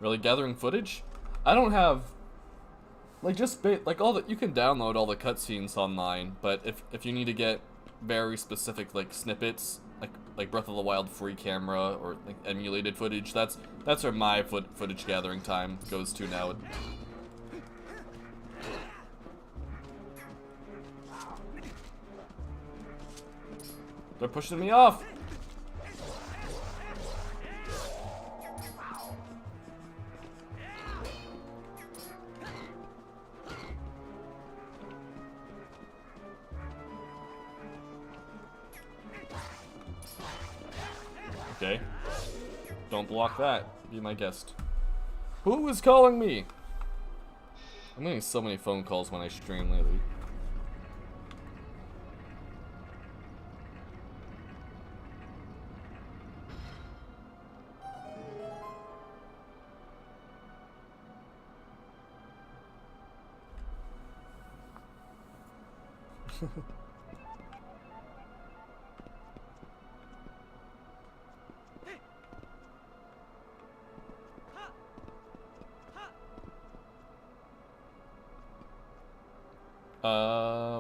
Really gathering footage? I don't have like like all the, you can download all the cutscenes online, but if you need to get very specific like snippets, like Breath of the Wild free camera or like emulated footage, that's where my footage gathering time goes to now. They're pushing me off. Okay. Don't block that. Be my guest. Who is calling me? I'm getting so many phone calls when I stream lately.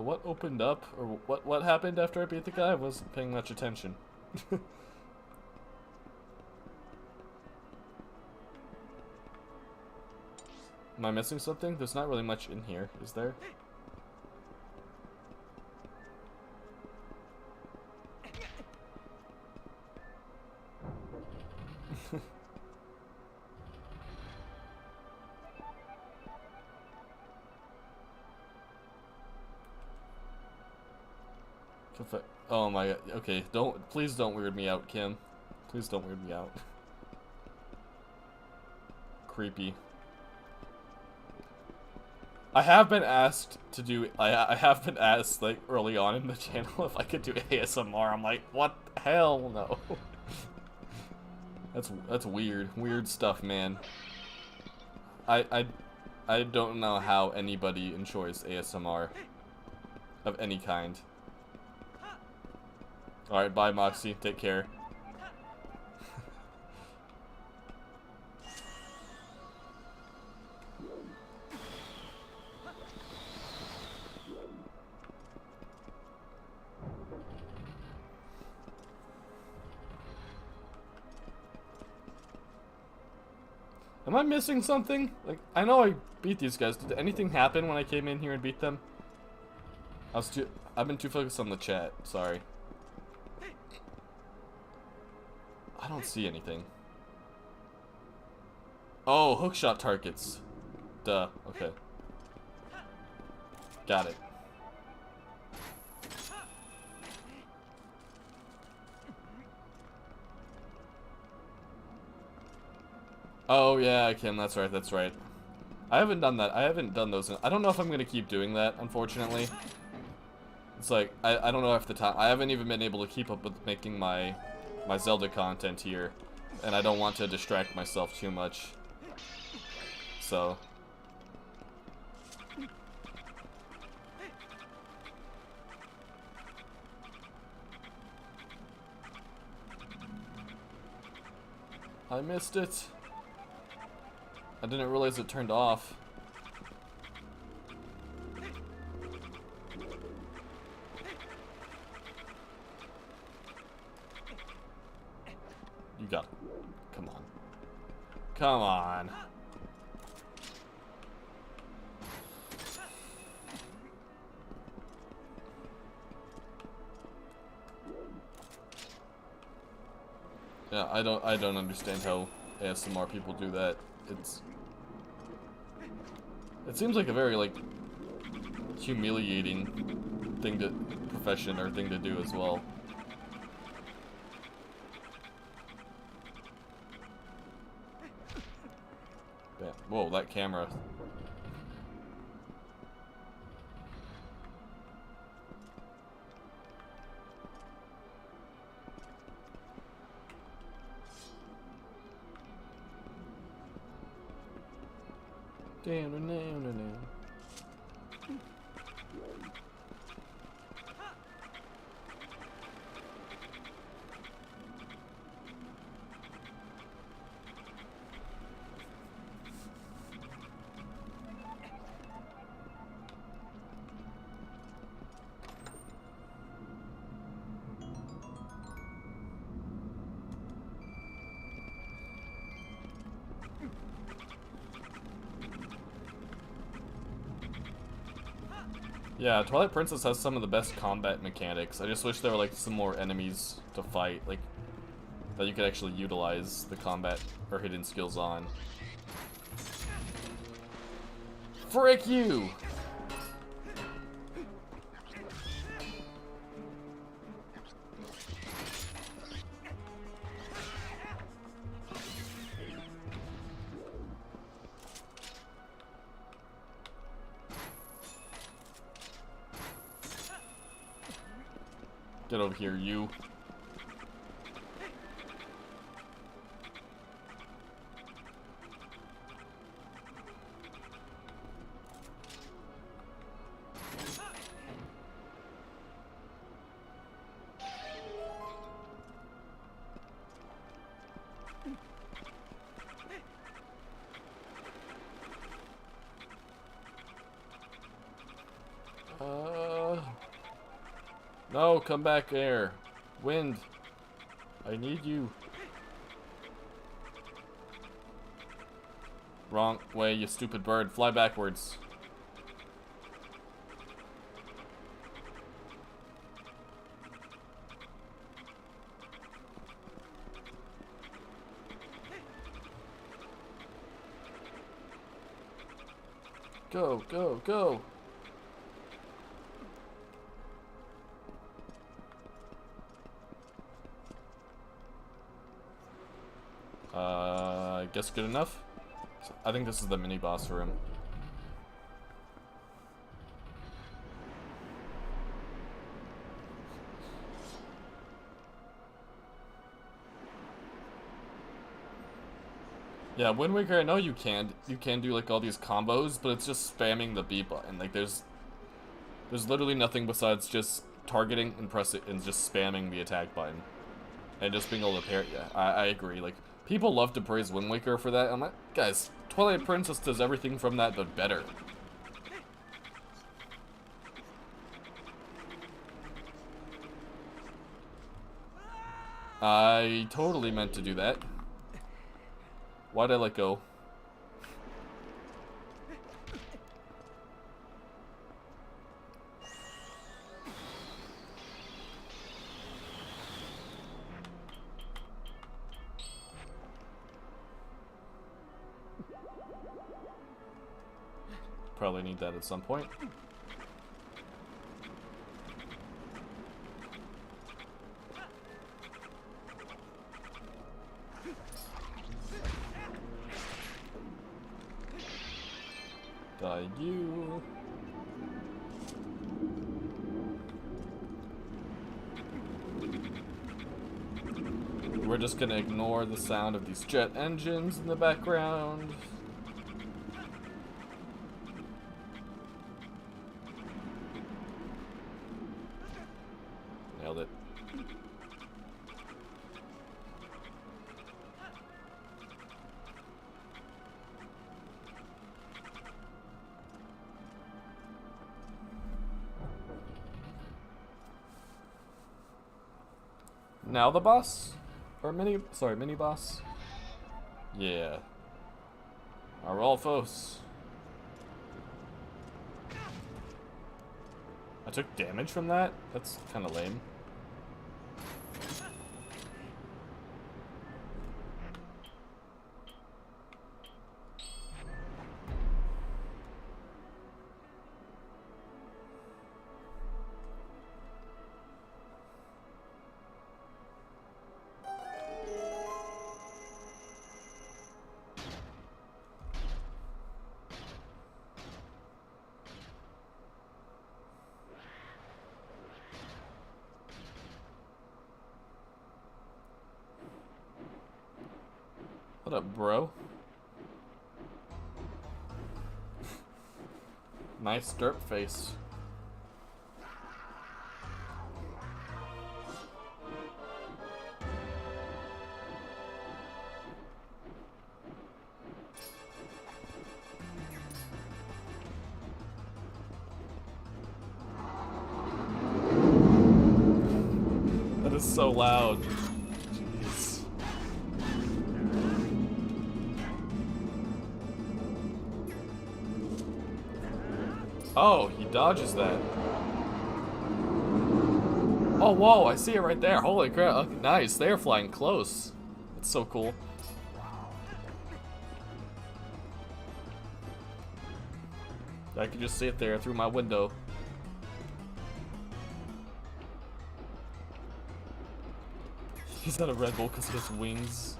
What opened up, or what happened after I beat the guy? I wasn't paying much attention. Am I missing something? There's not really much in here, is there? Oh my god, okay, please don't weird me out, Kim. Please don't weird me out. Creepy. I have been asked to do, I have been asked, like, early on in the channel if I could do ASMR. I'm like, what the hell, no. That's weird. Weird stuff, man. I don't know how anybody enjoys ASMR of any kind. Alright, bye Moxie. Take care. Am I missing something? Like, I know I beat these guys. Did anything happen when I came in here and beat them? I've been too focused on the chat. Sorry. I don't see anything. Oh, hookshot targets. Duh. Okay. Got it. Oh yeah, Kim, that's right, that's right. I haven't done that. I haven't done those. I don't know if I'm gonna keep doing that, unfortunately. It's like, I don't know if the time, I haven't even been able to keep up with making my Zelda content here. And I don't want to distract myself too much. So. I missed it. I didn't realize it turned off. You got it. Come on. Come on. Yeah, I don't understand how ASMR people do that. It seems like a very like humiliating profession or thing to do as well. Yeah. Whoa, that camera. Damn. Yeah, Twilight Princess has some of the best combat mechanics. I just wish there were like some more enemies to fight, like that you could actually utilize the combat or hidden skills on. Frick you! Get over here, you. No, come back there. Wind. I need you. Wrong way, you stupid bird. Fly backwards. Go, go, go. I guess good enough? I think this is the mini boss room. Yeah, Wind Waker, I know you can do like all these combos, but it's just spamming the B button. Like there's literally nothing besides just targeting and press it and just spamming the attack button. And just being able to parry. Yeah, I agree. Like, people love to praise Wind Waker for that. I'm like, guys, Twilight Princess does everything from that, but better. I totally meant to do that. Why'd I let go? Probably need that at some point. Die you. We're just gonna ignore the sound of these jet engines in the background. Nailed it. Now the boss? Or mini boss? Yeah. Arolfos. I took damage from that? That's kinda lame. What up, bro? Nice derp face. That is so loud. Jeez. Oh, he dodges that. Oh, whoa, I see it right there. Holy crap. Okay, nice. They are flying close. That's so cool. I can just see it there through my window. He's not a Red Bull because he has wings.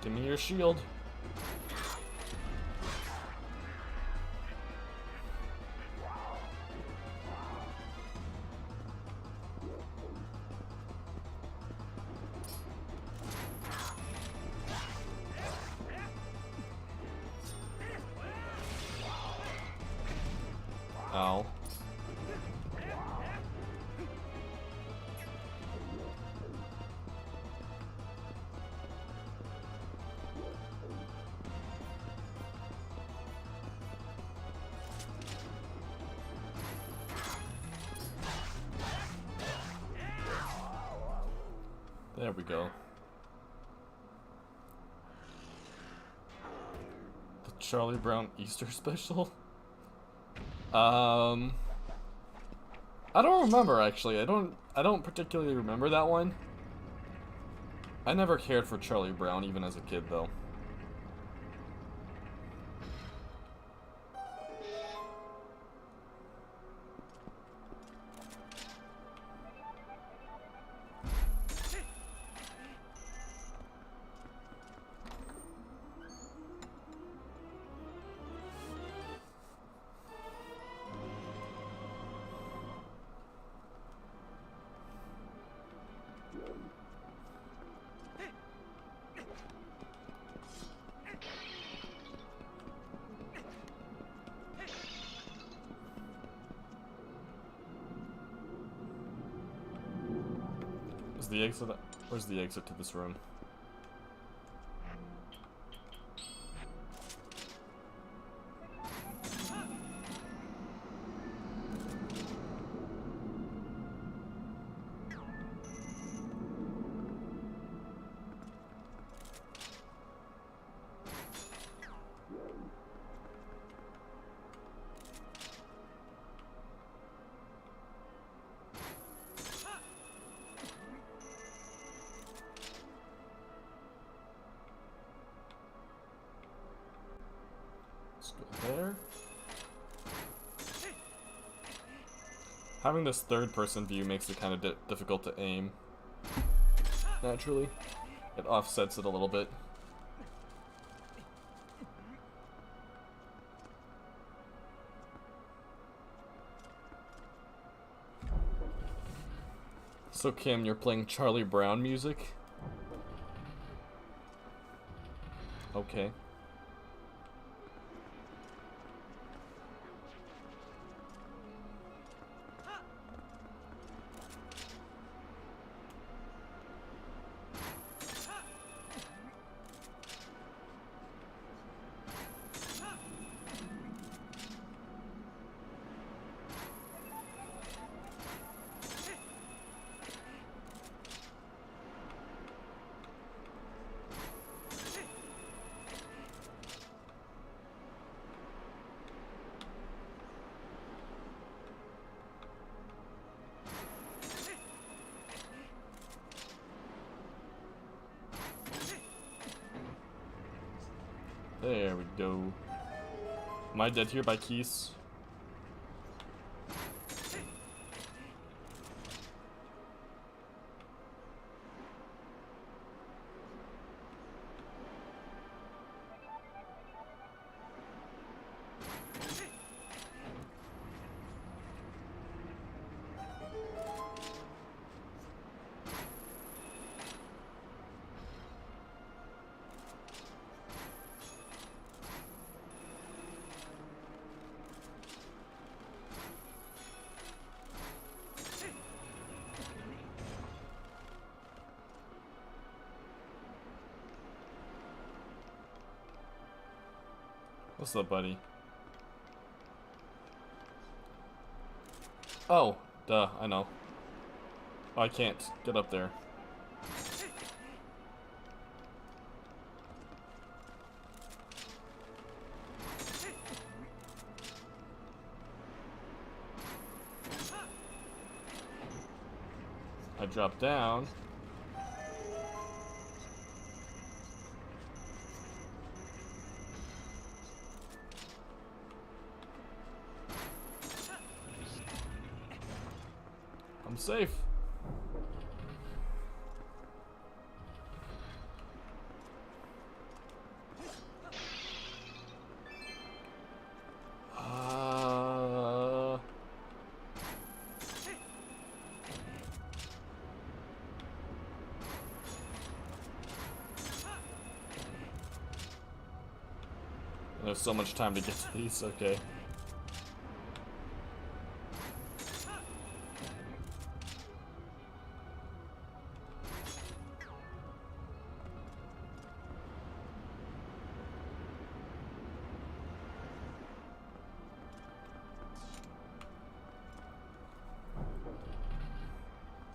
Give me your shield. Ow. There we go. The Charlie Brown Easter special? I don't remember actually. I don't particularly remember that one. I never cared for Charlie Brown even as a kid though. The exit. Where's the exit to this room? Let's go there. Having this third-person view makes it kind of difficult to aim. Naturally, it offsets it a little bit. So Kim, you're playing Charlie Brown music? Okay. There we go. Am I dead here by keys? What's up, buddy? Oh, duh, I know. Oh, I can't get up there. I drop down. I'm safe. There's so much time to get to these, okay.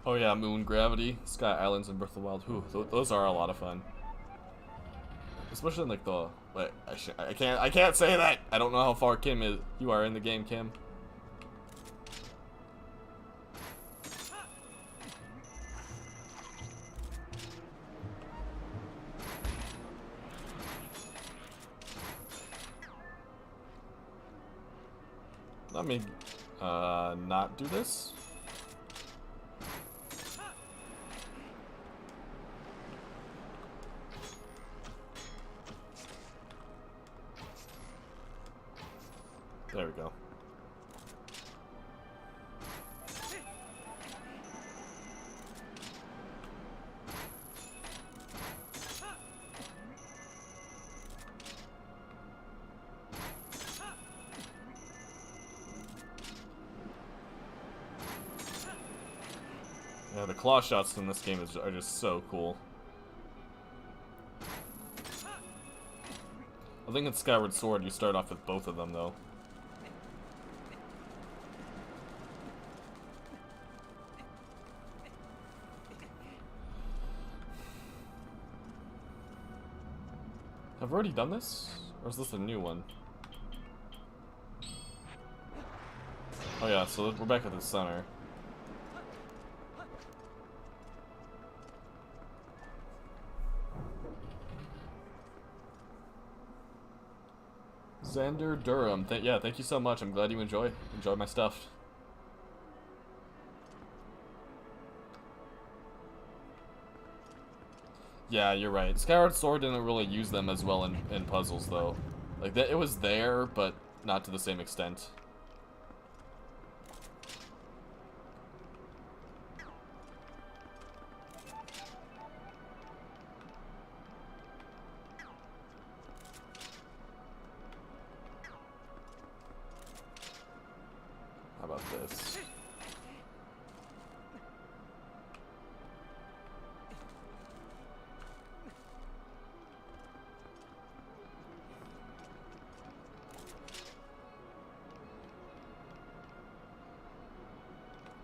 Oh yeah, Moon Gravity, Sky Islands, and Breath of the Wild. Ooh, those are a lot of fun. Especially in like the wait, I can't say that. I don't know how far you are in the game, Kim. Let me not do this. There we go. Yeah, the claw shots in this game are just so cool. I think in Skyward Sword you start off with both of them though. Have I already done this? Or is this a new one? Oh yeah, so we're back at the center. Alexander Durham. Yeah, thank you so much. I'm glad you enjoy my stuff. Yeah, you're right. Skyward Sword didn't really use them as well in puzzles, though. Like, it was there, but not to the same extent. How about this?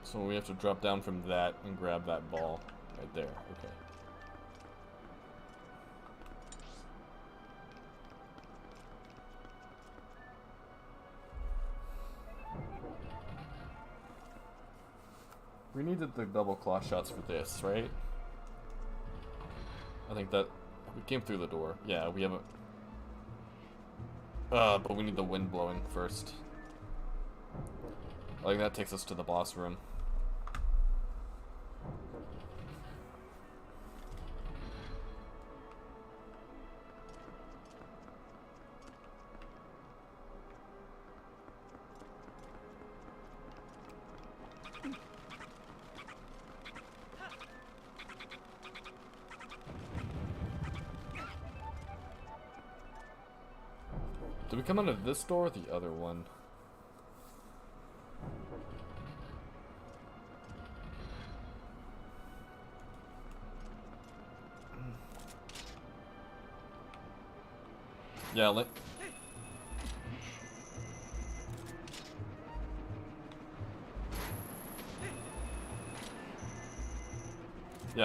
So we have to drop down from that and grab that ball right there. Okay. We needed the double claw shots for this, right? I think that we came through the door. Yeah, we haven't. But we need the wind blowing first. I think that takes us to the boss room. Did we come out of this door or the other one? Yeah,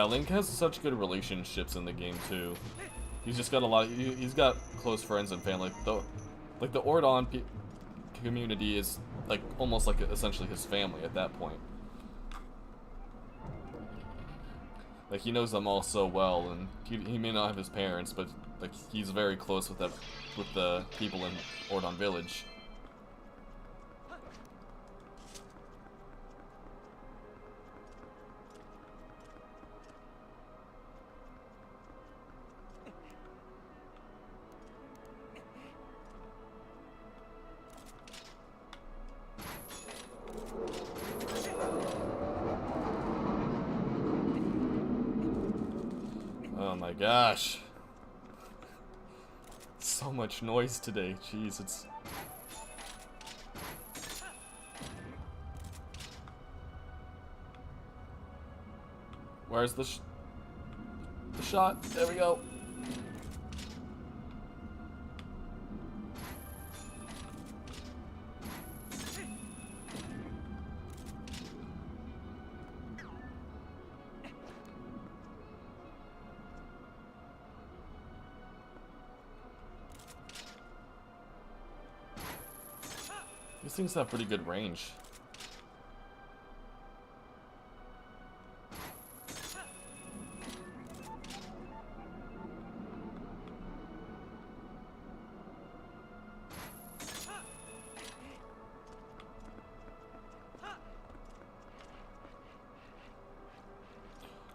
Link has such good relationships in the game too. He's just got a lot. He's got close friends and family. Like the Ordon community is like almost like essentially his family at that point. Like he knows them all so well, and he may not have his parents, but like he's very close with the people in Ordon Village. Oh my gosh. So much noise today. Jeez, it's... Where's the shot? There we go. These things have pretty good range.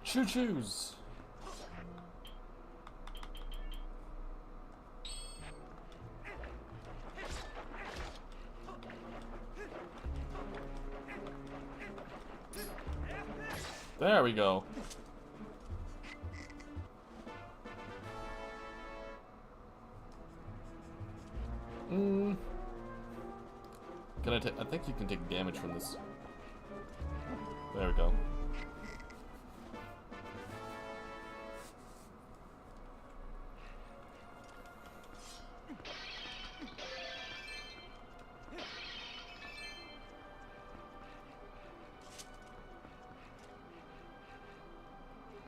Choo-choos! There we go. Can I think you can take damage from this. There we go.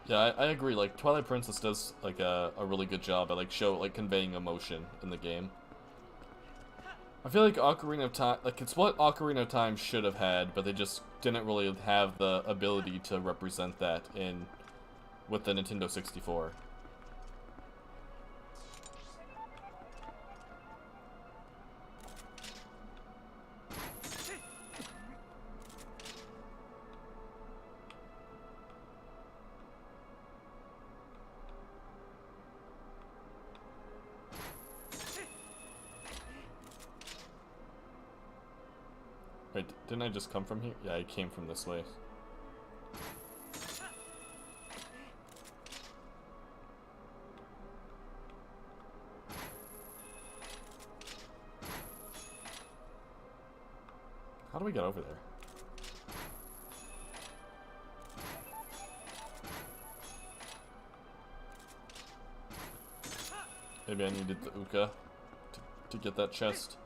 Yeah, I agree. Like Twilight Princess does like a really good job at like conveying emotion in the game. I feel like Ocarina of Time, like it's what Ocarina of Time should have had, but they just didn't really have the ability to represent that with the Nintendo 64. Wait, didn't I just come from here? Yeah, I came from this way. How do we get over there? Maybe I needed the Uka to get that chest.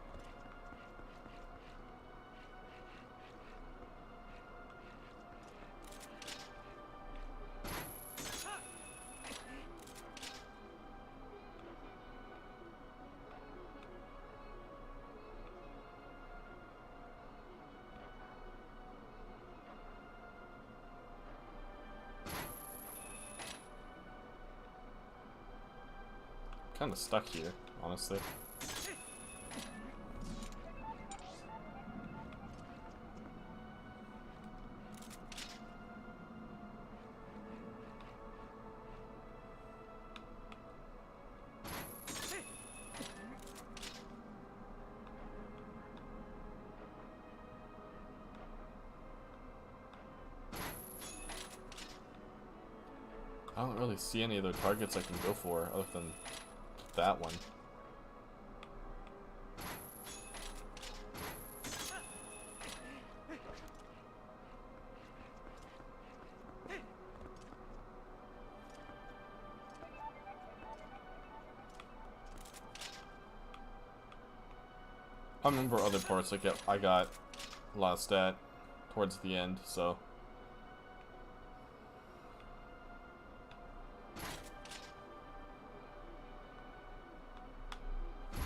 Kind of stuck here, honestly. I don't really see any other targets I can go for other than that one. I remember other parts I got lost at towards the end, so.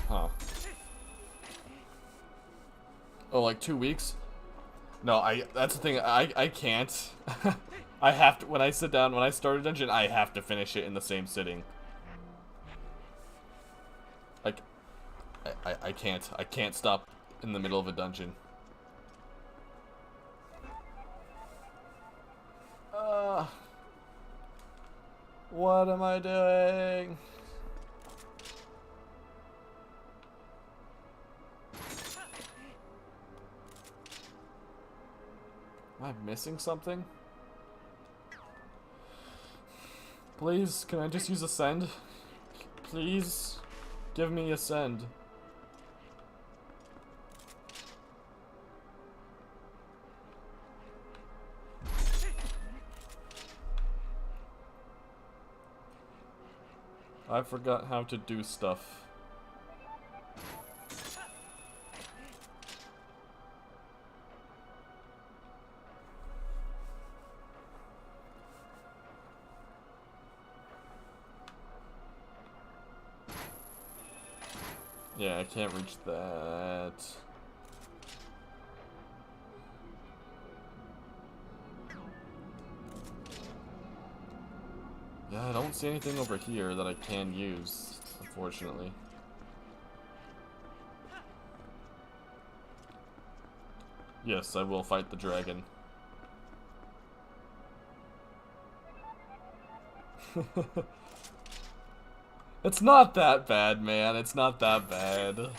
Huh. Oh, like 2 weeks? No, that's the thing, I can't. I have to, when I sit down, when I start a dungeon, I have to finish it in the same sitting. Like, I can't stop in the middle of a dungeon. What am I doing? Am I missing something? Please, can I just use Ascend? Please, give me Ascend. I forgot how to do stuff. Yeah, I can't reach that. Yeah, I don't see anything over here that I can use, unfortunately. Yes, I will fight the dragon. It's not that bad, man. It's not that bad.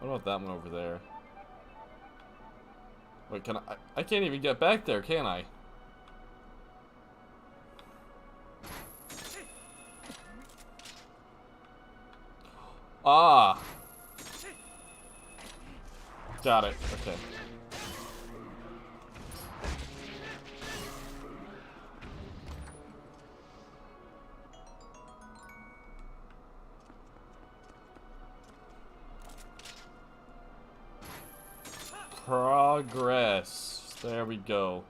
What about that one over there? Wait, can I can't even get back there, can I? Ah! Got it, okay. Progress. There we go.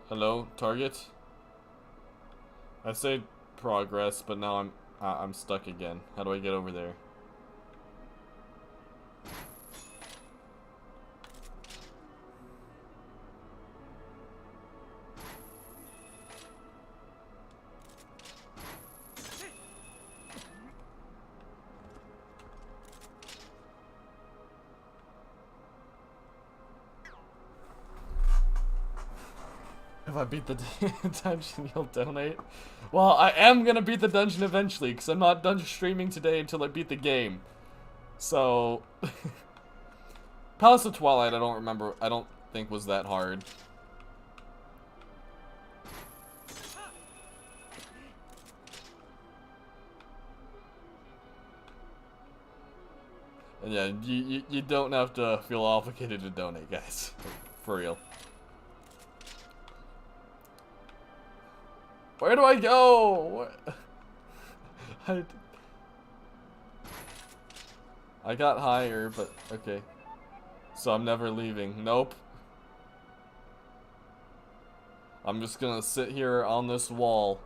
Hello, target? I say progress, but now I'm stuck again. How do I get over there? If I beat the dungeon, you'll donate? Well, I am gonna beat the dungeon eventually, because I'm not done streaming today until I beat the game. So... Palace of Twilight, I don't think was that hard. And yeah, you don't have to feel obligated to donate, guys. For real. Where do I go? I got higher, but okay. So I'm never leaving. Nope. I'm just gonna sit here on this wall.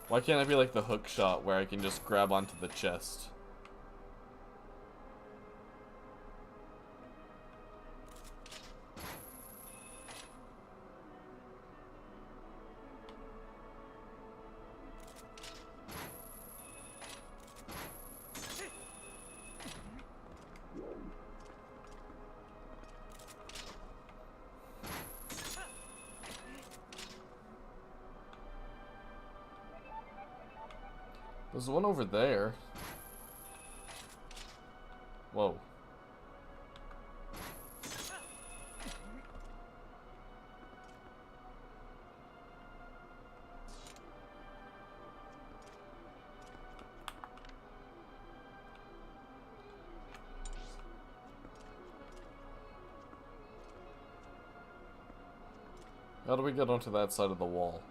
Why can't I be like the hook shot where I can just grab onto the chest? There's one over there. Whoa. How do we get onto that side of the wall?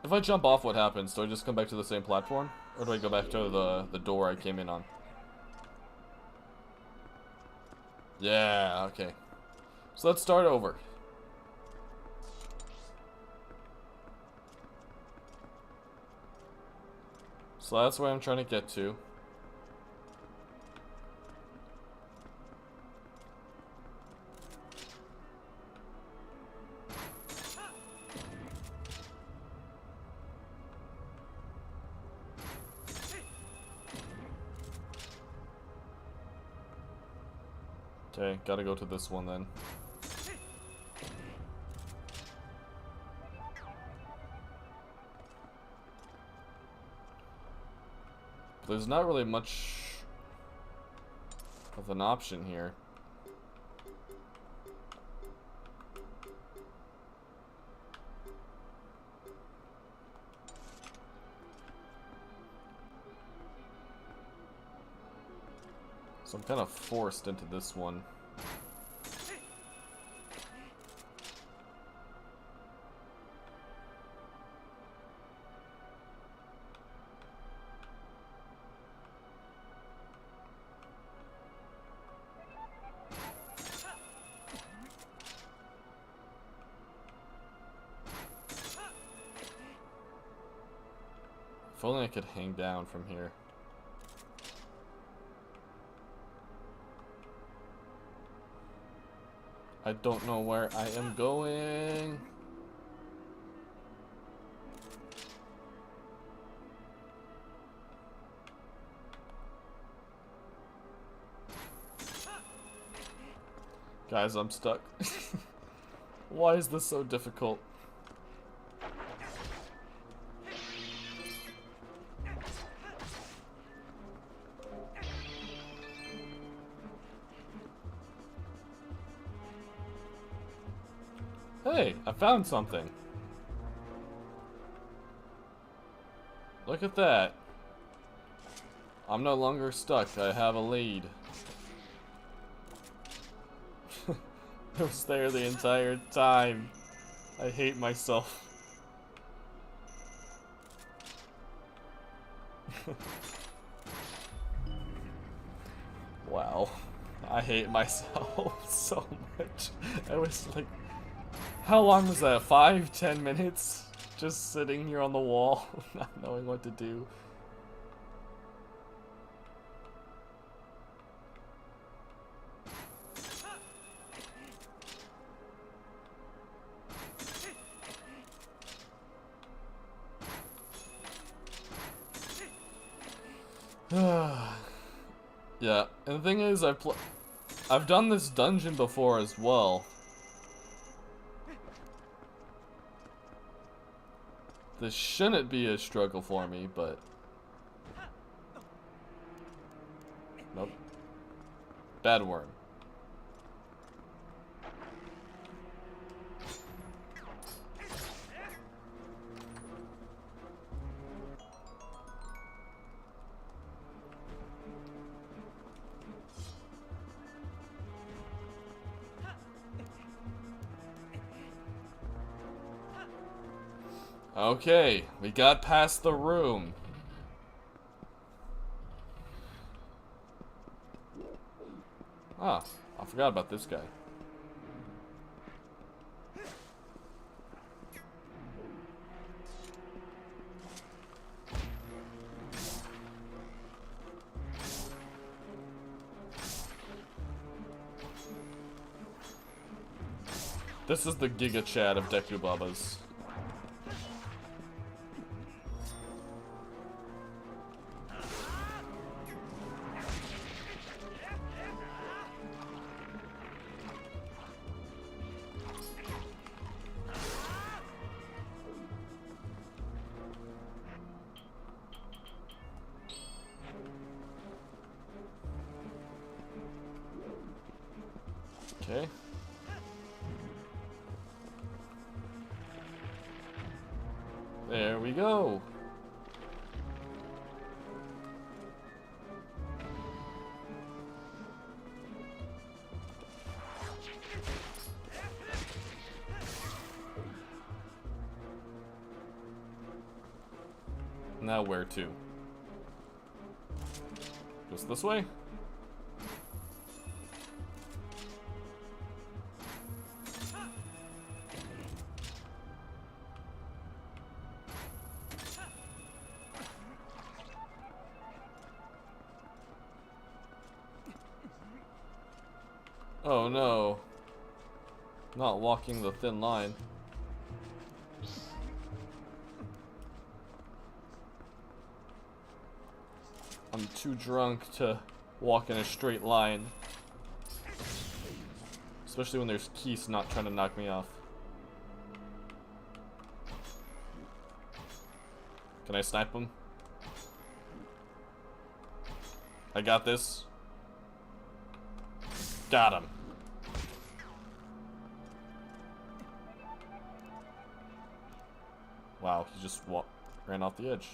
If I jump off, what happens? Do I just come back to the same platform? Or do I go back to the door I came in on? Yeah, okay. So let's start over. So that's where I'm trying to get to. Okay, gotta go to this one then. But there's not really much of an option here. So I'm kind of forced into this one. If only I could hang down from here. I don't know where I am going. Guys, I'm stuck. Why is this so difficult? Hey, I found something. Look at that. I'm no longer stuck. I have a lead. I was there the entire time. I hate myself. Wow. I hate myself so much. I was like, how long was that? 5-10 minutes? Just sitting here on the wall, not knowing what to do. Yeah, and the thing is, I've done this dungeon before as well. This shouldn't be a struggle for me, but nope. Bad worm. Okay, we got past the room. Ah, I forgot about this guy. This is the Giga Chad of Deku Babas. Okay. There we go. Now where to? Just this way? Oh no. Not walking the thin line. I'm too drunk to walk in a straight line. Especially when there's Keith not trying to knock me off. Can I snipe him? I got this. Got him. Wow, he just ran off the edge.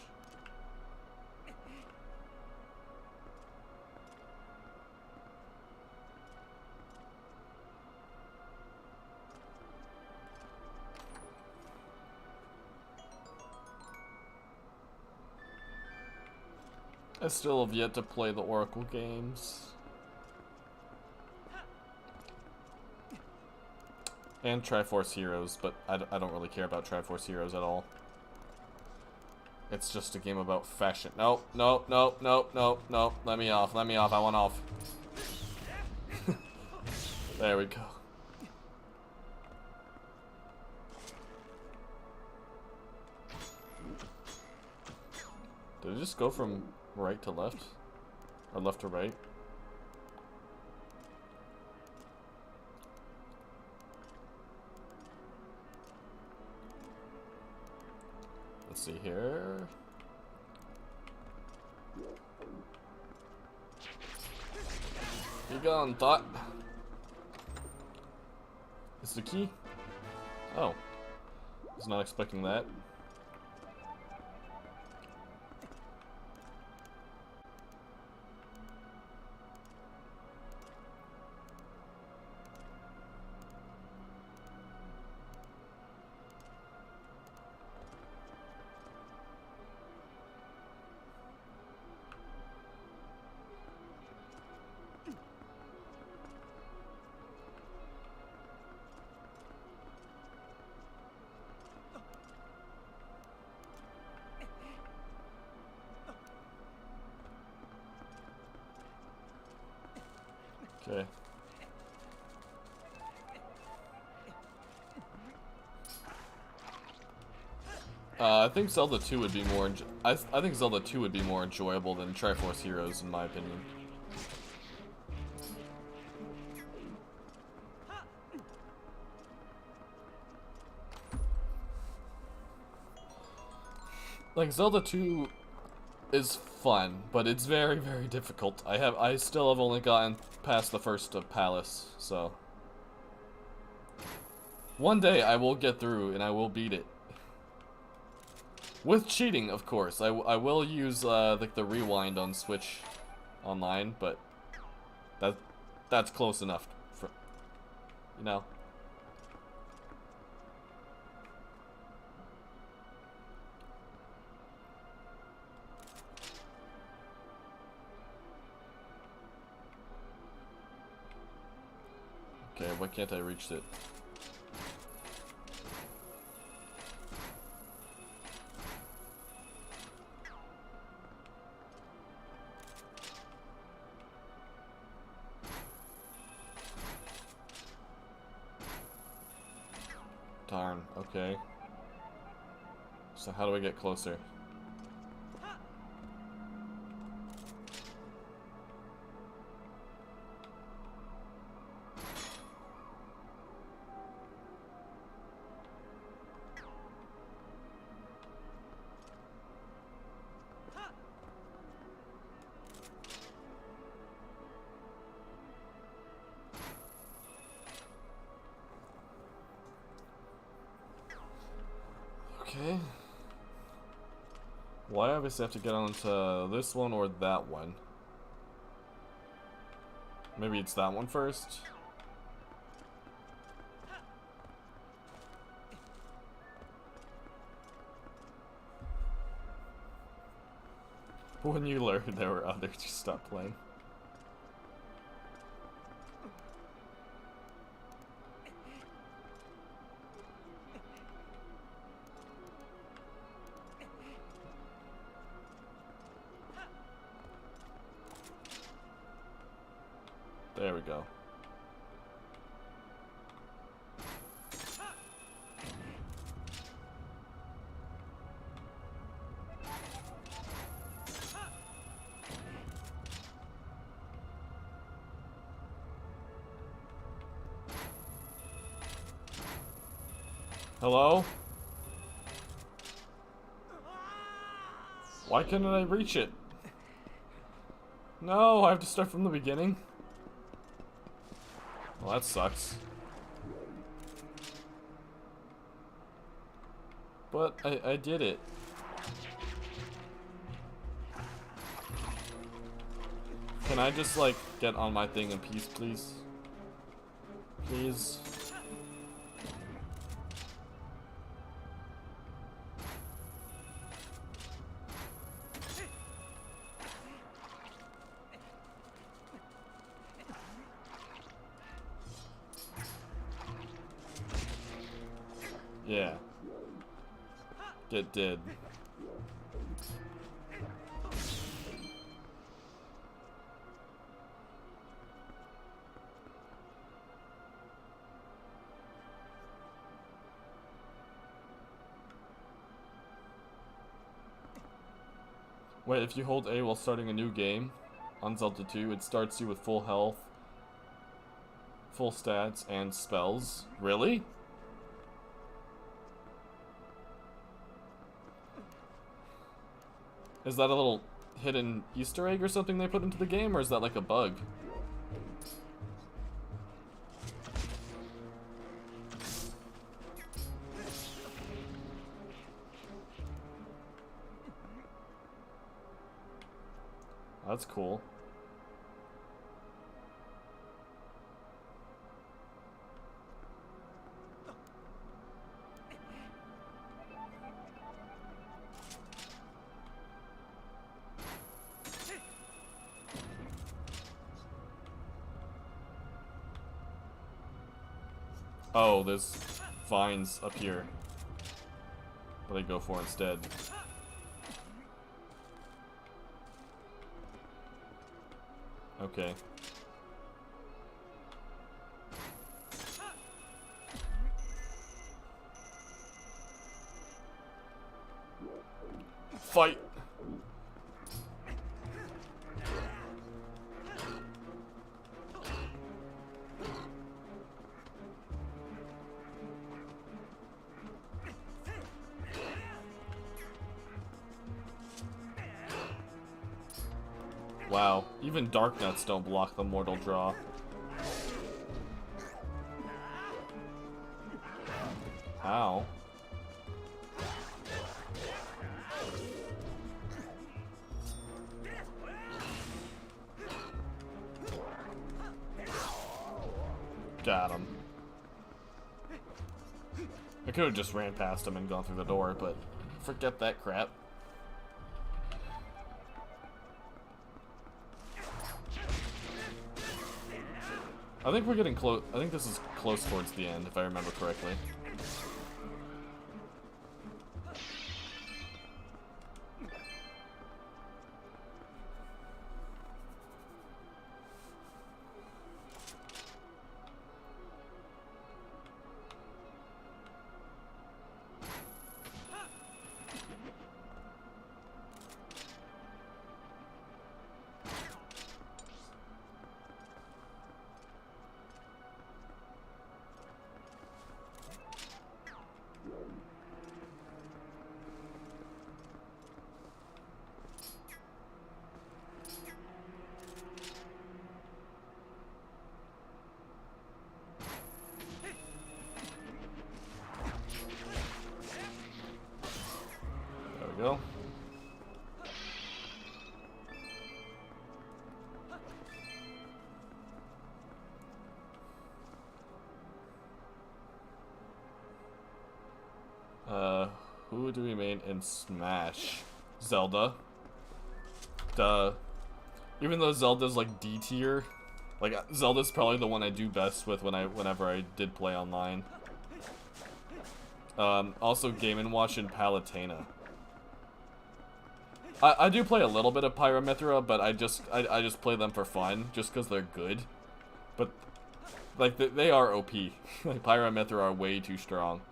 I still have yet to play the Oracle games. And Triforce Heroes, but I don't really care about Triforce Heroes at all. It's just a game about fashion. Nope, nope, nope, nope, nope, nope. Let me off, I want off. There we go. Did it just go from right to left? Or left to right? Let's see here. Be gone, thought. Is the key? Oh. Was not expecting that. I think Zelda 2 would be more. I think Zelda 2 would be more enjoyable than Triforce Heroes, in my opinion. Like Zelda 2 is fun, but it's very, very difficult. I still have only gotten past the first Palace, so one day I will get through and I will beat it. With cheating, of course. I will use like the rewind on Switch online, but that's close enough for, you know. Okay, why can't I reach it? Darn, okay. So how do I get closer? Okay. Well, I obviously have to get onto this one or that one. Maybe it's that one first. When you learned there were others, you stopped playing. There we go. Hello? Why couldn't I reach it? No, I have to start from the beginning. Well, that sucks. But I did it. Can I just, like, get on my thing in peace, please? Please? Yeah. Get dead. Wait, if you hold A while starting a new game on Zelda 2, it starts you with full health, full stats, and spells. Really? Is that a little hidden Easter egg or something they put into the game, or is that like a bug? That's cool. Oh, there's vines up here that I go for instead. Okay. fight. Wow, even dark nuts don't block the mortal draw. How? Got him. I could have just ran past him and gone through the door, but forget that crap. I think we're getting close. I think this is close towards the end, if I remember correctly. Go. Who do we main in Smash? Zelda. Duh. Even though Zelda's like D tier, like Zelda's probably the one I do best with whenever I did play online. Also Game & Watch and Palutena. I do play a little bit of Pyramithra, but I just play them for fun, just because they're good. But, like, they are OP. Like, Pyramithra are way too strong.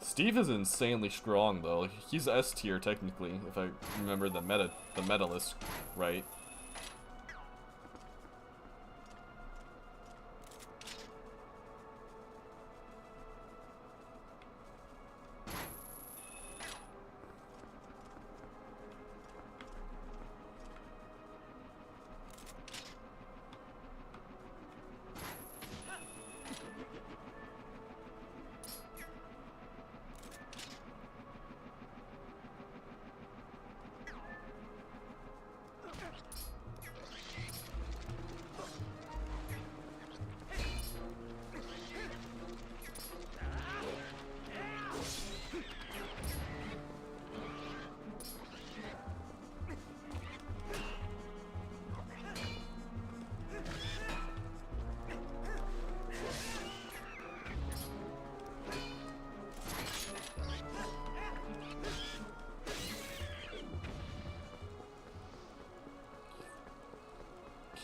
Steve is insanely strong, though. He's S tier, technically, if I remember the meta list right.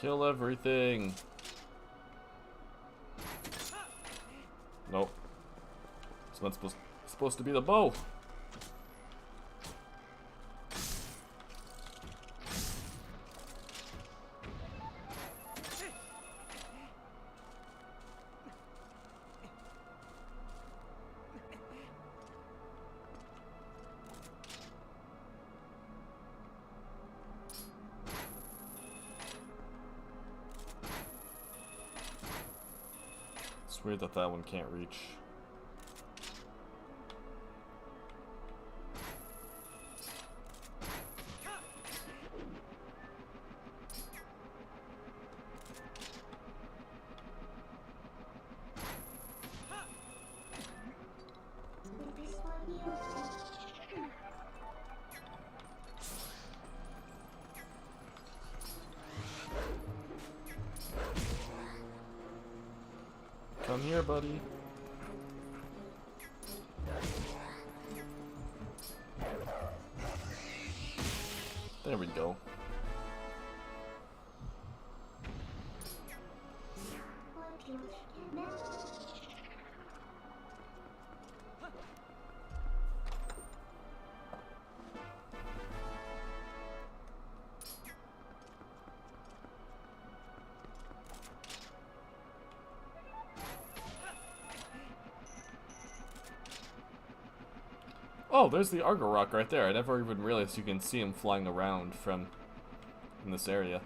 Kill everything. Nope. It's not supposed to be the bow. It's weird that that one can't reach. Come here, buddy. There we go. Oh, there's the Argo Rock right there. I never even realized you can see him flying around from in this area.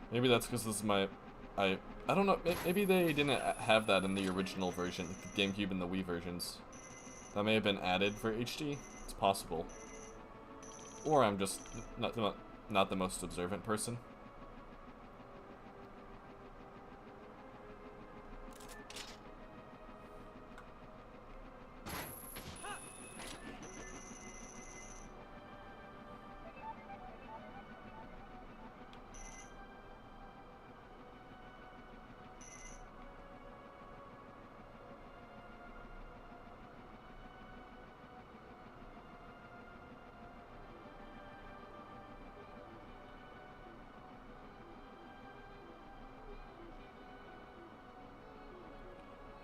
Maybe that's because this is my... I don't know. Maybe they didn't have that in the original version, the GameCube and the Wii versions. That may have been added for HD. It's possible. Or I'm just not the most observant person.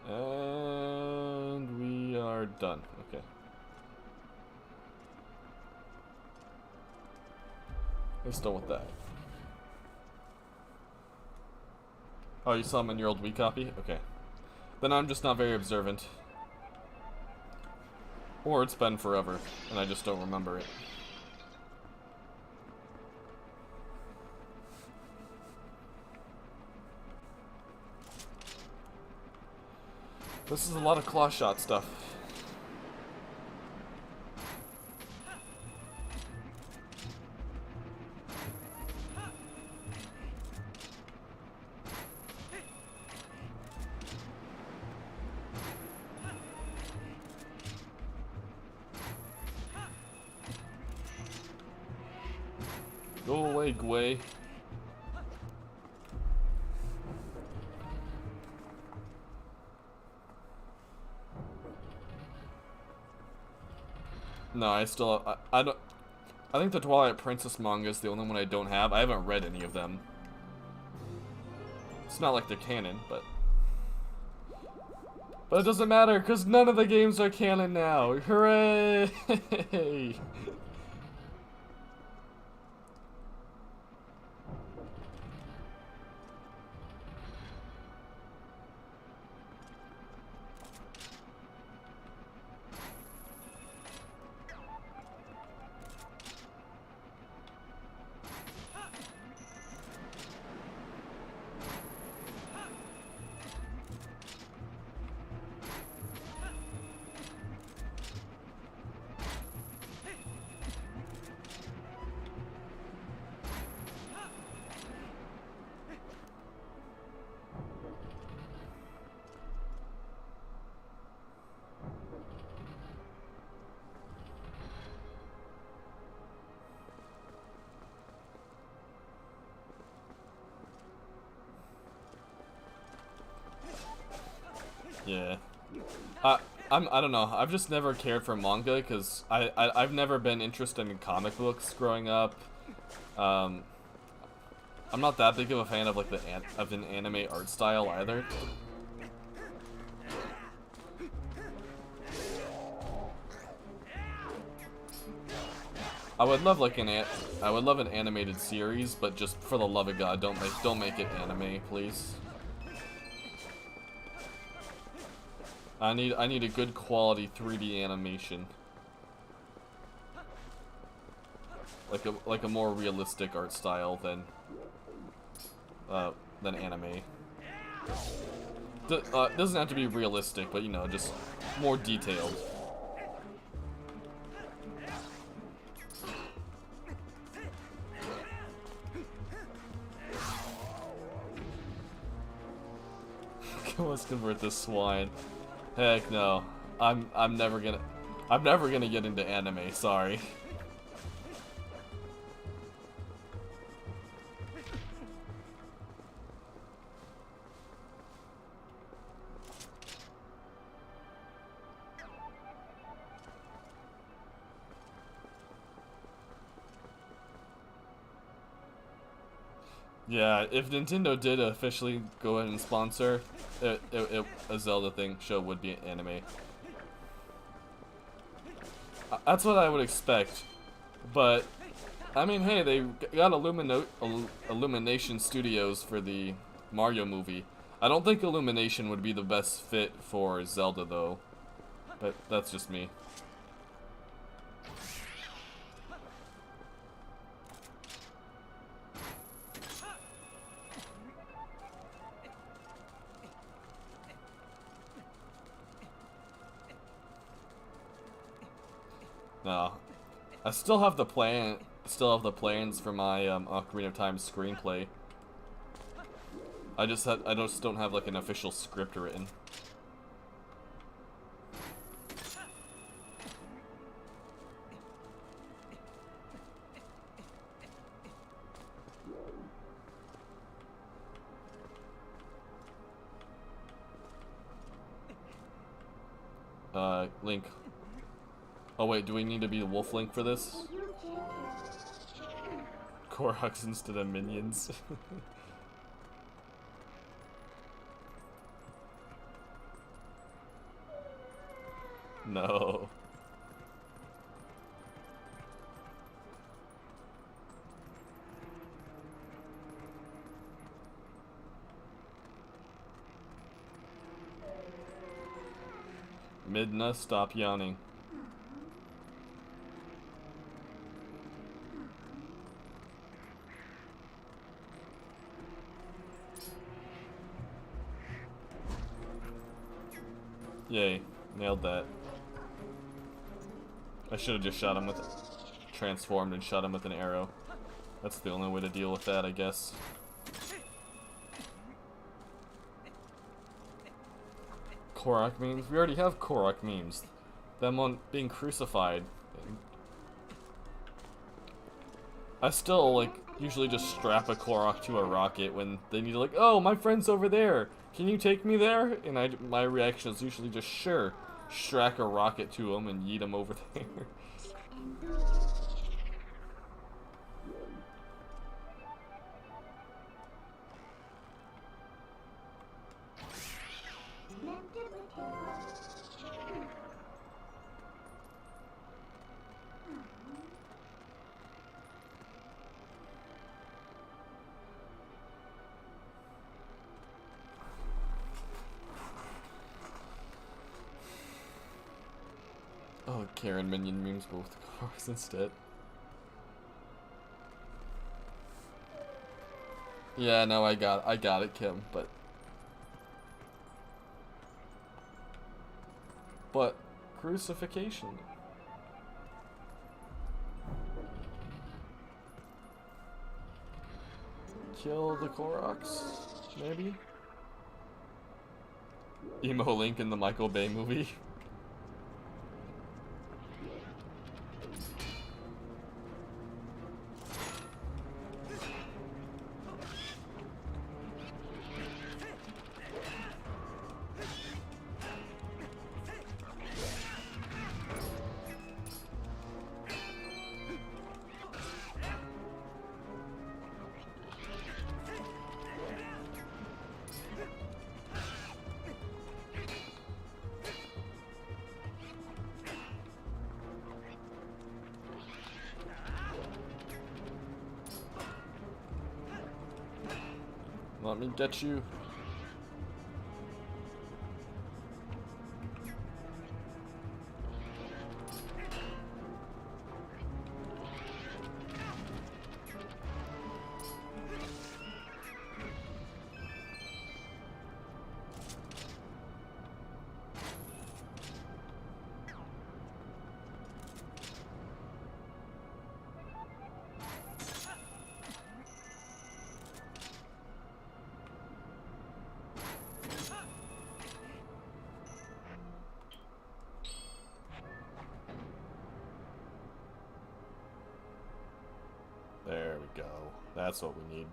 And we are done. Okay. Let's done with that. Oh, you saw him in your old Wii copy? Okay. Then I'm just not very observant. Or it's been forever, and I just don't remember it. This is a lot of claw shot stuff. Go away, Gwei. No, I still, I don't, I think the Twilight Princess manga is the only one I don't have. I haven't read any of them. It's not like they're canon, but it doesn't matter, because none of the games are canon now. Hooray! Yeah. I don't know. I've just never cared for manga because I've never been interested in comic books growing up. I'm not that big of a fan of like an anime art style either. I would love like I would love an animated series, but just for the love of God, don't make it anime, please. I need a good quality 3D animation. Like a more realistic art style than anime. It doesn't have to be realistic, but you know, just more detailed. Let's convert this swine. Heck no. I'm never gonna get into anime, sorry. Yeah, if Nintendo did officially go ahead and sponsor, a Zelda show would be anime. That's what I would expect. But, I mean, hey, they got Illumination Studios for the Mario movie. I don't think Illumination would be the best fit for Zelda, though. but that's just me. No, I still have the plans for my Ocarina of Time screenplay. I just don't have like an official script written. Link. Oh wait, do we need to be the Wolf Link for this? Koroks instead of minions. No. Midna, stop yawning. Yay, nailed that. I should have just shot him with... transformed and shot him with an arrow. That's the only way to deal with that, I guess. Korok memes? We already have Korok memes. Them on being crucified. I still, like, usually just strap a Korok to a rocket when they need to, like, oh, my friend's over there. Can you take me there? And my reaction is usually just, sure. Strap a rocket to him and yeet him over there. Oh, Karen minion memes both cars instead. Yeah, no, I got it, Kim, but crucifixion. Kill the Koroks, maybe? Emo Link in the Michael Bay movie. Let me get you. There we go. That's what we need.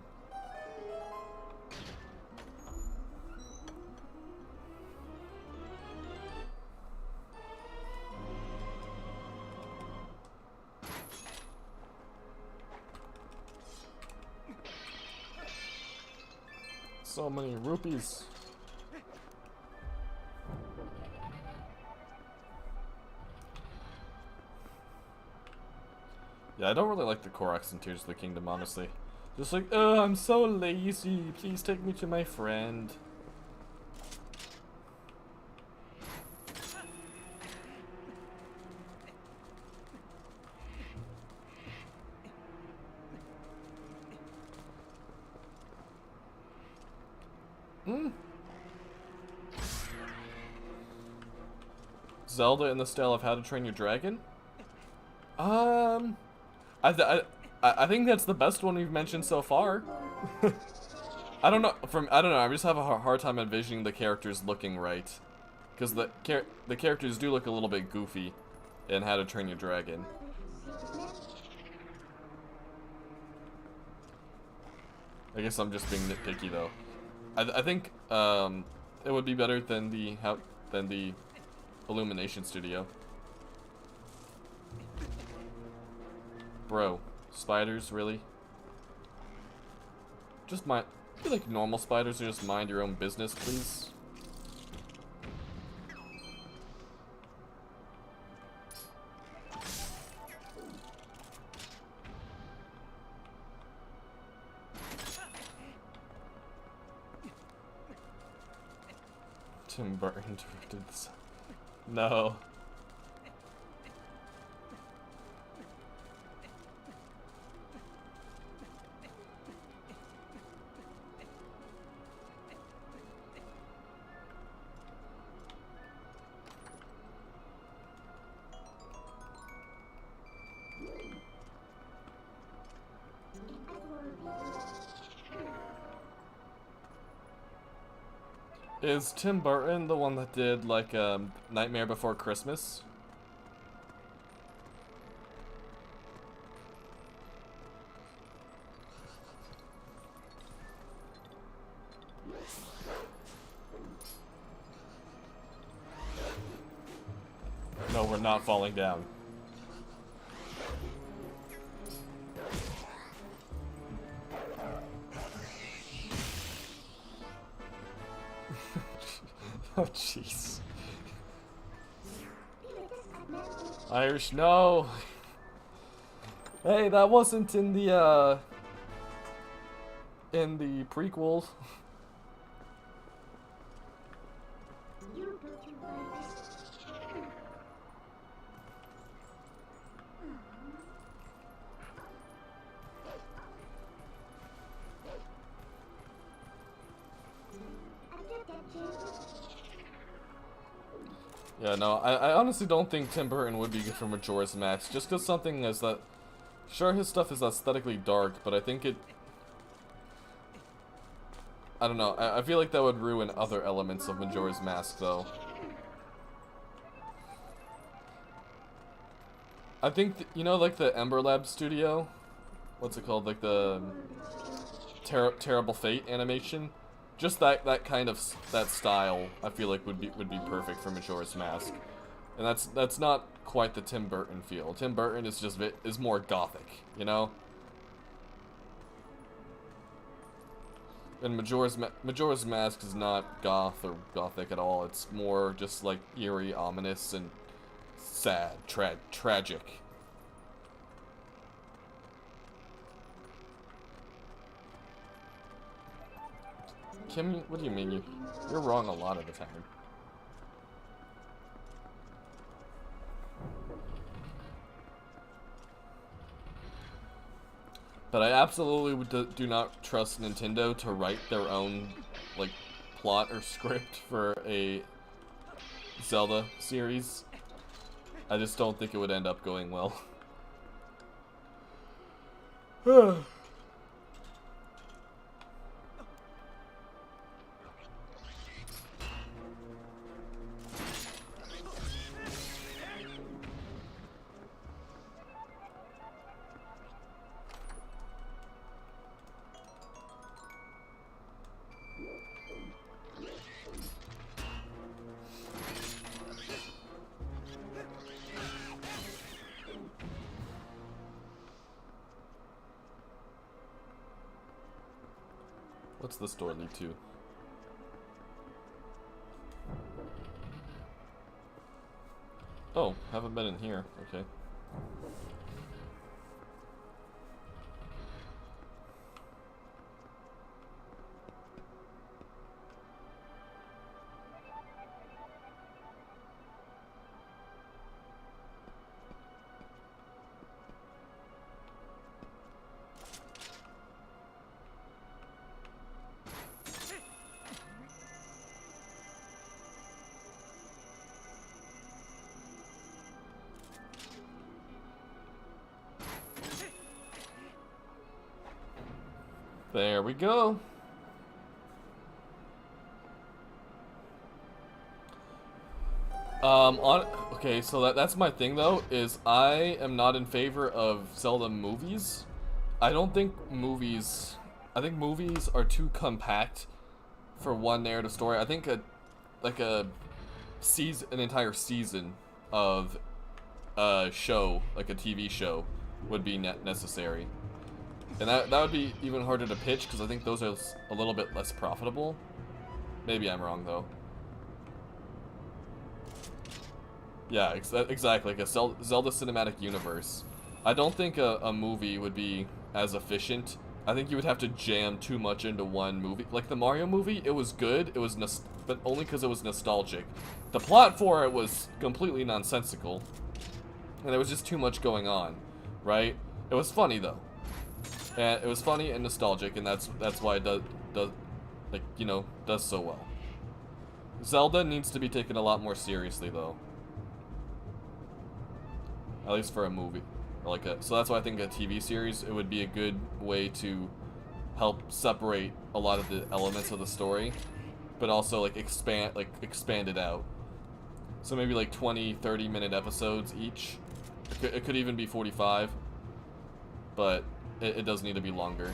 So many rupees. Yeah, I don't really like the Koroks in Tears of the Kingdom, honestly. Just like, oh, I'm so lazy. Please take me to my friend. Zelda in the style of How to Train Your Dragon? I think that's the best one we've mentioned so far. I don't know. I just have a hard time envisioning the characters looking right, because the characters do look a little bit goofy in How to Train Your Dragon. I guess I'm just being nitpicky though. I think it would be better than the Illumination Studio. Bro, spiders, really? Just mind. I feel like normal spiders are just mind your own business, please. Tim Burton directed this. No. Is Tim Burton the one that did, like, Nightmare Before Christmas? No, we're not falling down. Oh, jeez. Irish, no! Hey, that wasn't in the prequel. Yeah, no, I honestly don't think Tim Burton would be good for Majora's Mask, just because something is that... Sure, his stuff is aesthetically dark, but I think it... I don't know, I feel like that would ruin other elements of Majora's Mask, though. I think, you know, like the Ember Lab studio? What's it called? Like the... Terrible Fate animation? Just that kind of that style, I feel like would be perfect for Majora's Mask, and that's not quite the Tim Burton feel. Tim Burton is just is more gothic, you know. And Majora's Mask is not goth or gothic at all. It's more just like eerie, ominous, and sad, tragic. Kim, what do you mean? You're wrong a lot of the time. But I absolutely do not trust Nintendo to write their own, like, plot or script for a Zelda series. I just don't think it would end up going well. What's this door lead to? Oh, haven't been in here. Okay. There we go. Okay, so that's my thing though, is I am not in favor of Zeldom movies. I think movies are too compact for one narrative story. I think an entire season of a show, like a TV show, would be necessary. And that would be even harder to pitch, because I think those are a little bit less profitable. Maybe I'm wrong though. Yeah, exactly, like a Zelda cinematic universe. I don't think a movie would be as efficient. I think you would have to jam too much into one movie. Like the Mario movie, it was good, but only because it was nostalgic. The plot for it was completely nonsensical, and there was just too much going on, right? It was funny though, and it was funny and nostalgic, and that's why it does so well. Zelda needs to be taken a lot more seriously though. At least for a movie. So that's why I think a TV series, it would be a good way to help separate a lot of the elements of the story, but also like expand it out. So maybe like 20-30 minute episodes each. It could even be 45, but it does need to be longer.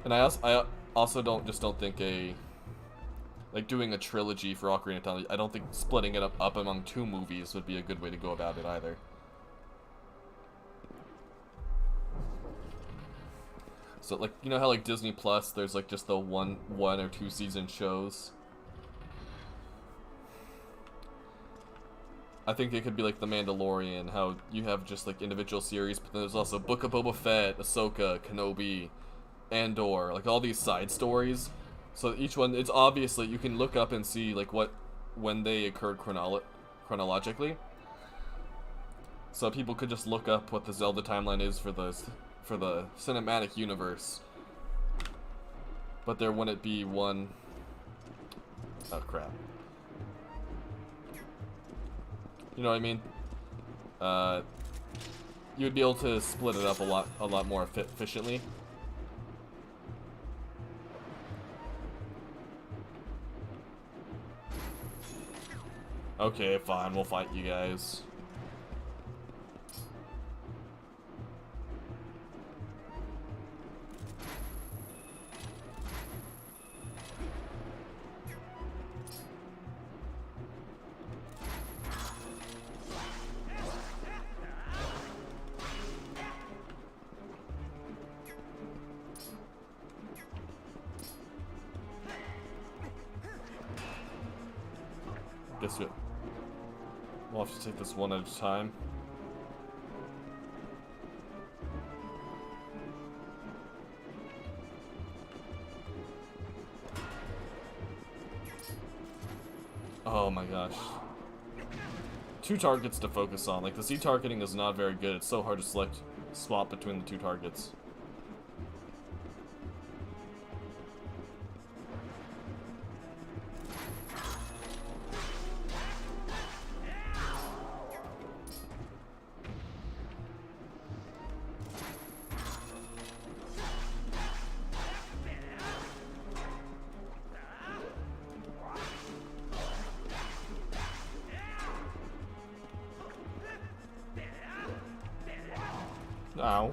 And I also don't think doing a trilogy for Ocarina of Time, I don't think splitting it up among 2 movies would be a good way to go about it either. So like, you know how like Disney Plus, there's like just the one or 2 season shows? I think it could be like The Mandalorian, how you have just like individual series, but then there's also Book of Boba Fett, Ahsoka, Kenobi, Andor, like all these side stories. So each one, it's obviously, you can look up and see like when they occurred chronologically. So people could just look up what the Zelda timeline is for the cinematic universe. But there wouldn't be one. Oh crap. You know what I mean? You would be able to split it up a lot more efficiently. Okay, fine, we'll fight you guys. Guess we'll have to take this one at a time. Oh my gosh. 2 targets to focus on. Like, the Z targeting is not very good. It's so hard to swap between the 2 targets. Ow.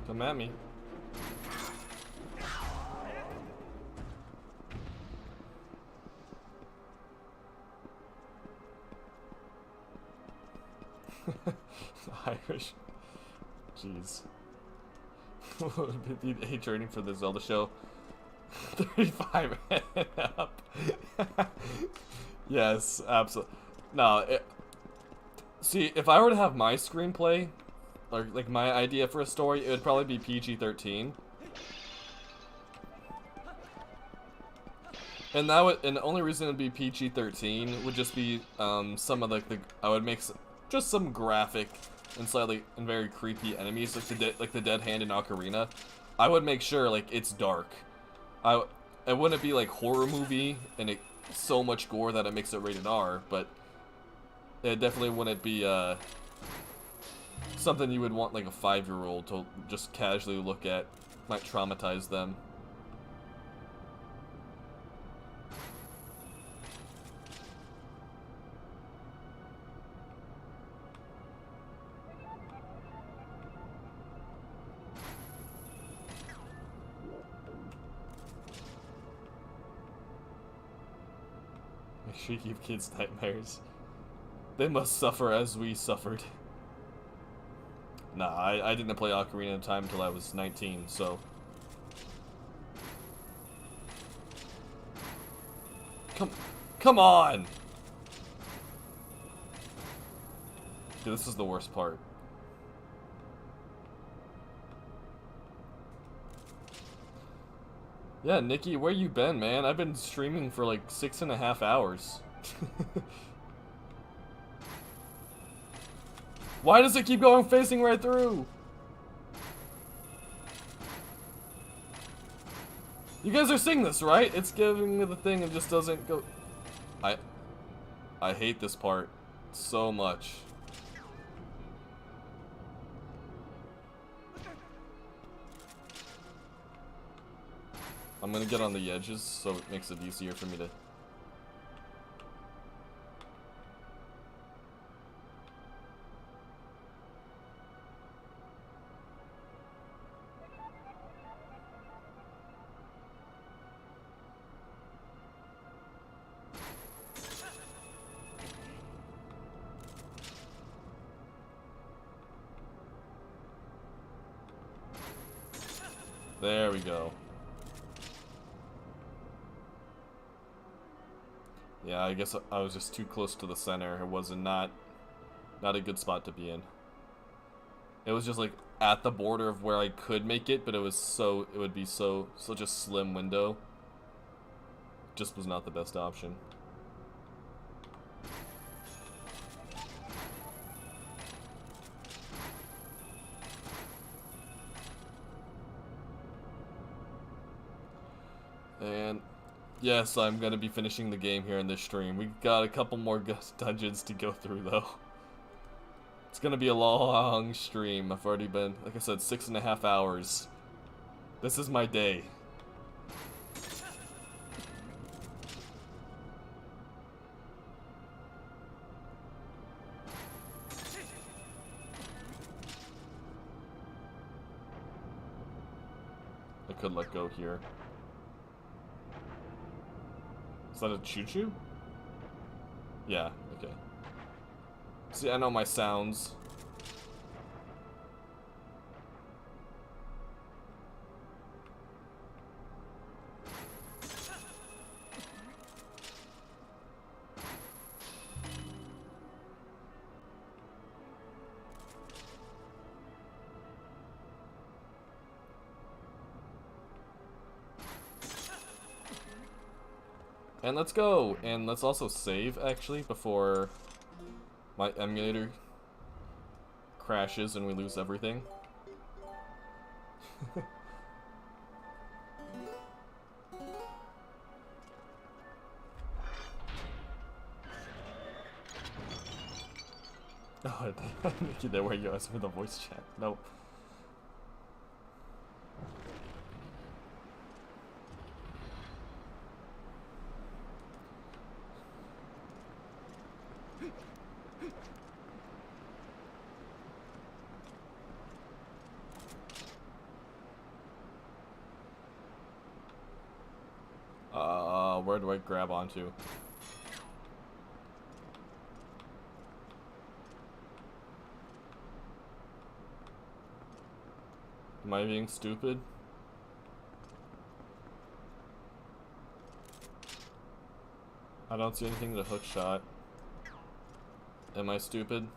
Come at me. Irish. Jeez. The age rating for the Zelda show? 35 and up. Yes, absolutely. No, see, if I were to have my screenplay, or like my idea for a story, it would probably be PG-13. And the only reason it'd be PG-13 would just be some of I would make just some graphic and slightly and very creepy enemies, like the dead hand in Ocarina, I would make sure like it's dark. It wouldn't be like horror movie and it so much gore that it makes it rated R, but it definitely wouldn't be something you would want like a 5-year-old to just casually look at. Might traumatize them. Make sure you give kids nightmares. They must suffer as we suffered. Nah, I didn't play Ocarina of Time until I was 19, so... Come on! Dude, this is the worst part. Yeah, Nikki, where you been, man? I've been streaming for like 6.5 hours. Why does it keep going facing right through? You guys are seeing this, right? It's giving me the thing and just doesn't go... I hate this part so much. I'm gonna get on the edges so it makes it easier for me to... There we go. Yeah, I guess I was just too close to the center. It was not a good spot to be in. It was just like at the border of where I could make it, but it would be such a slim window. Just was not the best option. And yes, I'm gonna be finishing the game here in this stream. We got a couple more dungeons to go through though. It's gonna be a long stream. I've already been, like I said, 6.5 hours. This is my day. I could let go here. Is that a choo-choo? Yeah, okay. See, I know my sounds. And let's go! And let's also save, actually, before my emulator crashes and we lose everything. Oh, Nikki, there where you asked for the voice chat. Nope. Where do I grab onto? Am I being stupid? I don't see anything to hook shot. Am I stupid?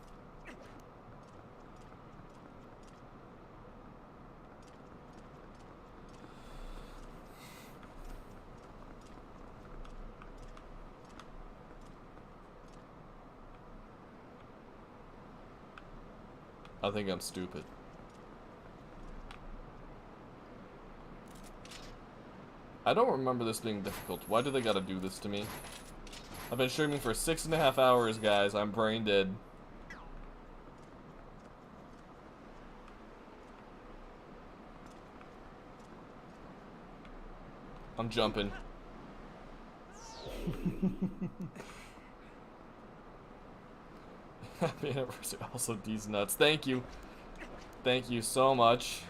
I think I'm stupid. I don't remember this being difficult. Why do they gotta do this to me? I've been streaming for 6.5 hours, guys. I'm brain dead. I'm jumping. Happy anniversary. Also, D's nuts. Thank you. Thank you so much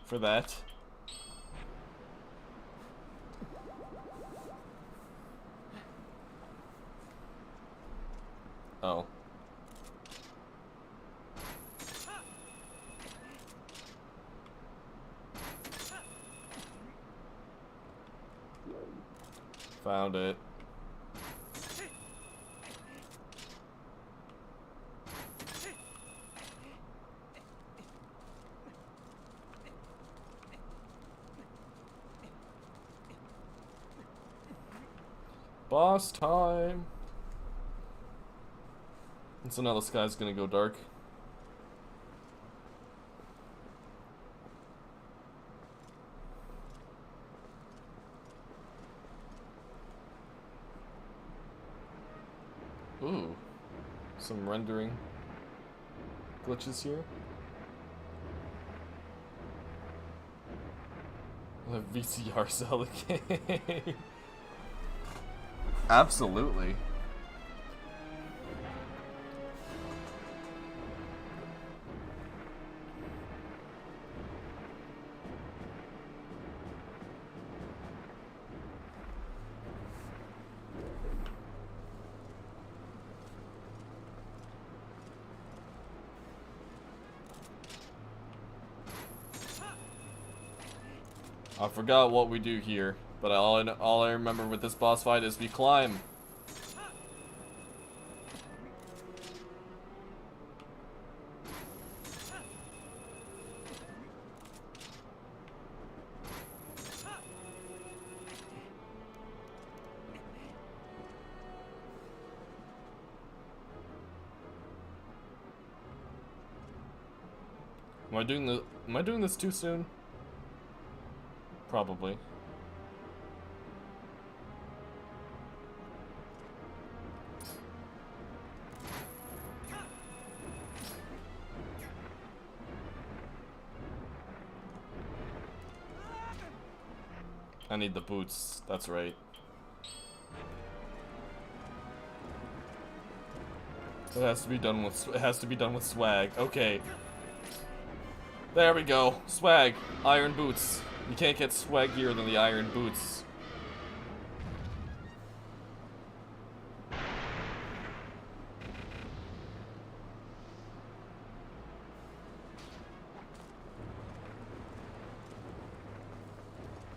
for that. Oh. Found it. Boss time. And so now the sky's gonna go dark. Ooh. Some rendering glitches here. The VCR Zelda game. Absolutely. I forgot what we do here, but all I remember with this boss fight is we climb. Am I doing this too soon? Probably. I need the boots. That's right. It has to be done with swag. Okay. There we go. Swag. Iron boots. You can't get swaggier than the iron boots.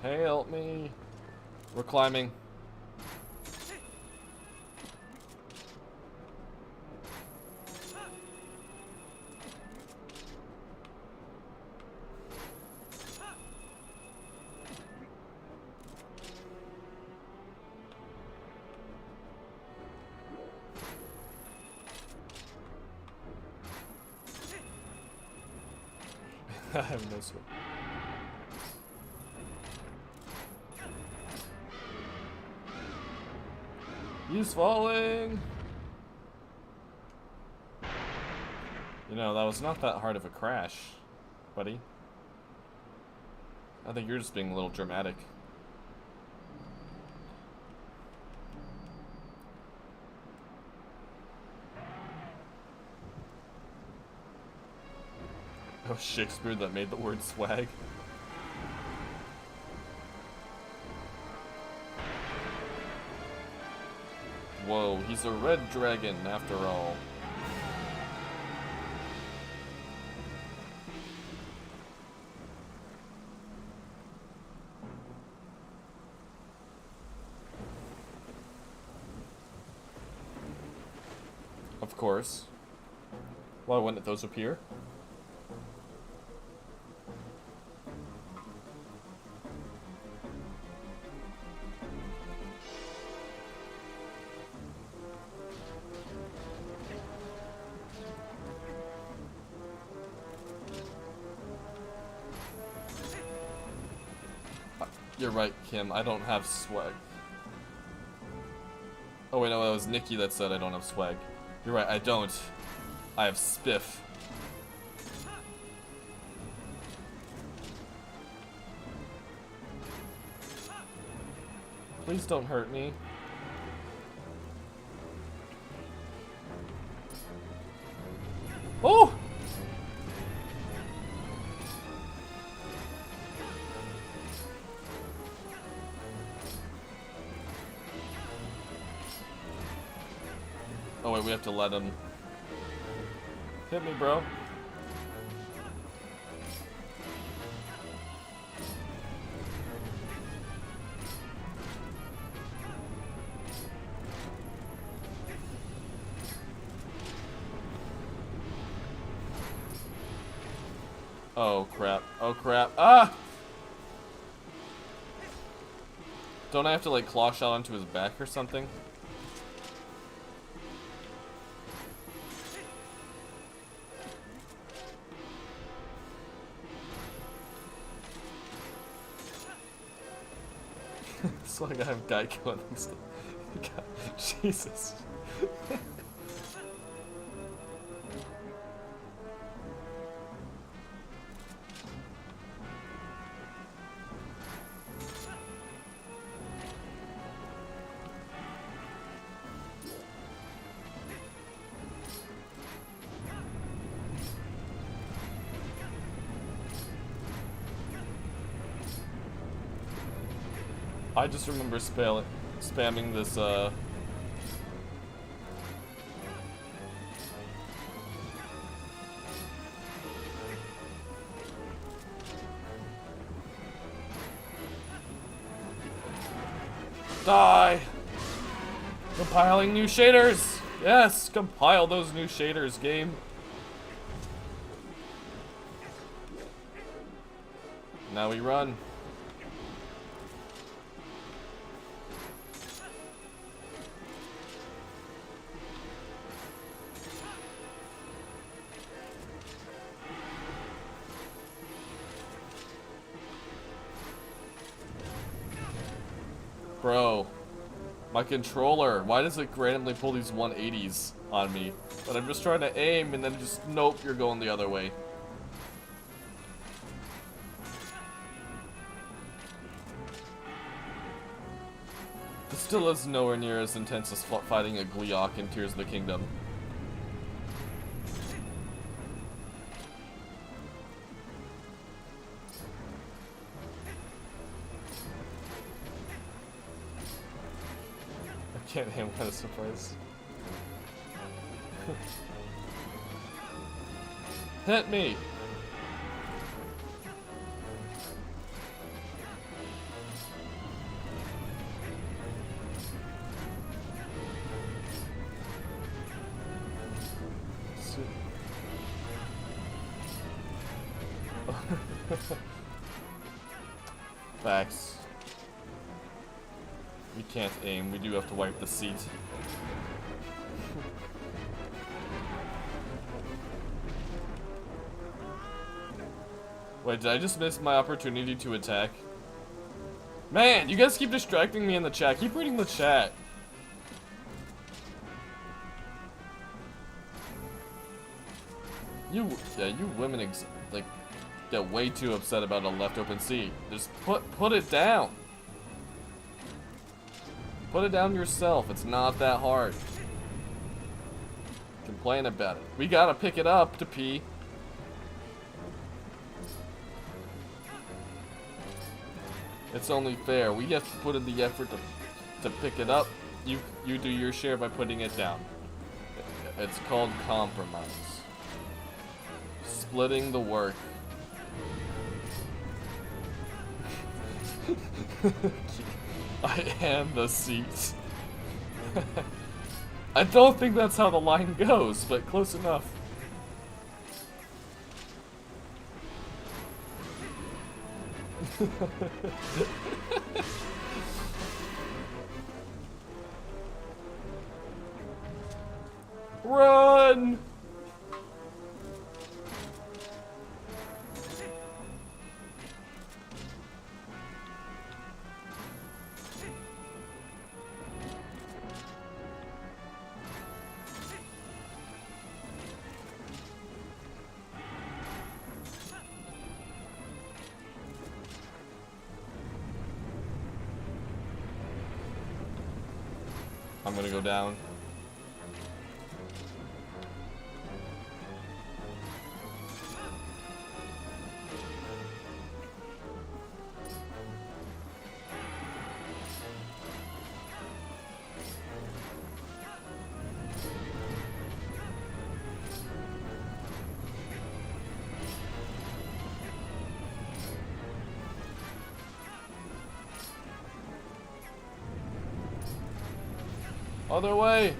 Hey, help me. We're climbing. I have no sword. He's falling! You know, that was not that hard of a crash, buddy. I think you're just being a little dramatic. Oh, Shakespeare that made the word swag. Whoa, he's a red dragon after all. Of course. Why wouldn't those appear? You're right, Kim. I don't have swag. Oh wait, no, it was Nikki that said I don't have swag. You're right, I don't. I have spiff. Please don't hurt me. Oh! Oh wait, we have to let him hit me, bro. Oh crap. Oh crap. Ah! Don't I have to like claw shot onto his back or something? It's like I have Geico and stuff. God, Jesus. I just remember spamming this, Die! Compiling new shaders! Yes! Compile those new shaders, game! Now we run. Bro, my controller, why does it randomly pull these 180s on me? But I'm just trying to aim and then just, nope, you're going the other way. This still is nowhere near as intense as fighting a Gleeok in Tears of the Kingdom. Can't aim, kind of surprised. Hit me! Facts. We can't aim, we do have to wipe the seat. Wait, did I just miss my opportunity to attack? Man, you guys keep distracting me in the chat. Keep reading the chat. You women like get way too upset about a left open seat. Just put it down. Put it down yourself. It's not that hard. Complain about it. We gotta pick it up to pee. It's only fair. We have to put in the effort to pick it up. You do your share by putting it down. It's called compromise. Splitting the work. I am the seat. I don't think that's how the line goes, but close enough. Run! I'm gonna go down. Other way!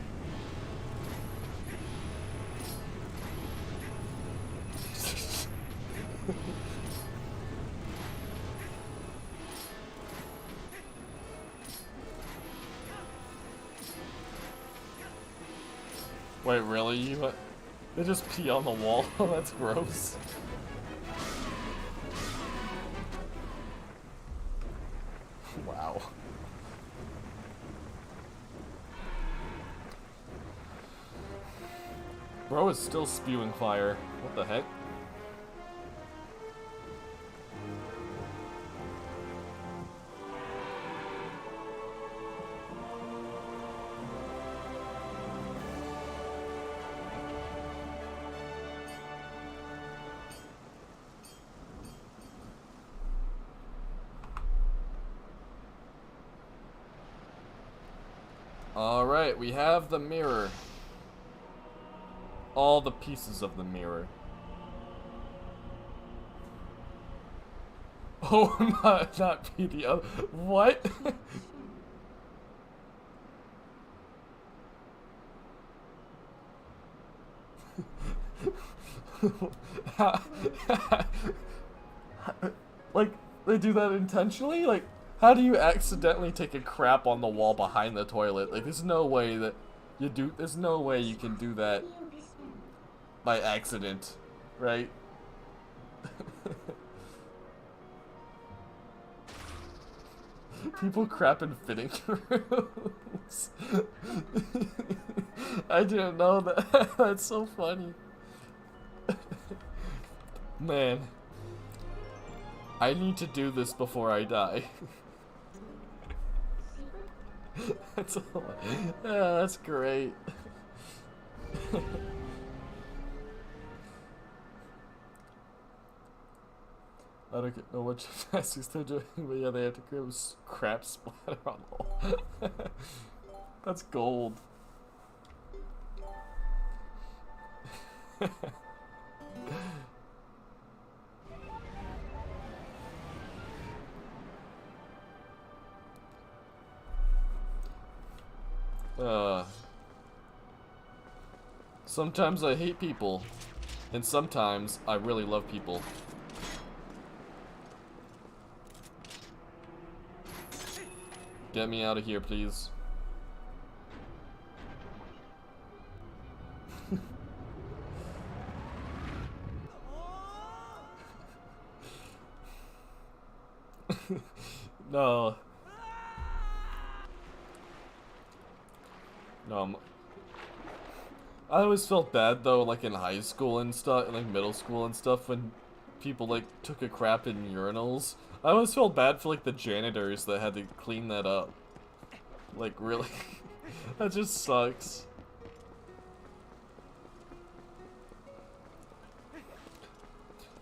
Wait, really? You they just pee on the wall? That's gross. Wow. Bro is still spewing fire. What the heck? Alright, we have the mirror. All the pieces of the mirror. Oh, not be the other. What? Like, they do that intentionally? Like, how do you accidentally take a crap on the wall behind the toilet? Like, there's no way that you do. There's no way you can do that by accident, right? People crap in fitting rooms. I didn't know that. That's so funny. Man. I need to do this before I die. That's all. Yeah, that's great. I don't know what gymnastics they're doing, but yeah, they have to grab crap splatter on the wall. That's gold. Sometimes I hate people, and sometimes I really love people. Get me out of here, please. No. No. I always felt bad though, like in high school and stuff, and like middle school and stuff, when people like took a crap in urinals. I always felt bad for like the janitors that had to clean that up. Like really, that just sucks.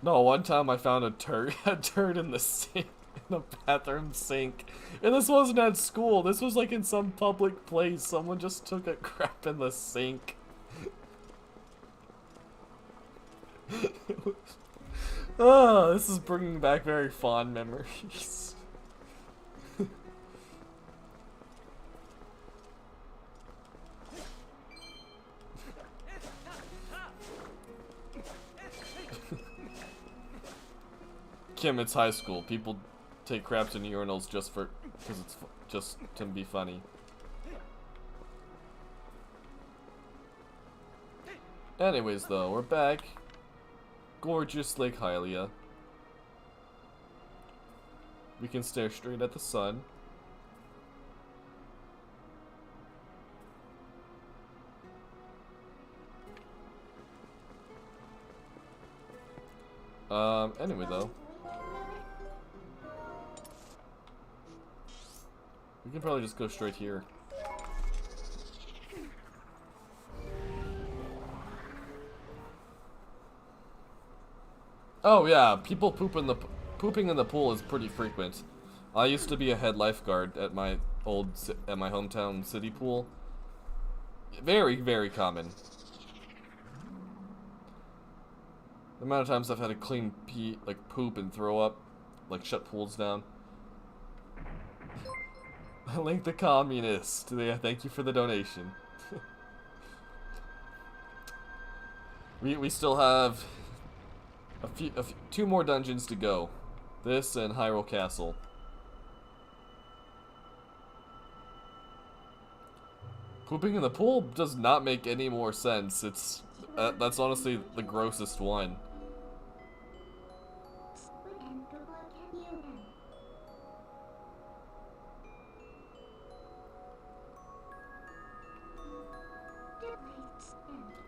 No, one time I found a turd in the sink, in a bathroom sink, and this wasn't at school. This was like in some public place. Someone just took a crap in the sink. Oh, this is bringing back very fond memories. Kim, it's high school. People take craps in urinals just because it's just to be funny. Anyways, though, we're back. Gorgeous Lake Hylia. We can stare straight at the sun. Anyway, though. We can probably just go straight here. Oh yeah, people pooping in the pool is pretty frequent. I used to be a head lifeguard at my hometown city pool. Very, very common. The amount of times I've had to clean poop and throw up, like shut pools down. Link the communist. Thank you for the donation. we still have two more dungeons to go. This and Hyrule Castle. Pooping in the pool does not make any more sense. That's honestly the grossest one.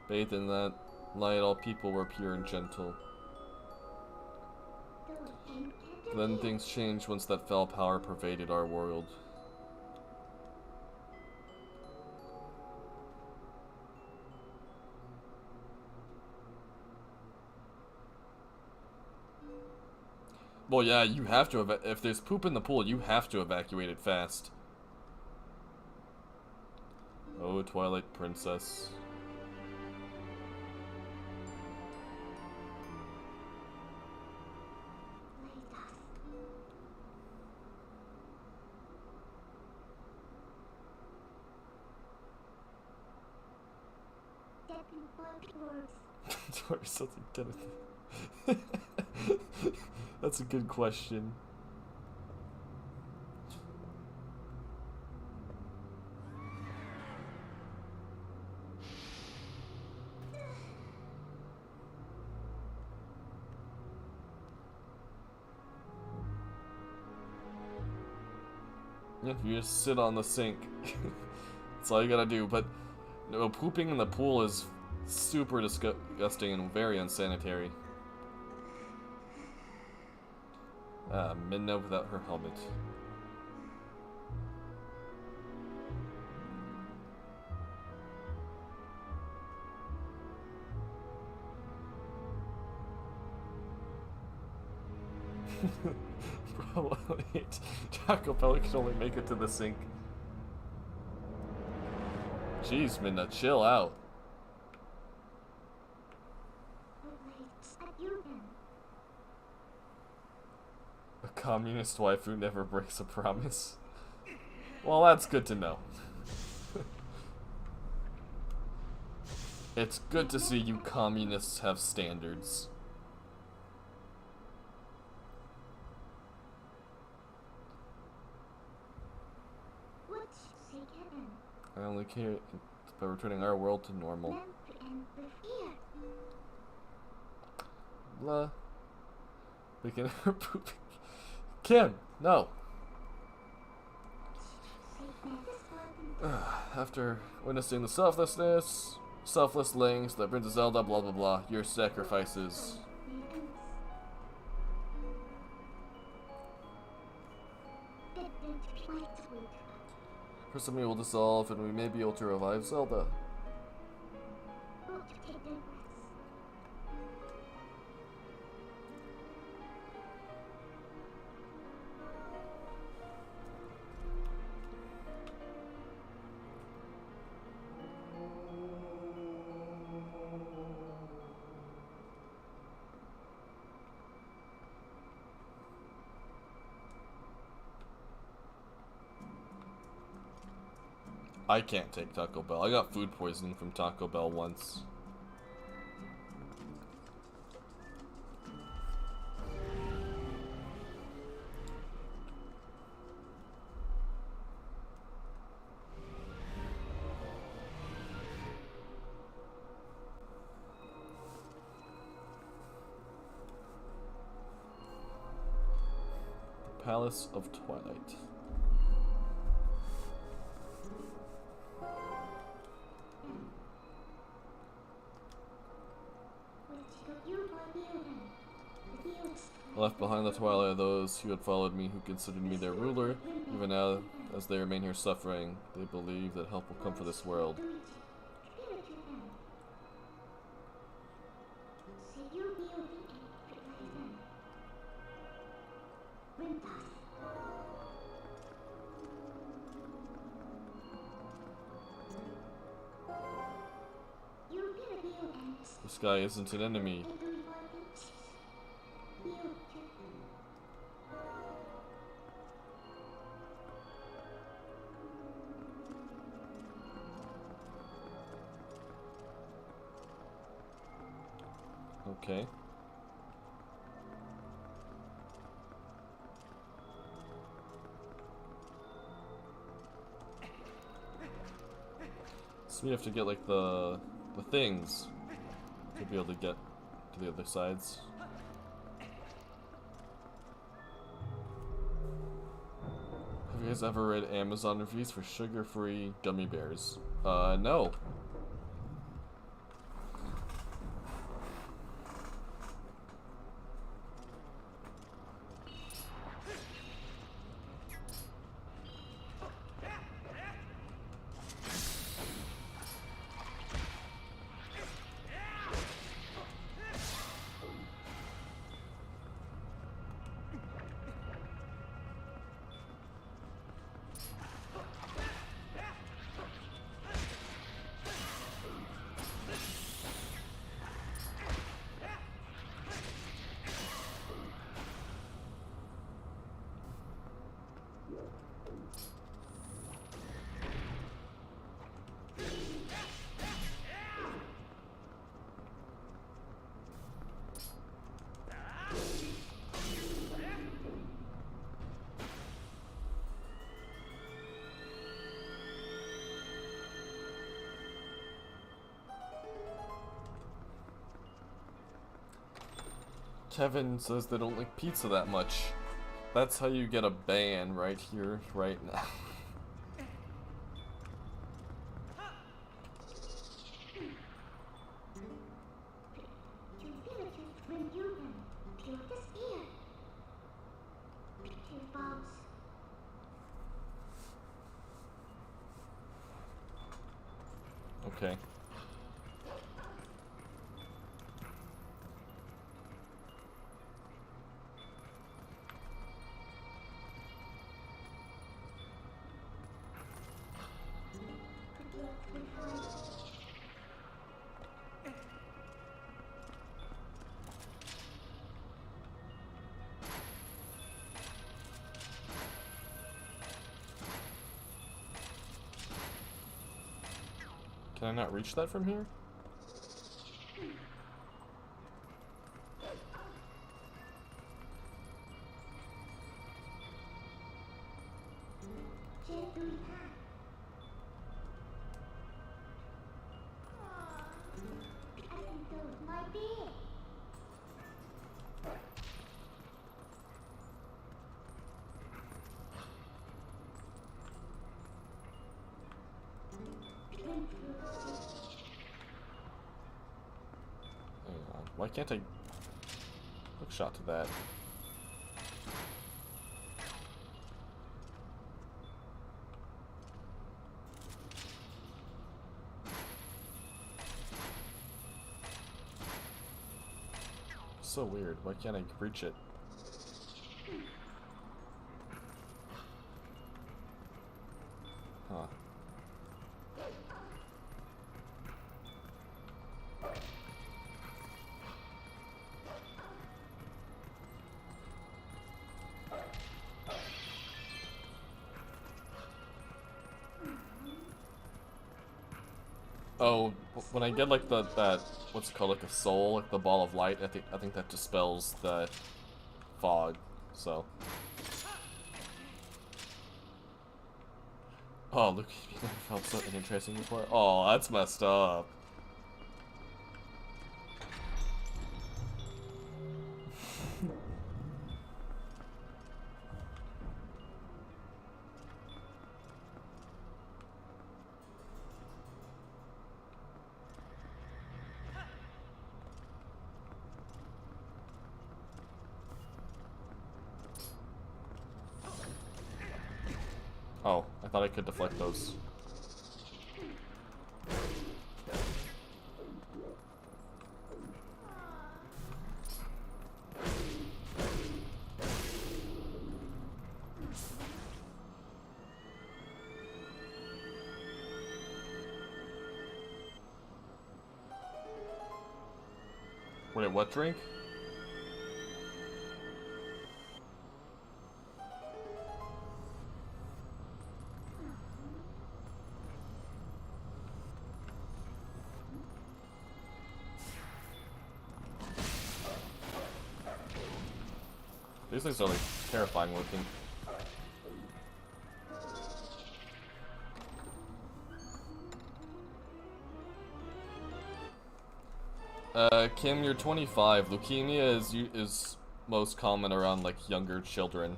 Bathed in that light, all people were pure and gentle. Then things changed once that fell power pervaded our world. Well, yeah, you have to. If there's poop in the pool, you have to evacuate it fast. Oh, Twilight Princess. That's a good question. Yeah, you just sit on the sink. That's all you gotta do. But no, pooping in the pool is super disgusting and very unsanitary. Midna without her helmet. Probably. Taco Bell can only make it to the sink. Jeez, Midna, chill out. A communist wife who never breaks a promise. Well, that's good to know. It's good to see you communists have standards. I only care by returning our world to normal. Blah. We can poop. Kim, no. After witnessing the selfless lings that brings Zelda, blah blah blah, your sacrifices. Presumably will dissolve, and we may be able to revive Zelda. I can't take Taco Bell. I got food poisoning from Taco Bell once. The Palace of Twilight. Left behind the Twilight are those who had followed me, who considered me their ruler. Even now, as they remain here suffering, they believe that help will come for this world. This guy isn't an enemy. Okay. So we have to get like the things to be able to get to the other sides. Have you guys ever read Amazon reviews for sugar-free gummy bears? No. Kevin says they don't like pizza that much. That's how you get a ban right here, right now. Okay. Can I not reach that from here? Why can't I hook shot to that? So weird. Why can't I reach it? Huh. Oh, when I get like that what's it called, like a soul, like the ball of light, I think that dispels the fog. So. Oh, look, you never felt so interesting before. Oh, that's messed up. Oh, I thought I could deflect those. Wait, what drink? These things are like terrifying looking. Kim, you're 25. Leukemia is most common around like younger children.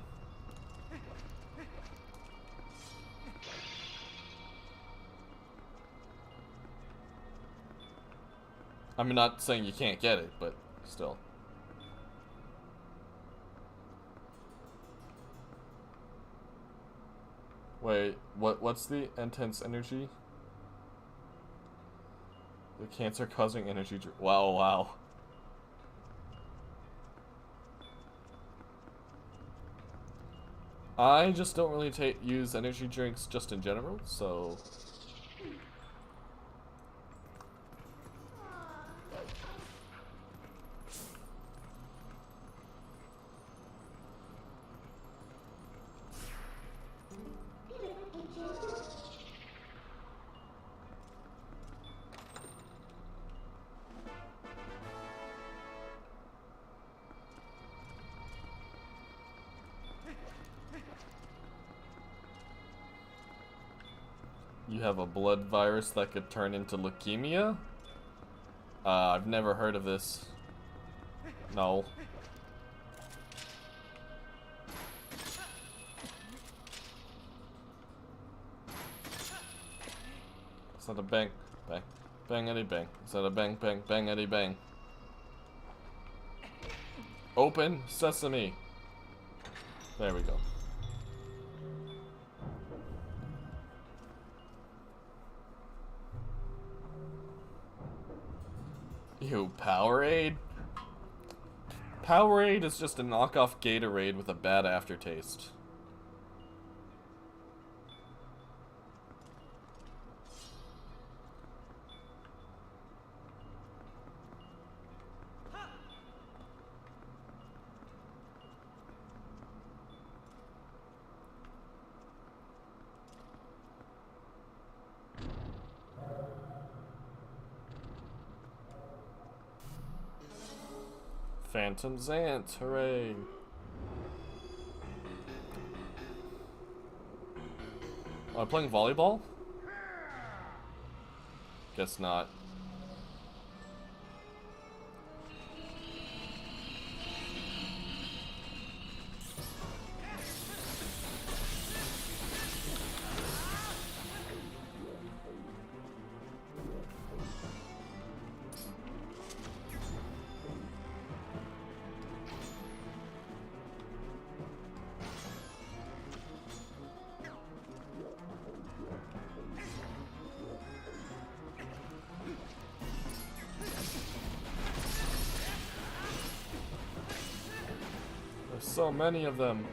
I'm not saying you can't get it, but still. Wait, what's the intense energy? The cancer-causing energy drink. Wow, wow. I just don't really use energy drinks just in general, so... You have a blood virus that could turn into leukemia? I've never heard of this. No. It's not a bang, bang, bangity bang. It's not a bang, bang, bangity bang. Open sesame. There we go. Ew, Powerade? Powerade is just a knockoff Gatorade with a bad aftertaste. Phantom Zant, hooray! Am I playing volleyball? Guess not. So many of them.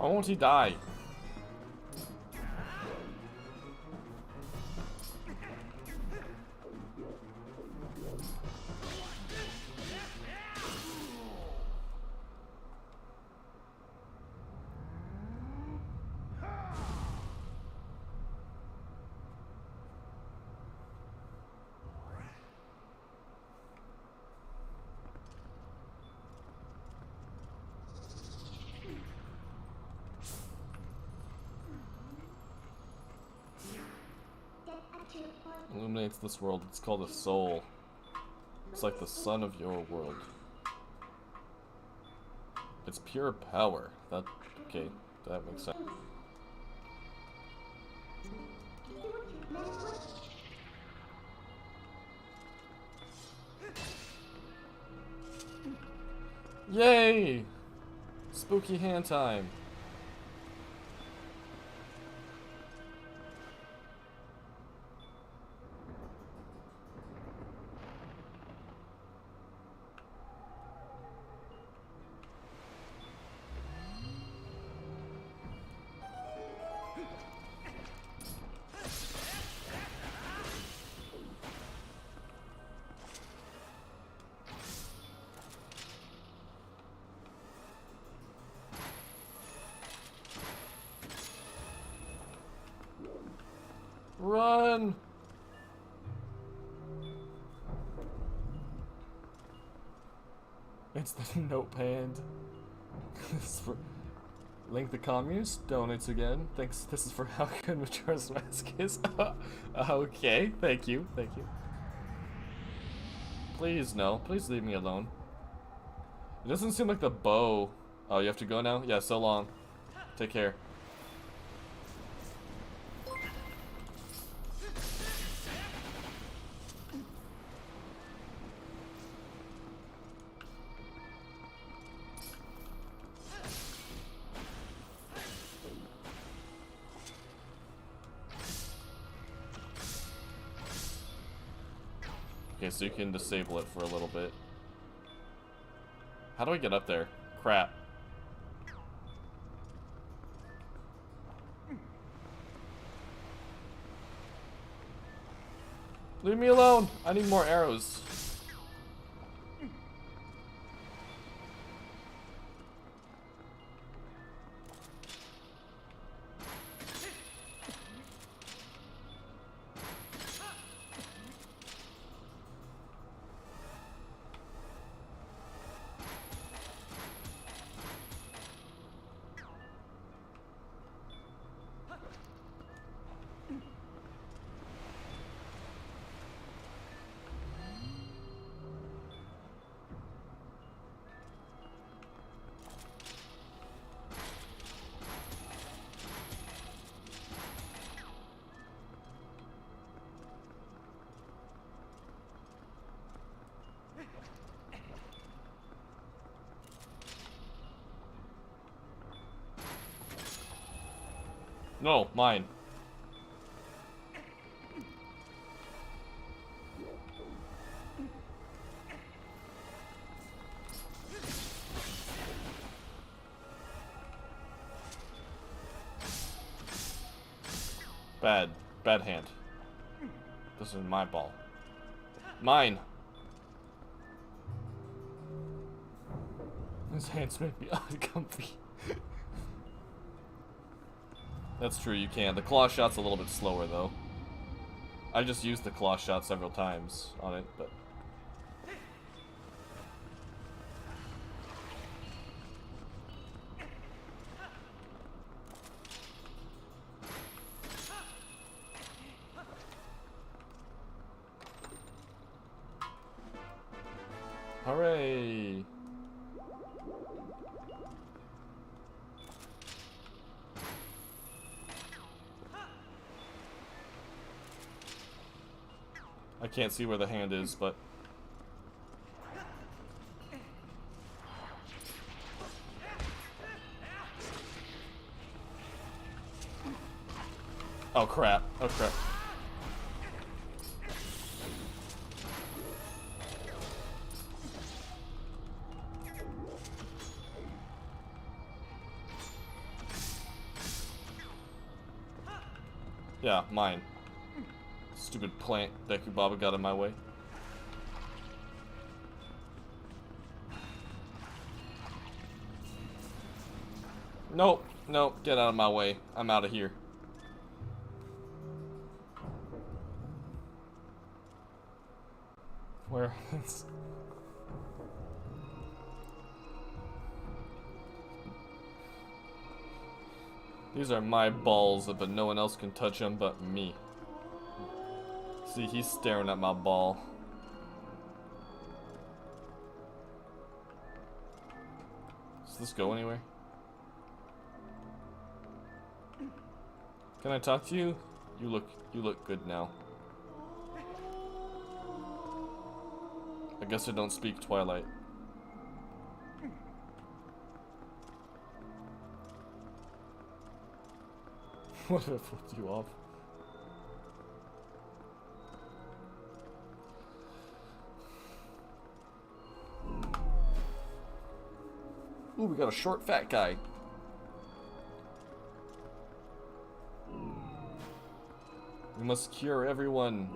Why won't he die? illuminates this world. It's called a soul. It's like the sun of your world. It's pure power. Okay, that makes sense. Yay! Spooky hand time. Run! It's the notepad. This is for Link the Communist donates again. Thanks. This is for how good Majora's Mask is. Okay, thank you, thank you. Please no, please leave me alone. It doesn't seem like the bow. Oh, you have to go now? Yeah, so long. Take care. Okay, so you can disable it for a little bit. How do I get up there? Crap. Leave me alone! I need more arrows. No, mine. Bad hand. This is my ball. Mine. His hands make me uncomfy. That's true, you can. The claw shot's a little bit slower, though. I just used the claw shot several times on it, but... Hooray! I can't see where the hand is, but... Oh crap, oh crap. Yeah, mine. Stupid plant Deku Baba got in my way. Nope, nope, get out of my way. I'm out of here. Where is... These are my balls, but no one else can touch them but me. See, he's staring at my ball. Does this go anywhere? Can I talk to you? You look good now. I guess I don't speak Twilight. What if I flipped you off? Ooh, we got a short fat guy. We must cure everyone.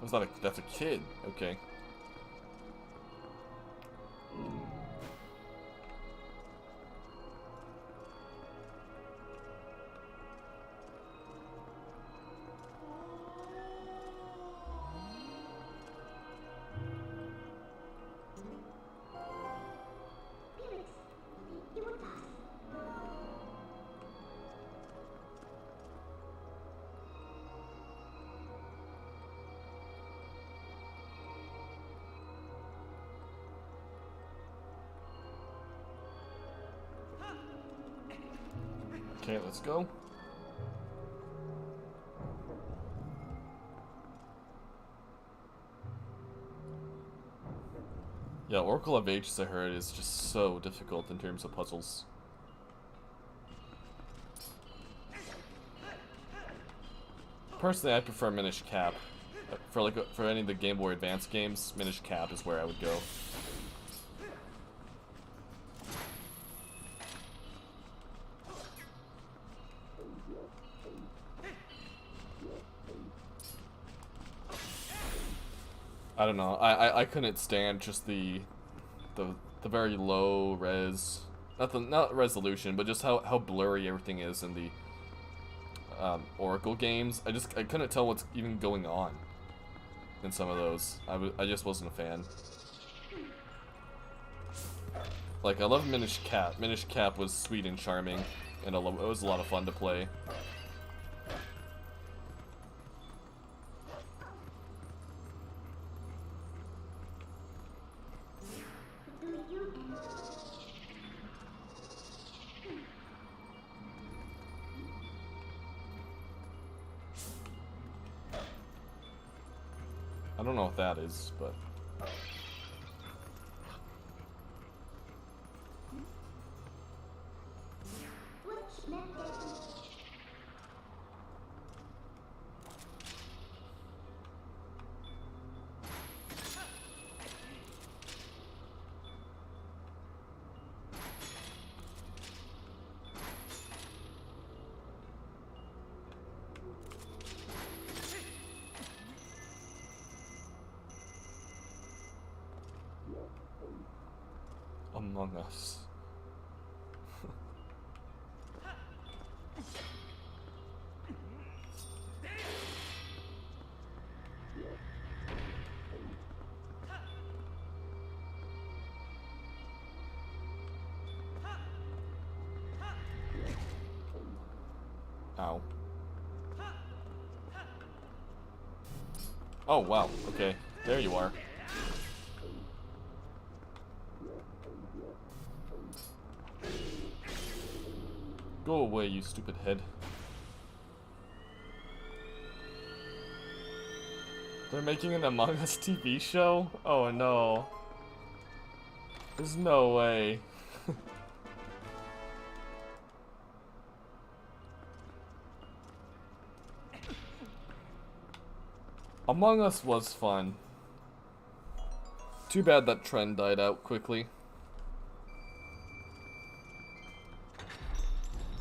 Was that that's a kid? Okay. Okay, let's go. Yeah, Oracle of Ages, I heard, is just so difficult in terms of puzzles. Personally, I prefer Minish Cap. For any of the Game Boy Advance games, Minish Cap is where I would go. I don't know. I couldn't stand just the very low res, not resolution, but just how blurry everything is in the Oracle games. I couldn't tell what's even going on in some of those. I just wasn't a fan. Like, I love Minish Cap. Minish Cap was sweet and charming, and it was a lot of fun to play. I don't know what that is, but... Among Us. Ow. Oh, wow. Okay. There you are. Go away, you stupid head. They're making an Among Us TV show? Oh no. There's no way. Among Us was fun. Too bad that trend died out quickly.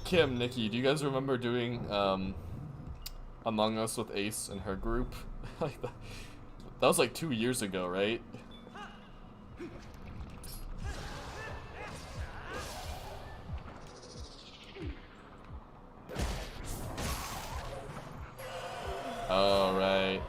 Kim, Nikki, do you guys remember doing Among Us with Ace and her group? Like that was like 2 years ago, right? Oh, right.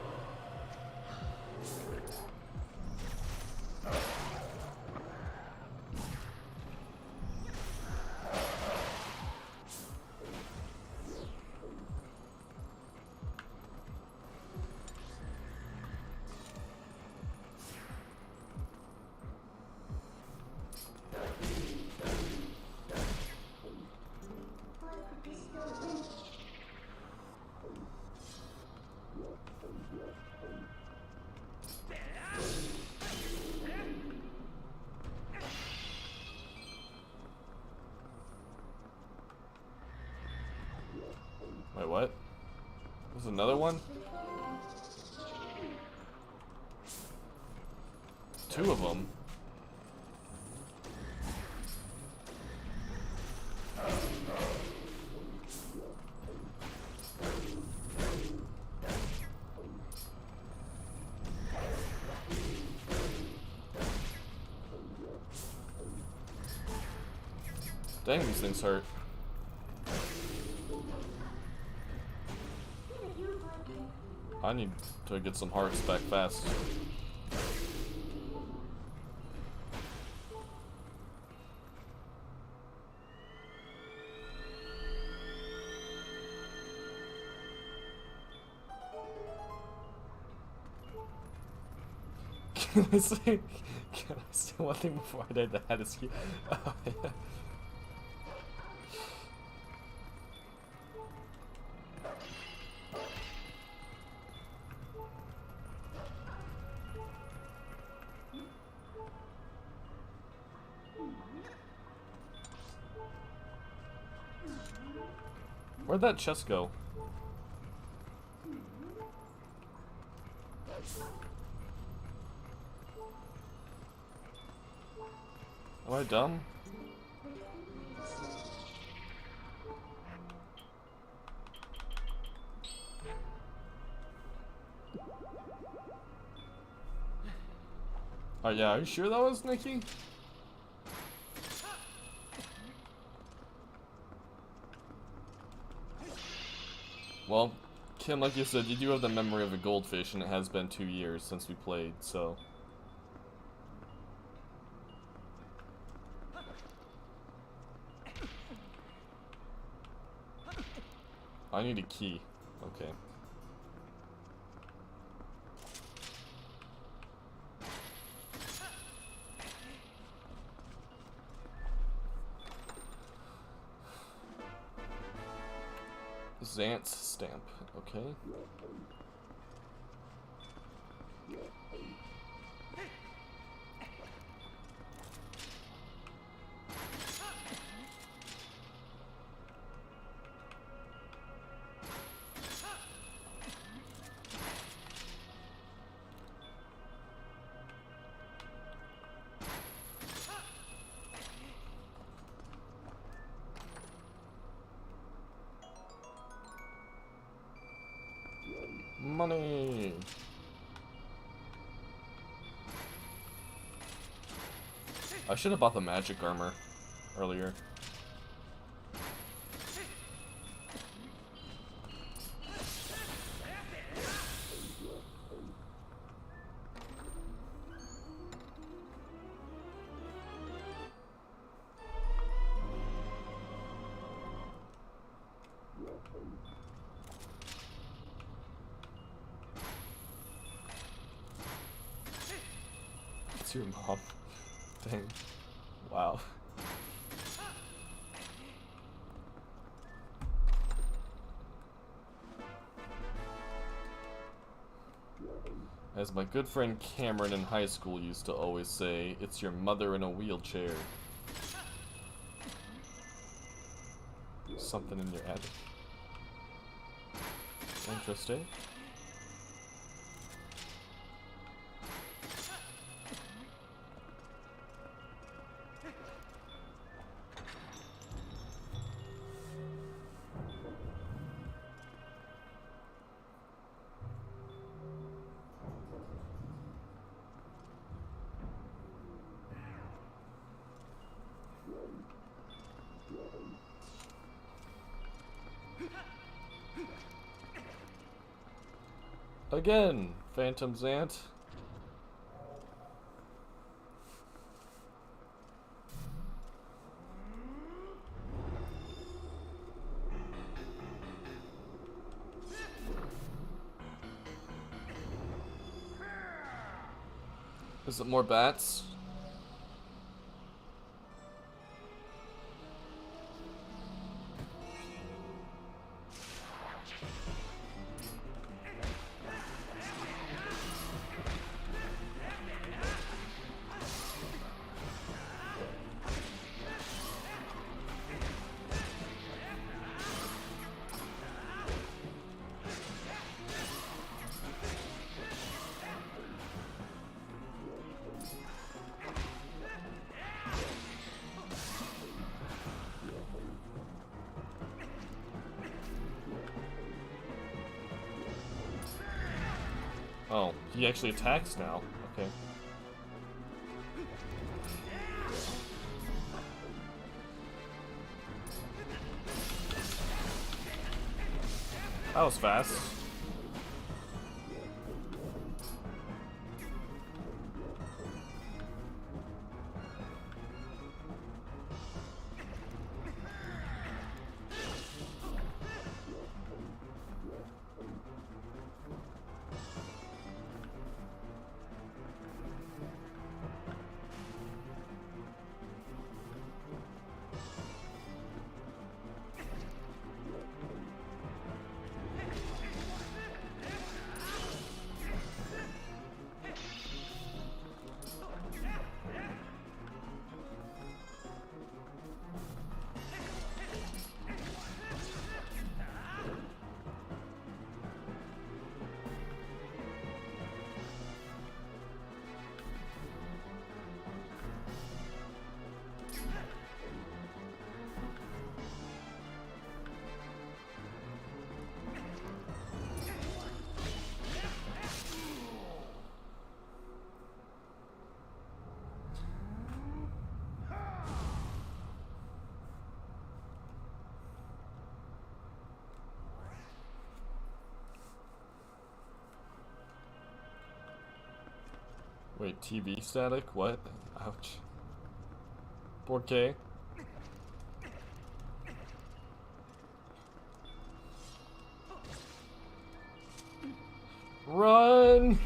Wait, what? There's another one? Two of them. Dang, these things hurt. I need to get some hearts back fast. Can I say one thing before I did that? Is oh, yeah. Where'd that chest go? Am I dumb? Oh yeah, are you sure that was Nikki? Well, Kim, like you said, you do have the memory of a goldfish, and it has been 2 years since we played, so... I need a key. Okay. Zant's stamp. Okay. Money. I should have bought the magic armor earlier. It's your mom. Dang. Wow. As my good friend Cameron in high school used to always say, it's your mother in a wheelchair. Something in your attic. Interesting. Again, Phantom Zant. Is it more bats? Oh, he actually attacks now. Okay. That was fast. Wait, TV static? What? Ouch. 4K? Run!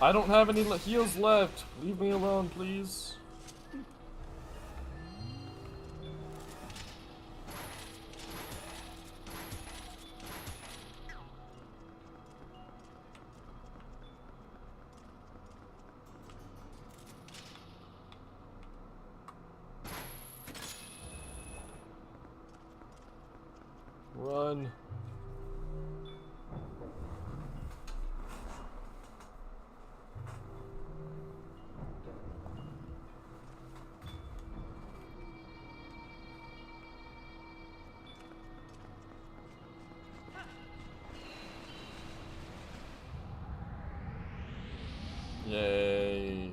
I don't have any heals left. Leave me alone, please. Run. Yay.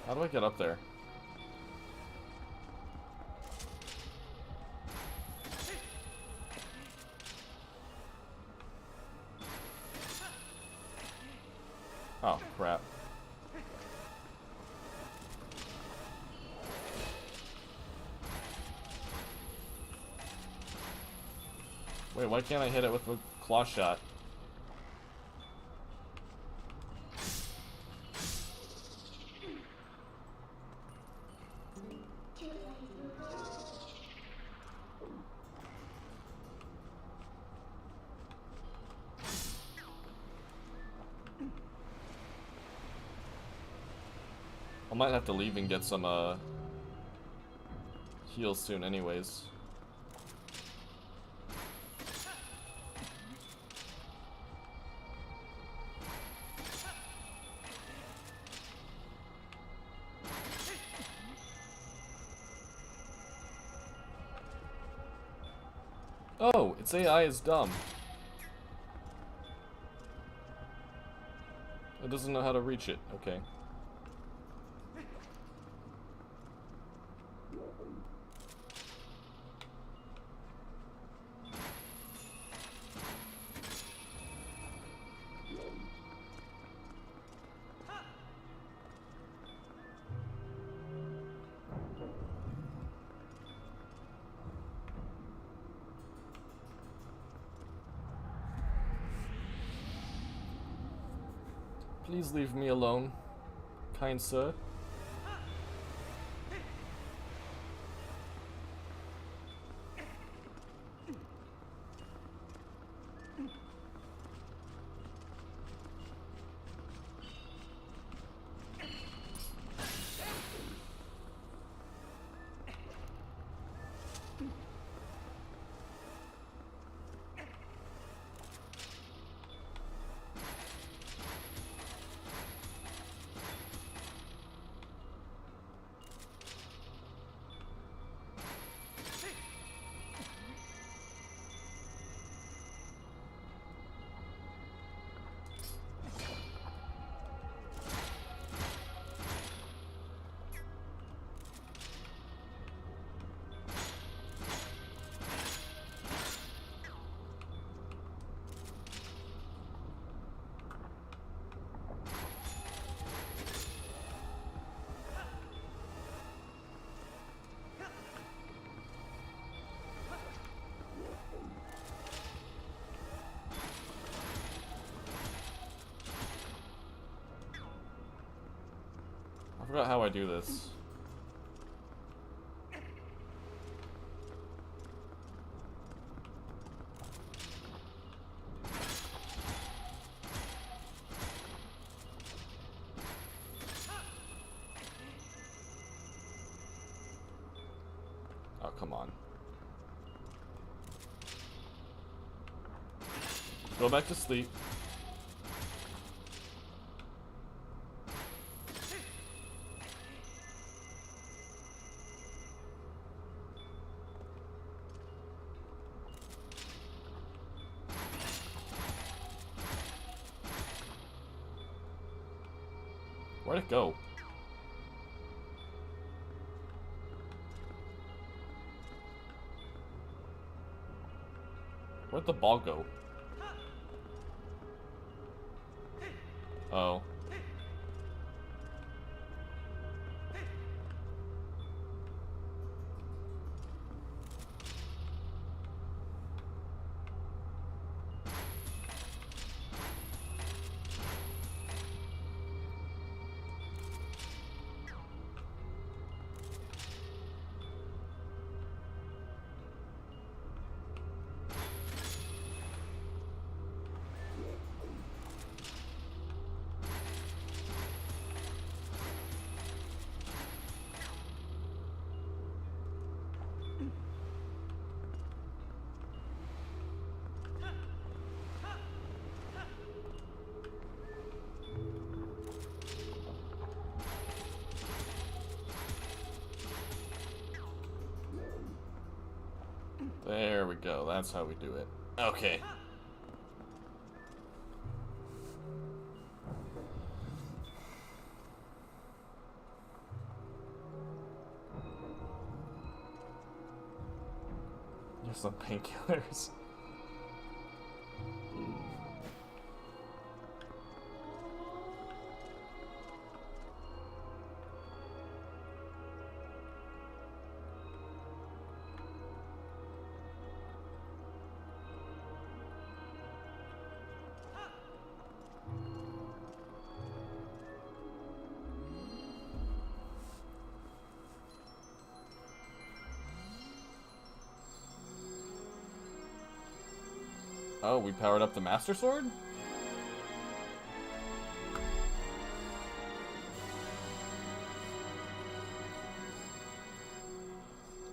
How do I get up there? Oh, crap. Wait, why can't I hit it with a claw shot? I might have to leave and get some heals soon anyways. Oh, its AI is dumb. It doesn't know how to reach it. Okay. Please leave me alone, kind sir. forgot how I do this. Oh, come on. Go back to sleep. Where'd it go? Where'd the ball go? Oh. There we go. That's how we do it. Okay. Just some painkillers. Oh, we powered up the Master Sword?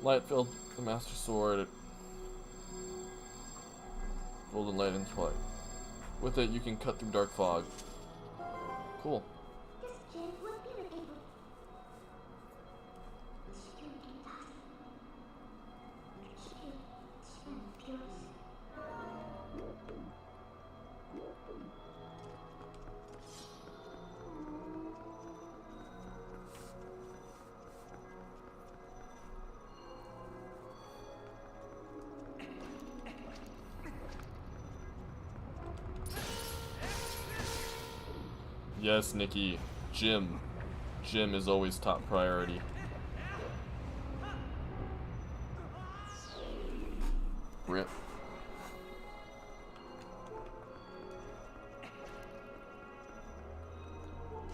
Light filled the Master Sword. Golden light and twilight. With it, you can cut through dark fog. Cool. Yes, Nikki. Gym. Gym is always top priority. Rip.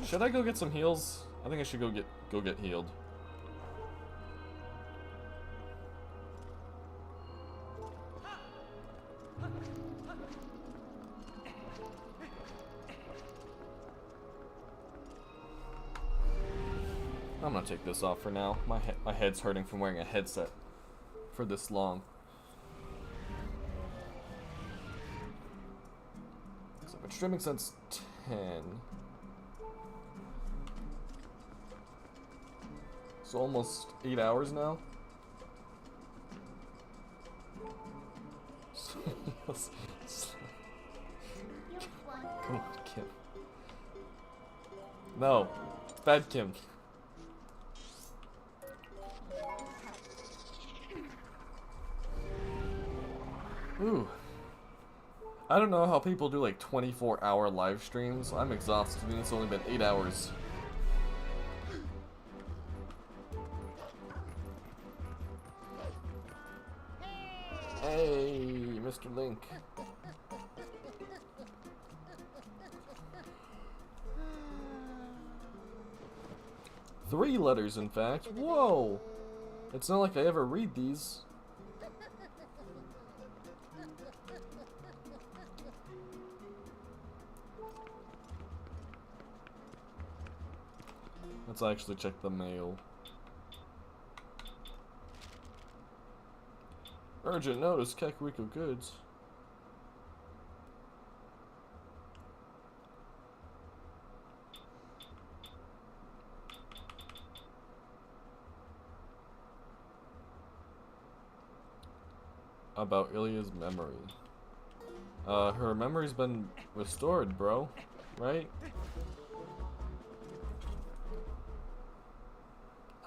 Should I go get some heals? I think I should go get healed. I'm gonna take this off for now. My head's hurting from wearing a headset for this long. So I've been streaming since 10. So almost 8 hours now. Come on, Kim. No, bad Kim. Ooh. I don't know how people do like 24-hour live streams. I'm exhausted and it's only been 8 hours. Hey, Mr. Link. 3 letters, in fact. Whoa! It's not like I ever read these. Let's actually check the mail. Urgent notice, Kakariko Goods. About Ilya's memory. Her memory's been restored, bro. Right?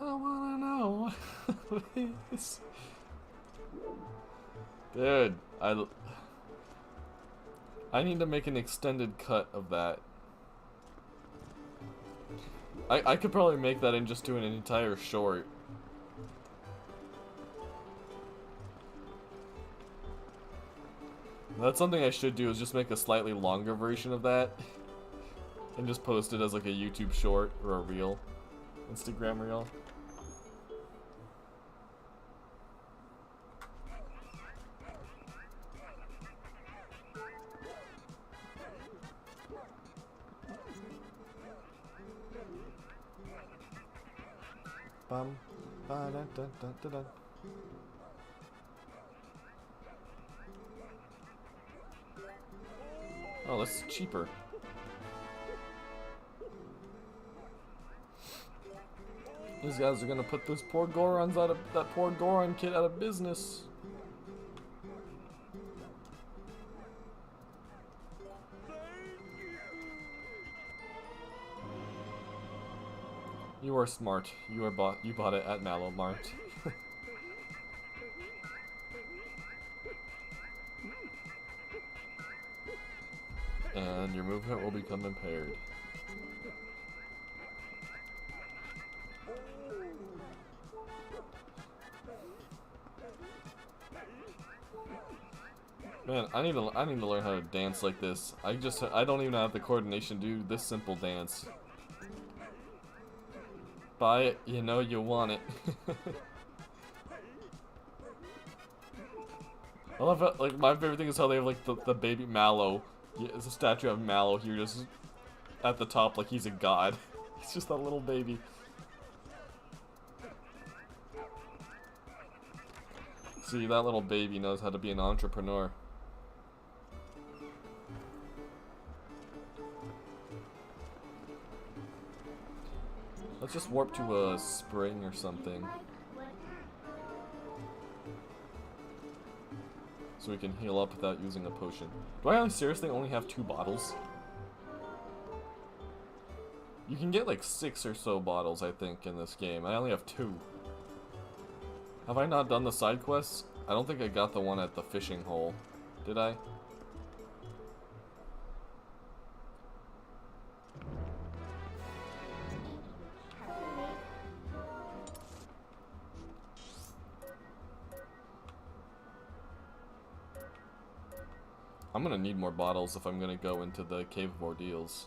I wanna know. Please. Dude, I need to make an extended cut of that. I could probably make that and just do an entire short. That's something I should do, is just make a slightly longer version of that. And just post it as like a YouTube short or a reel. Instagram reel. Bum, ba da da da da da. Oh, this is cheaper. These guys are gonna put those poor Gorons out of that poor Goron kid out of business. You are smart. You bought it at Mallow Mart. And your movement will become impaired. Man, I need to learn how to dance like this. I don't even have the coordination to do this simple dance. Buy it, you know you want it. I love how, like, my favorite thing is how they have like the baby Mallow. Yeah, it's a statue of Mallow here, just at the top, like he's a god. He's just that little baby. See, that little baby knows how to be an entrepreneur. Let's just warp to a spring or something. So we can heal up without using a potion. Do I seriously only have 2 bottles? You can get like 6 or so bottles, I think, in this game. I only have 2. Have I not done the side quests? I don't think I got the one at the fishing hole. Did I? I'm gonna need more bottles if I'm gonna go into the Cave of Ordeals.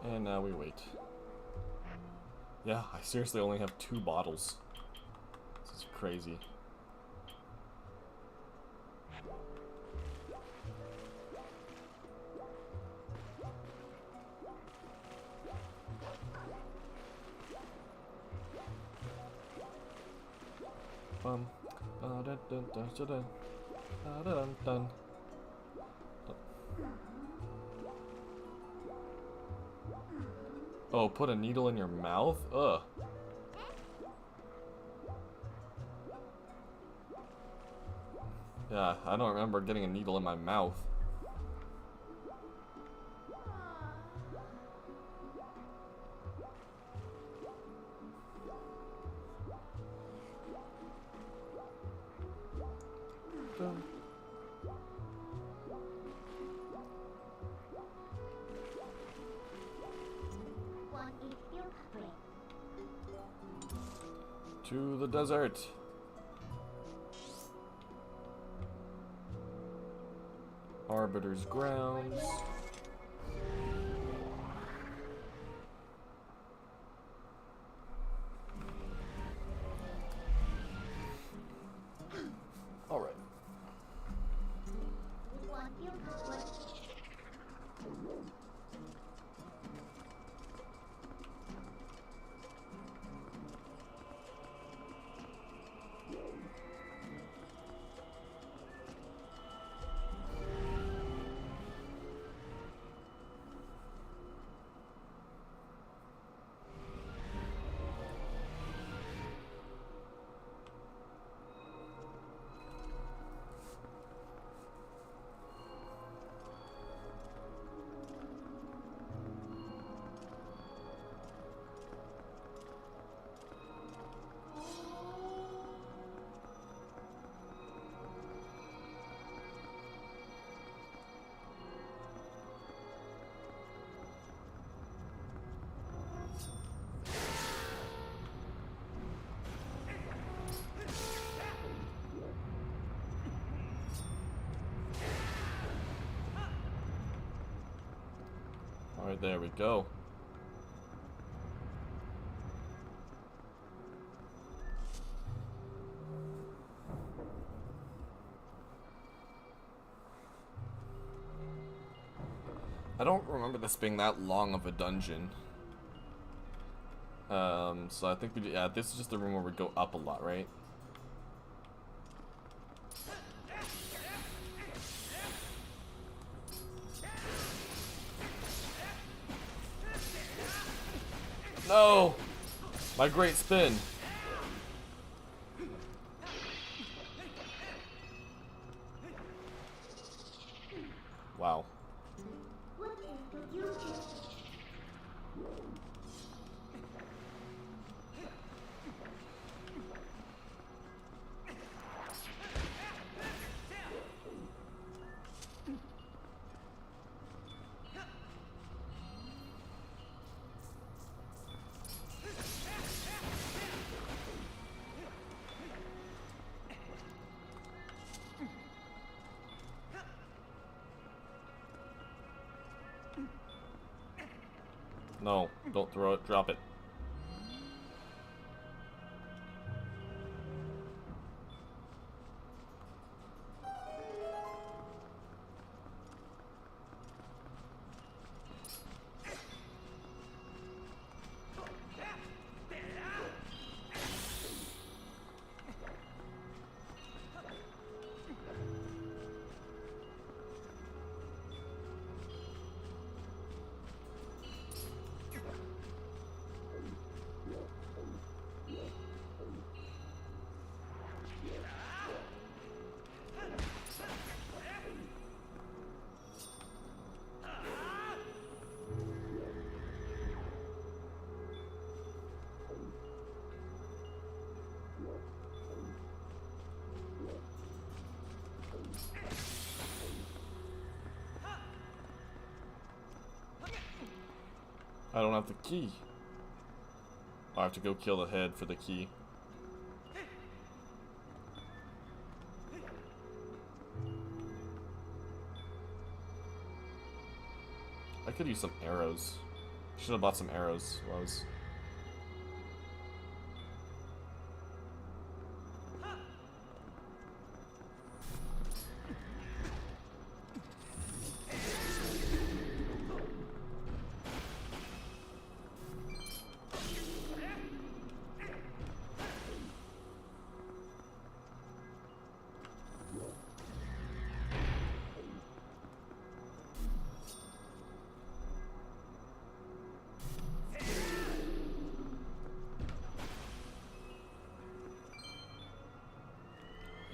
And now we wait. Yeah, I seriously only have 2 bottles. This is crazy. Bum. Dun dun dun dun dun dun. Oh, put a needle in your mouth? Ugh. Yeah, I don't remember getting a needle in my mouth. One is still covering. To the desert. Arbiter's grounds. All right. One still covering. All right, there we go. I don't remember this being that long of a dungeon. So I think yeah, this is just the room where we go up a lot, right? No! My great spin. Wow. What is producing? No, don't throw it, drop it. I don't have the key. I have to go kill the head for the key. I could use some arrows. Should have bought some arrows while I was...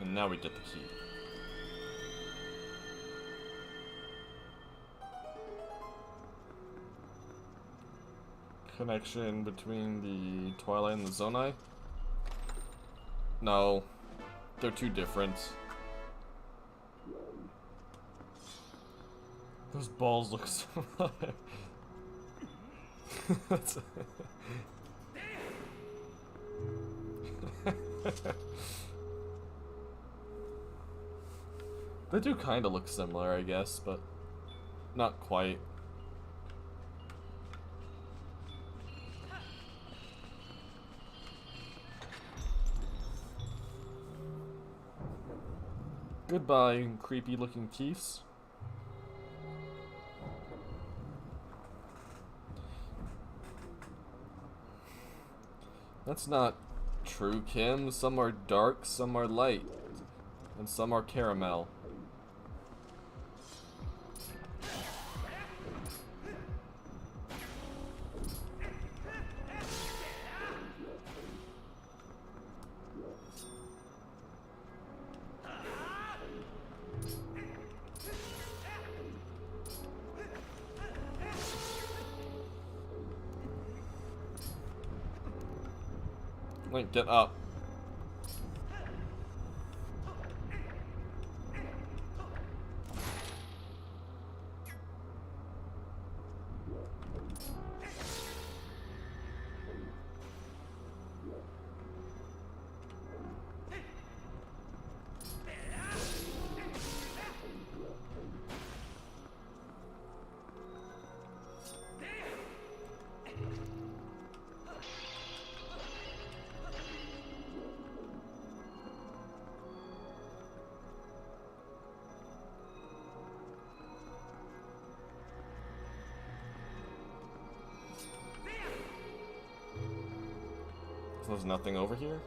And now we get the key. Connection between the Twilight and the Zonai? No. They're too different. Those balls look so That's They do kind of look similar, I guess, but not quite. Goodbye, creepy looking Keiths. That's not true, Kim. Some are dark, some are light, and some are caramel. Link, get up. There's nothing over here?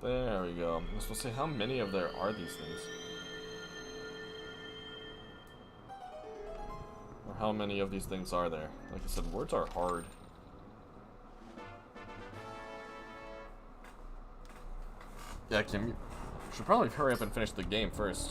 There we go. I was supposed to say, how many of there are these things? Or how many of these things are there? Like I said, words are hard. Yeah, Kim, you should probably hurry up and finish the game first.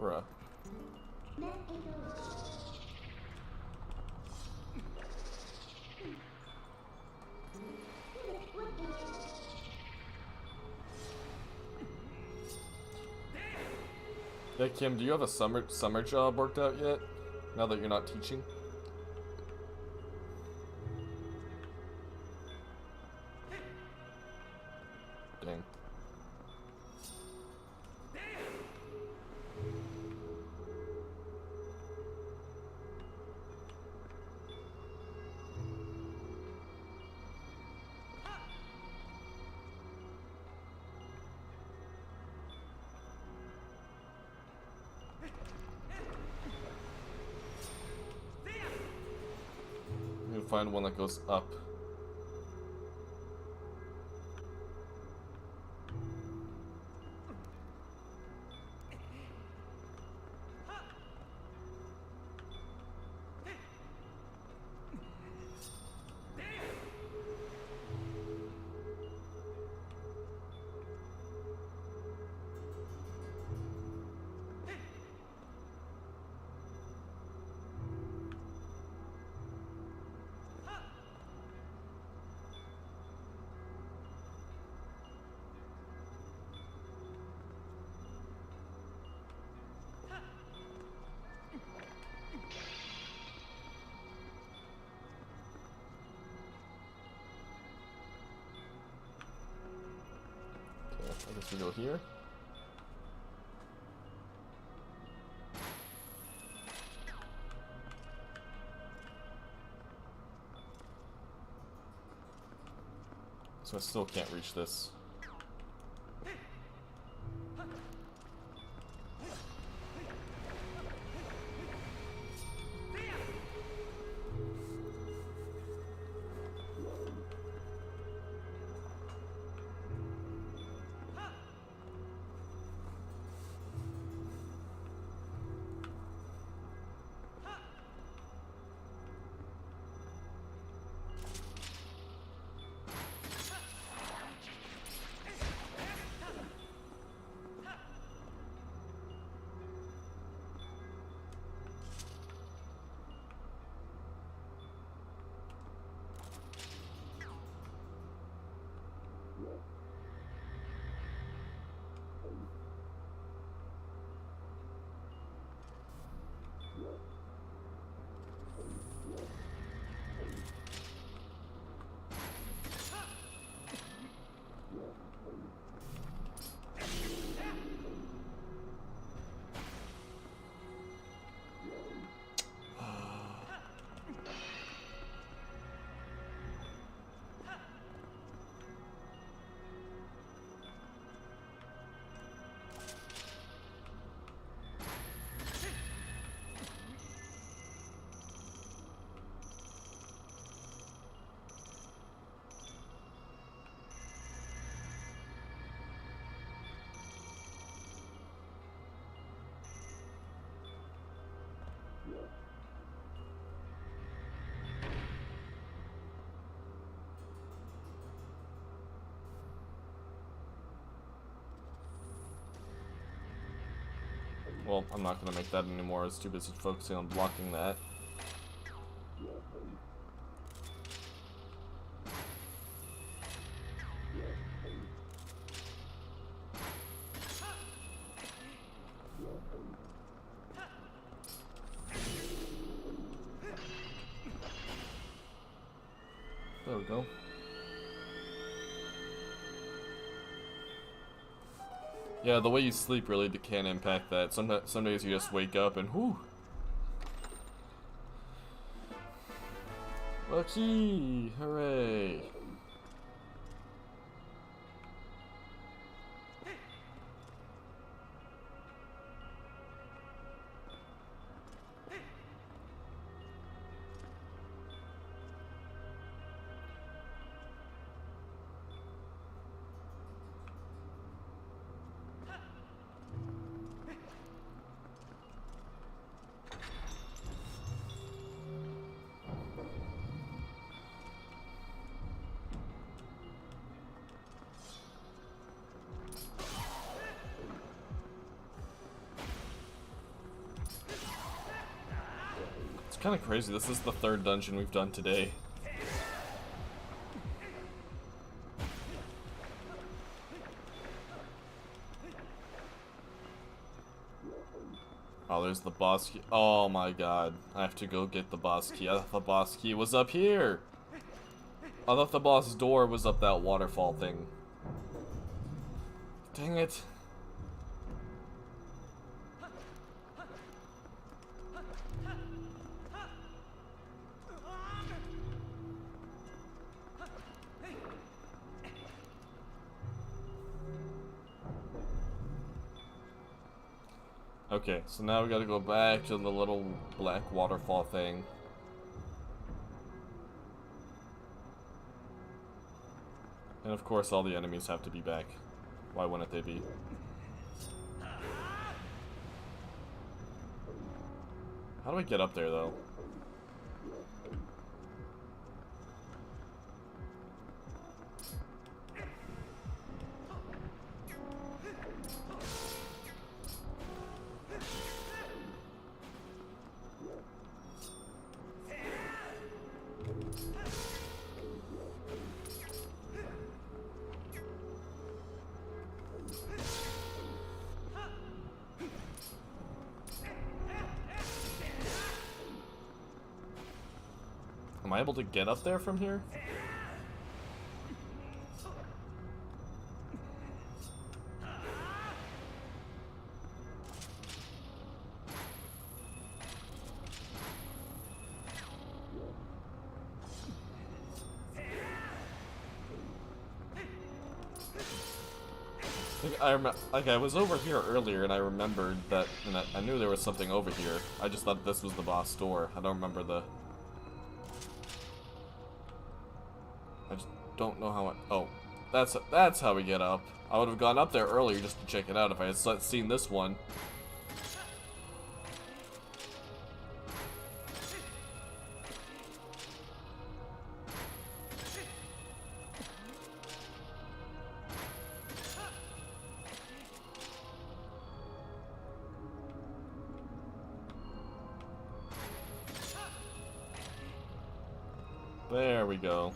Bruh. Hey Kim, do you have a summer job worked out yet? Now that you're not teaching? Dang. find one that goes up. I guess we go here. So I still can't reach this. Well, I'm not going to make that anymore. I was too busy focusing on blocking that. There we go. Yeah, the way you sleep really can impact that. Some days you just wake up and whoo. Lucky! Hooray! Kind of crazy. This is the third dungeon we've done today. Oh, there's the boss key. Oh my god. I have to go get the boss key. I thought the boss key was up here. I thought the boss door was up that waterfall thing. Dang it. Okay, so now we gotta go back to the little black waterfall thing. And of course all the enemies have to be back. Why wouldn't they be? How do I get up there, though? Am I able to get up there from here? Like I was over here earlier and I remembered that, and I knew there was something over here. I just thought this was the boss door. I don't remember the... I just don't know how oh, that's how we get up. I would have gone up there earlier just to check it out if I had seen this one. There we go.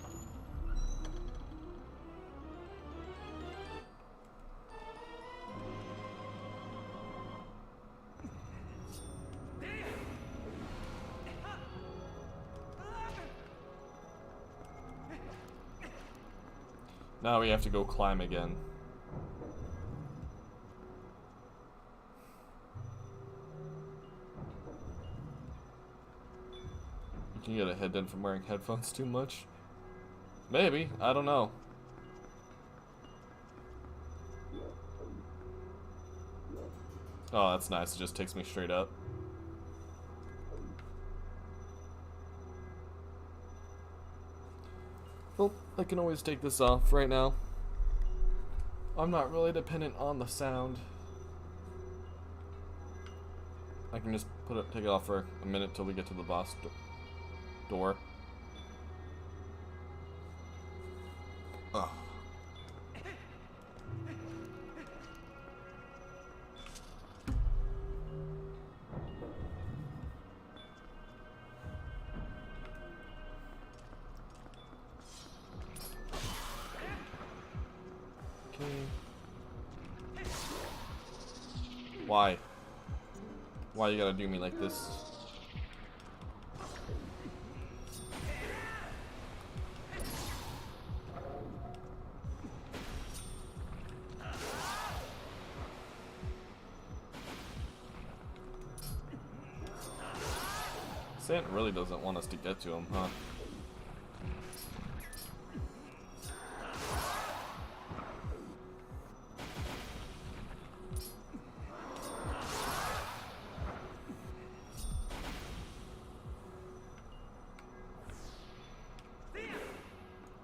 Now we have to go climb again. You can get a head in from wearing headphones too much. Maybe, I don't know. Oh, that's nice. It just takes me straight up. Well, I can always take this off right now. I'm not really dependent on the sound. I can just take it off for a minute till we get to the boss door. Ugh. Why? Why you gotta do me like this? Sant really doesn't want us to get to him, huh?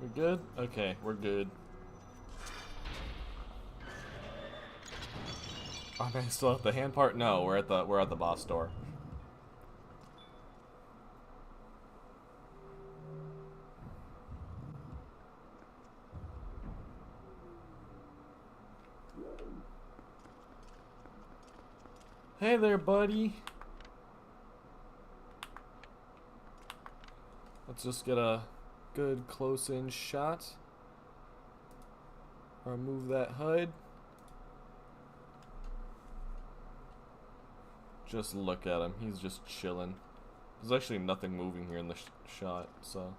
We're good? Okay, we're good. Oh man, still at the hand part? No, we're at the boss door. Hey there, buddy. Let's just get a good close-in shot. Remove that HUD. Just look at him. He's just chilling. There's actually nothing moving here in the shot, so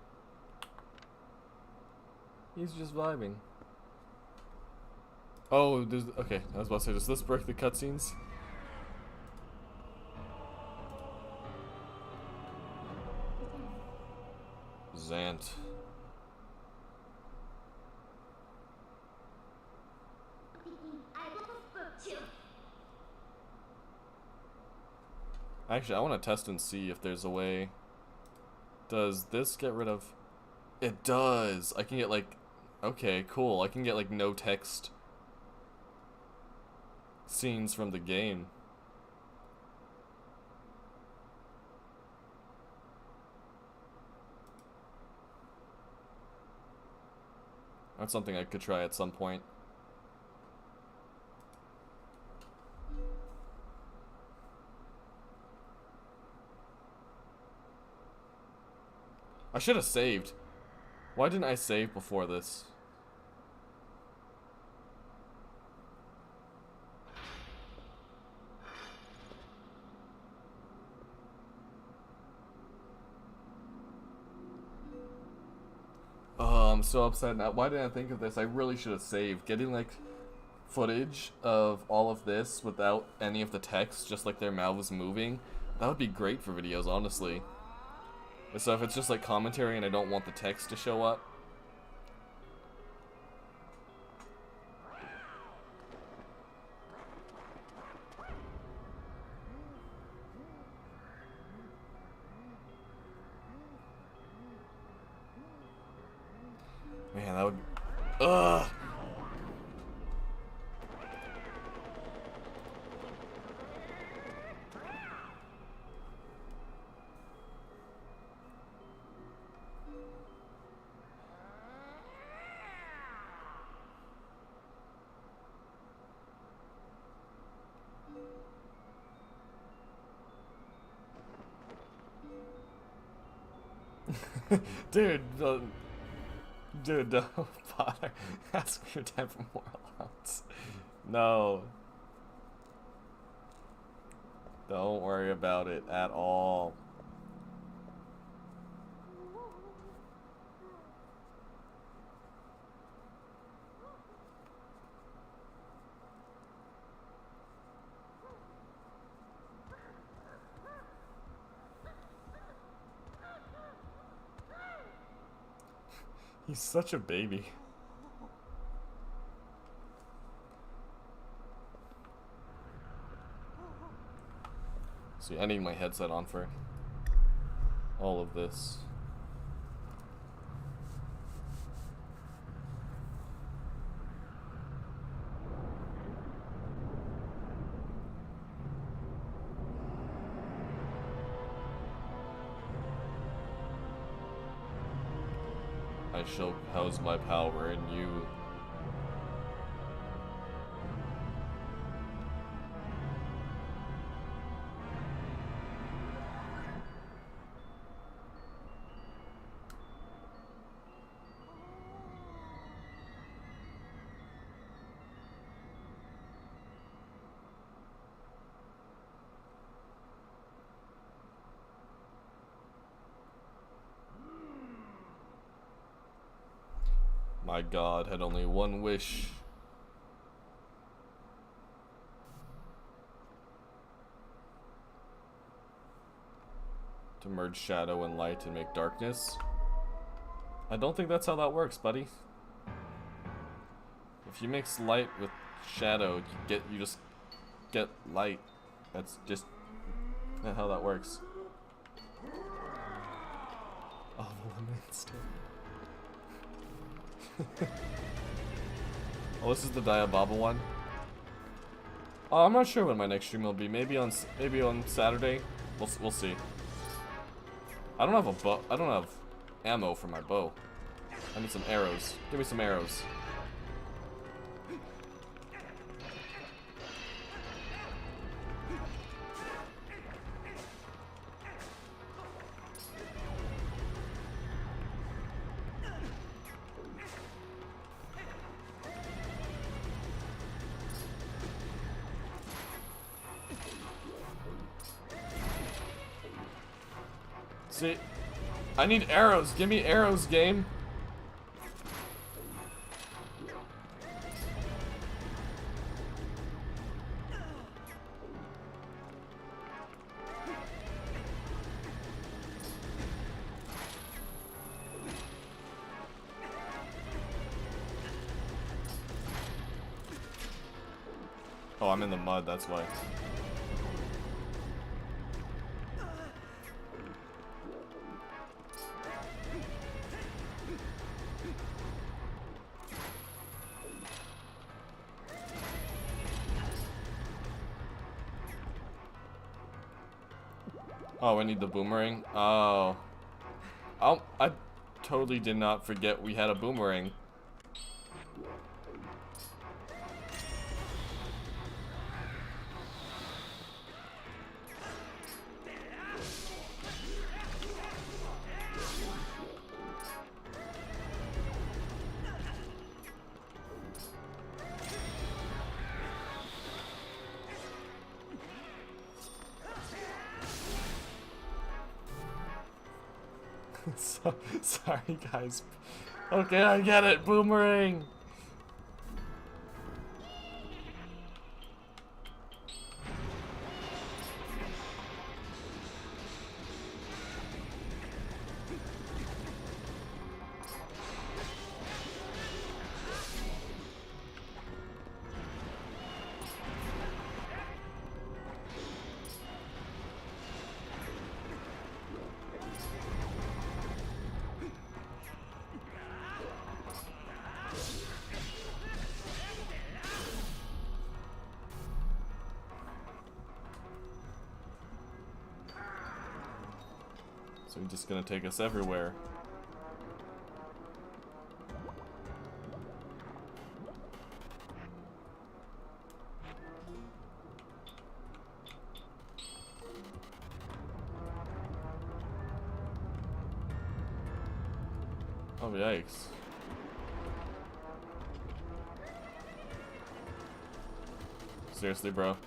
he's just vibing. Oh, okay. I was about to say, does this break the cutscenes? Zant. Actually, I want to test and see if there's a way. Does this get rid of... It does! I can get like Okay, cool. I can get like no text scenes from the game. That's something I could try at some point. I should have saved. Why didn't I save before this? Oh, I'm so upset now. Why didn't I think of this? I really should have saved. Getting like footage of all of this without any of the text, just like their mouths moving, that would be great for videos, honestly. So if it's just like commentary and I don't want the text to show up. Man, that would... Ugh! Dude, dude, don't bother. Ask your dad for more allowance. No. Don't worry about it at all. He's such a baby. See, I need my headset on for all of this. I shall house my power in you. My god had only one wish. To merge shadow and light and make darkness. I don't think that's how that works, buddy. If you mix light with shadow, you just get light. That's just not how that works. Oh, the oh, this is the Diababa one. Oh, I'm not sure when my next stream will be. Maybe on Saturday. We'll see. I don't have a bow. I don't have ammo for my bow. I need some arrows. Give me some arrows. See, I need arrows. Give me arrows, game. Oh, I'm in the mud, that's why. Oh, I need the boomerang? Oh. Oh, I totally did not forget we had a boomerang. Sorry, guys. Okay, I get it. Boomerang. So he's just gonna take us everywhere. Oh, yikes. Seriously, bro.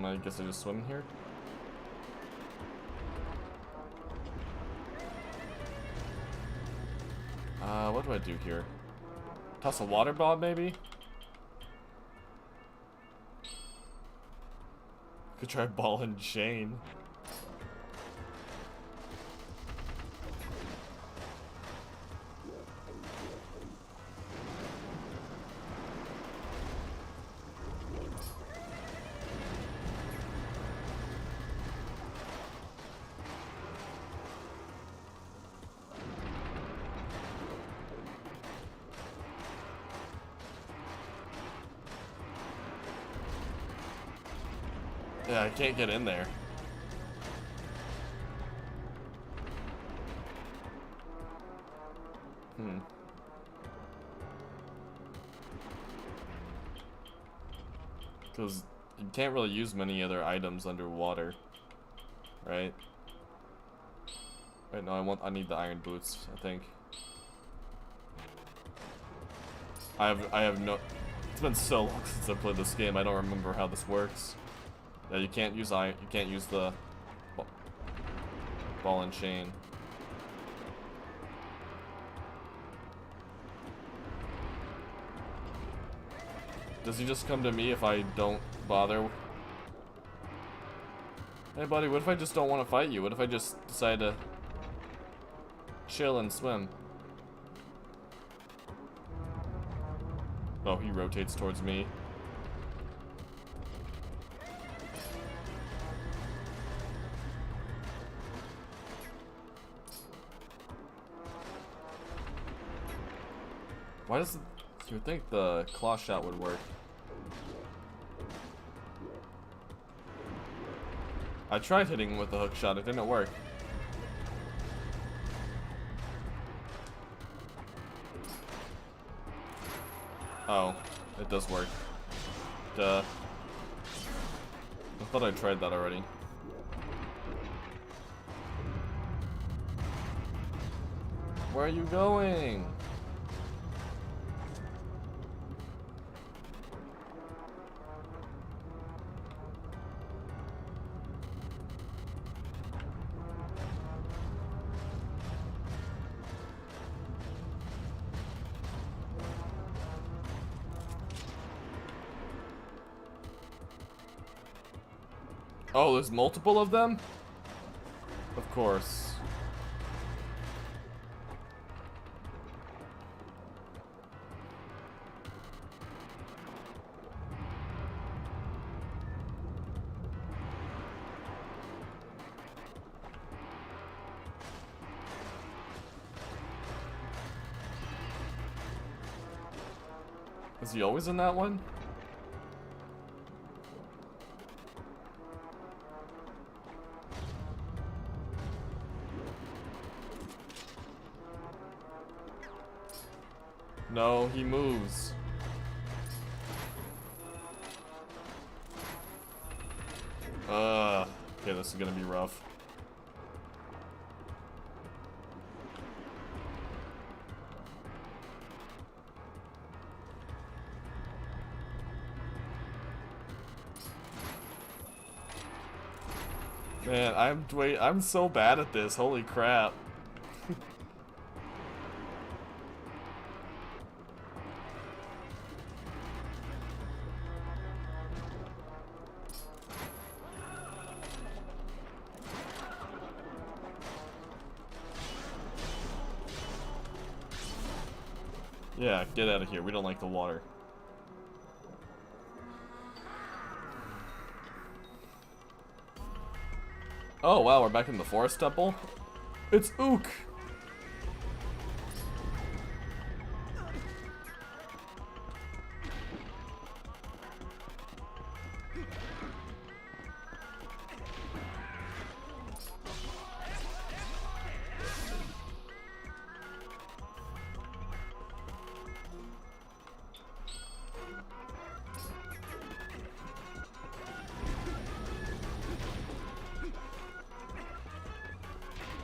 I guess I just swim here. What do I do here? Toss a water bomb, maybe? Could try ball and chain. Yeah, I can't get in there. Because you can't really use many other items underwater, right? Wait, no, I need the iron boots, I think. I have no. It's been so long since I played this game. I don't remember how this works. Yeah, you can't use the ball and chain. Does he just come to me if I don't bother? Hey buddy, what if I just don't want to fight you? What if I just decide to chill and swim? Oh, he rotates towards me. Why does you would think the claw shot would work? I tried hitting him with the hook shot, it didn't work. Oh, it does work. Duh. I thought I tried that already. Where are you going? Oh, there's multiple of them? Of course. Is he always in that one? No, he moves. Okay, this is gonna be rough. Man, I'm so bad at this. Holy crap. Yeah, get out of here. We don't like the water. Oh wow, we're back in the forest temple? It's Ook!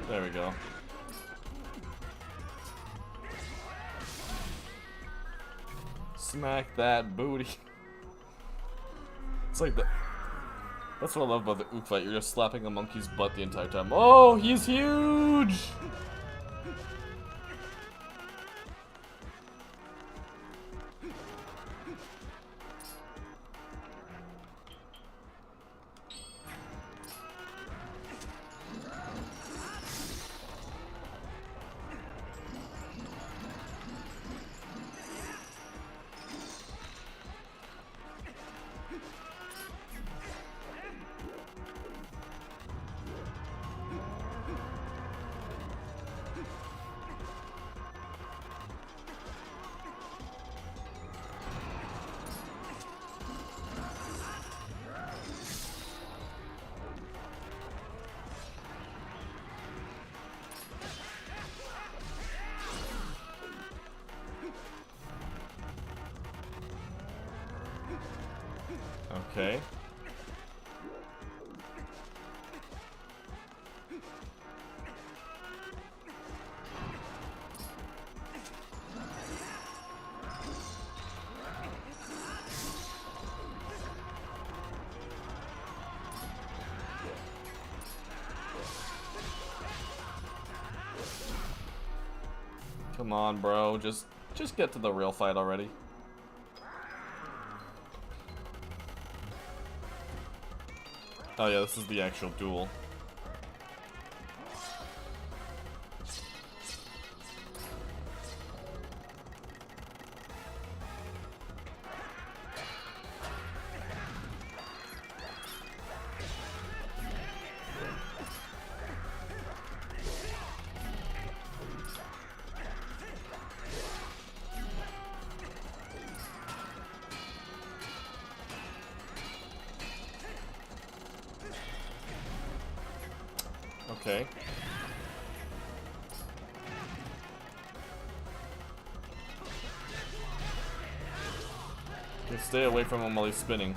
There we go. Smack that booty. It's like the... That's what I love about the Ook fight. You're just slapping a monkey's butt the entire time. Oh, he's huge! Okay. Come on, bro. Just get to the real fight already. Oh yeah, this is the actual duel. Okay. Just stay away from him while he's spinning.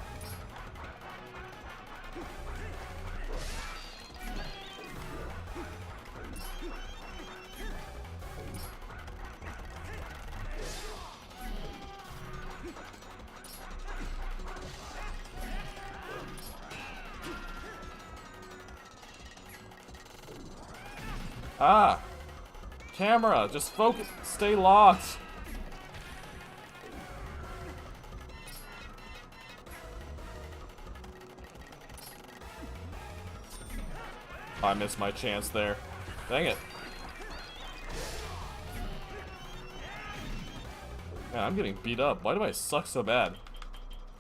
Ah! Camera! Just focus! Stay locked! I missed my chance there. Dang it. Man, I'm getting beat up. Why do I suck so bad?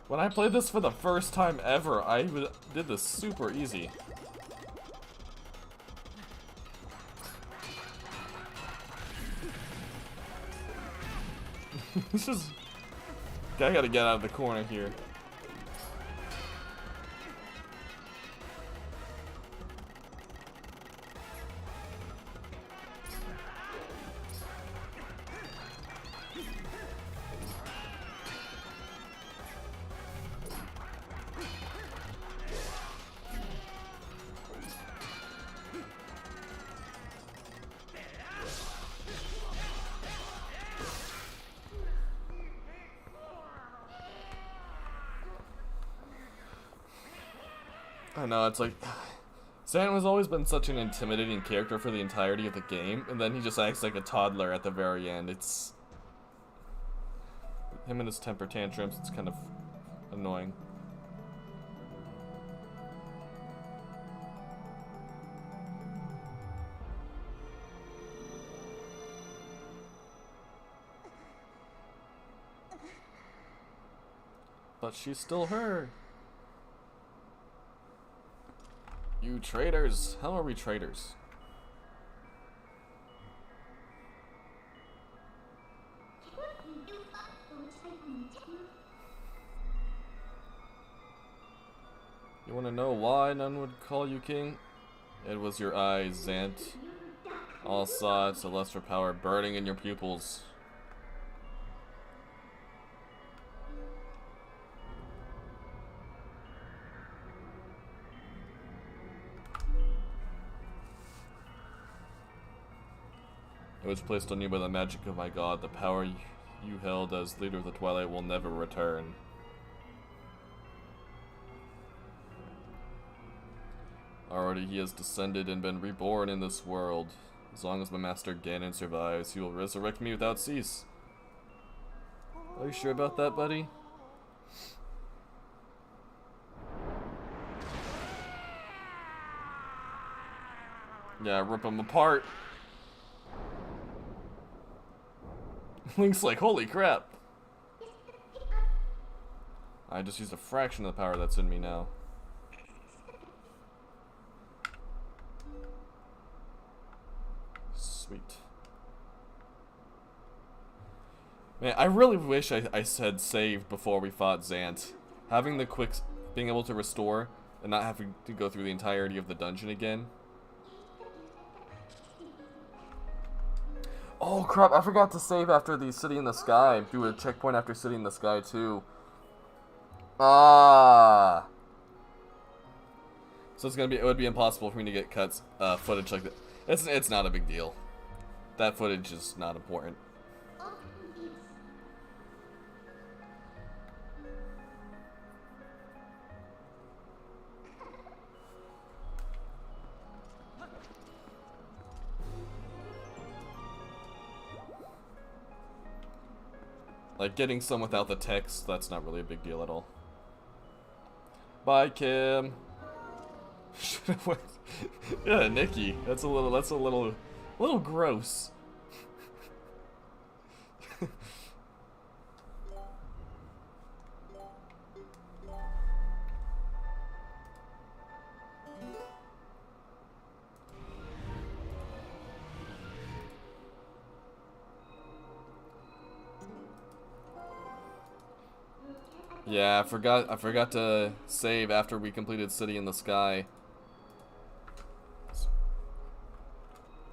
When I played this for the first time ever, I did this super easy. It's just Okay, I gotta get out of the corner here. I know, it's like, Santa has always been such an intimidating character for the entirety of the game, and then he just acts like a toddler at the very end. It's... him and his temper tantrums, it's kind of annoying. But she's still her. You traitors! How are we traitors? You wanna know why none would call you king? It was your eyes, Zant. All saw its celestial power burning in your pupils. It was placed on you by the magic of my god. The power you held as leader of the Twilight will never return. Already he has descended and been reborn in this world. As long as my master Ganon survives, he will resurrect me without cease. Are you sure about that, buddy? Yeah, rip him apart. Link's like, holy crap. I just used a fraction of the power that's in me now. Sweet. Man, I really wish I said saved before we fought Zant. Having the quick, being able to restore and not having to go through the entirety of the dungeon again. Oh crap, I forgot to save after the City in the Sky. Do a checkpoint after City in the Sky too. Ah. So it's gonna be, it would be impossible for me to get footage like that. It's not a big deal. That footage is not important. Like, getting some without the text, that's not really a big deal at all. Bye, Kim. Yeah, Nikki. That's a little gross. Yeah, I forgot to save after we completed City in the Sky.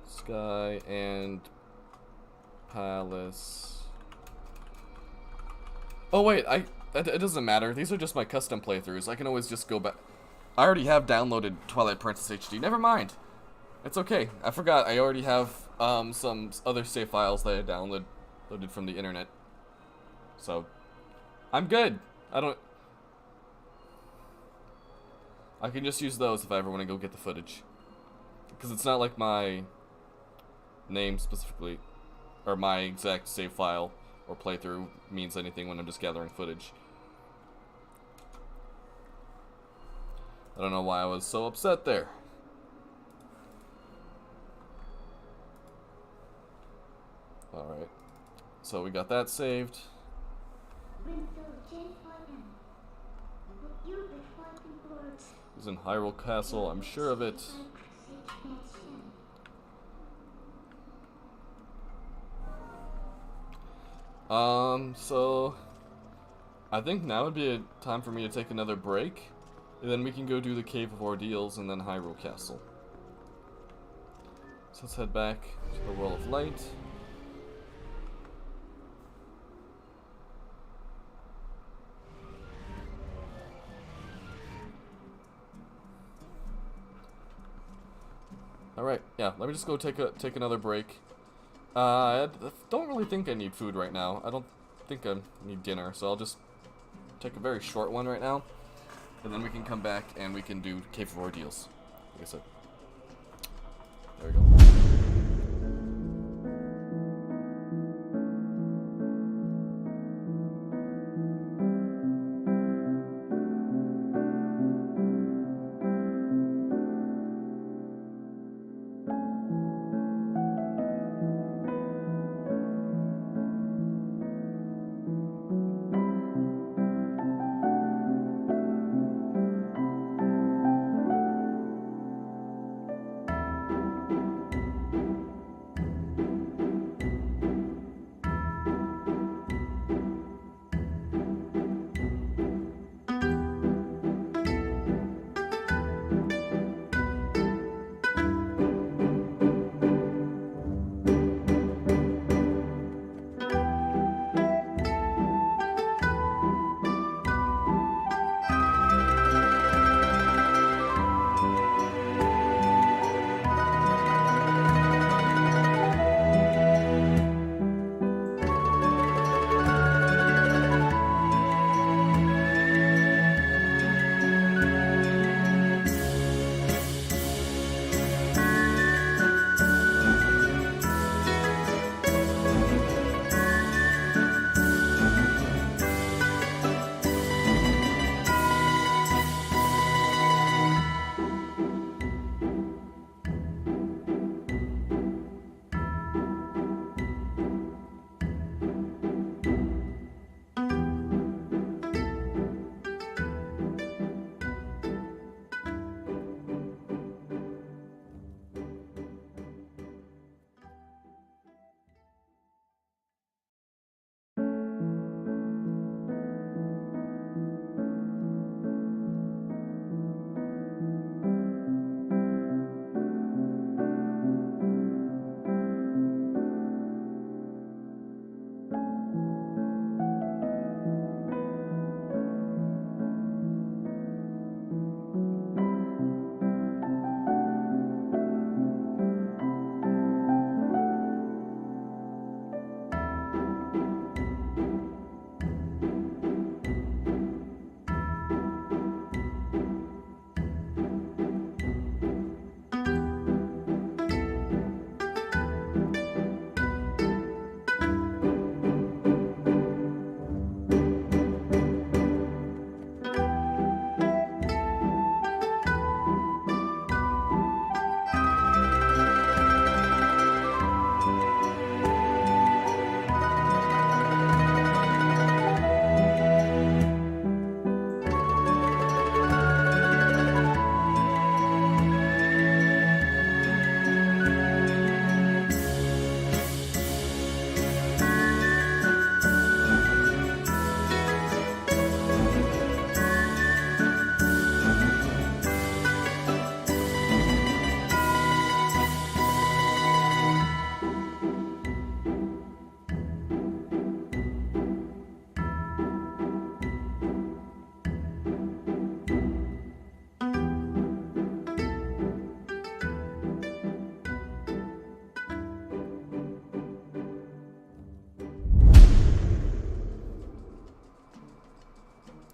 Sky and Palace. Oh wait, it doesn't matter. These are just my custom playthroughs. I can always just go back. I already have downloaded Twilight Princess HD. Never mind. It's okay. I forgot. I already have some other save files that I downloaded from the internet. So I'm good. I can just use those if I ever want to go get the footage. Because it's not like my name specifically, or my exact save file or playthrough means anything when I'm just gathering footage. I don't know why I was so upset there. Alright. So we got that saved. He's in Hyrule Castle, I'm sure of it. So I think now would be a time for me to take another break, and then we can go do the Cave of Ordeals and then Hyrule Castle. So let's head back to the World of Light. Alright, yeah, let me just go take another break. I don't really think I need food right now. I don't think I need dinner, so I'll just take a very short one right now. And then we can come back and we can do Cave of Ordeals. Like I said. There we go.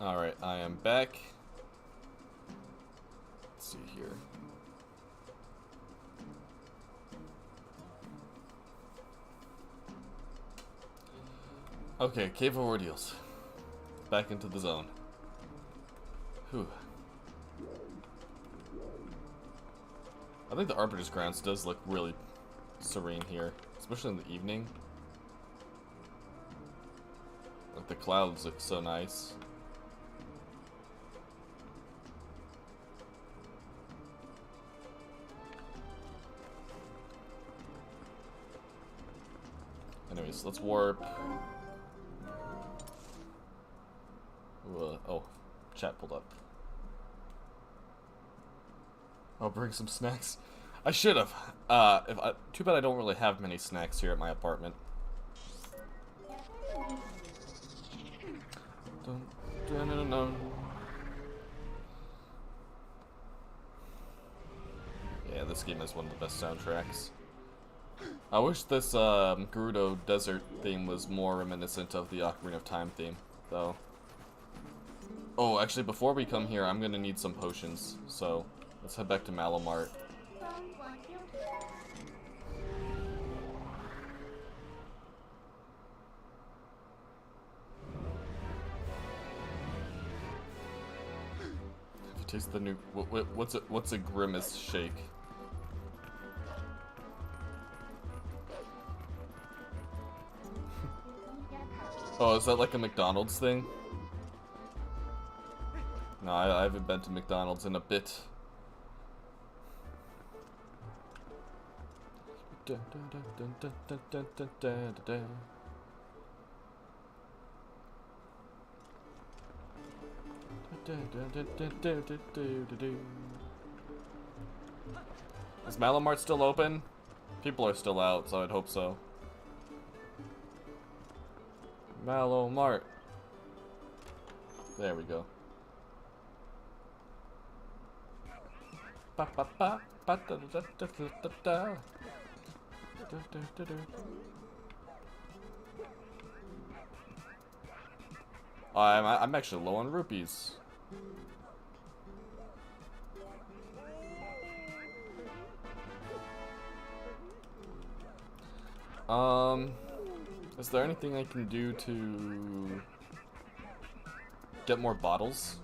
Alright, I am back. Let's see here. Okay, Cave of Ordeals. Back into the zone. Whew. I think the Arbiter's Grounds does look really serene here, especially in the evening. Like the clouds look so nice. Anyways, let's warp. Oh, chat pulled up. I'll bring some snacks. I should have. Too bad I don't really have many snacks here at my apartment. Dun, dun, dun, dun. Yeah, this game has one of the best soundtracks. I wish this Gerudo Desert theme was more reminiscent of the Ocarina of Time theme, though. Oh, actually, before we come here, I'm gonna need some potions, so let's head back to Malomart. Taste the new. What's a grimace shake? Oh, is that like a McDonald's thing? No, I haven't been to McDonald's in a bit. Is Malomart still open? People are still out, so I'd hope so. Malomart. There we go. I'm actually low on rupees. Is there anything I can do to get more bottles?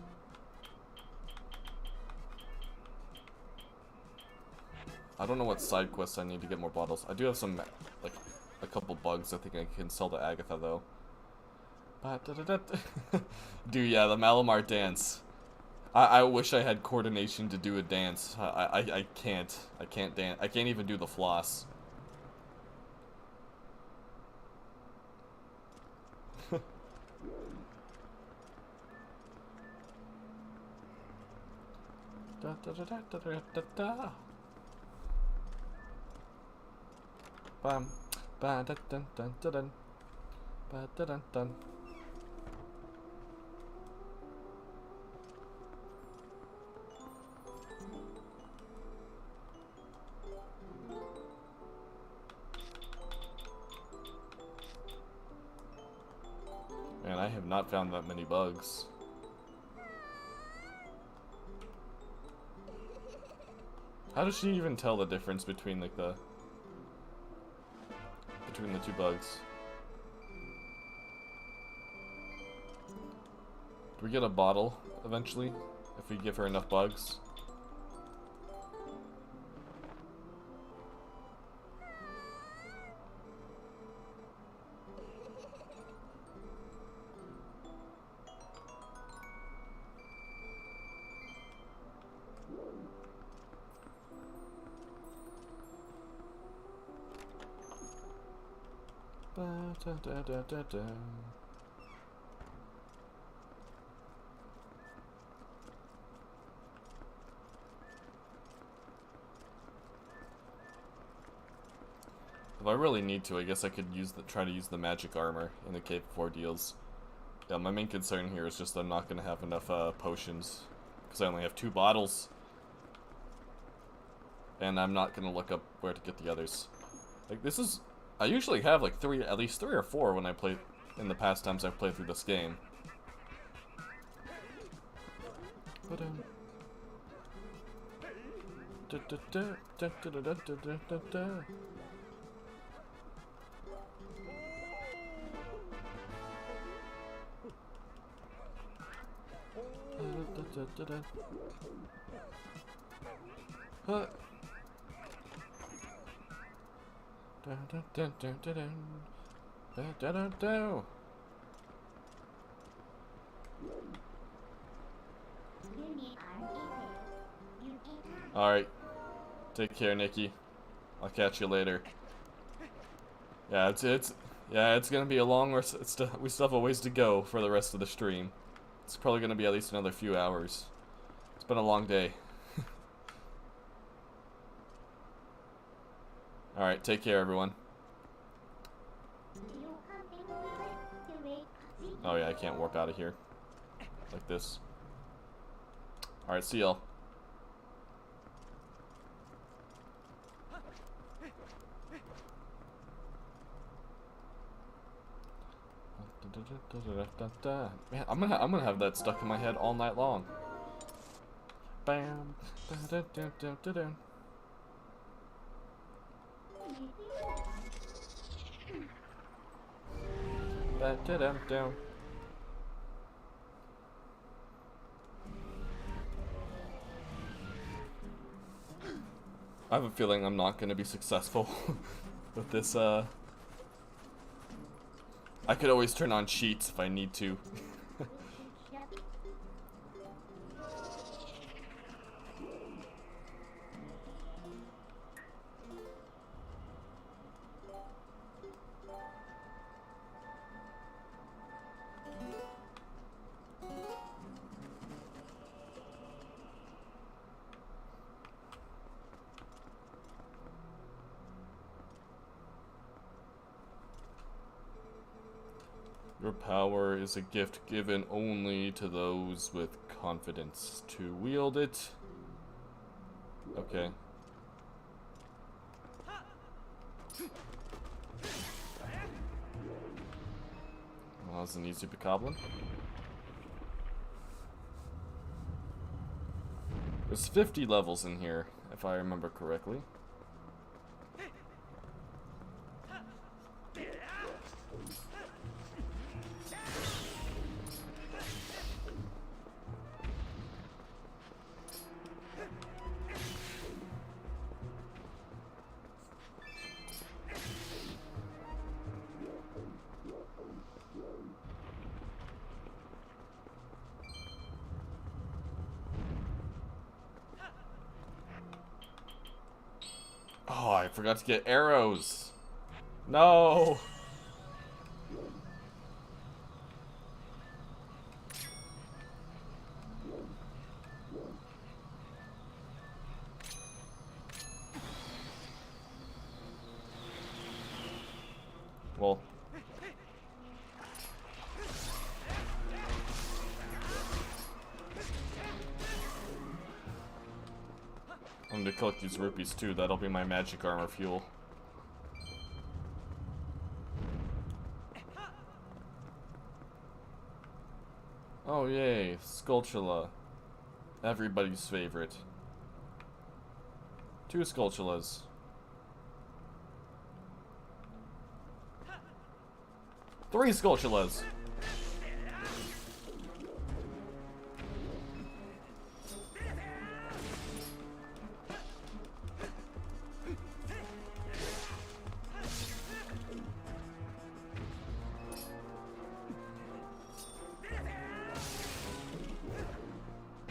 I don't know what side quests I need to get more bottles. I do have some, like, a couple bugs I think I can sell to Agatha, though. Dude, yeah, the Malomart dance. I wish I had coordination to do a dance. I can't. I can't dance. I can't even do the floss. Da, da, da, da, da, da, da. Bam, ba, da, dun, dun, dun, dun. Ba, da, dun, dun. Man, I have not found that many bugs. How does she even tell the difference between like the two bugs? Do we get a bottle eventually if we give her enough bugs? Da, da, da, da, da. If I really need to, I guess I could try to use the magic armor in the Cave of Ordeals. Yeah, my main concern here is just I'm not gonna have enough potions because I only have 2 bottles, and I'm not gonna look up where to get the others. Like this is. I usually have like at least 3 or 4 when I play in the past times I've played through this game. Alright. Take care, Nikki. I'll catch you later. Yeah, it's gonna be a long we still have a ways to go for the rest of the stream. It's probably gonna be at least another few hours. It's been a long day. Alright, take care, everyone. Oh yeah, I can't warp out of here. Like this. Alright, see y'all. Man, I'm gonna have that stuck in my head all night long. Bam. I have a feeling I'm not gonna be successful with this. I could always turn on cheats if I need to. Your power is a gift given only to those with confidence to wield it. Okay. Well, that's an easy bokoblin. There's 50 levels in here, if I remember correctly. Oh, I forgot to get arrows. No. Well. I'm gonna collect these rupees too. That'll be my magic armor fuel. Oh yay, Skulltula. Everybody's favorite. 2 Skulltulas. 3 Skulltulas.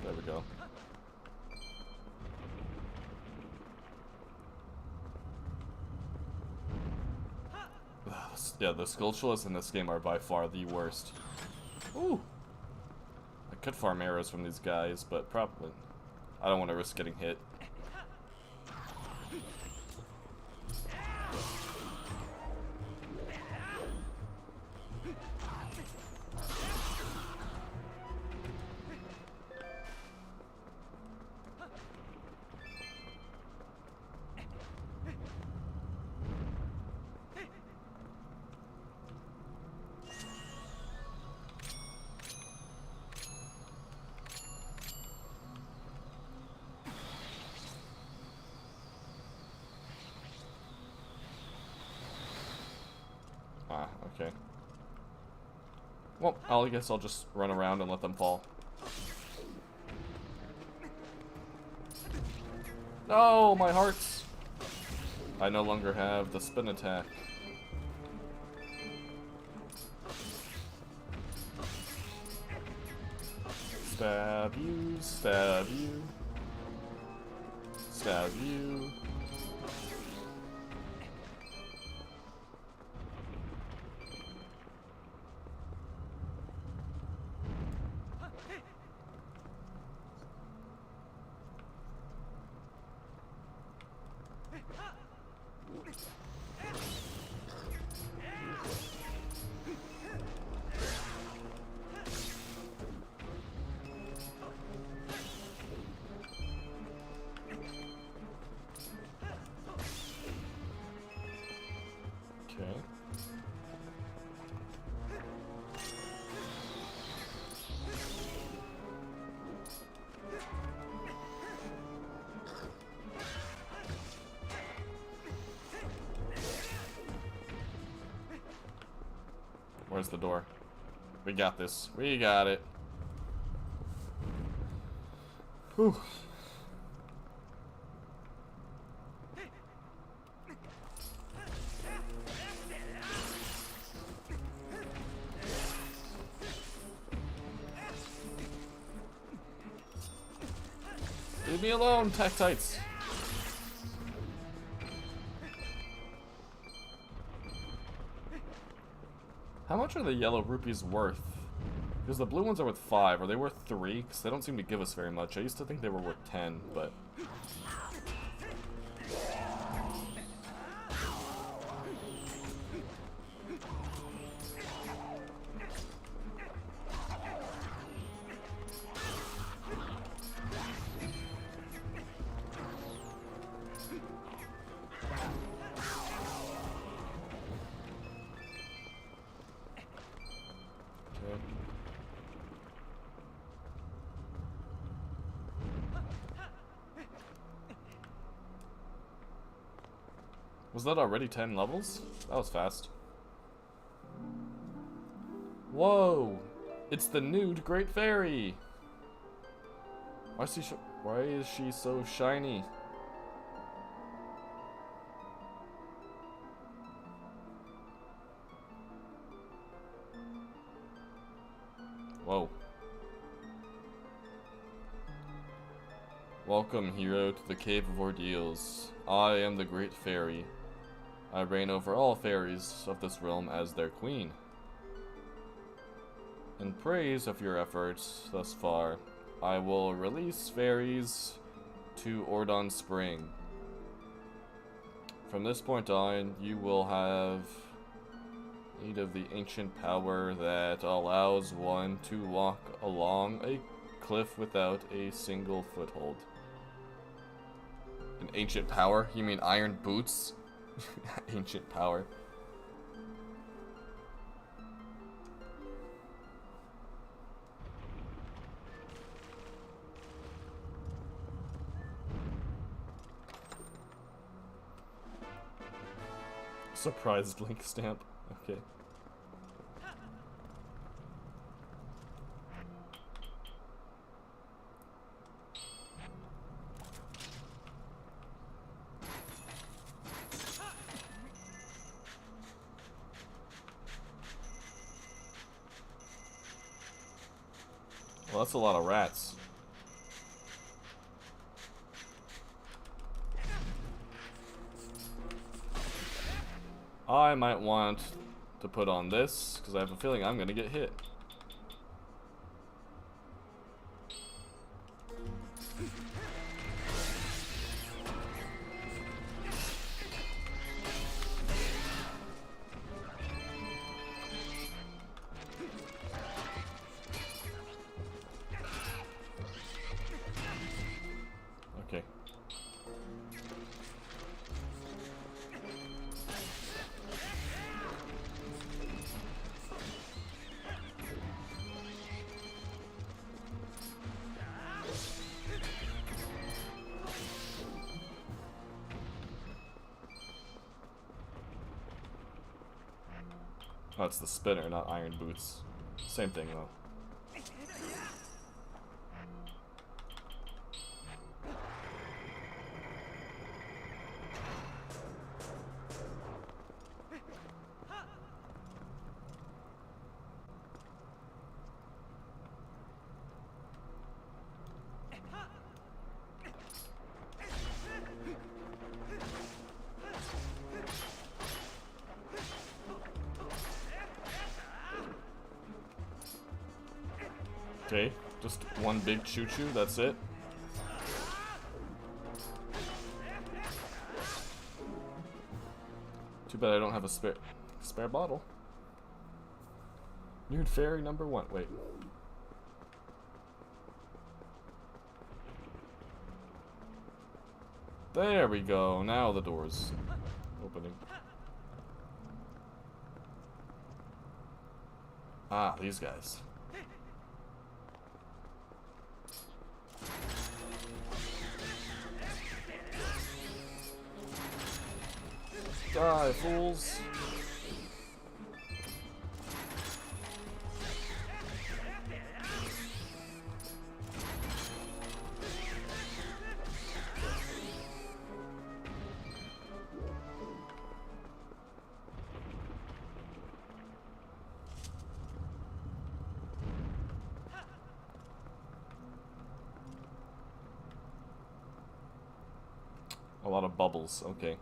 There we go. Yeah, the Skulltulas in this game are by far the worst. Ooh! I could farm arrows from these guys, but probably... I don't want to risk getting hit. Ah, okay. Well, I guess I'll just run around and let them fall. No, my hearts! I no longer have the spin attack. Stab you, stab you. Stab you. Okay. Where's the door? We got this. We got it. Whew. Leave me alone, Tactites. How much are the yellow rupees worth? Because the blue ones are worth 5. Are they worth 3? Because they don't seem to give us very much. I used to think they were worth 10, but... Was that already 10 levels? That was fast. Whoa! It's the nude Great Fairy! Why is she so shiny? Whoa. Welcome, hero, to the Cave of Ordeals. I am the Great Fairy. I reign over all fairies of this realm as their queen. In praise of your efforts thus far, I will release fairies to Ordon Spring. From this point on, you will have need of the ancient power that allows one to walk along a cliff without a single foothold. An ancient power? You mean iron boots? Ancient power. Surprised Link stamp. Okay. Well, that's a lot of rats. I might want to put on this, because I have a feeling I'm going to get hit. Okay. Oh, it's the spinner, not iron boots. Same thing, though. Okay, just one big choo-choo, that's it. Too bad I don't have a spare bottle. Nude fairy number 1. Wait. There we go. Now the door's opening. Ah, these guys. Die, fools. A lot of bubbles, okay.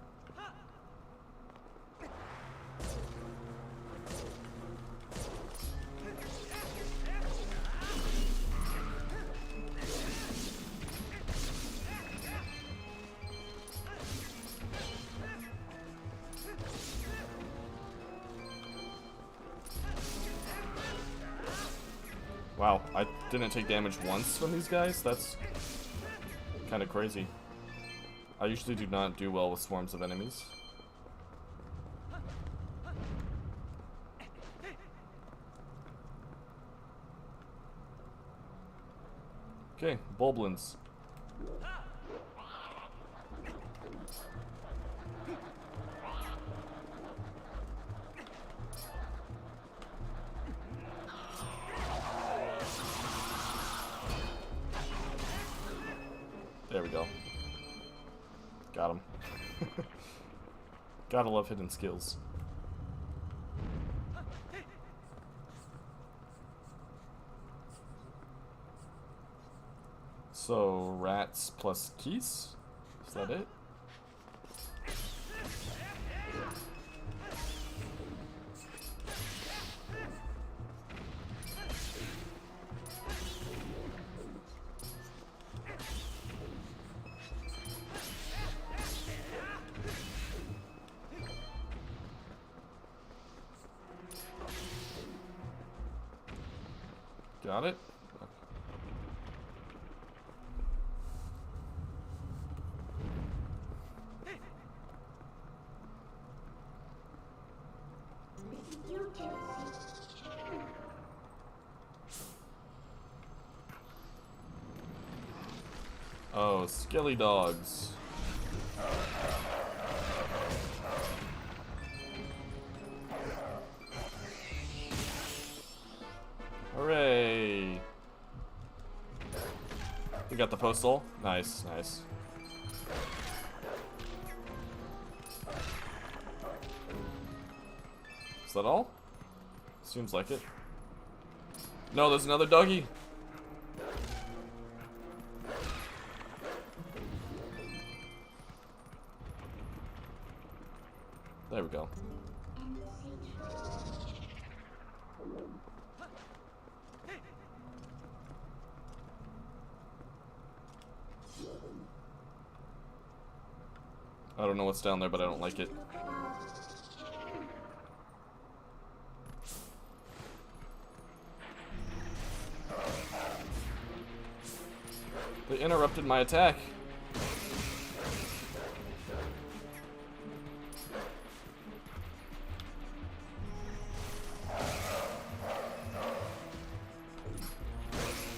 Wow, I didn't take damage once from these guys? That's kind of crazy. I usually do not do well with swarms of enemies. Okay, Bulblins. There we go. Got him. Gotta love hidden skills. So, rats plus keys? Is that it? Got it? Oh, skilly dogs. Hooray! We got the postal. Nice, nice. Is that all? Seems like it. No, there's another doggy. There we go. I don't know what's down there, but I don't like it. They interrupted my attack.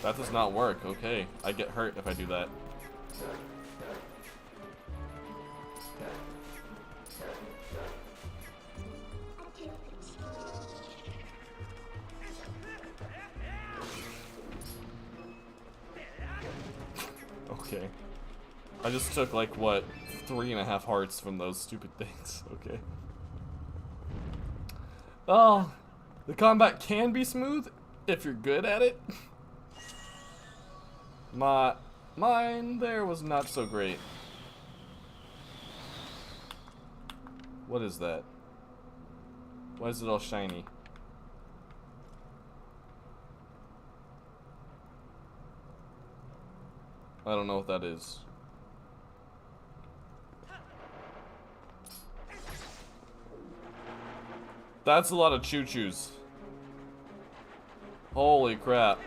That does not work. Okay, I get hurt if I do that. Okay. I just took like, what, 3.5 hearts from those stupid things. Okay. Oh, the combat can be smooth if you're good at it. Mine there was not so great. What is that? Why is it all shiny? I don't know what that is. That's a lot of choo-choos. Holy crap.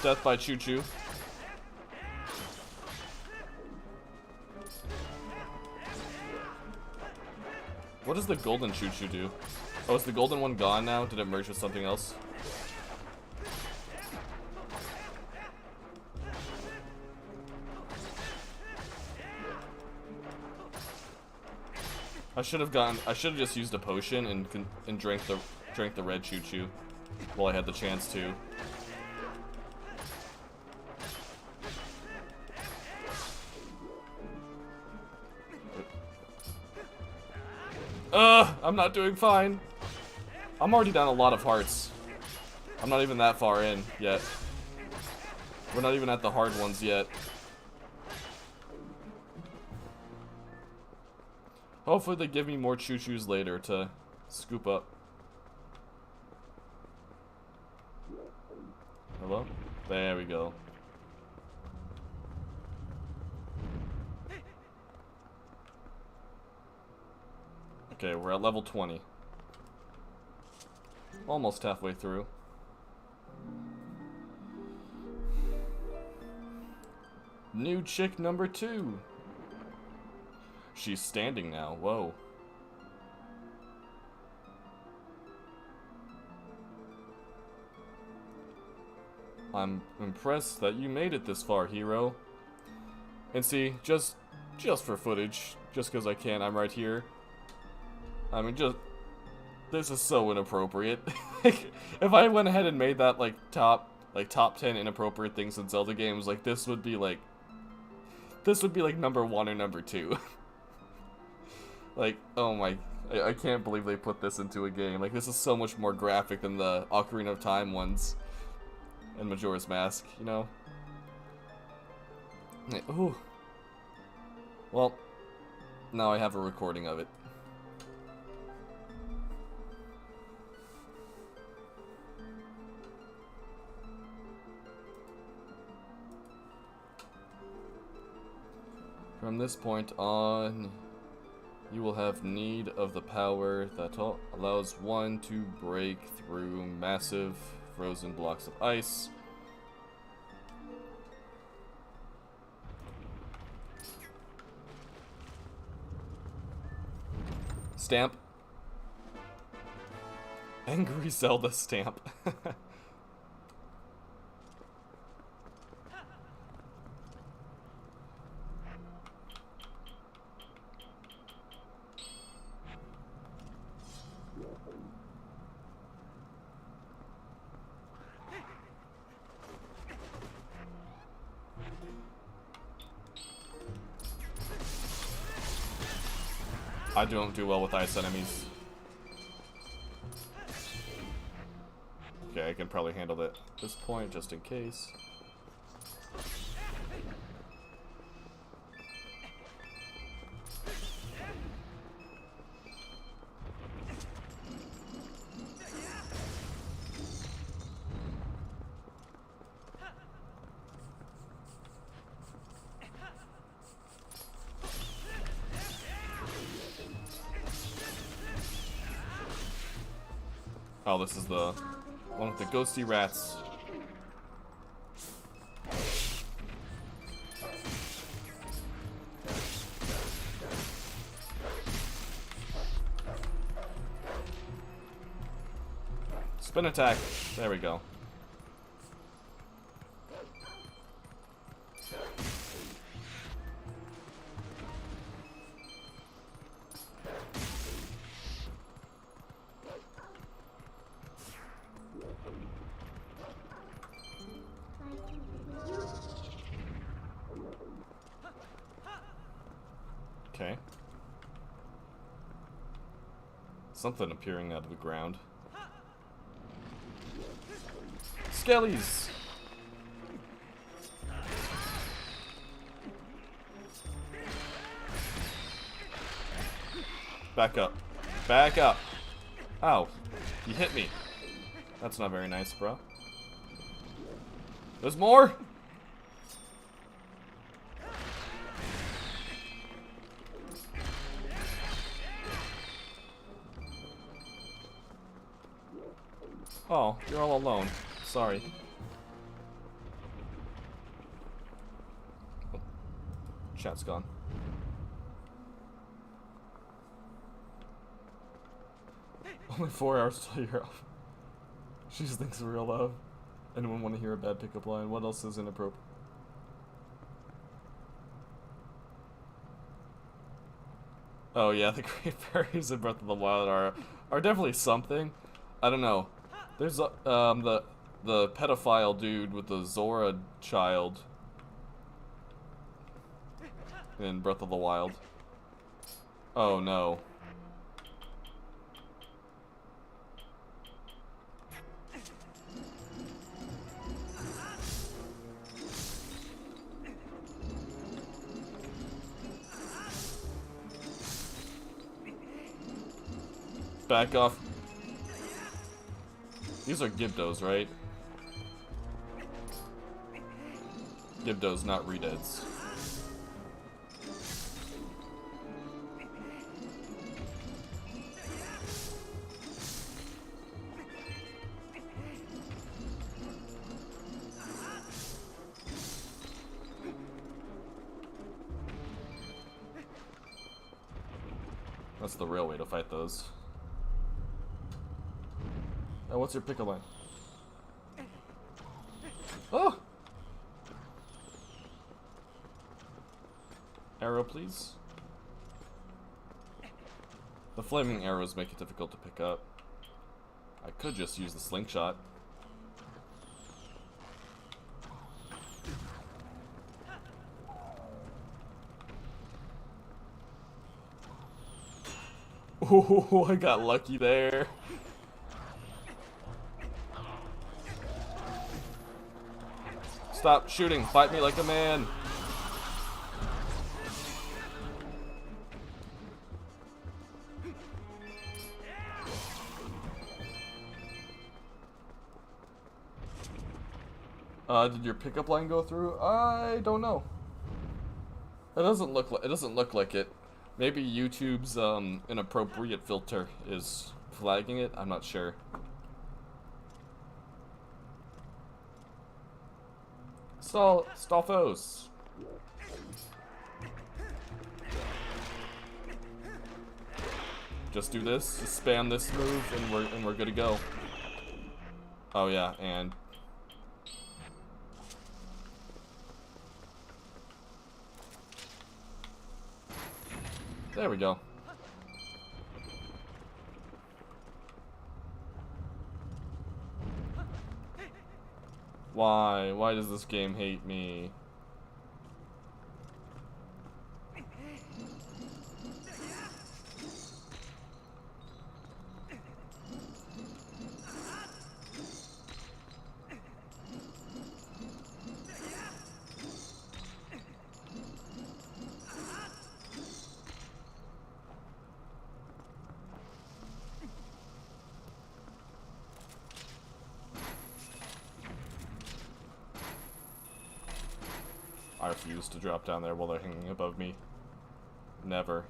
Death by choo-choo. What does the golden choo-choo do? Oh, is the golden one gone now? Did it merge with something else? I should have just used a potion and drank the red choo-choo while I had the chance to. I'm not doing fine. I'm already down a lot of hearts. I'm not even that far in yet. We're not even at the hard ones yet. Hopefully they give me more choo-choos later to scoop up. Hello? There we go. Okay, we're at level 20. Almost halfway through. New chick number 2. She's standing now. Whoa. I'm impressed that you made it this far, hero. And see, just for footage, just because I can, I'm right here. I mean, this is so inappropriate. If I went ahead and made that top 10 inappropriate things in Zelda games, this would be like number 1 or number 2. Oh my, I can't believe they put this into a game. This is so much more graphic than the Ocarina of Time ones and Majora's Mask, you know? Ooh. Well, now I have a recording of it. From this point on, you will have need of the power that allows one to break through massive frozen blocks of ice. Stamp. Angry Zelda stamp. I don't do well with ice enemies. Okay, I can probably handle that at this point, just in case. Oh, this is the one with the ghosty rats. Spin attack. There we go. Okay. Something appearing out of the ground. Skellies! Back up. Back up! Ow. You hit me. That's not very nice, bro. There's more! Oh, you're all alone. Sorry. Oh, chat's gone. Only 4 hours till you're off. She just thinks of real love. Anyone want to hear a bad pickup line? What else is inappropriate? Oh yeah, the Great Fairies in Breath of the Wild are definitely something. I don't know. There's the pedophile dude with the Zora child in Breath of the Wild. Oh no. Back off. These are Gibdos, right? Gibdos, not Redeads. That's the real way to fight those. Oh, what's your pickle line? Oh! Arrow, please. The flaming arrows make it difficult to pick up. I could just use the slingshot. Oh, I got lucky there. Stop shooting. Fight me like a man. Did your pickup line go through? I don't know. It doesn't look like it. Maybe YouTube's inappropriate filter is flagging it. I'm not sure. Stalfos. Just do this. Just spam this move, and we're good to go. Oh yeah, and there we go. Why? Why does this game hate me? I refuse to drop down there while they're hanging above me. Never.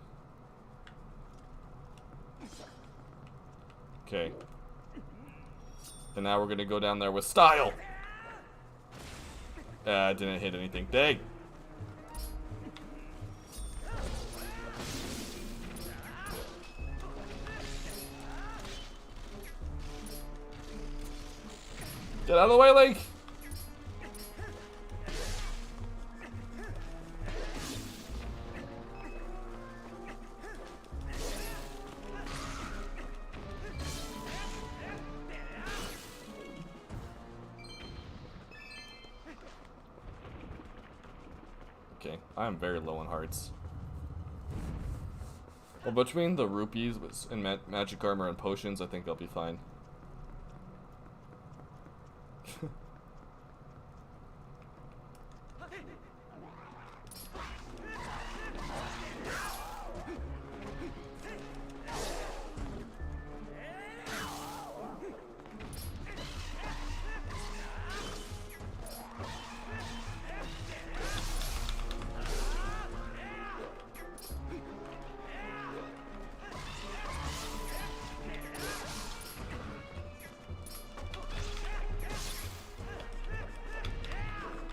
Okay. And now we're gonna go down there with style! I didn't hit anything. Dang! Get out of the way, Link! Okay, I am very low on hearts. Well, between the rupees and magic armor and potions, I think I'll be fine.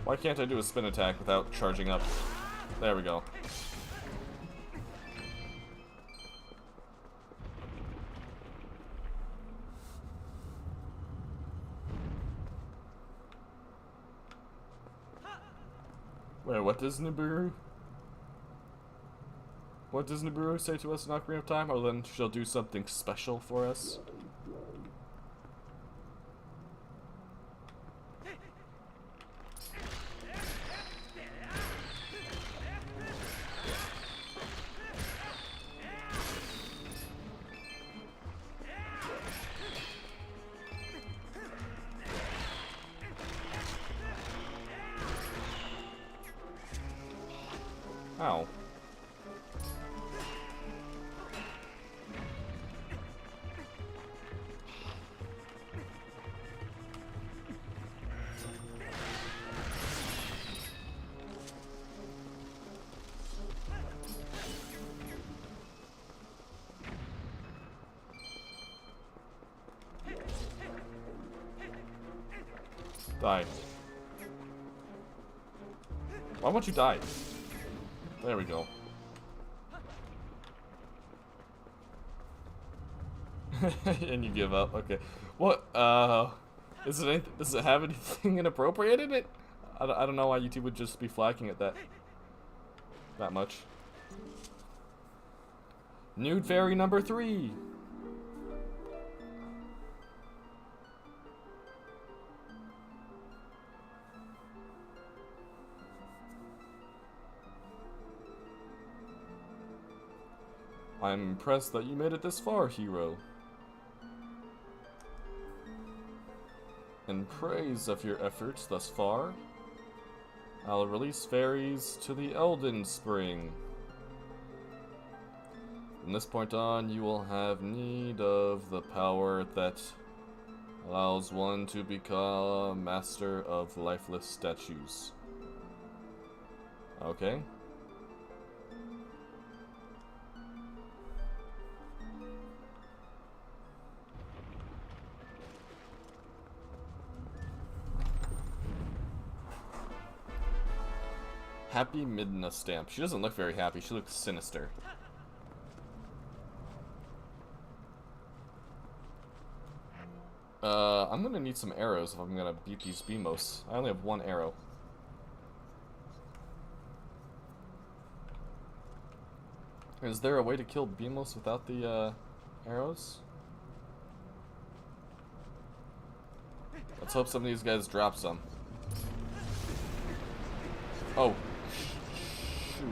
Why can't I do a spin attack without charging up? There we go. Wait, what does Nibiru? What does Nibiru say to us in Ocarina of Time? Or then she'll do something special for us? Ow. Die. Why won't you die? There we go. And you give up. Okay. What? Does it have anything inappropriate in it? I don't know why YouTube would just be flagging it that much. Nude Fairy number 3. I'm impressed that you made it this far, hero. In praise of your efforts thus far, I'll release fairies to the Elden Spring. From this point on, you will have need of the power that allows one to become master of lifeless statues. Okay. Happy Midna stamp. She doesn't look very happy. She looks sinister. I'm gonna need some arrows if I'm gonna beat these Beamos. I only have one arrow. Is there a way to kill Beamos without the arrows? Let's hope some of these guys drop some. Oh. Shoot.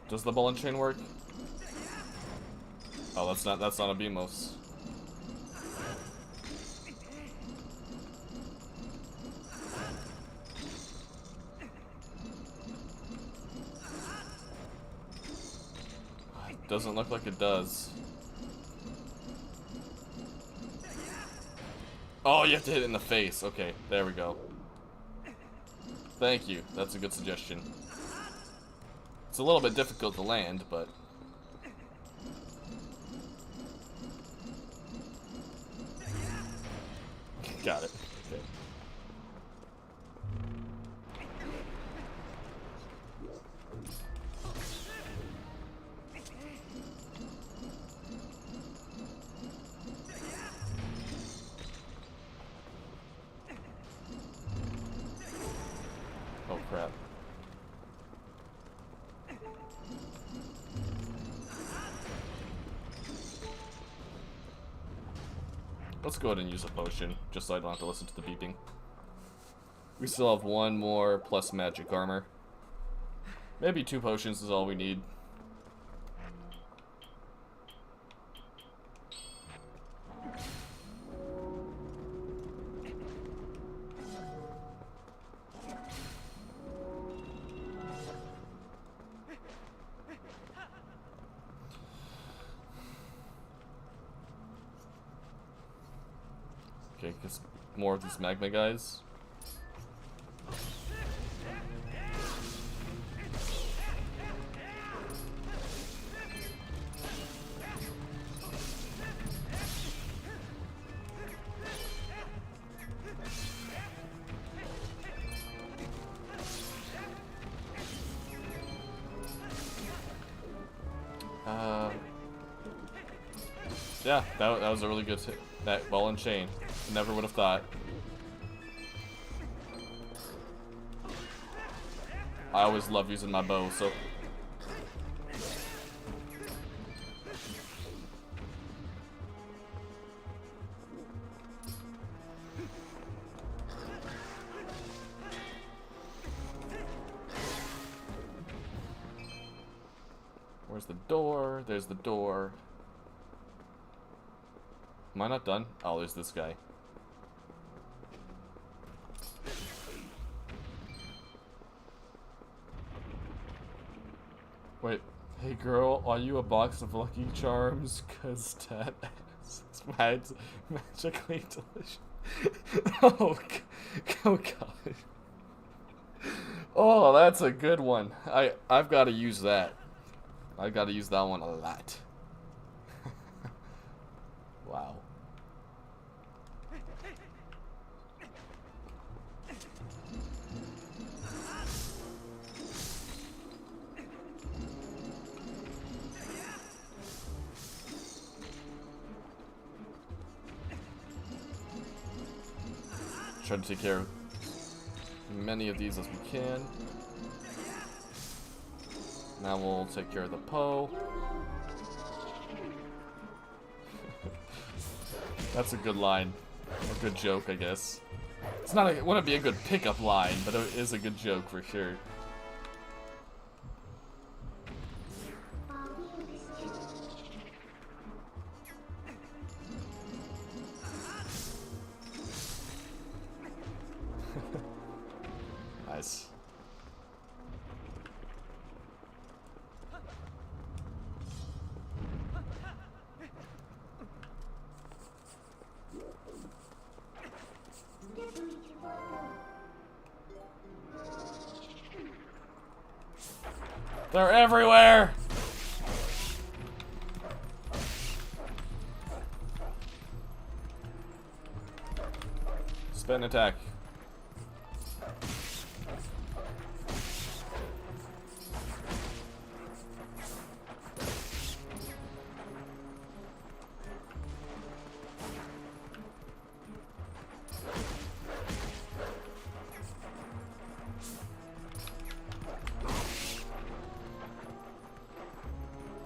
Does the ball and chain work? Oh, that's not a Beamos. It doesn't look like it does. Oh, you have to hit it in the face. Okay, there we go. Thank you. That's a good suggestion. It's a little bit difficult to land, but... Got it. Okay. Oh, crap. Let's go ahead and use a potion, just so I don't have to listen to the beeping. We still have one more plus magic armor. Maybe 2 potions is all we need. Okay, just more of these magma guys. Yeah, that was a really good hit. That ball and chain. Never would have thought. I always love using my bow, so. Where's the door? There's the door. Am I not done? Oh, there's this guy. Wait, hey girl, are you a box of Lucky Charms? Cause that is magically delicious. Oh god. Oh, that's a good one. I've got to use that. I've got to use that one a lot. Wow. Try to take care of as many of these as we can. Now we'll take care of the Poe. That's a good line. A good joke, I guess. It's not it wouldn't be a good pickup line, but it is a good joke for sure. Nice. They're everywhere! Spin attack.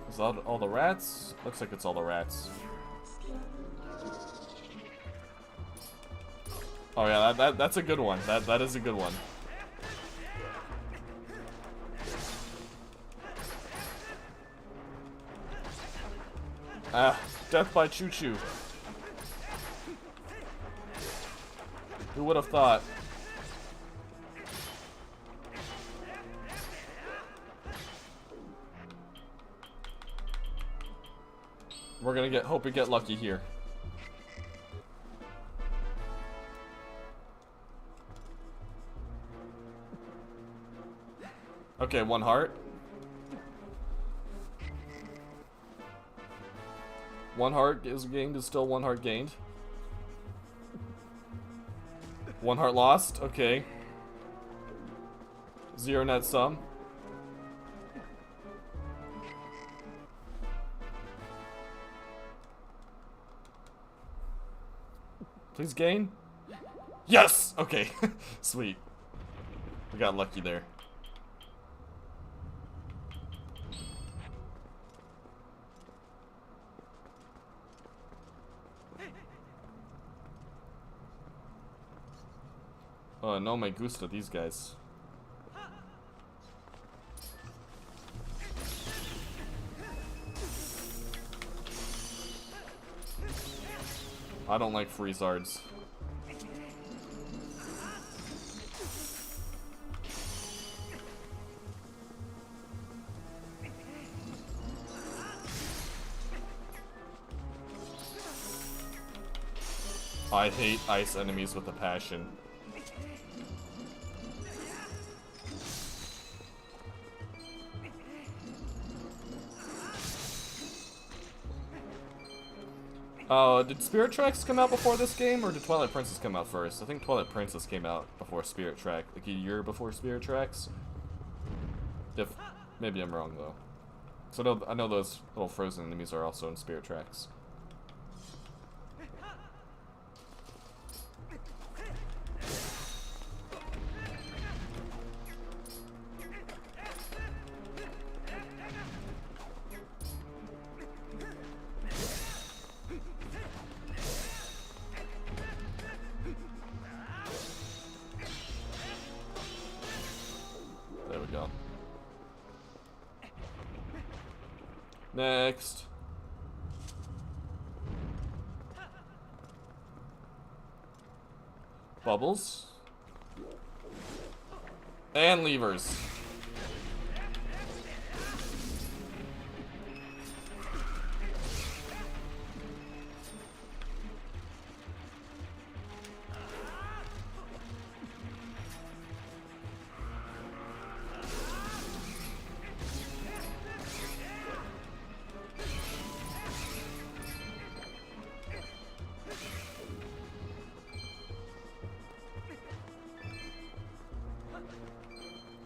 Is that all the rats? Looks like it's all the rats. Oh yeah, that's a good one. That is a good one. Ah, death by Choo Choo. Who would have thought? We're gonna hope we get lucky here. Okay, 1 heart. 1 heart is gained is still 1 heart gained. 1 heart lost, okay. 0 net sum. Please gain. Yes! Okay. Sweet. We got lucky there. Oh, no me gusta these guys. I don't like freezards. I hate ice enemies with a passion. Did Spirit Tracks come out before this game, or did Twilight Princess come out first? I think Twilight Princess came out before Spirit Track, like a year before Spirit Tracks. Maybe I'm wrong though. So I know those little frozen enemies are also in Spirit Tracks. There we go. Next. Bubbles. And levers.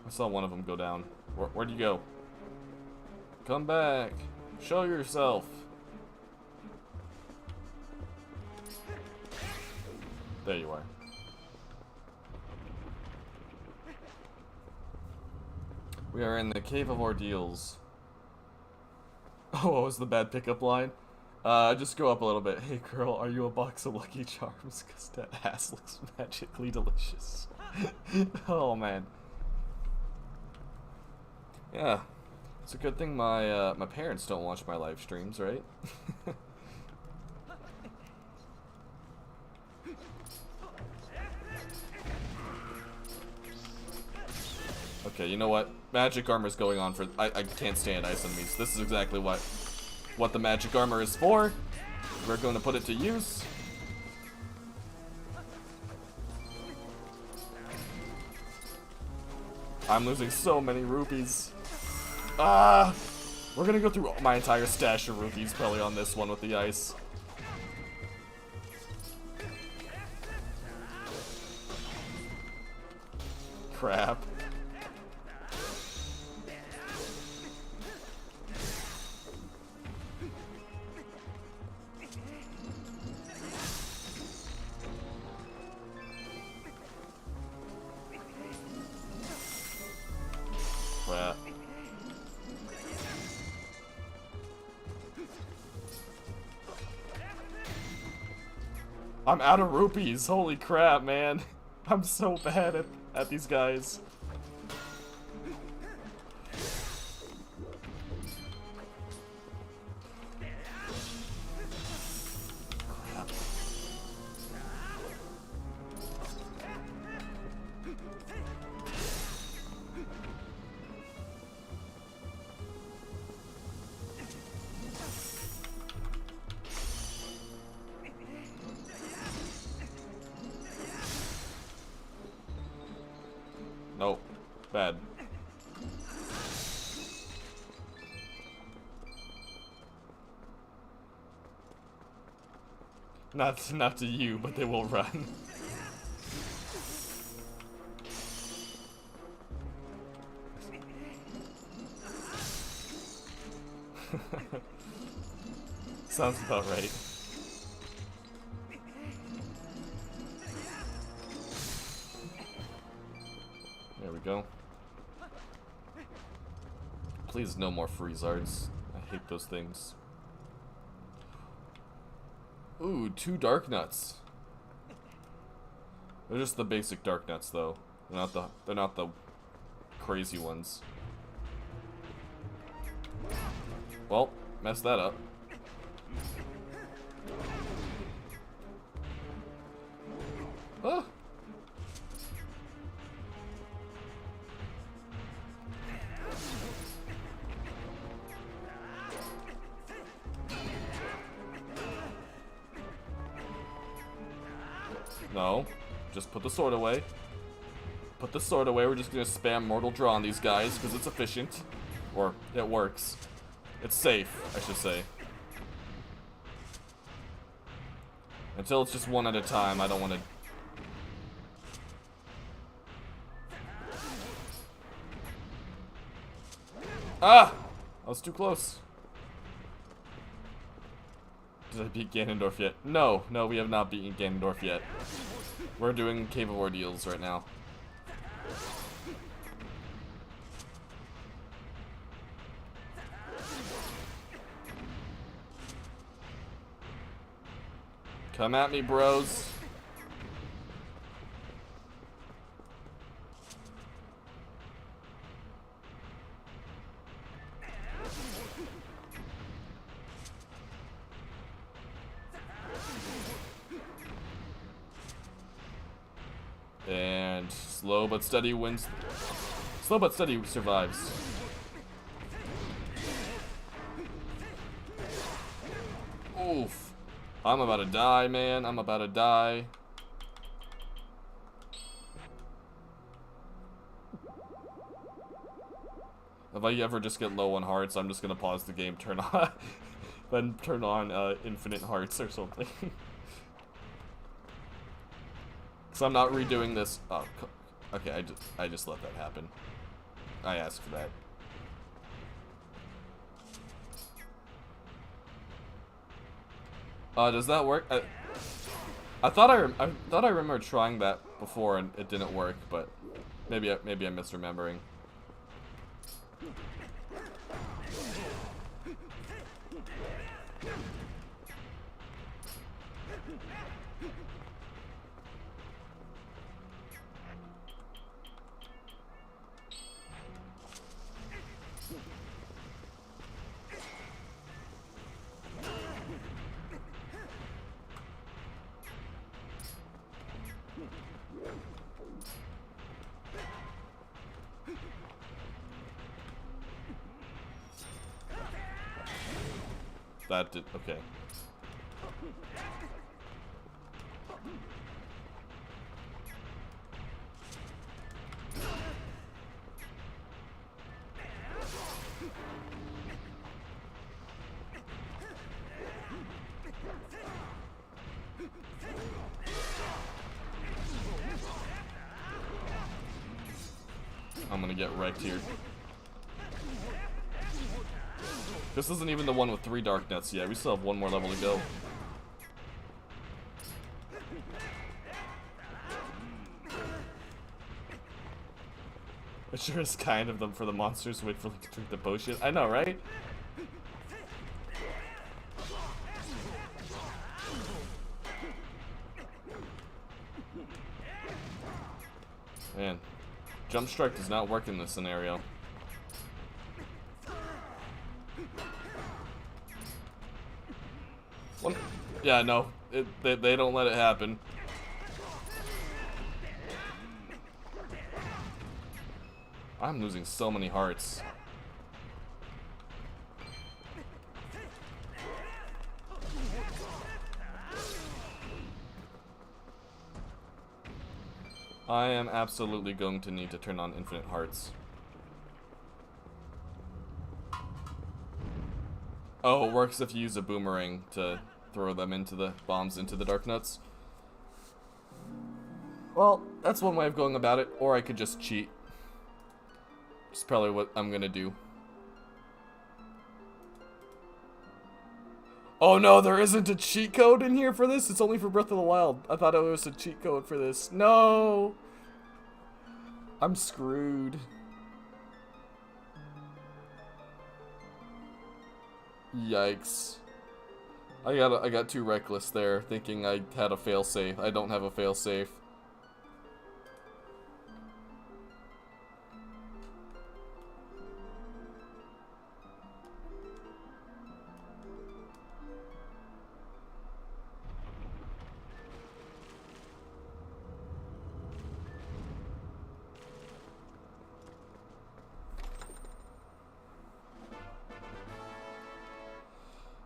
I saw one of them go down. Where'd you go? Come back. Show yourself. There you are. We are in the Cave of Ordeals. Oh, what was the bad pickup line? Just go up a little bit. Hey girl, are you a box of Lucky Charms? Cause that ass looks magically delicious. Oh man. Yeah, it's a good thing my my parents don't watch my live streams, right? Okay, you know what? Magic armor's going on for. I can't stand ice enemies. This is exactly what the magic armor is for. We're going to put it to use. I'm losing so many rupees. Ah! We're gonna go through my entire stash of rupees probably on this one with the ice. Crap. Crap. I'm out of rupees. Holy crap, man. I'm so bad at these guys. Crap. Nope. Bad. Not to you, but they will run. Sounds about right. There we go. Please, no more Freezards. I hate those things. Ooh, 2 dark nuts. They're just the basic dark nuts, though. They're not the crazy ones. Well, messed that up. Ah. No. Just put the sword away. Put the sword away. We're just gonna spam Mortal Draw on these guys because it's efficient. Or it works. It's safe, I should say. Until it's just one at a time, I don't want to... Ah! I was too close. Did I beat Ganondorf yet? No, we have not beaten Ganondorf yet. We're doing Cave of Ordeals right now. Come at me, bros. And slow but steady wins. Slow but steady survives. Oof. I'm about to die, man. I'm about to die. If I ever just get low on hearts, I'm just gonna pause the game, turn on, then turn on infinite hearts or something. Cause I'm not redoing this. Oh, okay. I just let that happen. I asked for that. Does that work? I thought I remember trying that before and it didn't work, but maybe I'm misremembering. That did, okay. I'm gonna get wrecked here. This isn't even the one with 3 dark nuts yet. We still have one more level to go. It sure is kind of them for the monsters to wait for them to drink the potion. I know, right? Man, jump strike does not work in this scenario. What? Yeah, no, they don't let it happen. I'm losing so many hearts. I am absolutely going to need to turn on infinite hearts. Oh, it works if you use a boomerang to throw them into the bombs into the dark nuts. Well, that's one way of going about it, or I could just cheat. It's probably what I'm gonna do. Oh no, there isn't a cheat code in here for this? It's only for Breath of the Wild. I thought it was a cheat code for this. No! I'm screwed. Yikes. I got too reckless there, thinking I had a failsafe. I don't have a failsafe.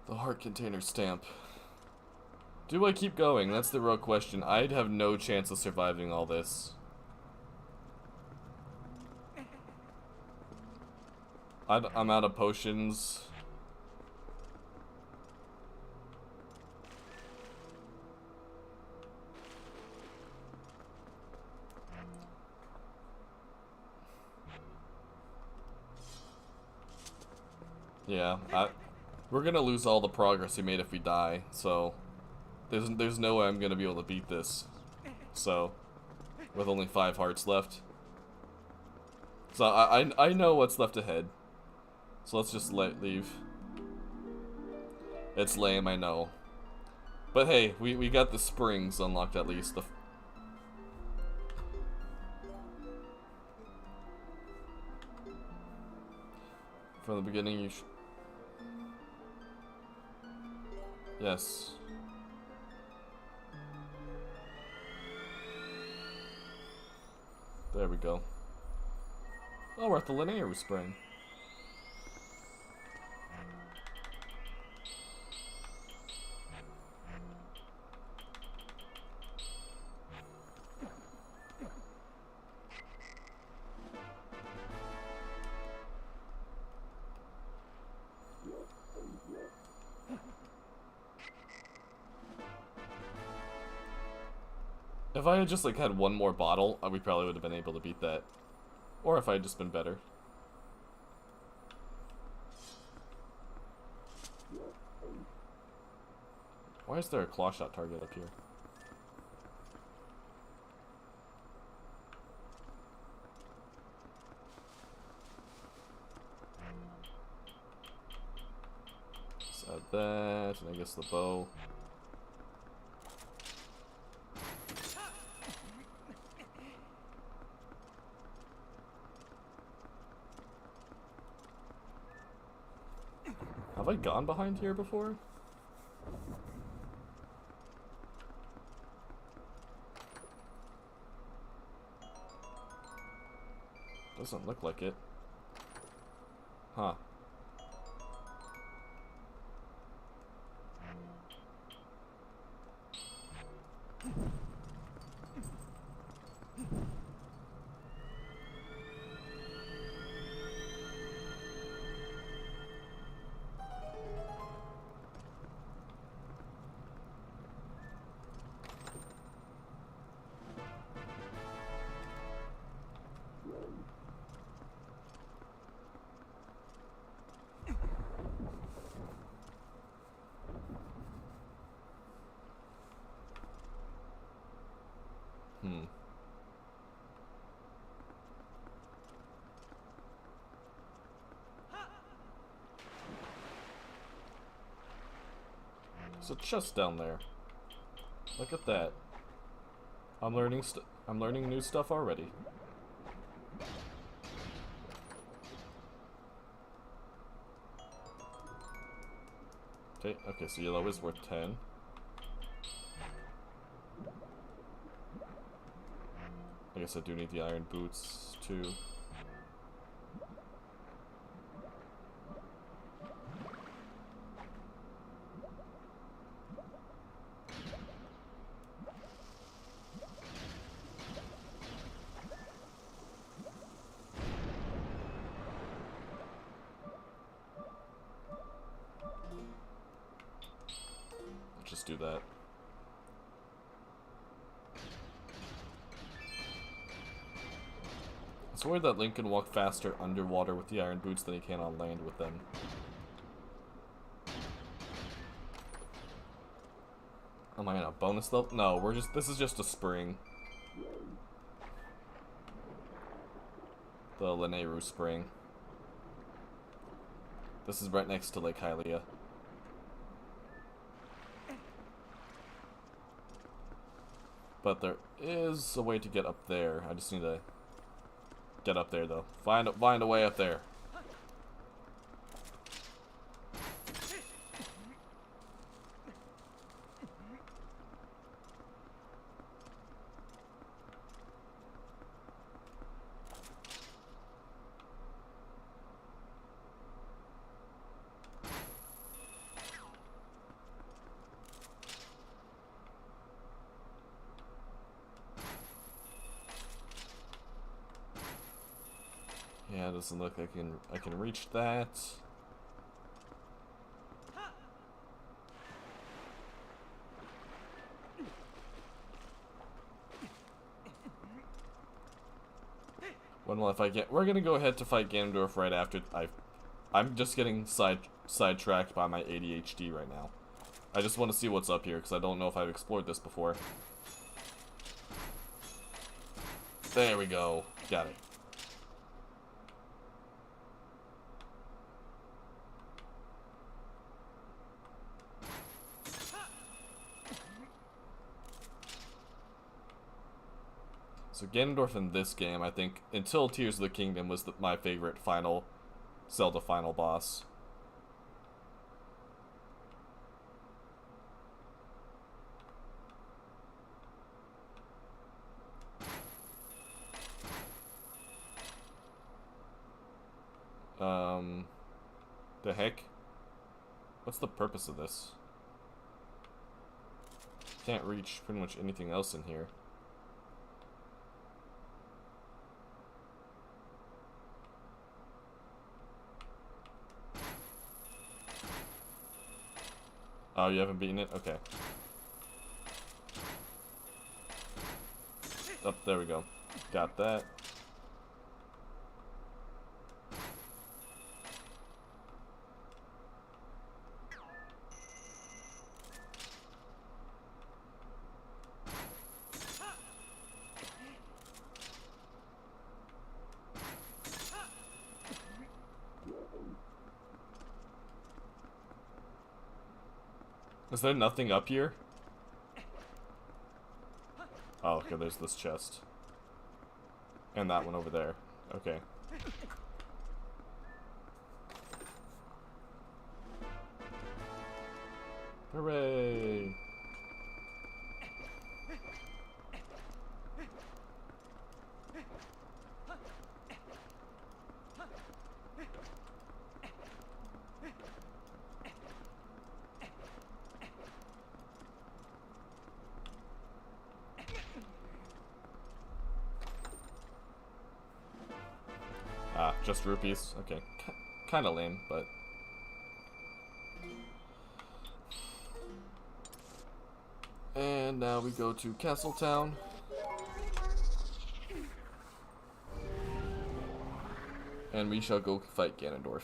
The heart container stamp. Do I keep going? That's the real question. I'd have no chance of surviving all this. I'm out of potions. Yeah, we're gonna lose all the progress we made if we die, so there's no way I'm gonna be able to beat this. So, with only 5 hearts left. So I know what's left ahead. So let's just leave. It's lame, I know. But hey, we got the springs unlocked at least. From the beginning you Yes. There we go. Oh, we're at the linear spring. If I had just like had one more bottle, we probably would have been able to beat that. Or if I had just been better. Why is there a claw shot target up here? Let's add that, and I guess the bow. Have I gone behind here before? Doesn't look like it. Huh. There's a chest down there. Look at that. I'm learning new stuff already. Okay, so yellow is worth 10. I guess I do need the iron boots too. Just do that. It's weird that Link can walk faster underwater with the iron boots than he can on land with them. Am I in a bonus level? No, this is just a spring. The Lineru spring. This is right next to Lake Hylia. But there is a way to get up there. I just need to get up there, though. Find a way up there. Yeah, it doesn't look like I can reach that. Well, if I get, we're gonna go ahead to fight Ganondorf right after I'm just getting sidetracked by my ADHD right now. I just want to see what's up here because I don't know if I've explored this before. There we go. Got it. So Ganondorf in this game, I think, until Tears of the Kingdom, was my favorite Zelda final boss. The heck? What's the purpose of this? Can't reach pretty much anything else in here. Oh, you haven't beaten it? Okay. Oh, there we go. Got that. Is there nothing up here? Oh, okay, there's this chest. And that one over there. Okay. Hooray! Ah, just rupees. Okay. Kinda lame, but... And now we go to Castletown. And we shall go fight Ganondorf.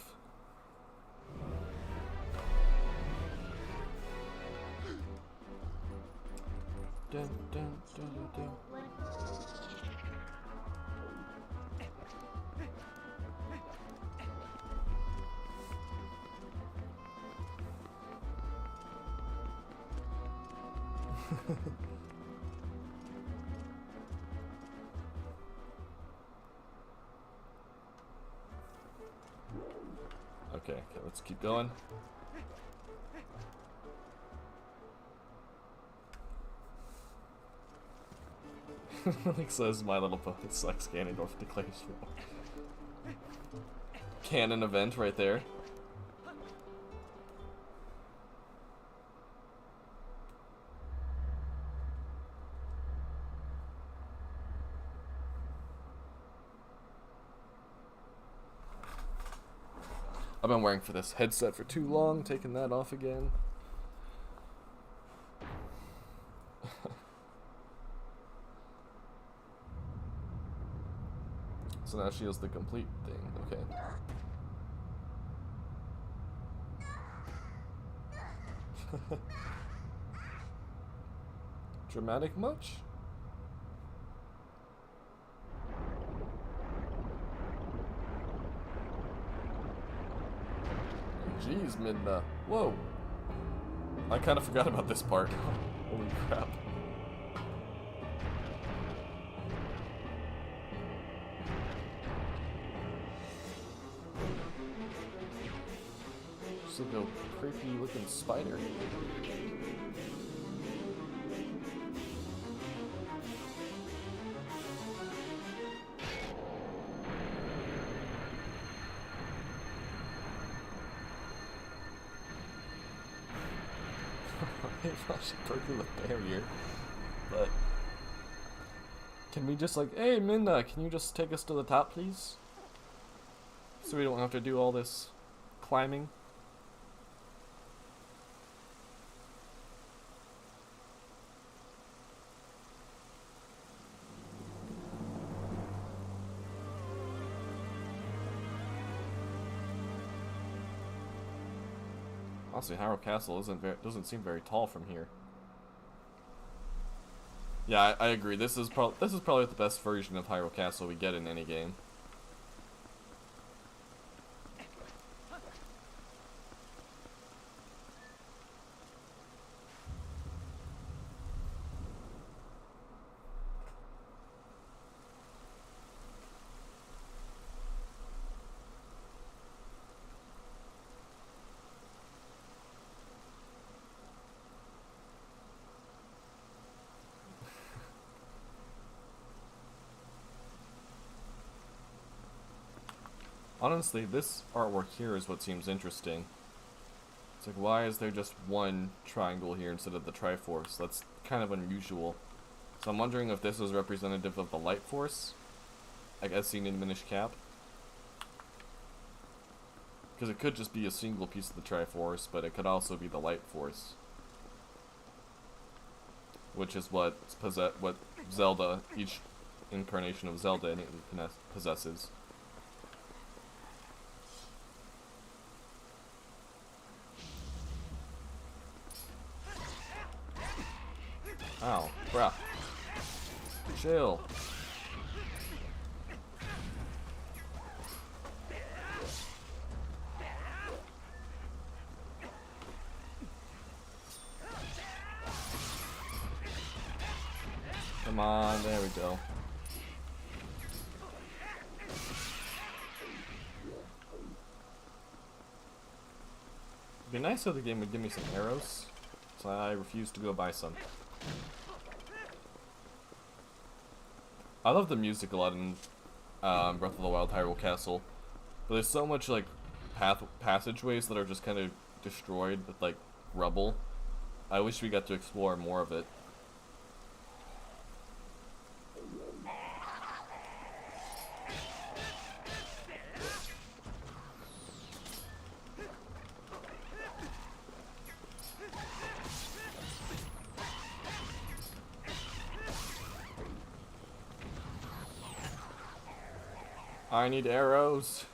Dun, dun, dun, dun. Okay, let's keep going. Like says My Little Pony sucks, Ganondorf declares war. Canon event right there. I've been wearing for this headset for too long, taking that off again. So now she has the complete thing, okay. Dramatic much? Jeez, Midna. Whoa. I kind of forgot about this part. Holy crap. Just like a creepy looking spider. I should break through the barrier, but can we just like, hey Minna, can you just take us to the top, please? So we don't have to do all this climbing. Honestly, Hyrule Castle doesn't seem very tall from here. Yeah, I agree. This is probably the best version of Hyrule Castle we get in any game. Honestly, this artwork here is what seems interesting. It's like, why is there just one triangle here instead of the Triforce? That's kind of unusual. So I'm wondering if this is representative of the Light Force, like as seen in Diminished Cap. Because it could just be a single piece of the Triforce, but it could also be the Light Force. Which is what Zelda, each incarnation of Zelda possesses. Ow, bruh. Chill. Come on, there we go. It'd be nice if the game would give me some arrows, so I refuse to go buy some. I love the music a lot in Breath of the Wild Hyrule Castle, but there's so much like passageways that are just kind of destroyed with like rubble. I wish we got to explore more of it. I need arrows.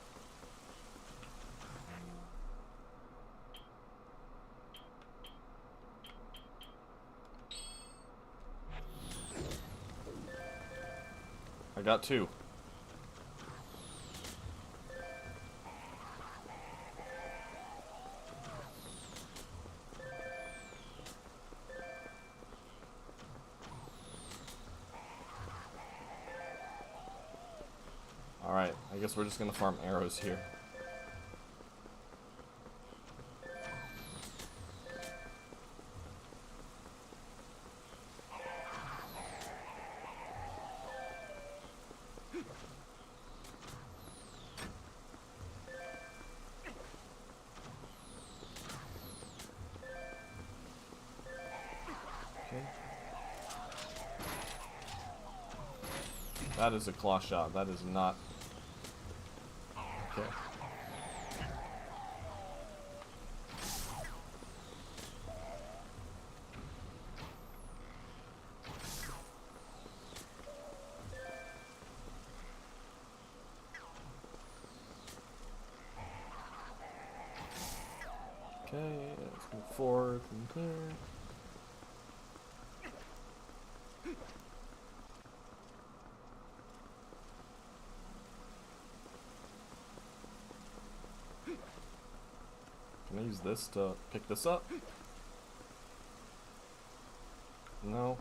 I got 2. Alright, I guess we're just gonna farm arrows here. Okay. That is a claw shot. That is not... Okay. Okay, let's move forward from here. Can I use this to pick this up? No.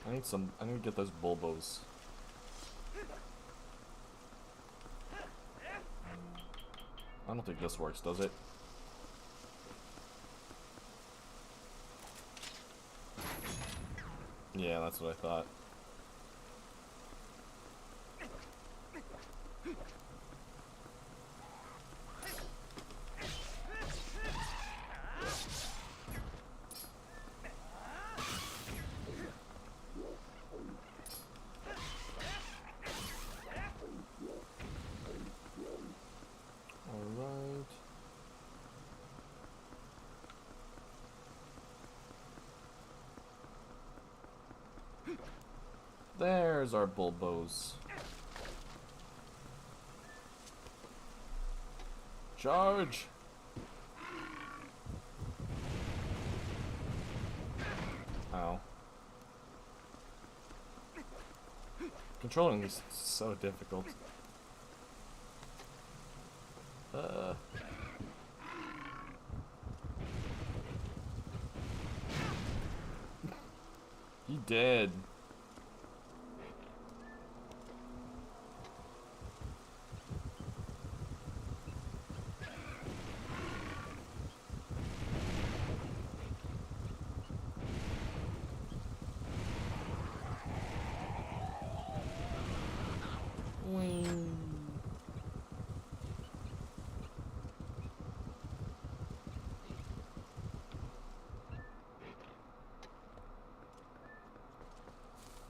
I need to get those bulbos. I don't think this works, does it? Yeah, that's what I thought. There's our bulbos. Charge! Ow. Controlling these is so difficult. He did.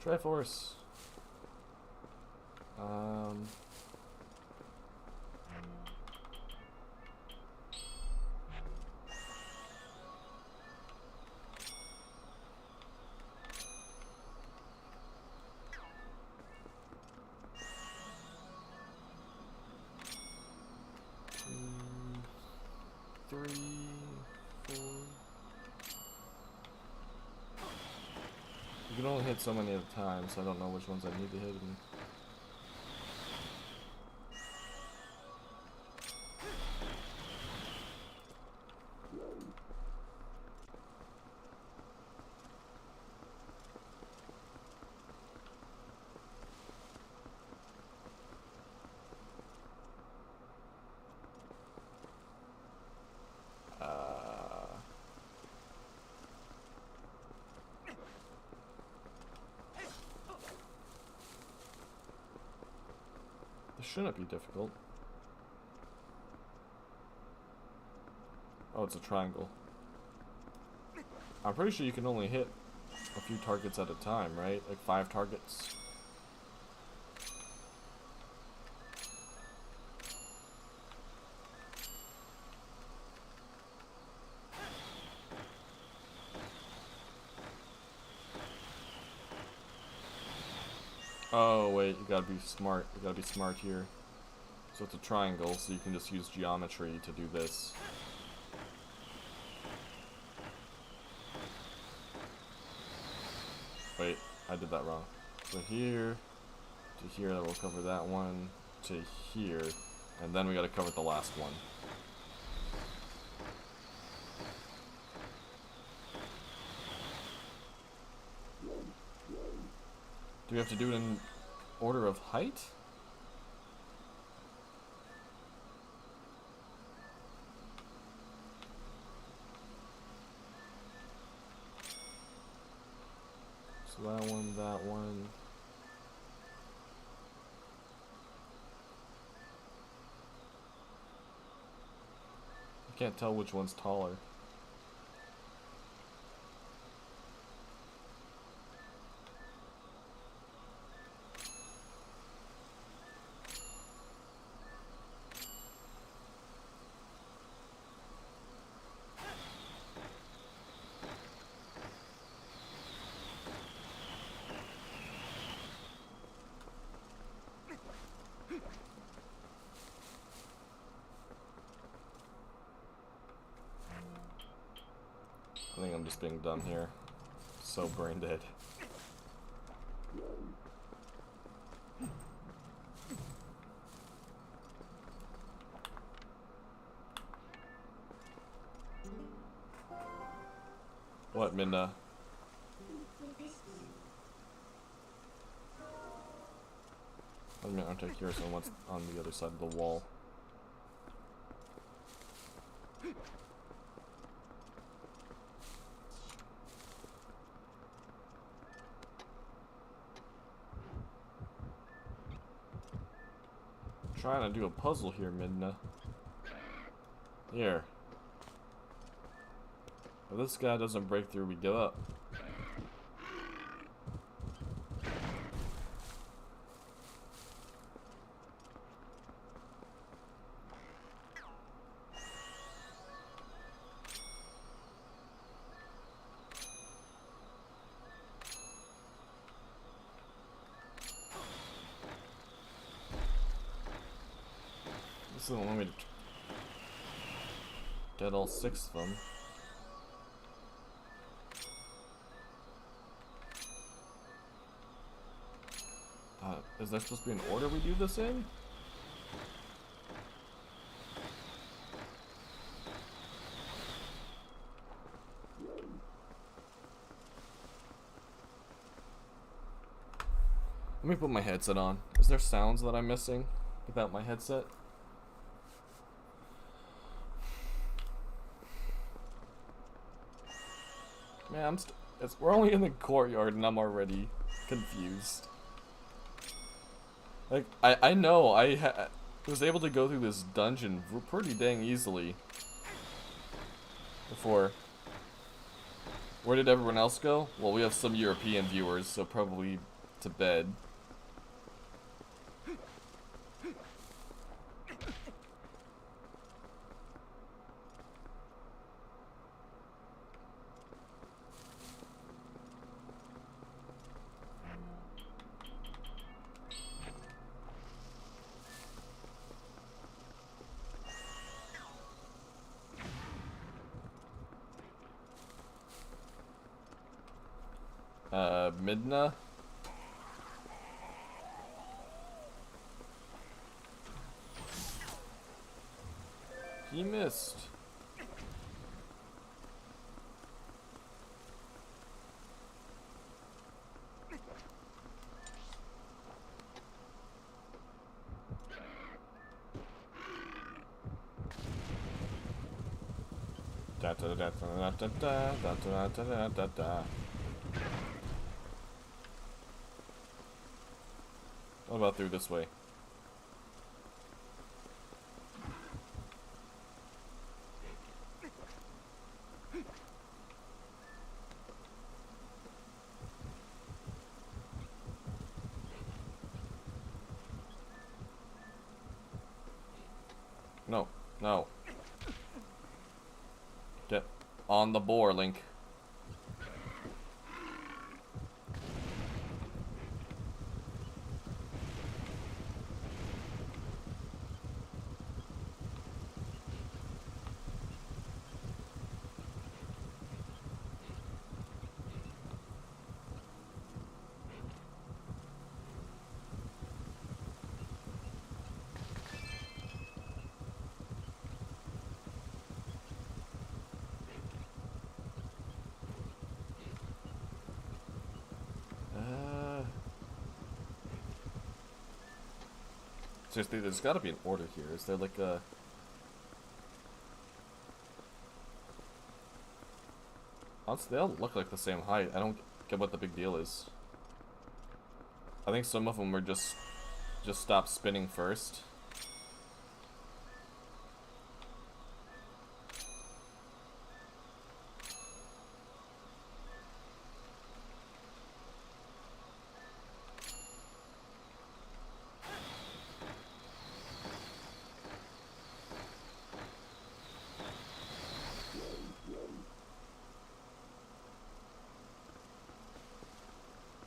Triforce. Three, four. You can only hit so many at a time, so I don't know which ones I need to hit. This shouldn't be difficult. Oh, it's a triangle. I'm pretty sure you can only hit a few targets at a time, right? Like 5 targets. Oh wait, you gotta be smart. You gotta be smart here. So it's a triangle, so you can just use geometry to do this. Wait, I did that wrong. So here to here, that will cover that one, to here, and then we gotta cover the last one. Do we have to do it in order of height? So that one, that one. I can't tell which one's taller. I think I'm just being dumb here. So brain dead. What, Minna? I'm curious on what's on the other side of the wall. Trying to do a puzzle here, Midna. Here. If this guy doesn't break through, we give up. This doesn't want me to get all 6 of them. Is there supposed to be an order we do this in? Let me put my headset on. Is there sounds that I'm missing without my headset? Man, we're only in the courtyard and I'm already confused. Like, I know I was able to go through this dungeon pretty dang easily before. Where did everyone else go? Well, we have some European viewers, so probably to bed. Midna? He missed. Da da da da da da da da da da da. What about through this way? No, no. Get on the boar, Link. Seriously, there's gotta be an order here. Is there like a... Honestly, they all look like the same height. I don't get what the big deal is. I think some of them were just stop spinning first.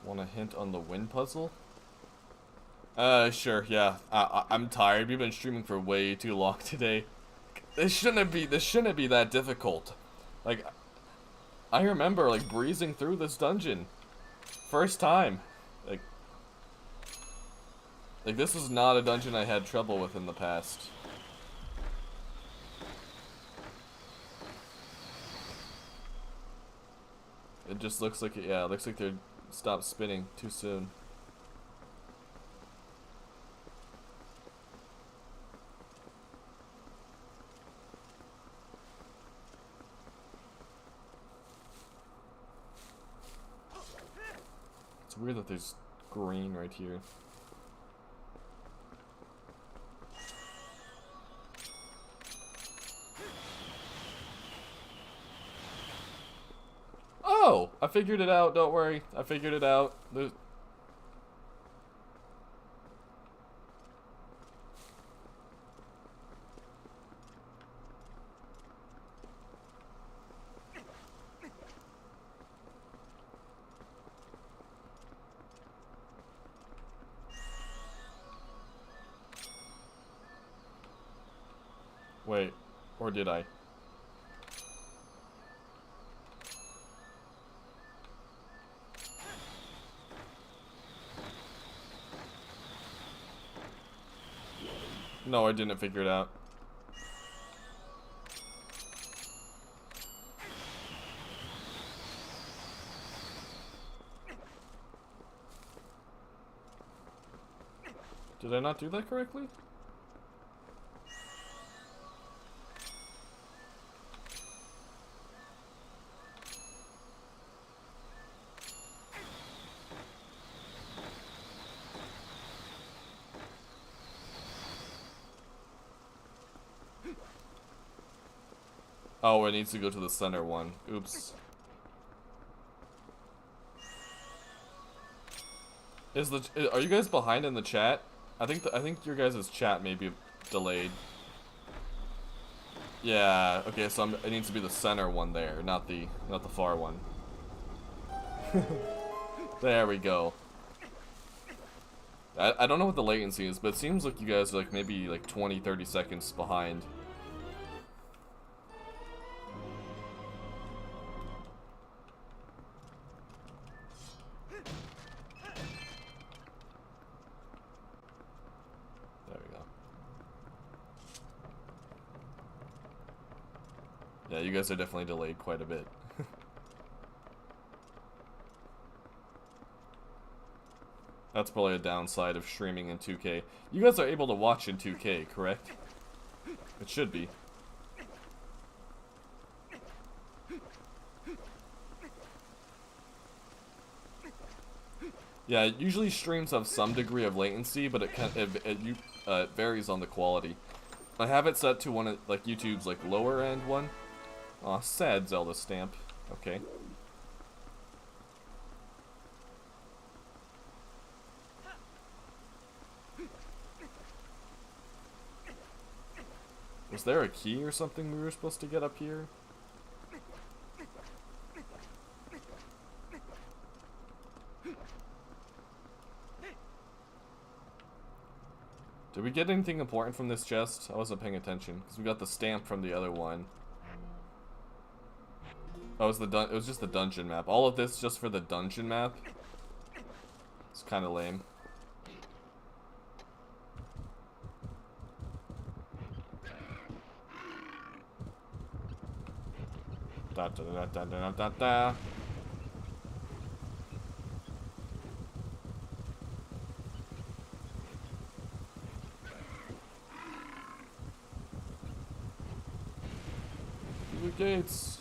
Want a hint on the wind puzzle? Sure, yeah. I'm tired. We've been streaming for way too long today. This shouldn't be that difficult. Like, I remember like breezing through this dungeon. First time. Like this is not a dungeon I had trouble with in the past. It just looks like it looks like they're stopped spinning too soon. It's weird that there's green right here. Oh! I figured it out, don't worry. I figured it out. There's... Wait, or did I? No, I didn't figure it out. Did I not do that correctly? Oh, it needs to go to the center one. Oops. Are you guys behind in the chat? I think your guys' chat may be delayed. Yeah. Okay. So it needs to be the center one there, not the far one. There we go. I don't know what the latency is, but it seems like you guys are like maybe like 20-30 seconds behind. Yeah, you guys are definitely delayed quite a bit. That's probably a downside of streaming in 2K. You guys are able to watch in 2K, correct? It should be. Yeah, usually streams have some degree of latency, but it varies on the quality. I have it set to one of like YouTube's like lower end one. Aw, sad Zelda stamp. Okay. Was there a key or something we were supposed to get up here? Did we get anything important from this chest? I wasn't paying attention because we got the stamp from the other one. Oh, it was just the dungeon map. All of this just for the dungeon map? It's kind of lame. Da da da da da da da. Through the gates.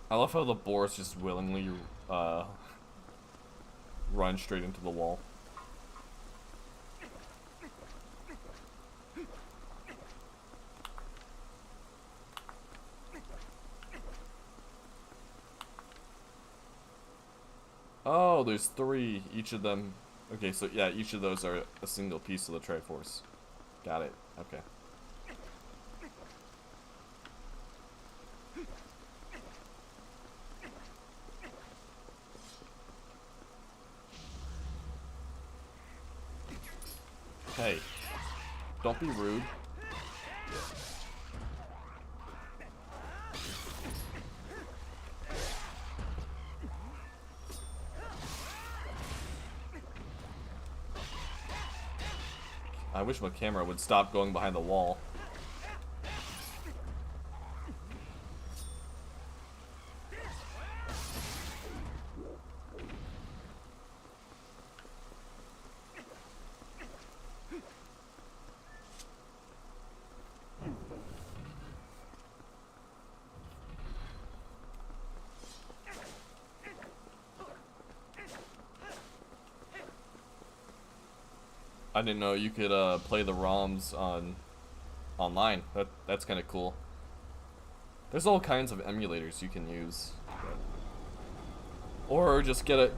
I love how the boars just willingly run straight into the wall. Oh, there's 3, each of them. Okay, so yeah, each of those are a single piece of the Triforce. Got it. Okay. Hey, don't be rude. I wish my camera would stop going behind the wall. I didn't know you could play the ROMs online. That's kind of cool. There's all kinds of emulators you can use, or just get a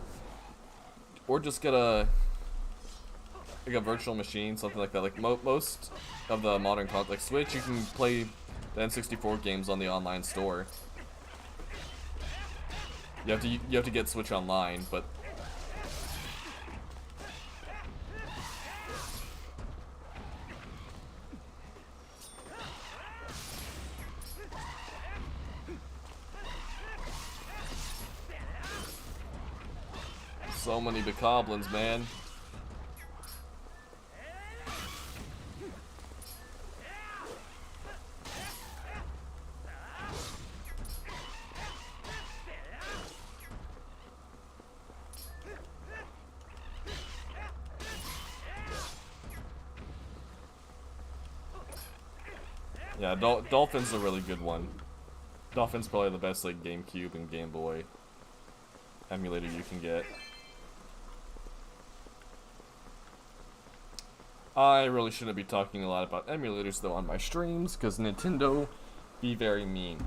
like a virtual machine, something like that. Like most of the modern consoles, like Switch, you can play the N64 games on the online store. You have to get Switch Online, but So many bokoblins, man. Yeah, Dolphin's a really good one. Dolphin's probably the best like GameCube and Game Boy emulator you can get. I really shouldn't be talking a lot about emulators though on my streams, because Nintendo be very mean.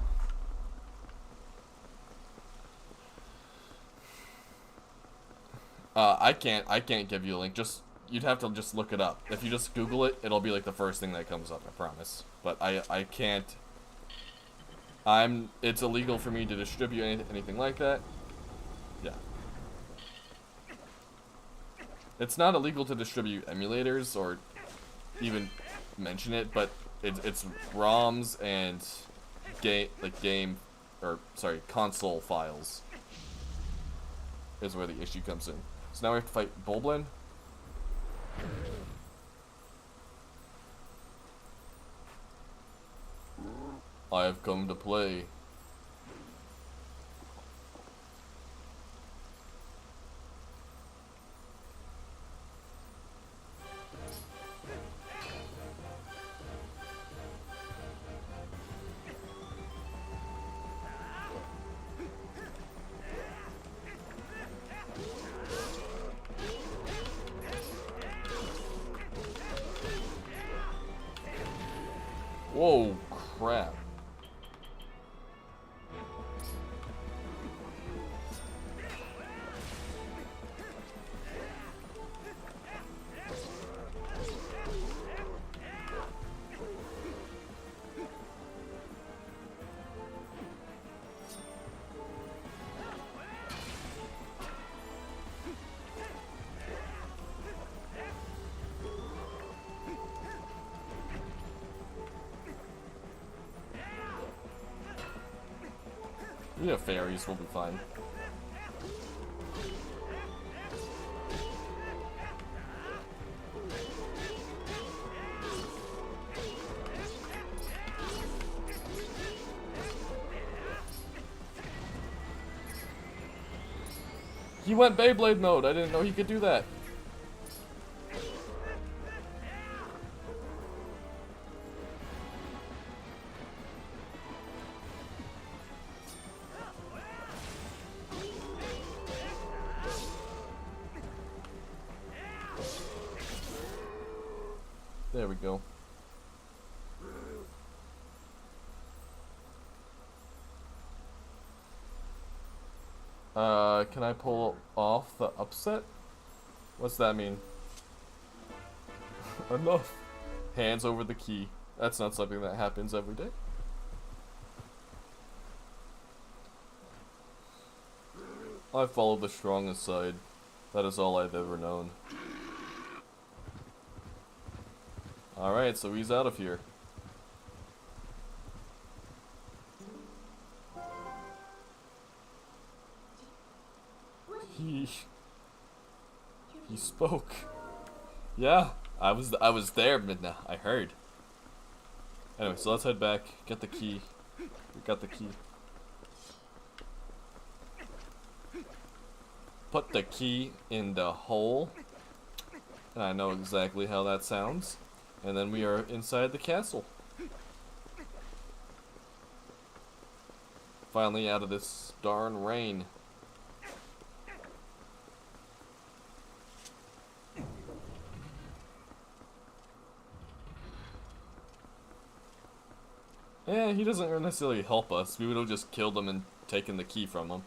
I can't give you a link. You'd have to just look it up. If you just Google it, it'll be like the first thing that comes up, I promise. But I can't. It's illegal for me to distribute anything like that. Yeah. It's not illegal to distribute emulators or even mention it, but it's ROMs and console files is where the issue comes in. So now we have to fight Boblin. I have come to play. Whoa, crap. We have fairies, we'll be fine. He went Beyblade mode. I didn't know he could do that. There we go. Can I pull off the upset? What's that mean? Enough. Hands over the key. That's not something that happens every day. I follow the strongest side. That is all I've ever known. Alright, so he's out of here. He spoke. Yeah, I was there, Midna. I heard. Anyway, so let's head back. Get the key. We got the key. Put the key in the hole. And I know exactly how that sounds. And then we are inside the castle. Finally out of this darn rain. Yeah, he doesn't necessarily help us. We would have just killed him and taken the key from him.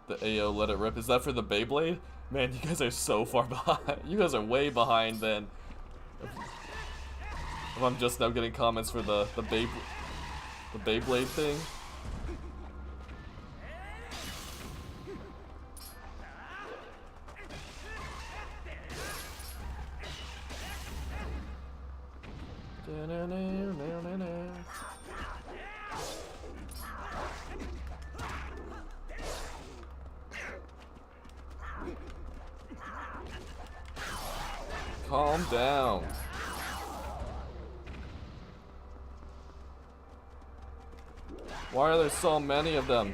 The AO let it rip. Is that for the Beyblade? Man, you guys are so far behind. You guys are way behind then. If I'm just now getting comments for the The Beyblade thing. Calm down. Why are there so many of them?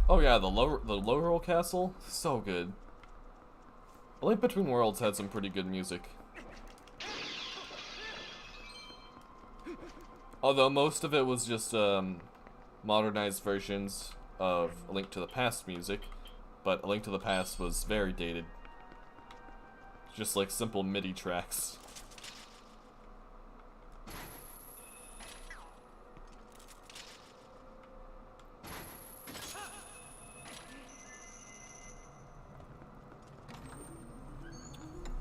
Oh yeah, the low roll castle, so good. A Link Between Worlds had some pretty good music. Although most of it was just modernized versions of A Link to the Past music, but A Link to the Past was very dated. Just like simple MIDI tracks.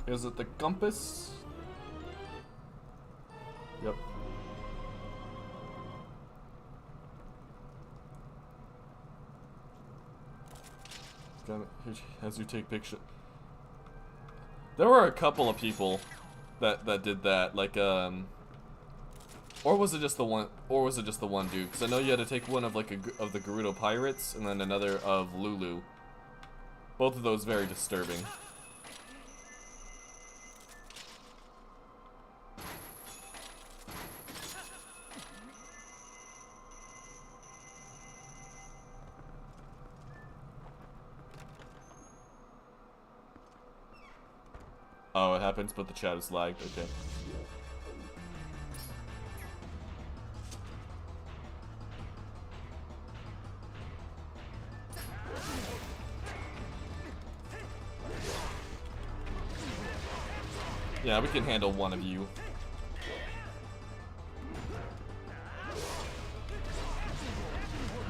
Is it the compass? Yep. Got it. As you take picture. There were a couple of people that did that, like or was it just the one? Or was it just the one dude? Because I know you had to take one of like of the Gerudo Pirates, and then another of Lulu. Both of those very disturbing. Oh, it happens, but the chat is lagged. Okay. Yeah, we can handle one of you.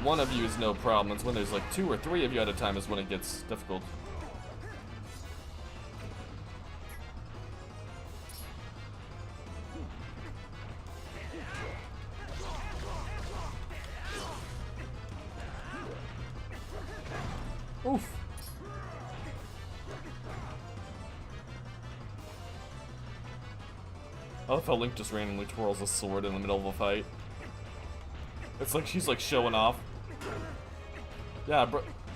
One of you is no problem. It's when there's like 2 or 3 of you at a time is when it gets difficult. Oof. I love how Link just randomly twirls a sword in the middle of a fight. It's like she's like showing off. Yeah,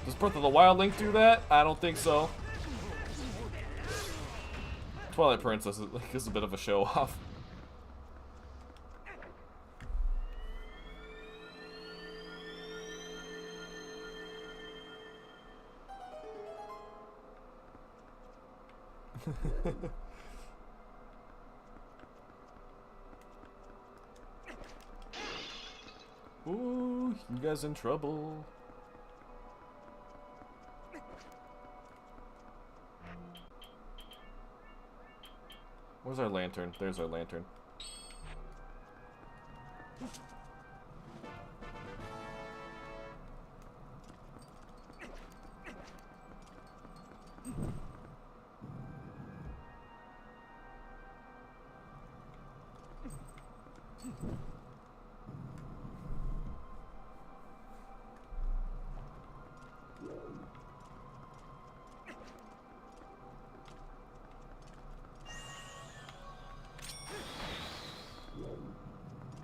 does Breath of the Wild Link do that? I don't think so. Twilight Princess is a bit of a show off. Ooh, you guys in trouble. Where's our lantern? There's our lantern.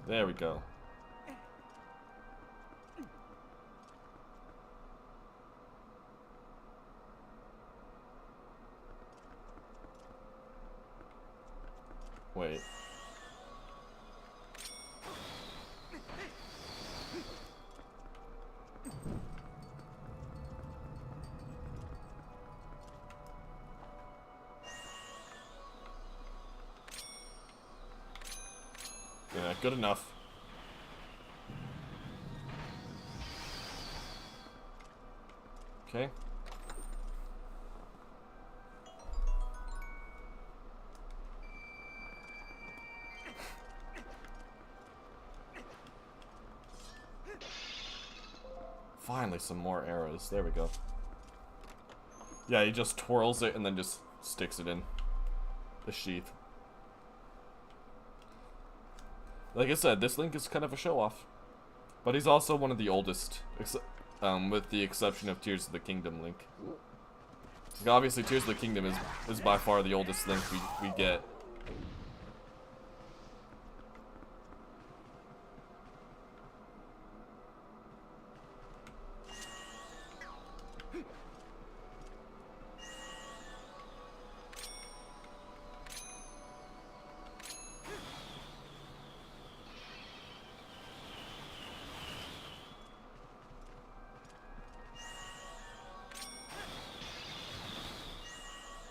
There we go. Wait. Yeah, good enough. Okay. finally some more arrows. There we go. Yeah, he just twirls it and then just sticks it in the sheath. Like I said, this Link is kind of a show-off. But he's also one of the oldest, with the exception of Tears of the Kingdom Link. Like obviously, Tears of the Kingdom is by far the oldest Link we get.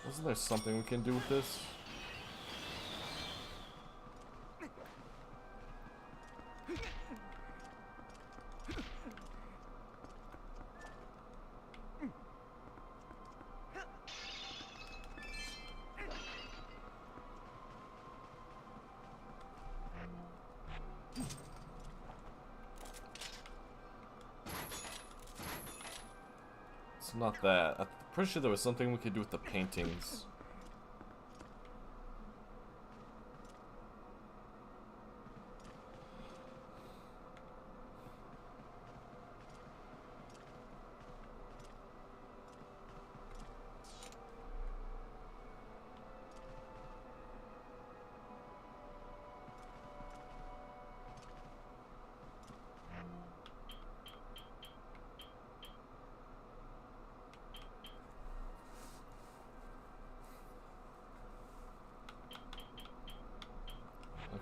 Isn't there something we can do with this? It's not that. I'm pretty sure there was something we could do with the paintings.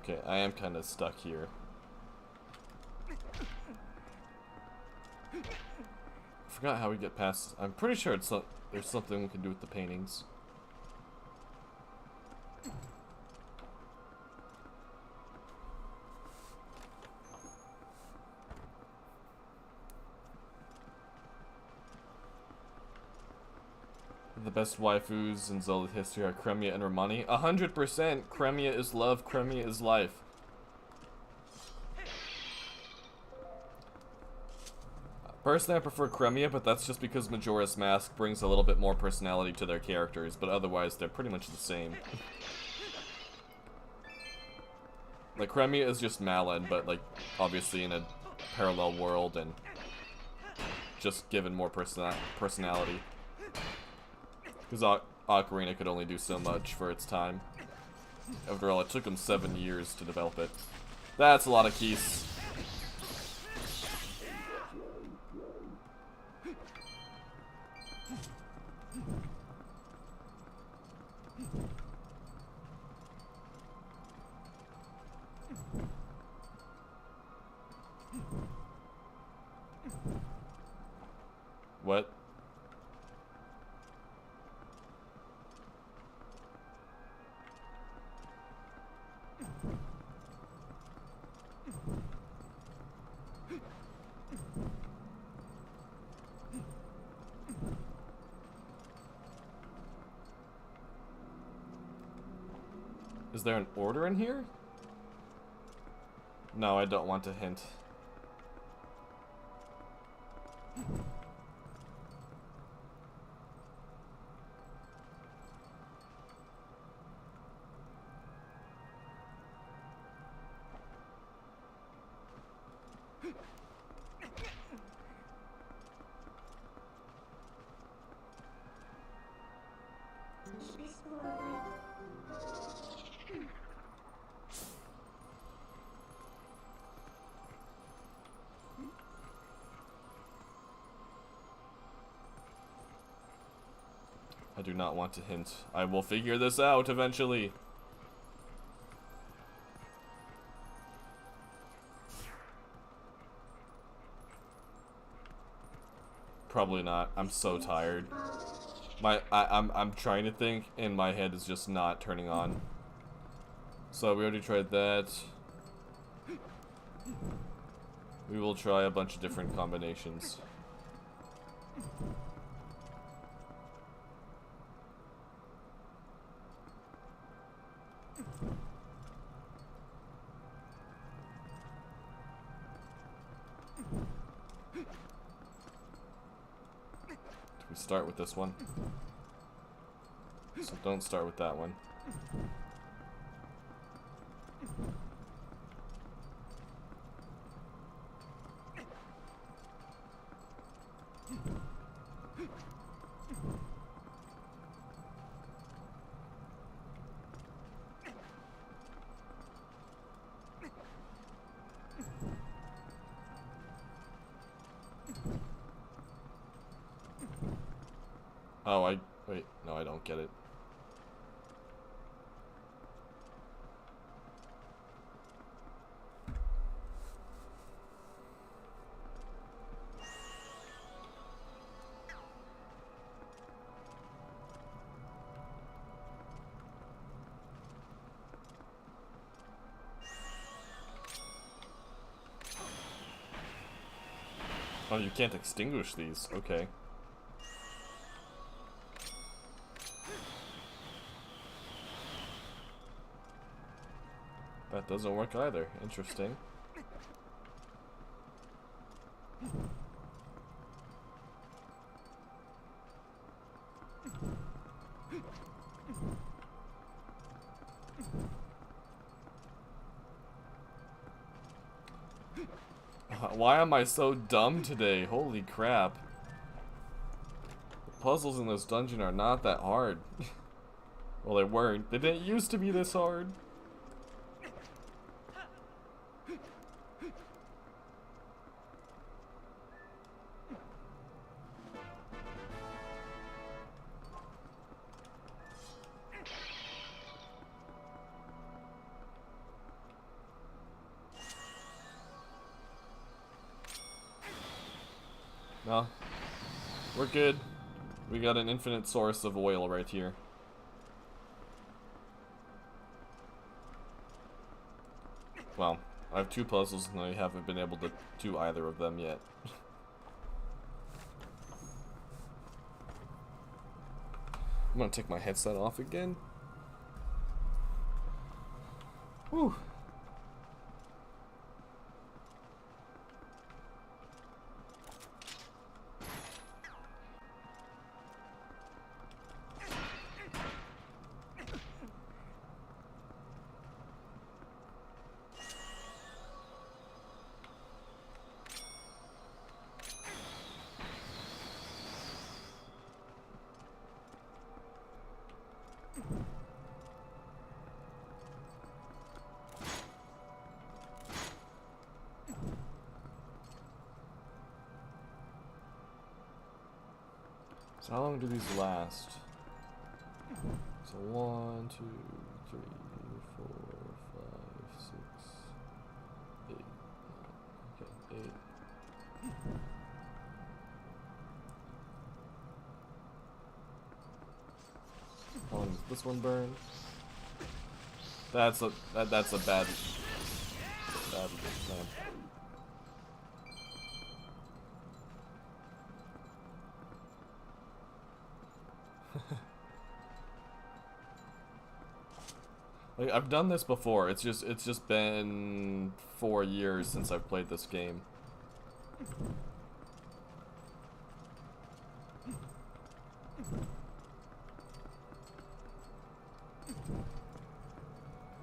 Okay, I am kind of stuck here. I forgot how we get past. I'm pretty sure there's something we can do with the paintings. The best waifus in Zelda history are Cremia and Romani. 100%! Cremia is love, Cremia is life. Personally, I prefer Cremia, but that's just because Majora's Mask brings a little bit more personality to their characters, but otherwise they're pretty much the same. Like, Cremia is just Malin, but, like, obviously in a parallel world and just given more personality. Because Ocarina could only do so much for its time. After all, it took them 7 years to develop it. That's a lot of keys. What? Is there an order in here? No, I don't want to hint. I do not want to hint. I will figure this out eventually. Probably not. I'm so tired. I'm trying to think and my head is just not turning on. So we already tried that. We will try a bunch of different combinations. We start with this one. So don't start with that one. Oh, wait, no, I don't get it. Oh, you can't extinguish these. Okay. That doesn't work either. Interesting. Why am I so dumb today? Holy crap. The puzzles in this dungeon are not that hard. Well, they weren't. They didn't used to be this hard. No. We're good. We got an infinite source of oil right here. Well, I have 2 puzzles and I haven't been able to do either of them yet. I'm gonna take my headset off again. Whew. So how long do these last? So 1, 2, 3, 4, 5, 6, 8. Okay, 8. How long does this one burn? That's a bad plan. Like, I've done this before. It's just been 4 years since I've played this game.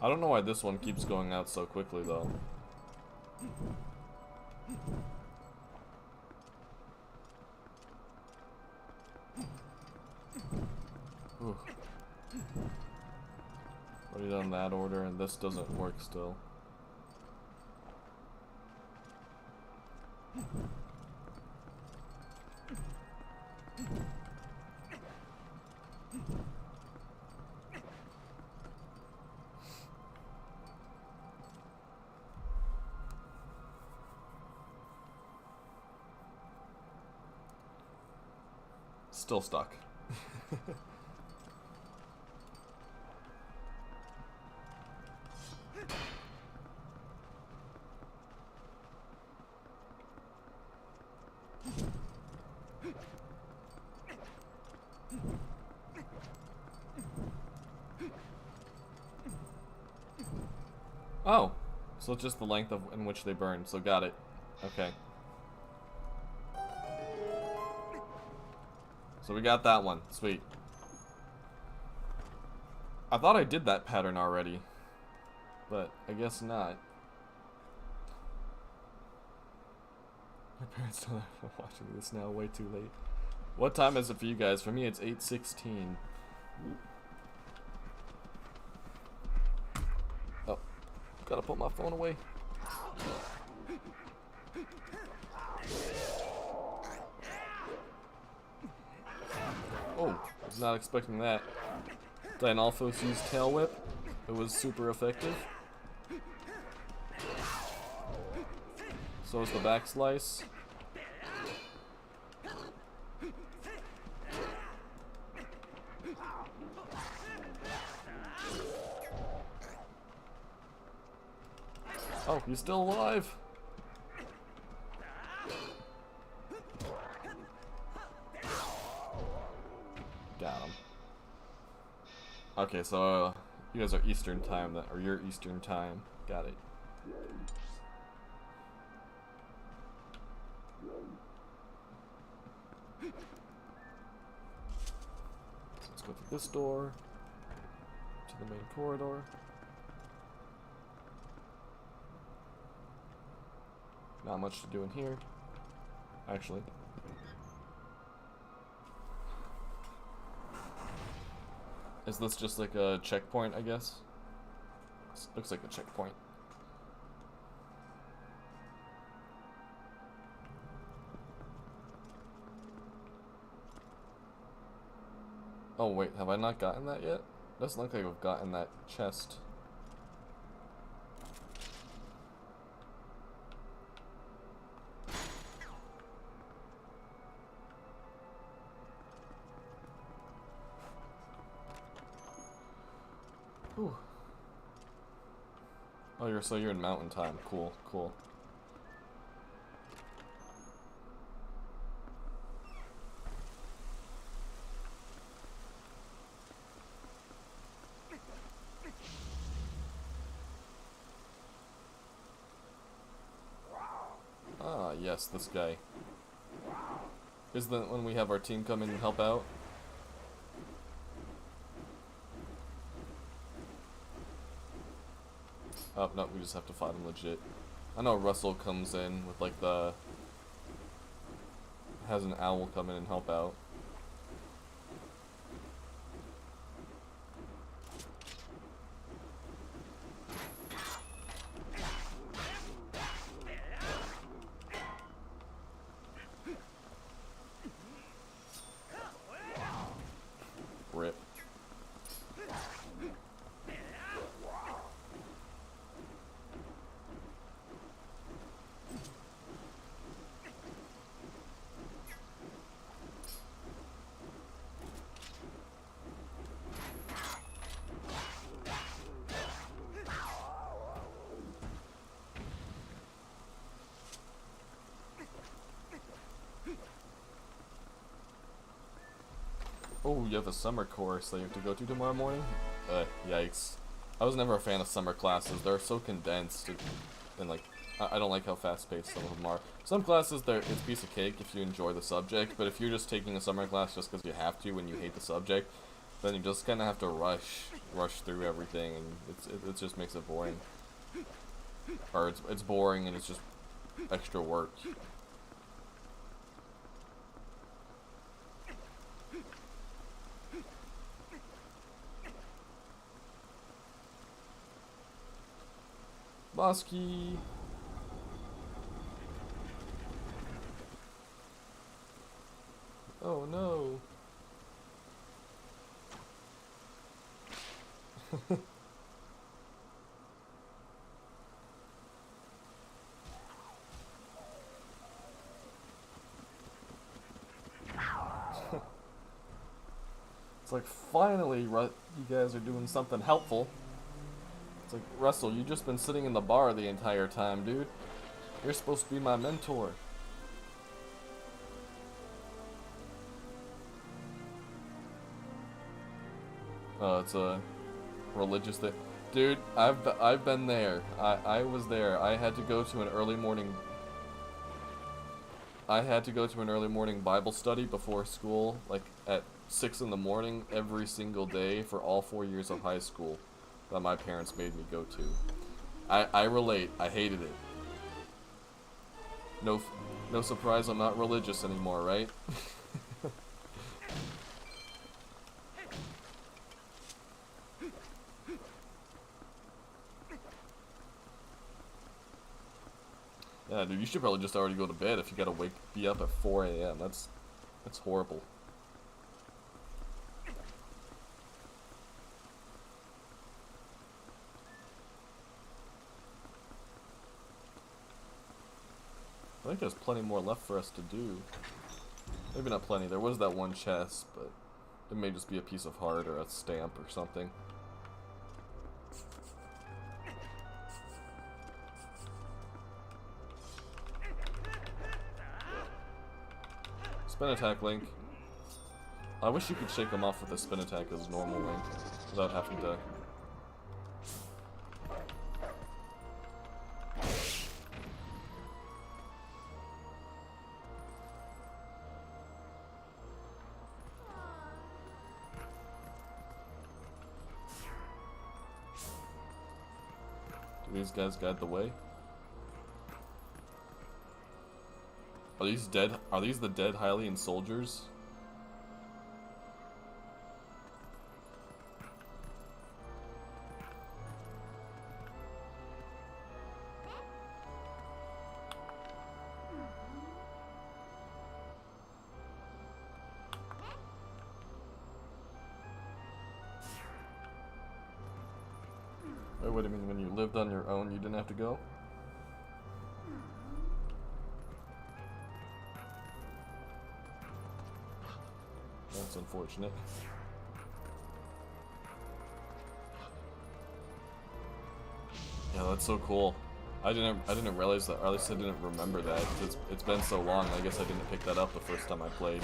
I don't know why this one keeps going out so quickly though. Whew. Already done that order, and this doesn't work still. Still stuck. Oh, so it's just the length of in which they burn. So got it. Okay. So we got that one. Sweet. I thought I did that pattern already, but I guess not. My parents don't have watching this now. Way too late. What time is it for you guys? For me, it's 8:16. Oh, gotta put my phone away. Oh, I was not expecting that. Dynalphos used Tail Whip. It was super effective. So is the back slice. Oh, he's still alive. Got him. Okay, so you guys are Eastern time, or you're Eastern time. Got it. So let's go through this door to the main corridor. Not much to do in here, actually. Is this just like a checkpoint, I guess? This looks like a checkpoint. Oh wait, have I not gotten that yet? Doesn't look like I've gotten that chest. Whew. Oh, you're in mountain time. Cool, cool. Ah, yes, this guy. Is that when we have our team come in and help out? Oh, no, we just have to fight him legit. I know Russell comes in with like has an owl come in and help out. Rip. Oh, you have a summer course that you have to go to tomorrow morning? Yikes. I was never a fan of summer classes. They're so condensed, and like, I don't like how fast-paced some of them are. Some classes, it's a piece of cake if you enjoy the subject, but if you're just taking a summer class just because you have to when you hate the subject, then you just kind of have to rush through everything, and it just makes it boring. Or it's boring and it's just extra work. Bosky. Oh no. It's like, finally, you guys are doing something helpful. It's like, Russell, you've just been sitting in the bar the entire time, dude. You're supposed to be my mentor. Oh, it's a religious thing. Dude, I've been there. I was there. I had to go to an early morning... I had to go to an early morning Bible study before school, like at 6 in the morning every single day for all 4 years of high school that my parents made me go to. I relate. I hated it. No surprise I'm not religious anymore, right? Yeah, dude, you should probably just already go to bed if you gotta be up at 4 a.m. That's horrible. I think there's plenty more left for us to do. Maybe not plenty. There was that one chest, but it may just be a piece of heart or a stamp or something. Spin attack, Link. I wish you could shake him off with a spin attack as normal Link, without having to... Do these guys guide the way? Are these dead? Are these the dead Hylian soldiers? Wait, what do you mean? When you lived on your own, you didn't have to go? That's unfortunate. Yeah, that's so cool. I didn't realize that, or at least I didn't remember that. It's been so long. I guess I didn't pick that up the first time I played.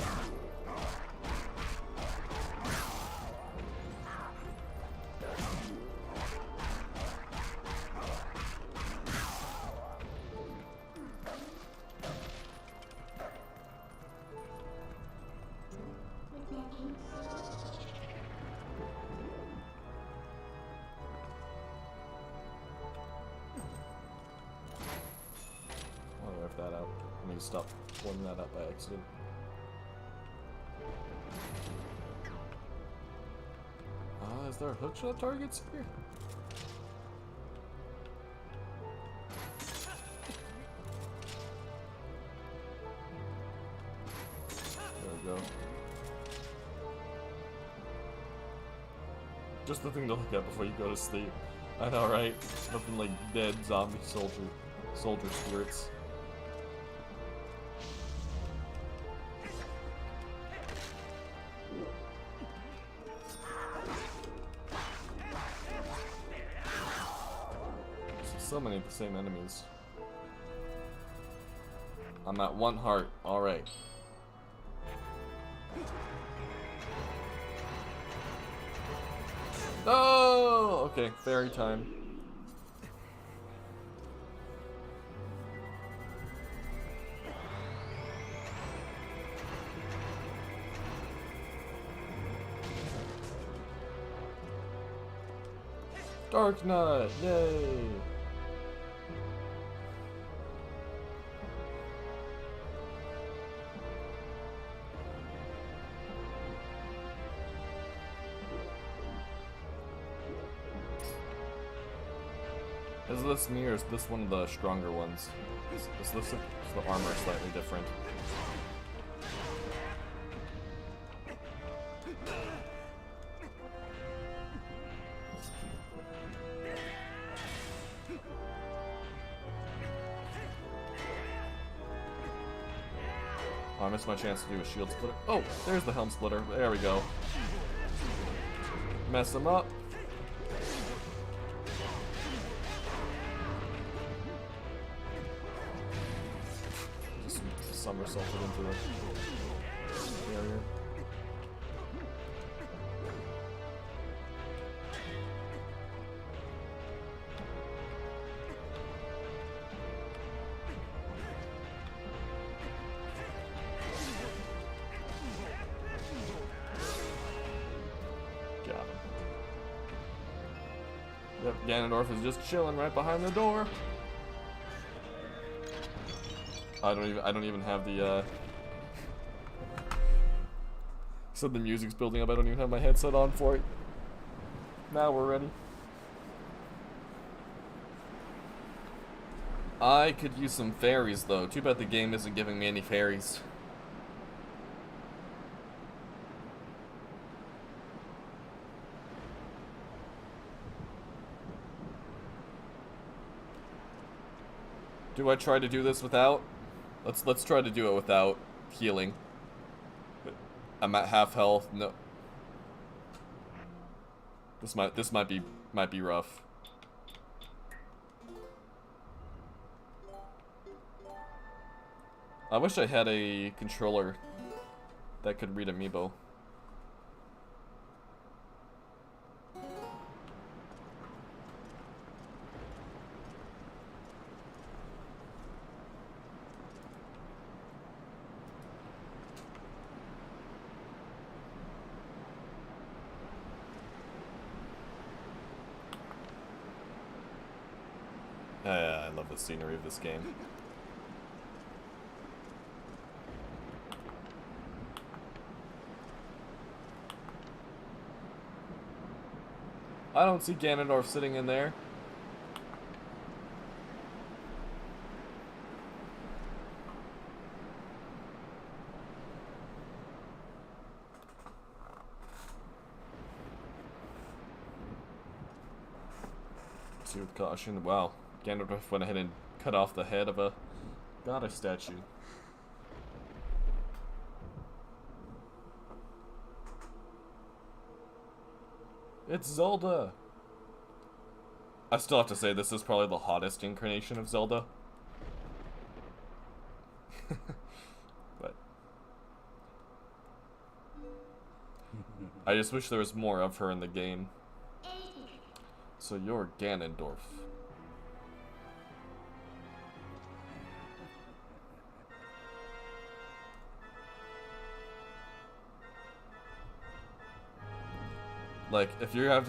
Stop pulling that up by accident. Is there hookshot targets here? There we go. Just the thing to look at before you go to sleep. I know, right? Nothing like dead zombie soldier spirits. So many of the same enemies. I'm at 1 heart. Alright. Oh! Okay, fairy time. Dark Knight! Yay! Is this me or is this one of the stronger ones? Is the armor slightly different? Oh, I missed my chance to do a shield splitter. Oh, there's the helm splitter. There we go. Mess him up. Somersaulted into the barrier. Yep, Ganondorf is just chilling right behind the door. I don't even have the so the music's building up, I don't even have my headset on for it. Now we're ready. I could use some fairies though. Too bad the game isn't giving me any fairies. Do I try to do this without? Let's try to do it without healing. I'm at half health. No. This might be rough. I wish I had a controller that could read amiibo. I love the scenery of this game. I don't see Ganondorf sitting in there. See with caution. Wow, Ganondorf went ahead and cut off the head of a goddess statue. It's Zelda! I still have to say, this is probably the hottest incarnation of Zelda. But I just wish there was more of her in the game. So you're Ganondorf. Like, if you have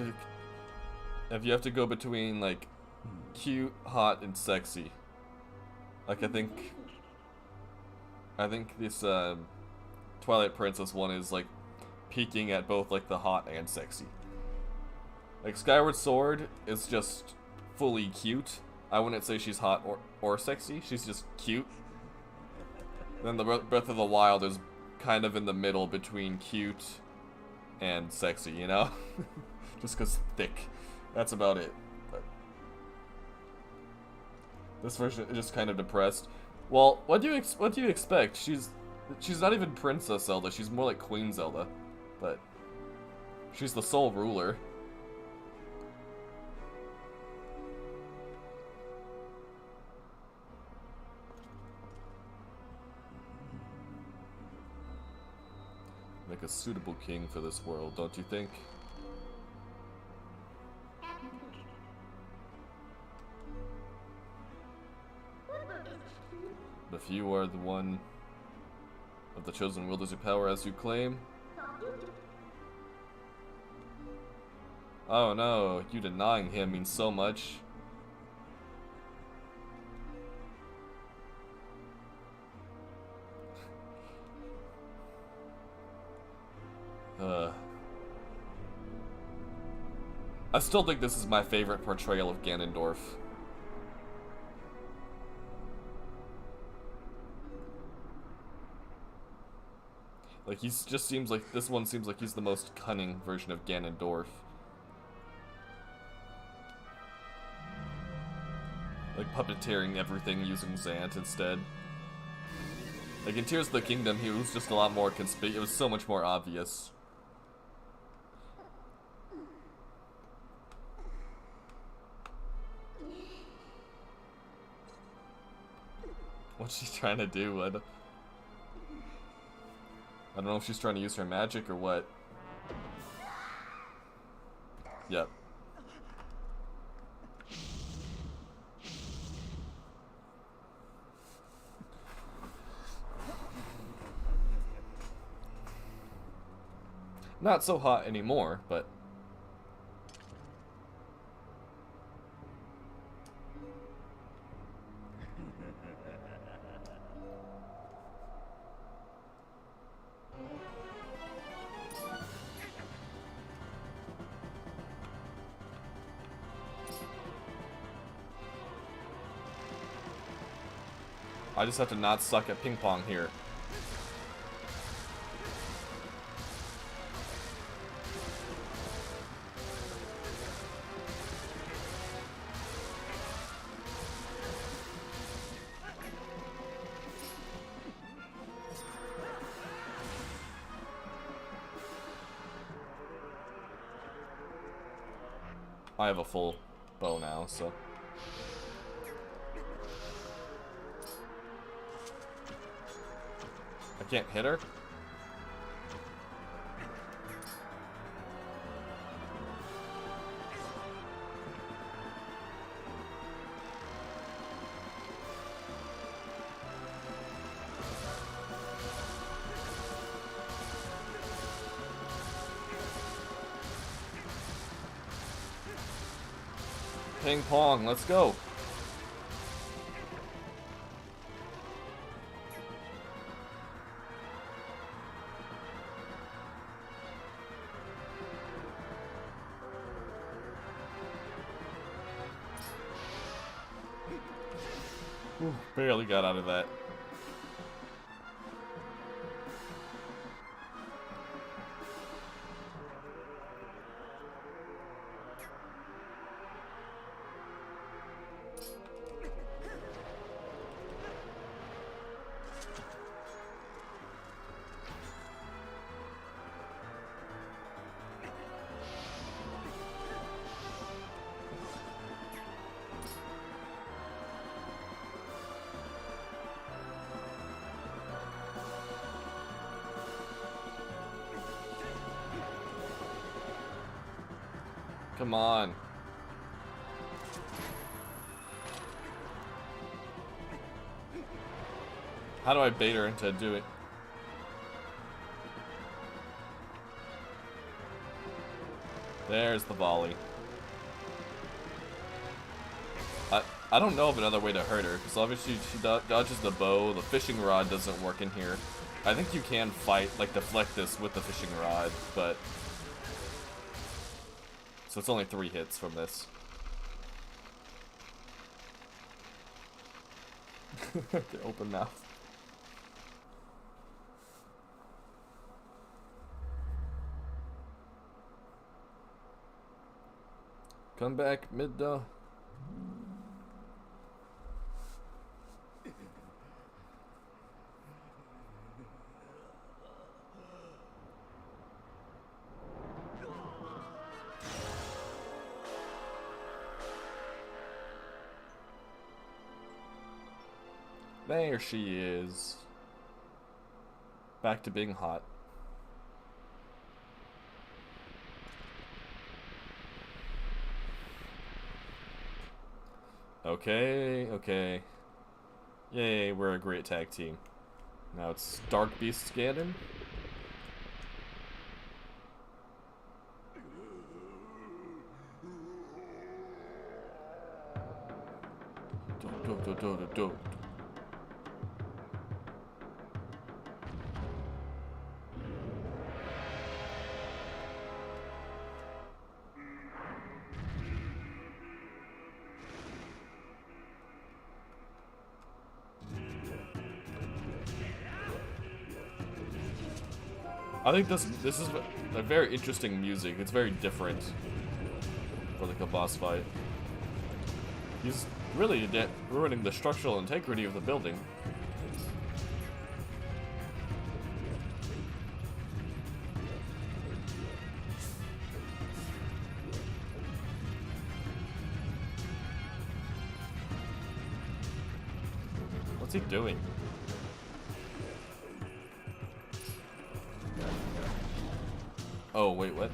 to go between, like, cute, hot, and sexy. Like, I think this, Twilight Princess one is, like, peaking at both, like, the hot and sexy. Like, Skyward Sword is just fully cute. I wouldn't say she's hot or sexy, she's just cute. Then the Breath of the Wild is kind of in the middle between cute and sexy, you know? Just cause thick. That's about it. But this version is just kind of depressed. Well, what do you expect? She's not even Princess Zelda, she's more like Queen Zelda. But she's the sole ruler. Make a suitable king for this world, don't you think? But if you are the one of the chosen wielders of power as you claim. Oh no, you denying him means so much. I still think this is my favorite portrayal of Ganondorf. Like, this one seems like he's the most cunning version of Ganondorf. Like, puppeteering everything using Zant instead. Like, in Tears of the Kingdom, he was just a lot more it was so much more obvious. What's she trying to do? I don't know if she's trying to use her magic or what. Yep. Not so hot anymore, but I just have to not suck at ping pong here. I have a full bow now, so. I can't hit her? Ping pong, let's go. Whew, barely got out of that. Come on. How do I bait her into doing? There's the volley. I don't know of another way to hurt her, because obviously she dodges the bow, the fishing rod doesn't work in here. I think you can fight, like deflect this with the fishing rod, but... So it's only 3 hits from this. The open mouth. Come back, mid-dough. There she is. Back to being hot. Okay, okay. Yay, we're a great tag team. Now it's Dark Beast Ganon. Do. I think this is a very interesting music. It's very different for like a boss fight. He's really ruining the structural integrity of the building. What's he doing? Oh, wait, what?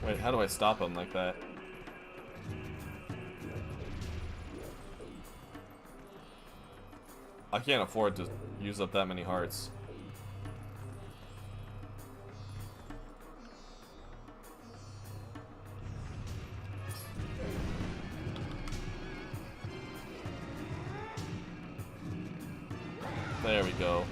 Wait, how do I stop him like that? I can't afford to use up that many hearts. go.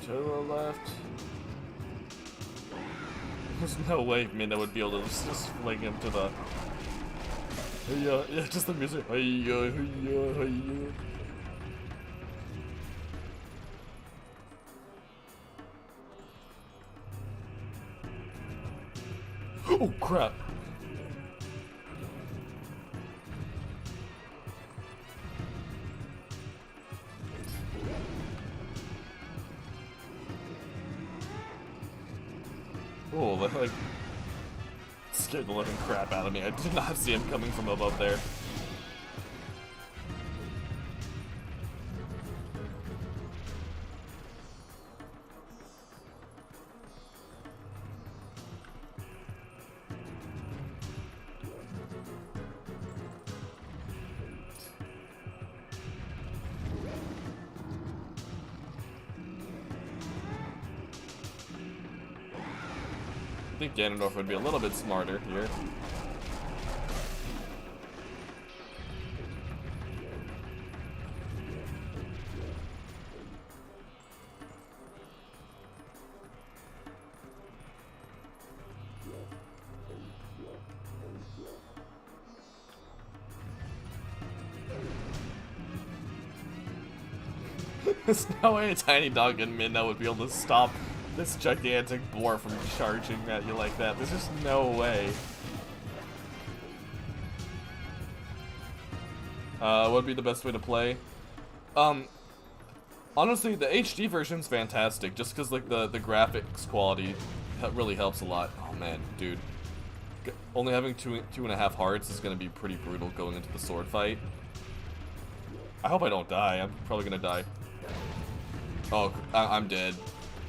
To the left. There's no way Minna would be able to just fling him to the. Yeah, just the music. Oh crap! Oh, that like scared the living crap out of me. I did not see him coming from above there. I think Ganondorf would be a little bit smarter here. There's no way a tiny dog in Minna would be able to stop this gigantic boar from charging at you like that. There's just no way. What would be the best way to play? Honestly, the HD version's fantastic, just because like the graphics quality really helps a lot. Oh man, dude, only having two and a half hearts is gonna be pretty brutal going into the sword fight. I hope I don't die. I'm probably gonna die. Oh, I'm dead.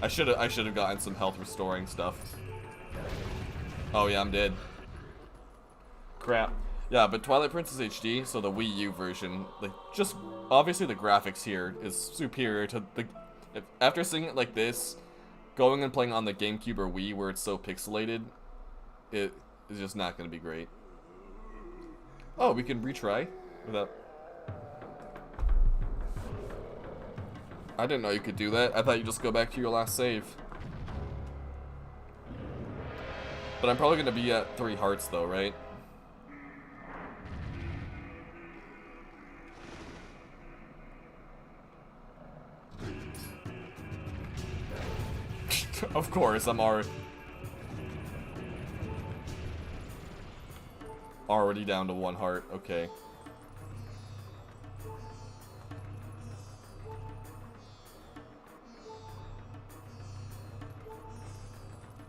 I should have gotten some health restoring stuff. Oh yeah, I'm dead. Crap. Yeah, but Twilight Princess HD, so the Wii U version, like, just obviously the graphics here is superior to the. After seeing it like this, going and playing on the GameCube or Wii where it's so pixelated, it is just not going to be great. Oh, we can retry without. I didn't know you could do that. I thought you just go back to your last save. But I'm probably going to be at 3 hearts though, right? Of course, I'm already down to 1 heart. Okay.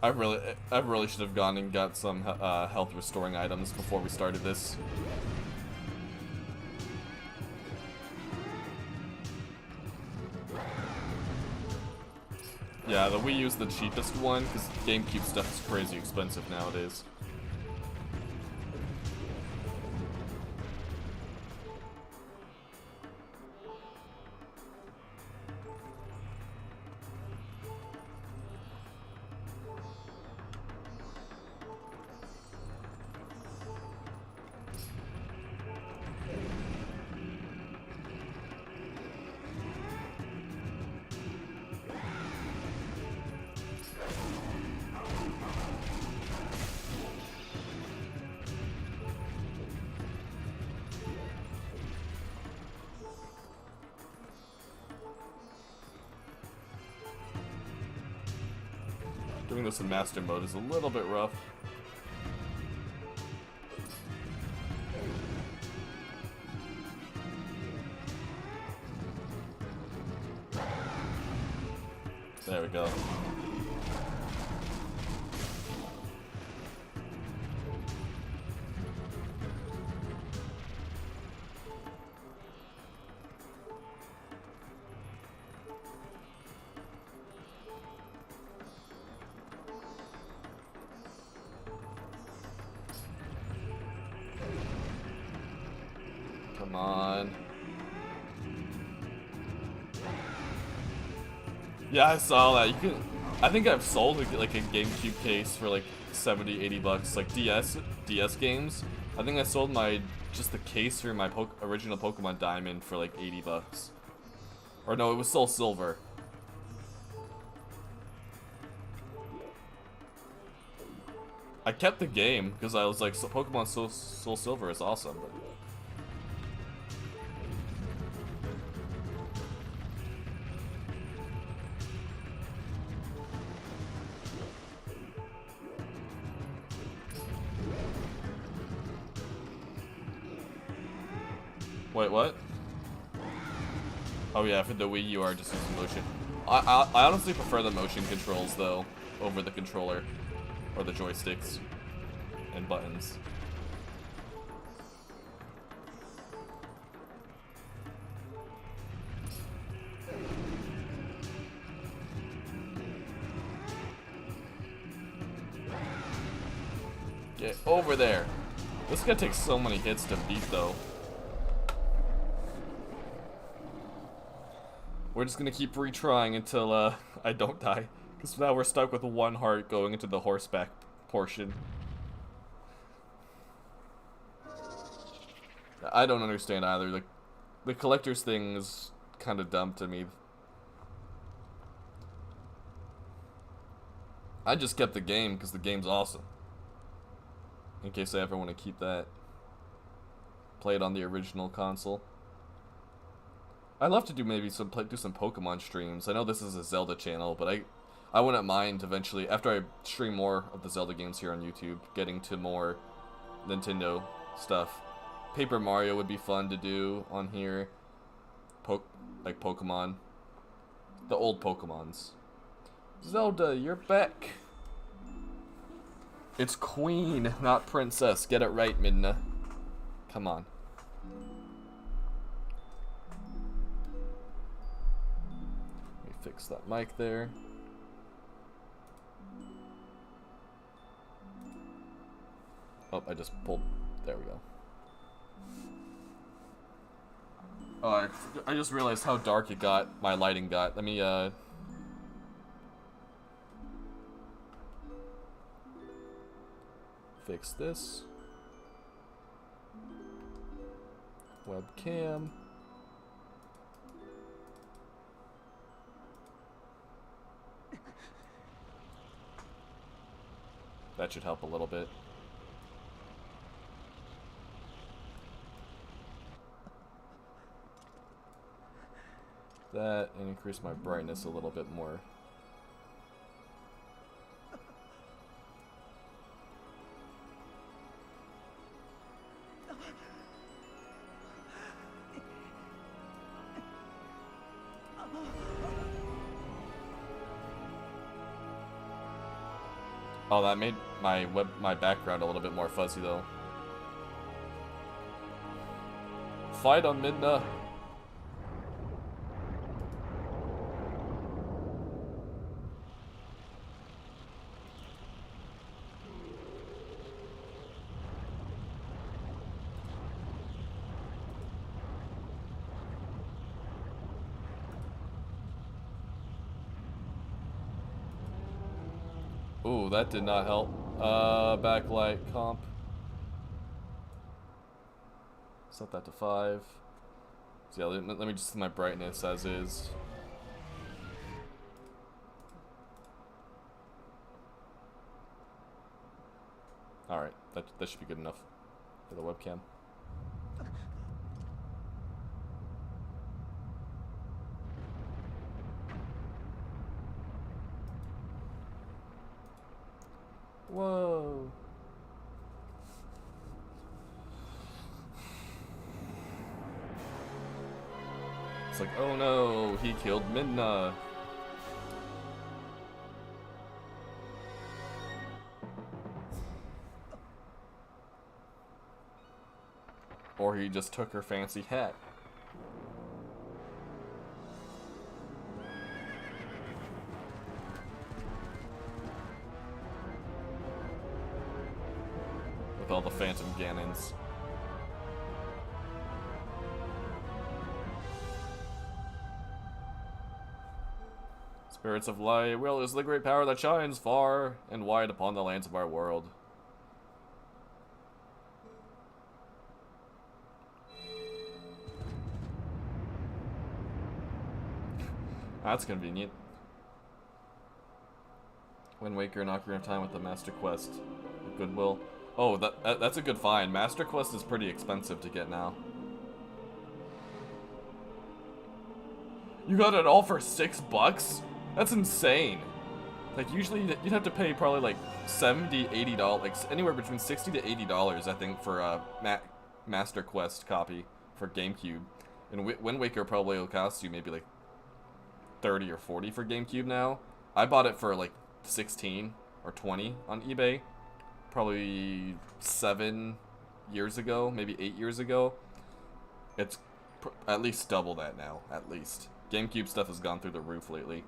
I really should have gone and got some health restoring items before we started this. Yeah, the Wii U's the cheapest one, because GameCube stuff is crazy expensive nowadays. Doing this in master mode is a little bit rough. There we go. Come on. Yeah, I saw that. You can. I think I've sold like a GameCube case for like 70, 80 bucks. Like DS games. I think I sold just the case for my original Pokemon Diamond for like 80 bucks. Or no, it was Soul Silver. I kept the game because I was like, so Pokemon Soul Silver is awesome. But... Wait, what? Oh yeah, for the Wii you are just using motion. I honestly prefer the motion controls though over the controller or the joysticks and buttons. Get over there. This guy takes so many hits to beat though. We're just gonna keep retrying until I don't die. Because now we're stuck with one heart going into the horseback portion. I don't understand either. Like, the collector's thing is kind of dumb to me. I just kept the game because the game's awesome. In case I ever want to keep that. Play it on the original console. I'd love to do maybe do some Pokemon streams. I know this is a Zelda channel, but I wouldn't mind eventually, after I stream more of the Zelda games here on YouTube, getting to more Nintendo stuff. Paper Mario would be fun to do on here. Like Pokemon. The old Pokemons. Zelda, you're back. It's Queen, not Princess. Get it right, Midna. Come on. Fix that mic there. Oh, I just pulled. There we go. Oh, I just realized how dark it got. My lighting got. Let me fix this. Webcam. That should help a little bit. That, and increase my brightness a little bit more. Oh, that made my background a little bit more fuzzy though. Fight on Midna. Ooh, that did not help. Backlight comp. Set that to 5. So yeah, let me just set my brightness as is. Alright, that should be good enough for the webcam. Whoa. It's like, oh no, he killed Midna. Or he just took her fancy hat. With all the Phantom Ganons. Spirits of light, will is the great power that shines far and wide upon the lands of our world. That's convenient. Wind Waker and Ocarina of Time with the Master Quest. Goodwill. Oh, that's a good find. Master Quest is pretty expensive to get now. You got it all for $6? That's insane. Like, usually you'd have to pay probably like $70, $80, like anywhere between $60 to $80, I think, for a Master Quest copy for GameCube. And Wind Waker probably will cost you maybe like 30 or 40 for GameCube now. I bought it for like 16 or 20 on eBay. Probably 7 years ago, maybe 8 years ago. It's at least double that now, at least. GameCube stuff has gone through the roof lately.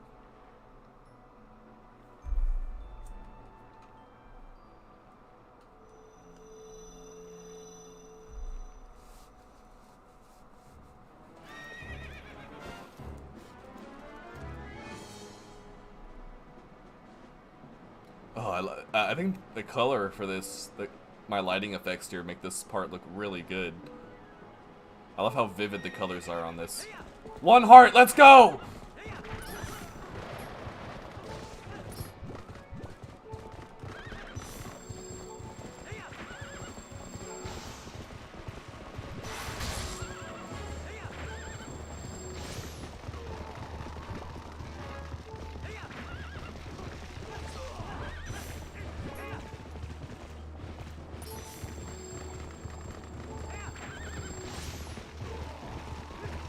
Oh, I think the color for this, my lighting effects here make this part look really good. I love how vivid the colors are on this. One heart, let's go!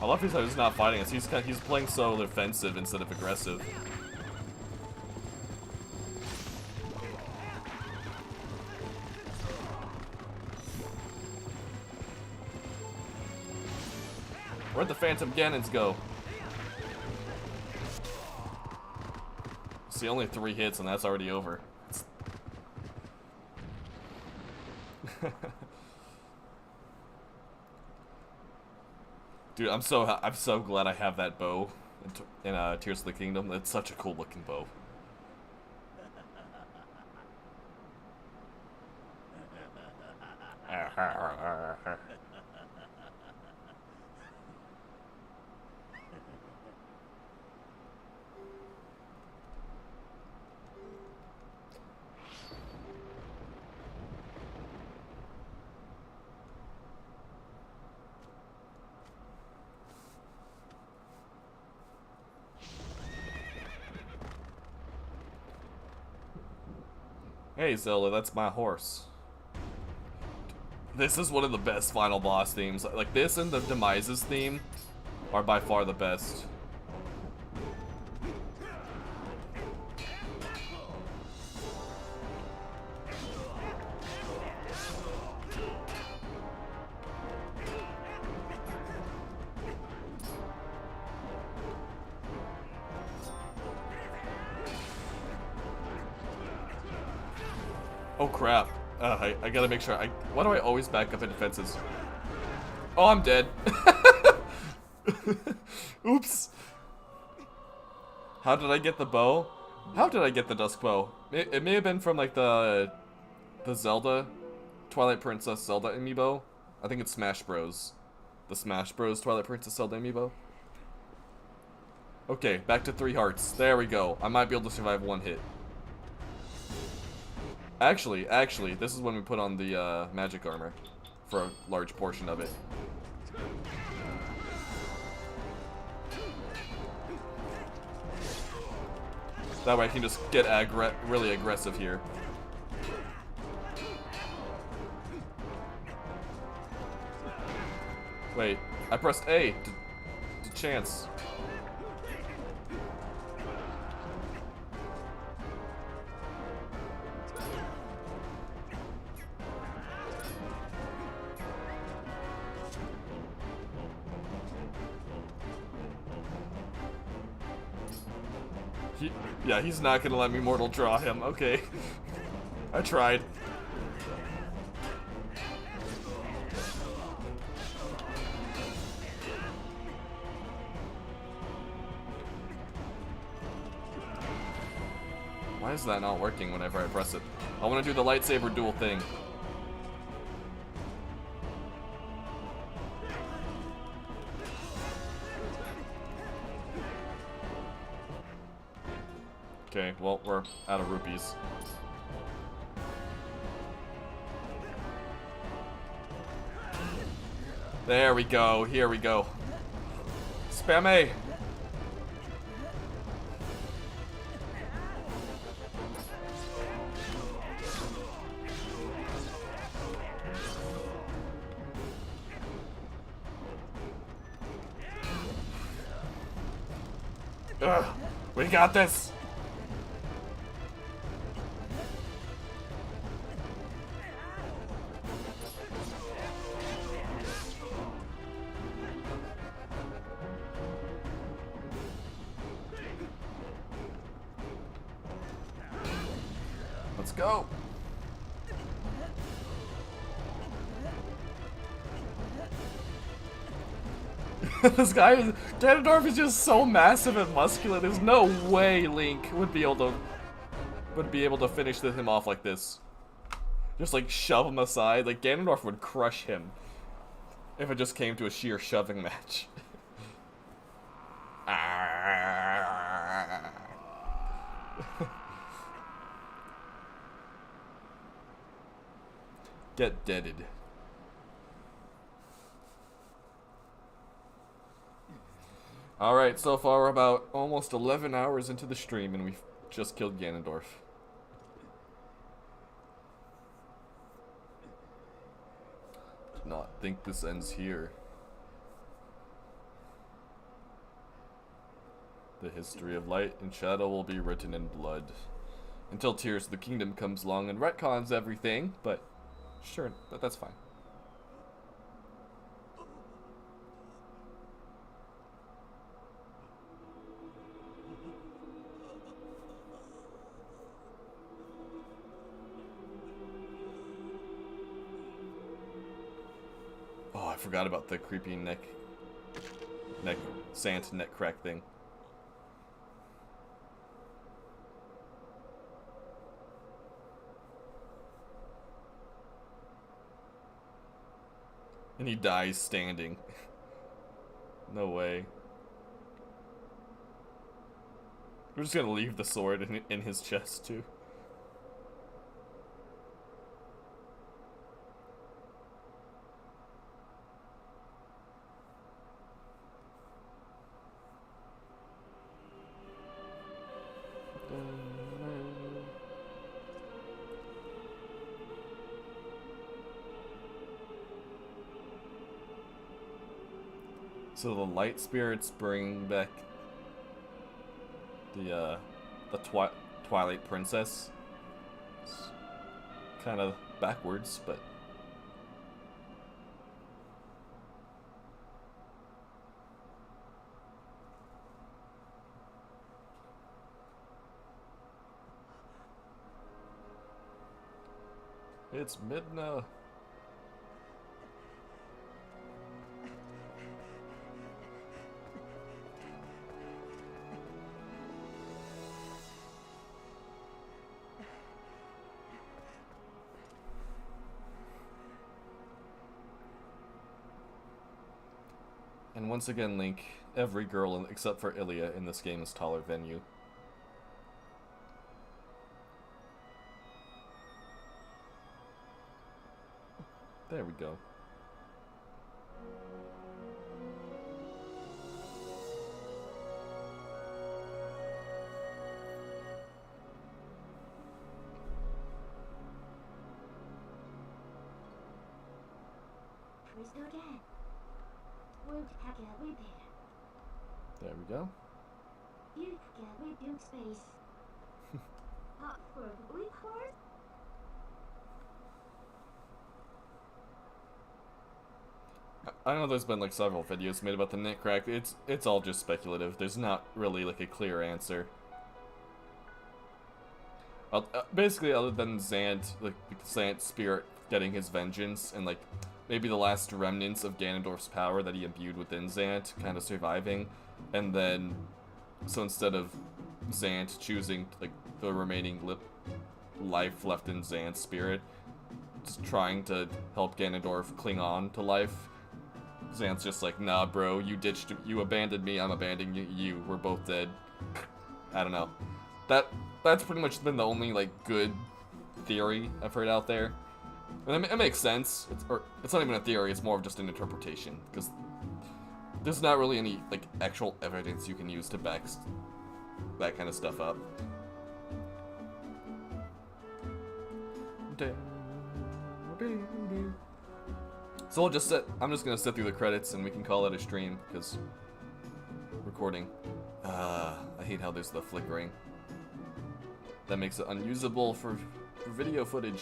I love how he's not fighting us. He's playing so defensive instead of aggressive. Where'd the Phantom Ganons go? See, only 3 hits and that's already over. Dude, I'm so glad I have that bow in Tears of the Kingdom. It's such a cool looking bow. Hey Zelda, that's my horse. This is one of the best final boss themes. Like this and the Demises theme are by far the best. Oh crap. I gotta make sure. Why do I always back up in defenses? Oh, I'm dead. Oops. How did I get the bow? How did I get the dusk bow? It may have been from like the Zelda, Twilight Princess Zelda amiibo. I think it's Smash Bros. The Smash Bros. Twilight Princess Zelda amiibo. Okay, back to 3 hearts. There we go. I might be able to survive 1 hit. Actually, this is when we put on the magic armor for a large portion of it. That way I can just get really aggressive here. Wait, I pressed A to chance. Yeah, he's not gonna let me mortal draw him. Okay. I tried. Why is that not working whenever I press it? I want to do the lightsaber duel thing. Okay, well, we're out of rupees. There we go, here we go. Spam A! Ugh, we got this! Let's go! This guy is... Ganondorf is just so massive and muscular. There's no way Link would be able to finish him off like this. Just like shove him aside. Like Ganondorf would crush him if it just came to a sheer shoving match. Get deaded. Alright, so far we're about almost 11 hours into the stream and we've just killed Ganondorf. Do not think this ends here. The history of light and shadow will be written in blood. Until Tears of the Kingdom comes along and retcons everything, but sure, that's fine. Oh, I forgot about the creepy sand neck crack thing. And he dies standing. No way. We're just gonna leave the sword in his chest too. So the light spirits bring back the Twilight princess. It's kind of backwards, but it's Midna. And once again, Link, every girl except for Ilia in this game is taller than you. There we go. There we go. I know there's been like several videos made about the neck crack. It's all just speculative. There's not really like a clear answer. Basically, other than Zant, like Zant's spirit getting his vengeance, and like maybe the last remnants of Ganondorf's power that he imbued within Zant kind of surviving, and then so instead of Zant choosing like the remaining life left in Xan's spirit. Just trying to help Ganondorf cling on to life. Xan's just like, nah, bro, you abandoned me, I'm abandoning you, we're both dead. I don't know. That's pretty much been the only, like, good theory I've heard out there. And it makes sense. It's not even a theory, it's more of just an interpretation. Because there's not really any, like, actual evidence you can use to back that kind of stuff up. So I'm just gonna sit through the credits and we can call it a stream, because recording. I hate how there's the flickering. That makes it unusable for video footage.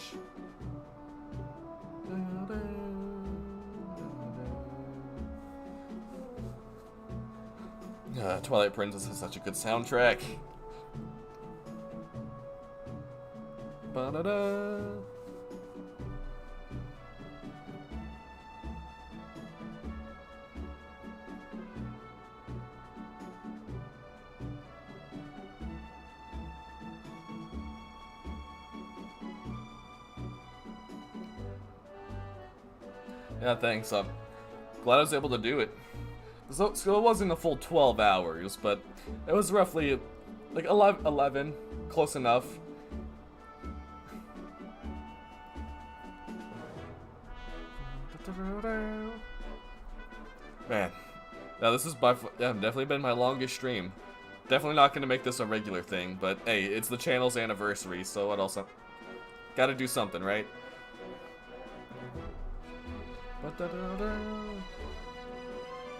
Twilight Princess has such a good soundtrack. Ba-da-da. Yeah, thanks. I'm glad I was able to do it. So it wasn't a full 12 hours, but it was roughly like 11, close enough. Man, now this is definitely been my longest stream. Definitely not gonna make this a regular thing, but hey, it's the channel's anniversary, so what else? Gotta do something, right?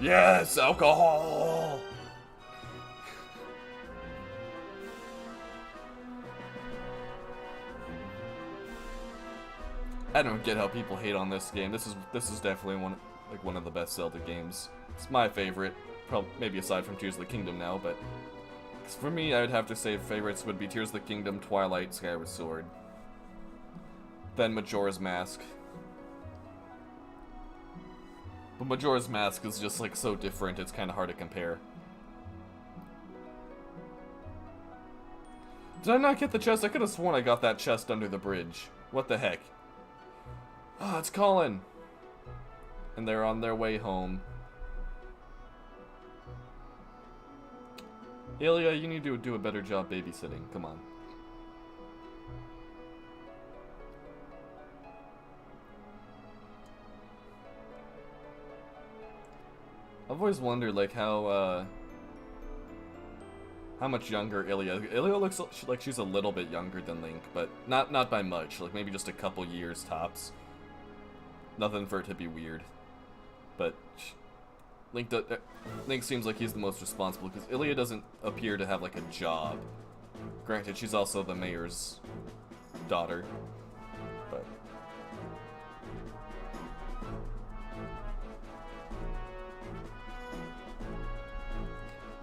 Yes, alcohol! I don't get how people hate on this game. This is definitely one of the best Zelda games. It's my favorite, probably maybe aside from Tears of the Kingdom now, but for me, I would have to say favorites would be Tears of the Kingdom, Twilight, Skyward Sword, then Majora's Mask. But Majora's Mask is just like so different, it's kind of hard to compare. Did I not get the chest? I could have sworn I got that chest under the bridge. What the heck? Ah, it's Colin! And they're on their way home. Ilya, you need to do a better job babysitting. Come on. I've always wondered, like, how much younger Ilya looks like she's a little bit younger than Link, but not by much. Like, maybe just a couple years tops. Nothing for it to be weird. But Link seems like he's the most responsible, because Ilya doesn't appear to have, like, a job. Granted, she's also the mayor's daughter, but...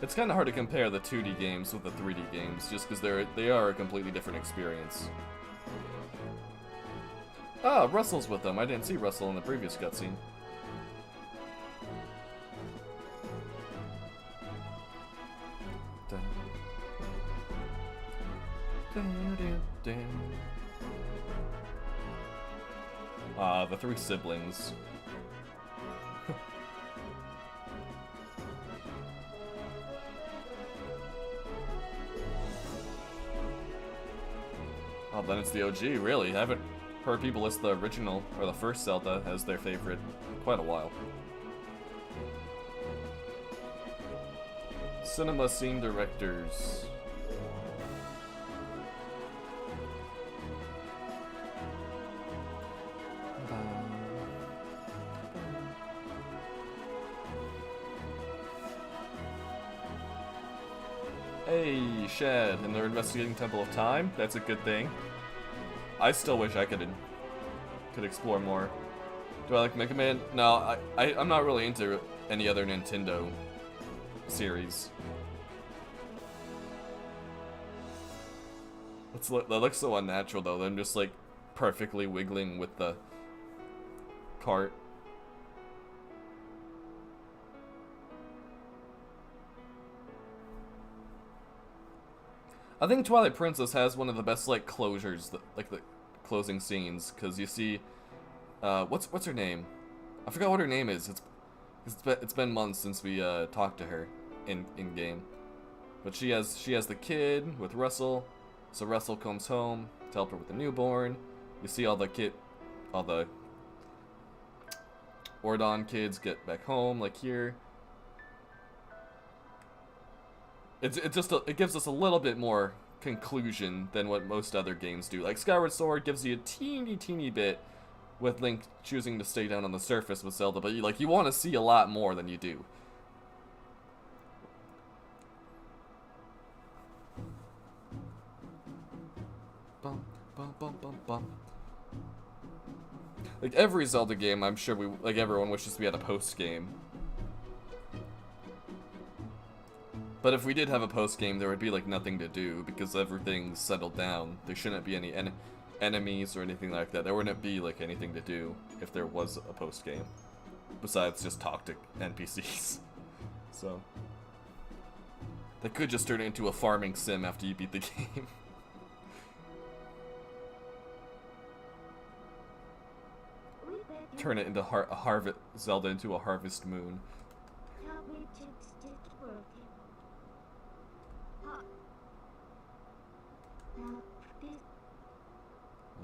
It's kind of hard to compare the 2D games with the 3D games, just because they are a completely different experience. Ah, Russell's with them. I didn't see Russell in the previous cutscene. Ah, the 3 siblings. Oh, then it's the OG, really. I haven't heard people list the original, or the first Zelda, as their favorite in quite a while. Cinema scene directors. Hey, Shad, and they're investigating Temple of Time. That's a good thing. I still wish I could explore more. Do I like Mega Man? No, I'm not really into any other Nintendo series. That looks so unnatural, though. Them just, like, perfectly wiggling with the cart. I think Twilight Princess has one of the best like closures, like the closing scenes, because you see, what's her name? I forgot what her name is. It's been months since we talked to her in game, but she has the kid with Russell. So Russell comes home to help her with the newborn. You see all the Ordon kids get back home, like here. It gives us a little bit more conclusion than what most other games do. Like Skyward Sword gives you a teeny bit with Link choosing to stay down on the surface with Zelda, but you want to see a lot more than you do. Bum, bum, bum, bum, bum. Like every Zelda game, I'm sure everyone wishes we had a post game. But if we did have a post-game, there would be, like, nothing to do, because everything's settled down. There shouldn't be any enemies or anything like that. There wouldn't be, like, anything to do if there was a post-game. Besides just talk to NPCs. So. They could just turn it into a farming sim after you beat the game. Turn it into Zelda into a Harvest Moon.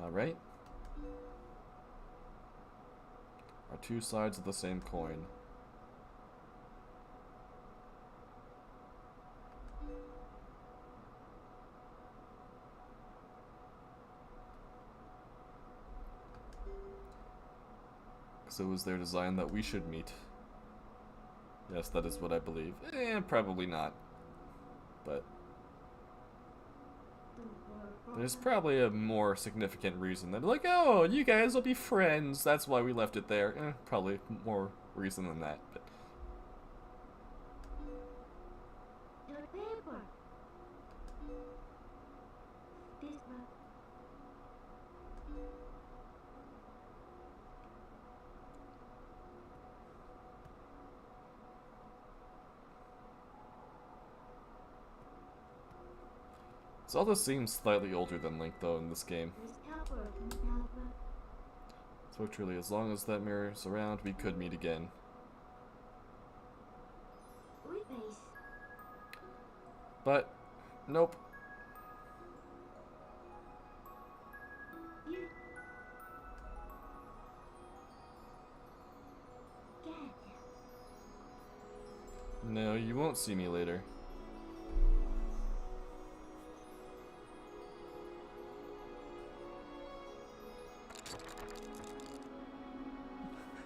Alright. Are two sides of the same coin. So it was their design that we should meet. Yes, that is what I believe. Probably not. But there's probably a more significant reason that, like, oh, you guys will be friends. That's why we left it there. Probably more reason than that. But Zelda seems slightly older than Link, though, in this game. So truly, as long as that mirror's around, we could meet again. But, nope. No, you won't see me later.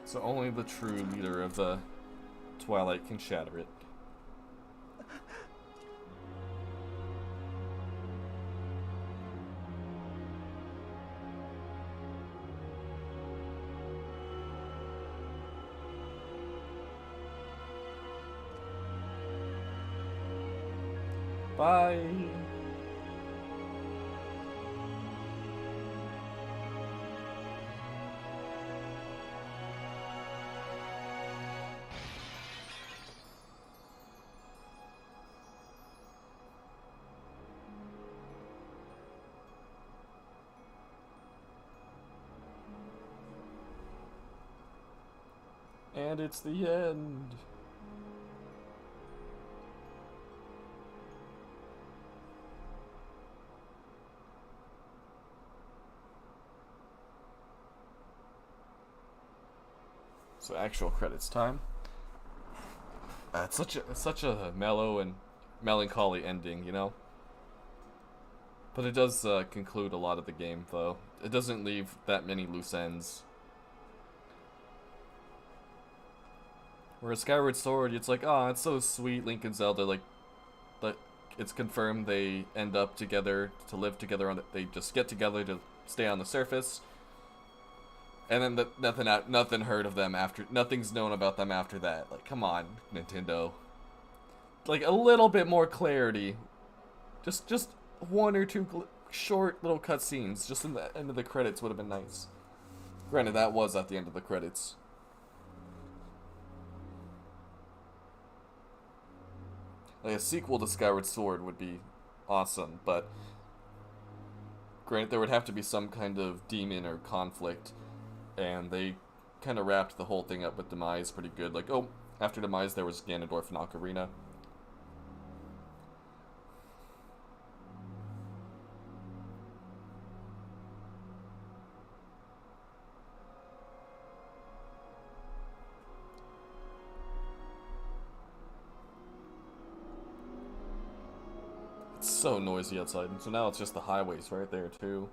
So only the true leader of the Twilight can shatter it. Bye! And it's the end. So actual credits time. It's such a mellow and melancholy ending, you know? But it does conclude a lot of the game, though. It doesn't leave that many loose ends. Whereas Skyward Sword, it's like, oh, it's so sweet, Link and Zelda, like, it's confirmed they end up together to live together, they just get together to stay on the surface. And then nothing heard of them after, nothing's known about them after that. Like, come on, Nintendo. Like, a little bit more clarity. Just one or two short little cutscenes, just in the end of the credits would have been nice. Granted, that was at the end of the credits. Like, a sequel to Skyward Sword would be awesome, but granted, there would have to be some kind of demon or conflict, and they kind of wrapped the whole thing up with Demise pretty good. Like, oh, after Demise, there was Ganondorf and Ocarina. It's so noisy outside, and so now it's just the highways right there, too.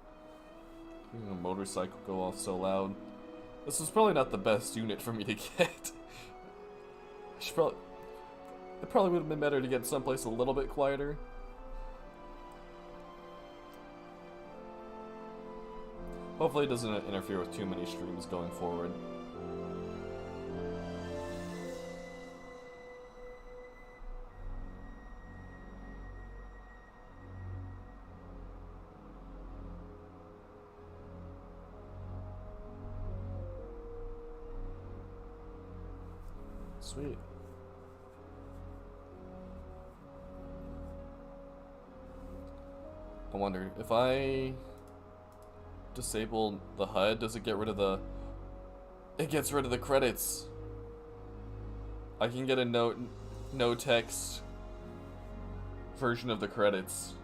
Even a motorcycle go off so loud. This was probably not the best unit for me to get. It probably would have been better to get someplace a little bit quieter. Hopefully it doesn't interfere with too many streams going forward. Sweet. I wonder, if I disable the HUD, does it get rid of the... It gets rid of the credits. I can get a no text version of the credits.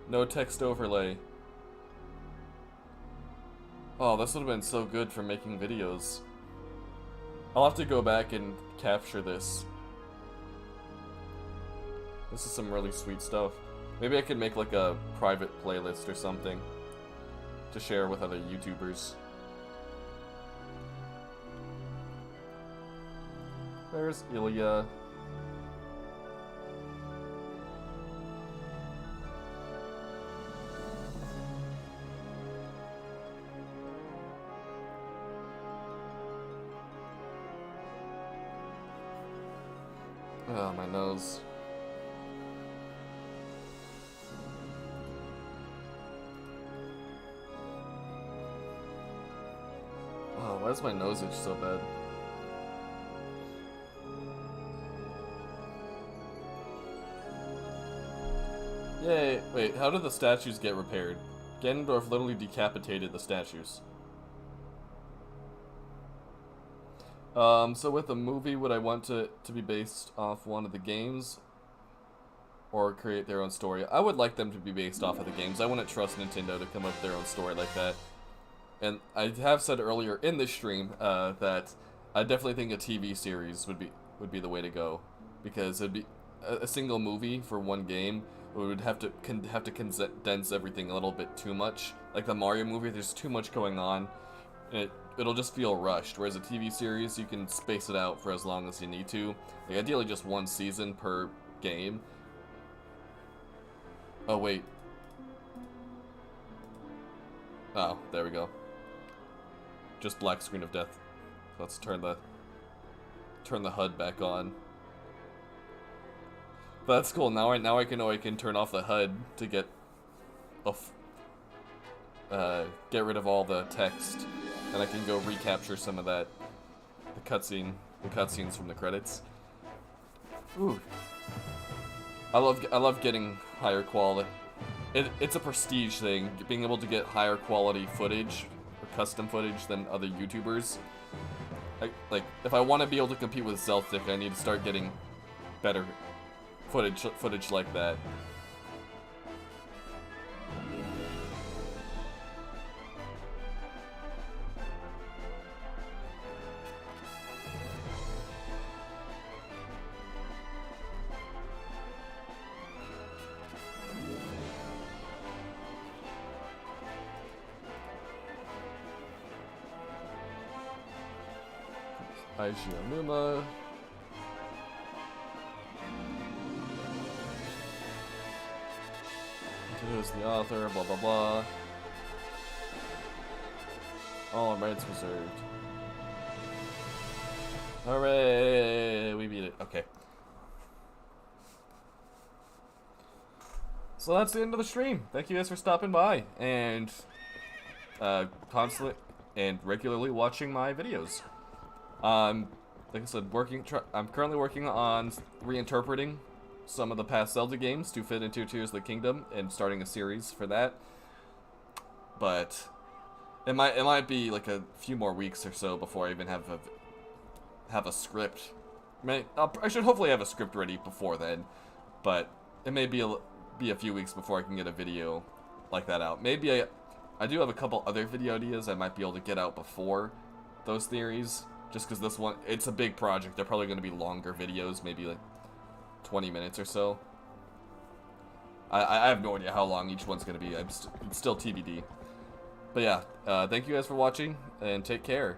No text overlay. Oh, this would have been so good for making videos. I'll have to go back and capture this. This is some really sweet stuff. Maybe I could make like a private playlist or something to share with other YouTubers. There's Ilya. Oh, my nose. Oh, why does my nose itch so bad? Yay! Wait, how did the statues get repaired? Ganondorf literally decapitated the statues. So with a movie, would I want to be based off one of the games? Or create their own story? I would like them to be based off of the games. I wouldn't trust Nintendo to come up with their own story like that. And I have said earlier in this stream that I definitely think a TV series would be the way to go. Because it'd be a single movie for one game. We would have to condense everything a little bit too much. Like the Mario movie, there's too much going on. And it'll just feel rushed, whereas a TV series, you can space it out for as long as you need to. Like, ideally just one season per game. Oh, wait. Oh, there we go. Just black screen of death. Let's turn the HUD back on. But that's cool. Now I can turn off the HUD to get rid of all the text. And I can go recapture some of that, the cutscenes from the credits. Ooh, I love getting higher quality. It's a prestige thing, being able to get higher quality footage or custom footage than other YouTubers. Like if I want to be able to compete with Zeltic, I need to start getting better footage like that. Aishiyonuma. Who's the author, blah blah blah. All rights reserved. Hooray! We beat it. Okay. So that's the end of the stream. Thank you guys for stopping by and constantly and regularly watching my videos. like I said, I'm currently working on reinterpreting some of the past Zelda games to fit into Tears of the Kingdom and starting a series for that. But it might be like a few more weeks or so before I even have a script. I should hopefully have a script ready before then, but it may be a few weeks before I can get a video like that out. Maybe I do have a couple other video ideas I might be able to get out before those theories, just because this one, it's a big project. They're probably going to be longer videos, maybe like 20 minutes or so. I have no idea how long each one's going to be. It's still TBD. But yeah, thank you guys for watching, and take care.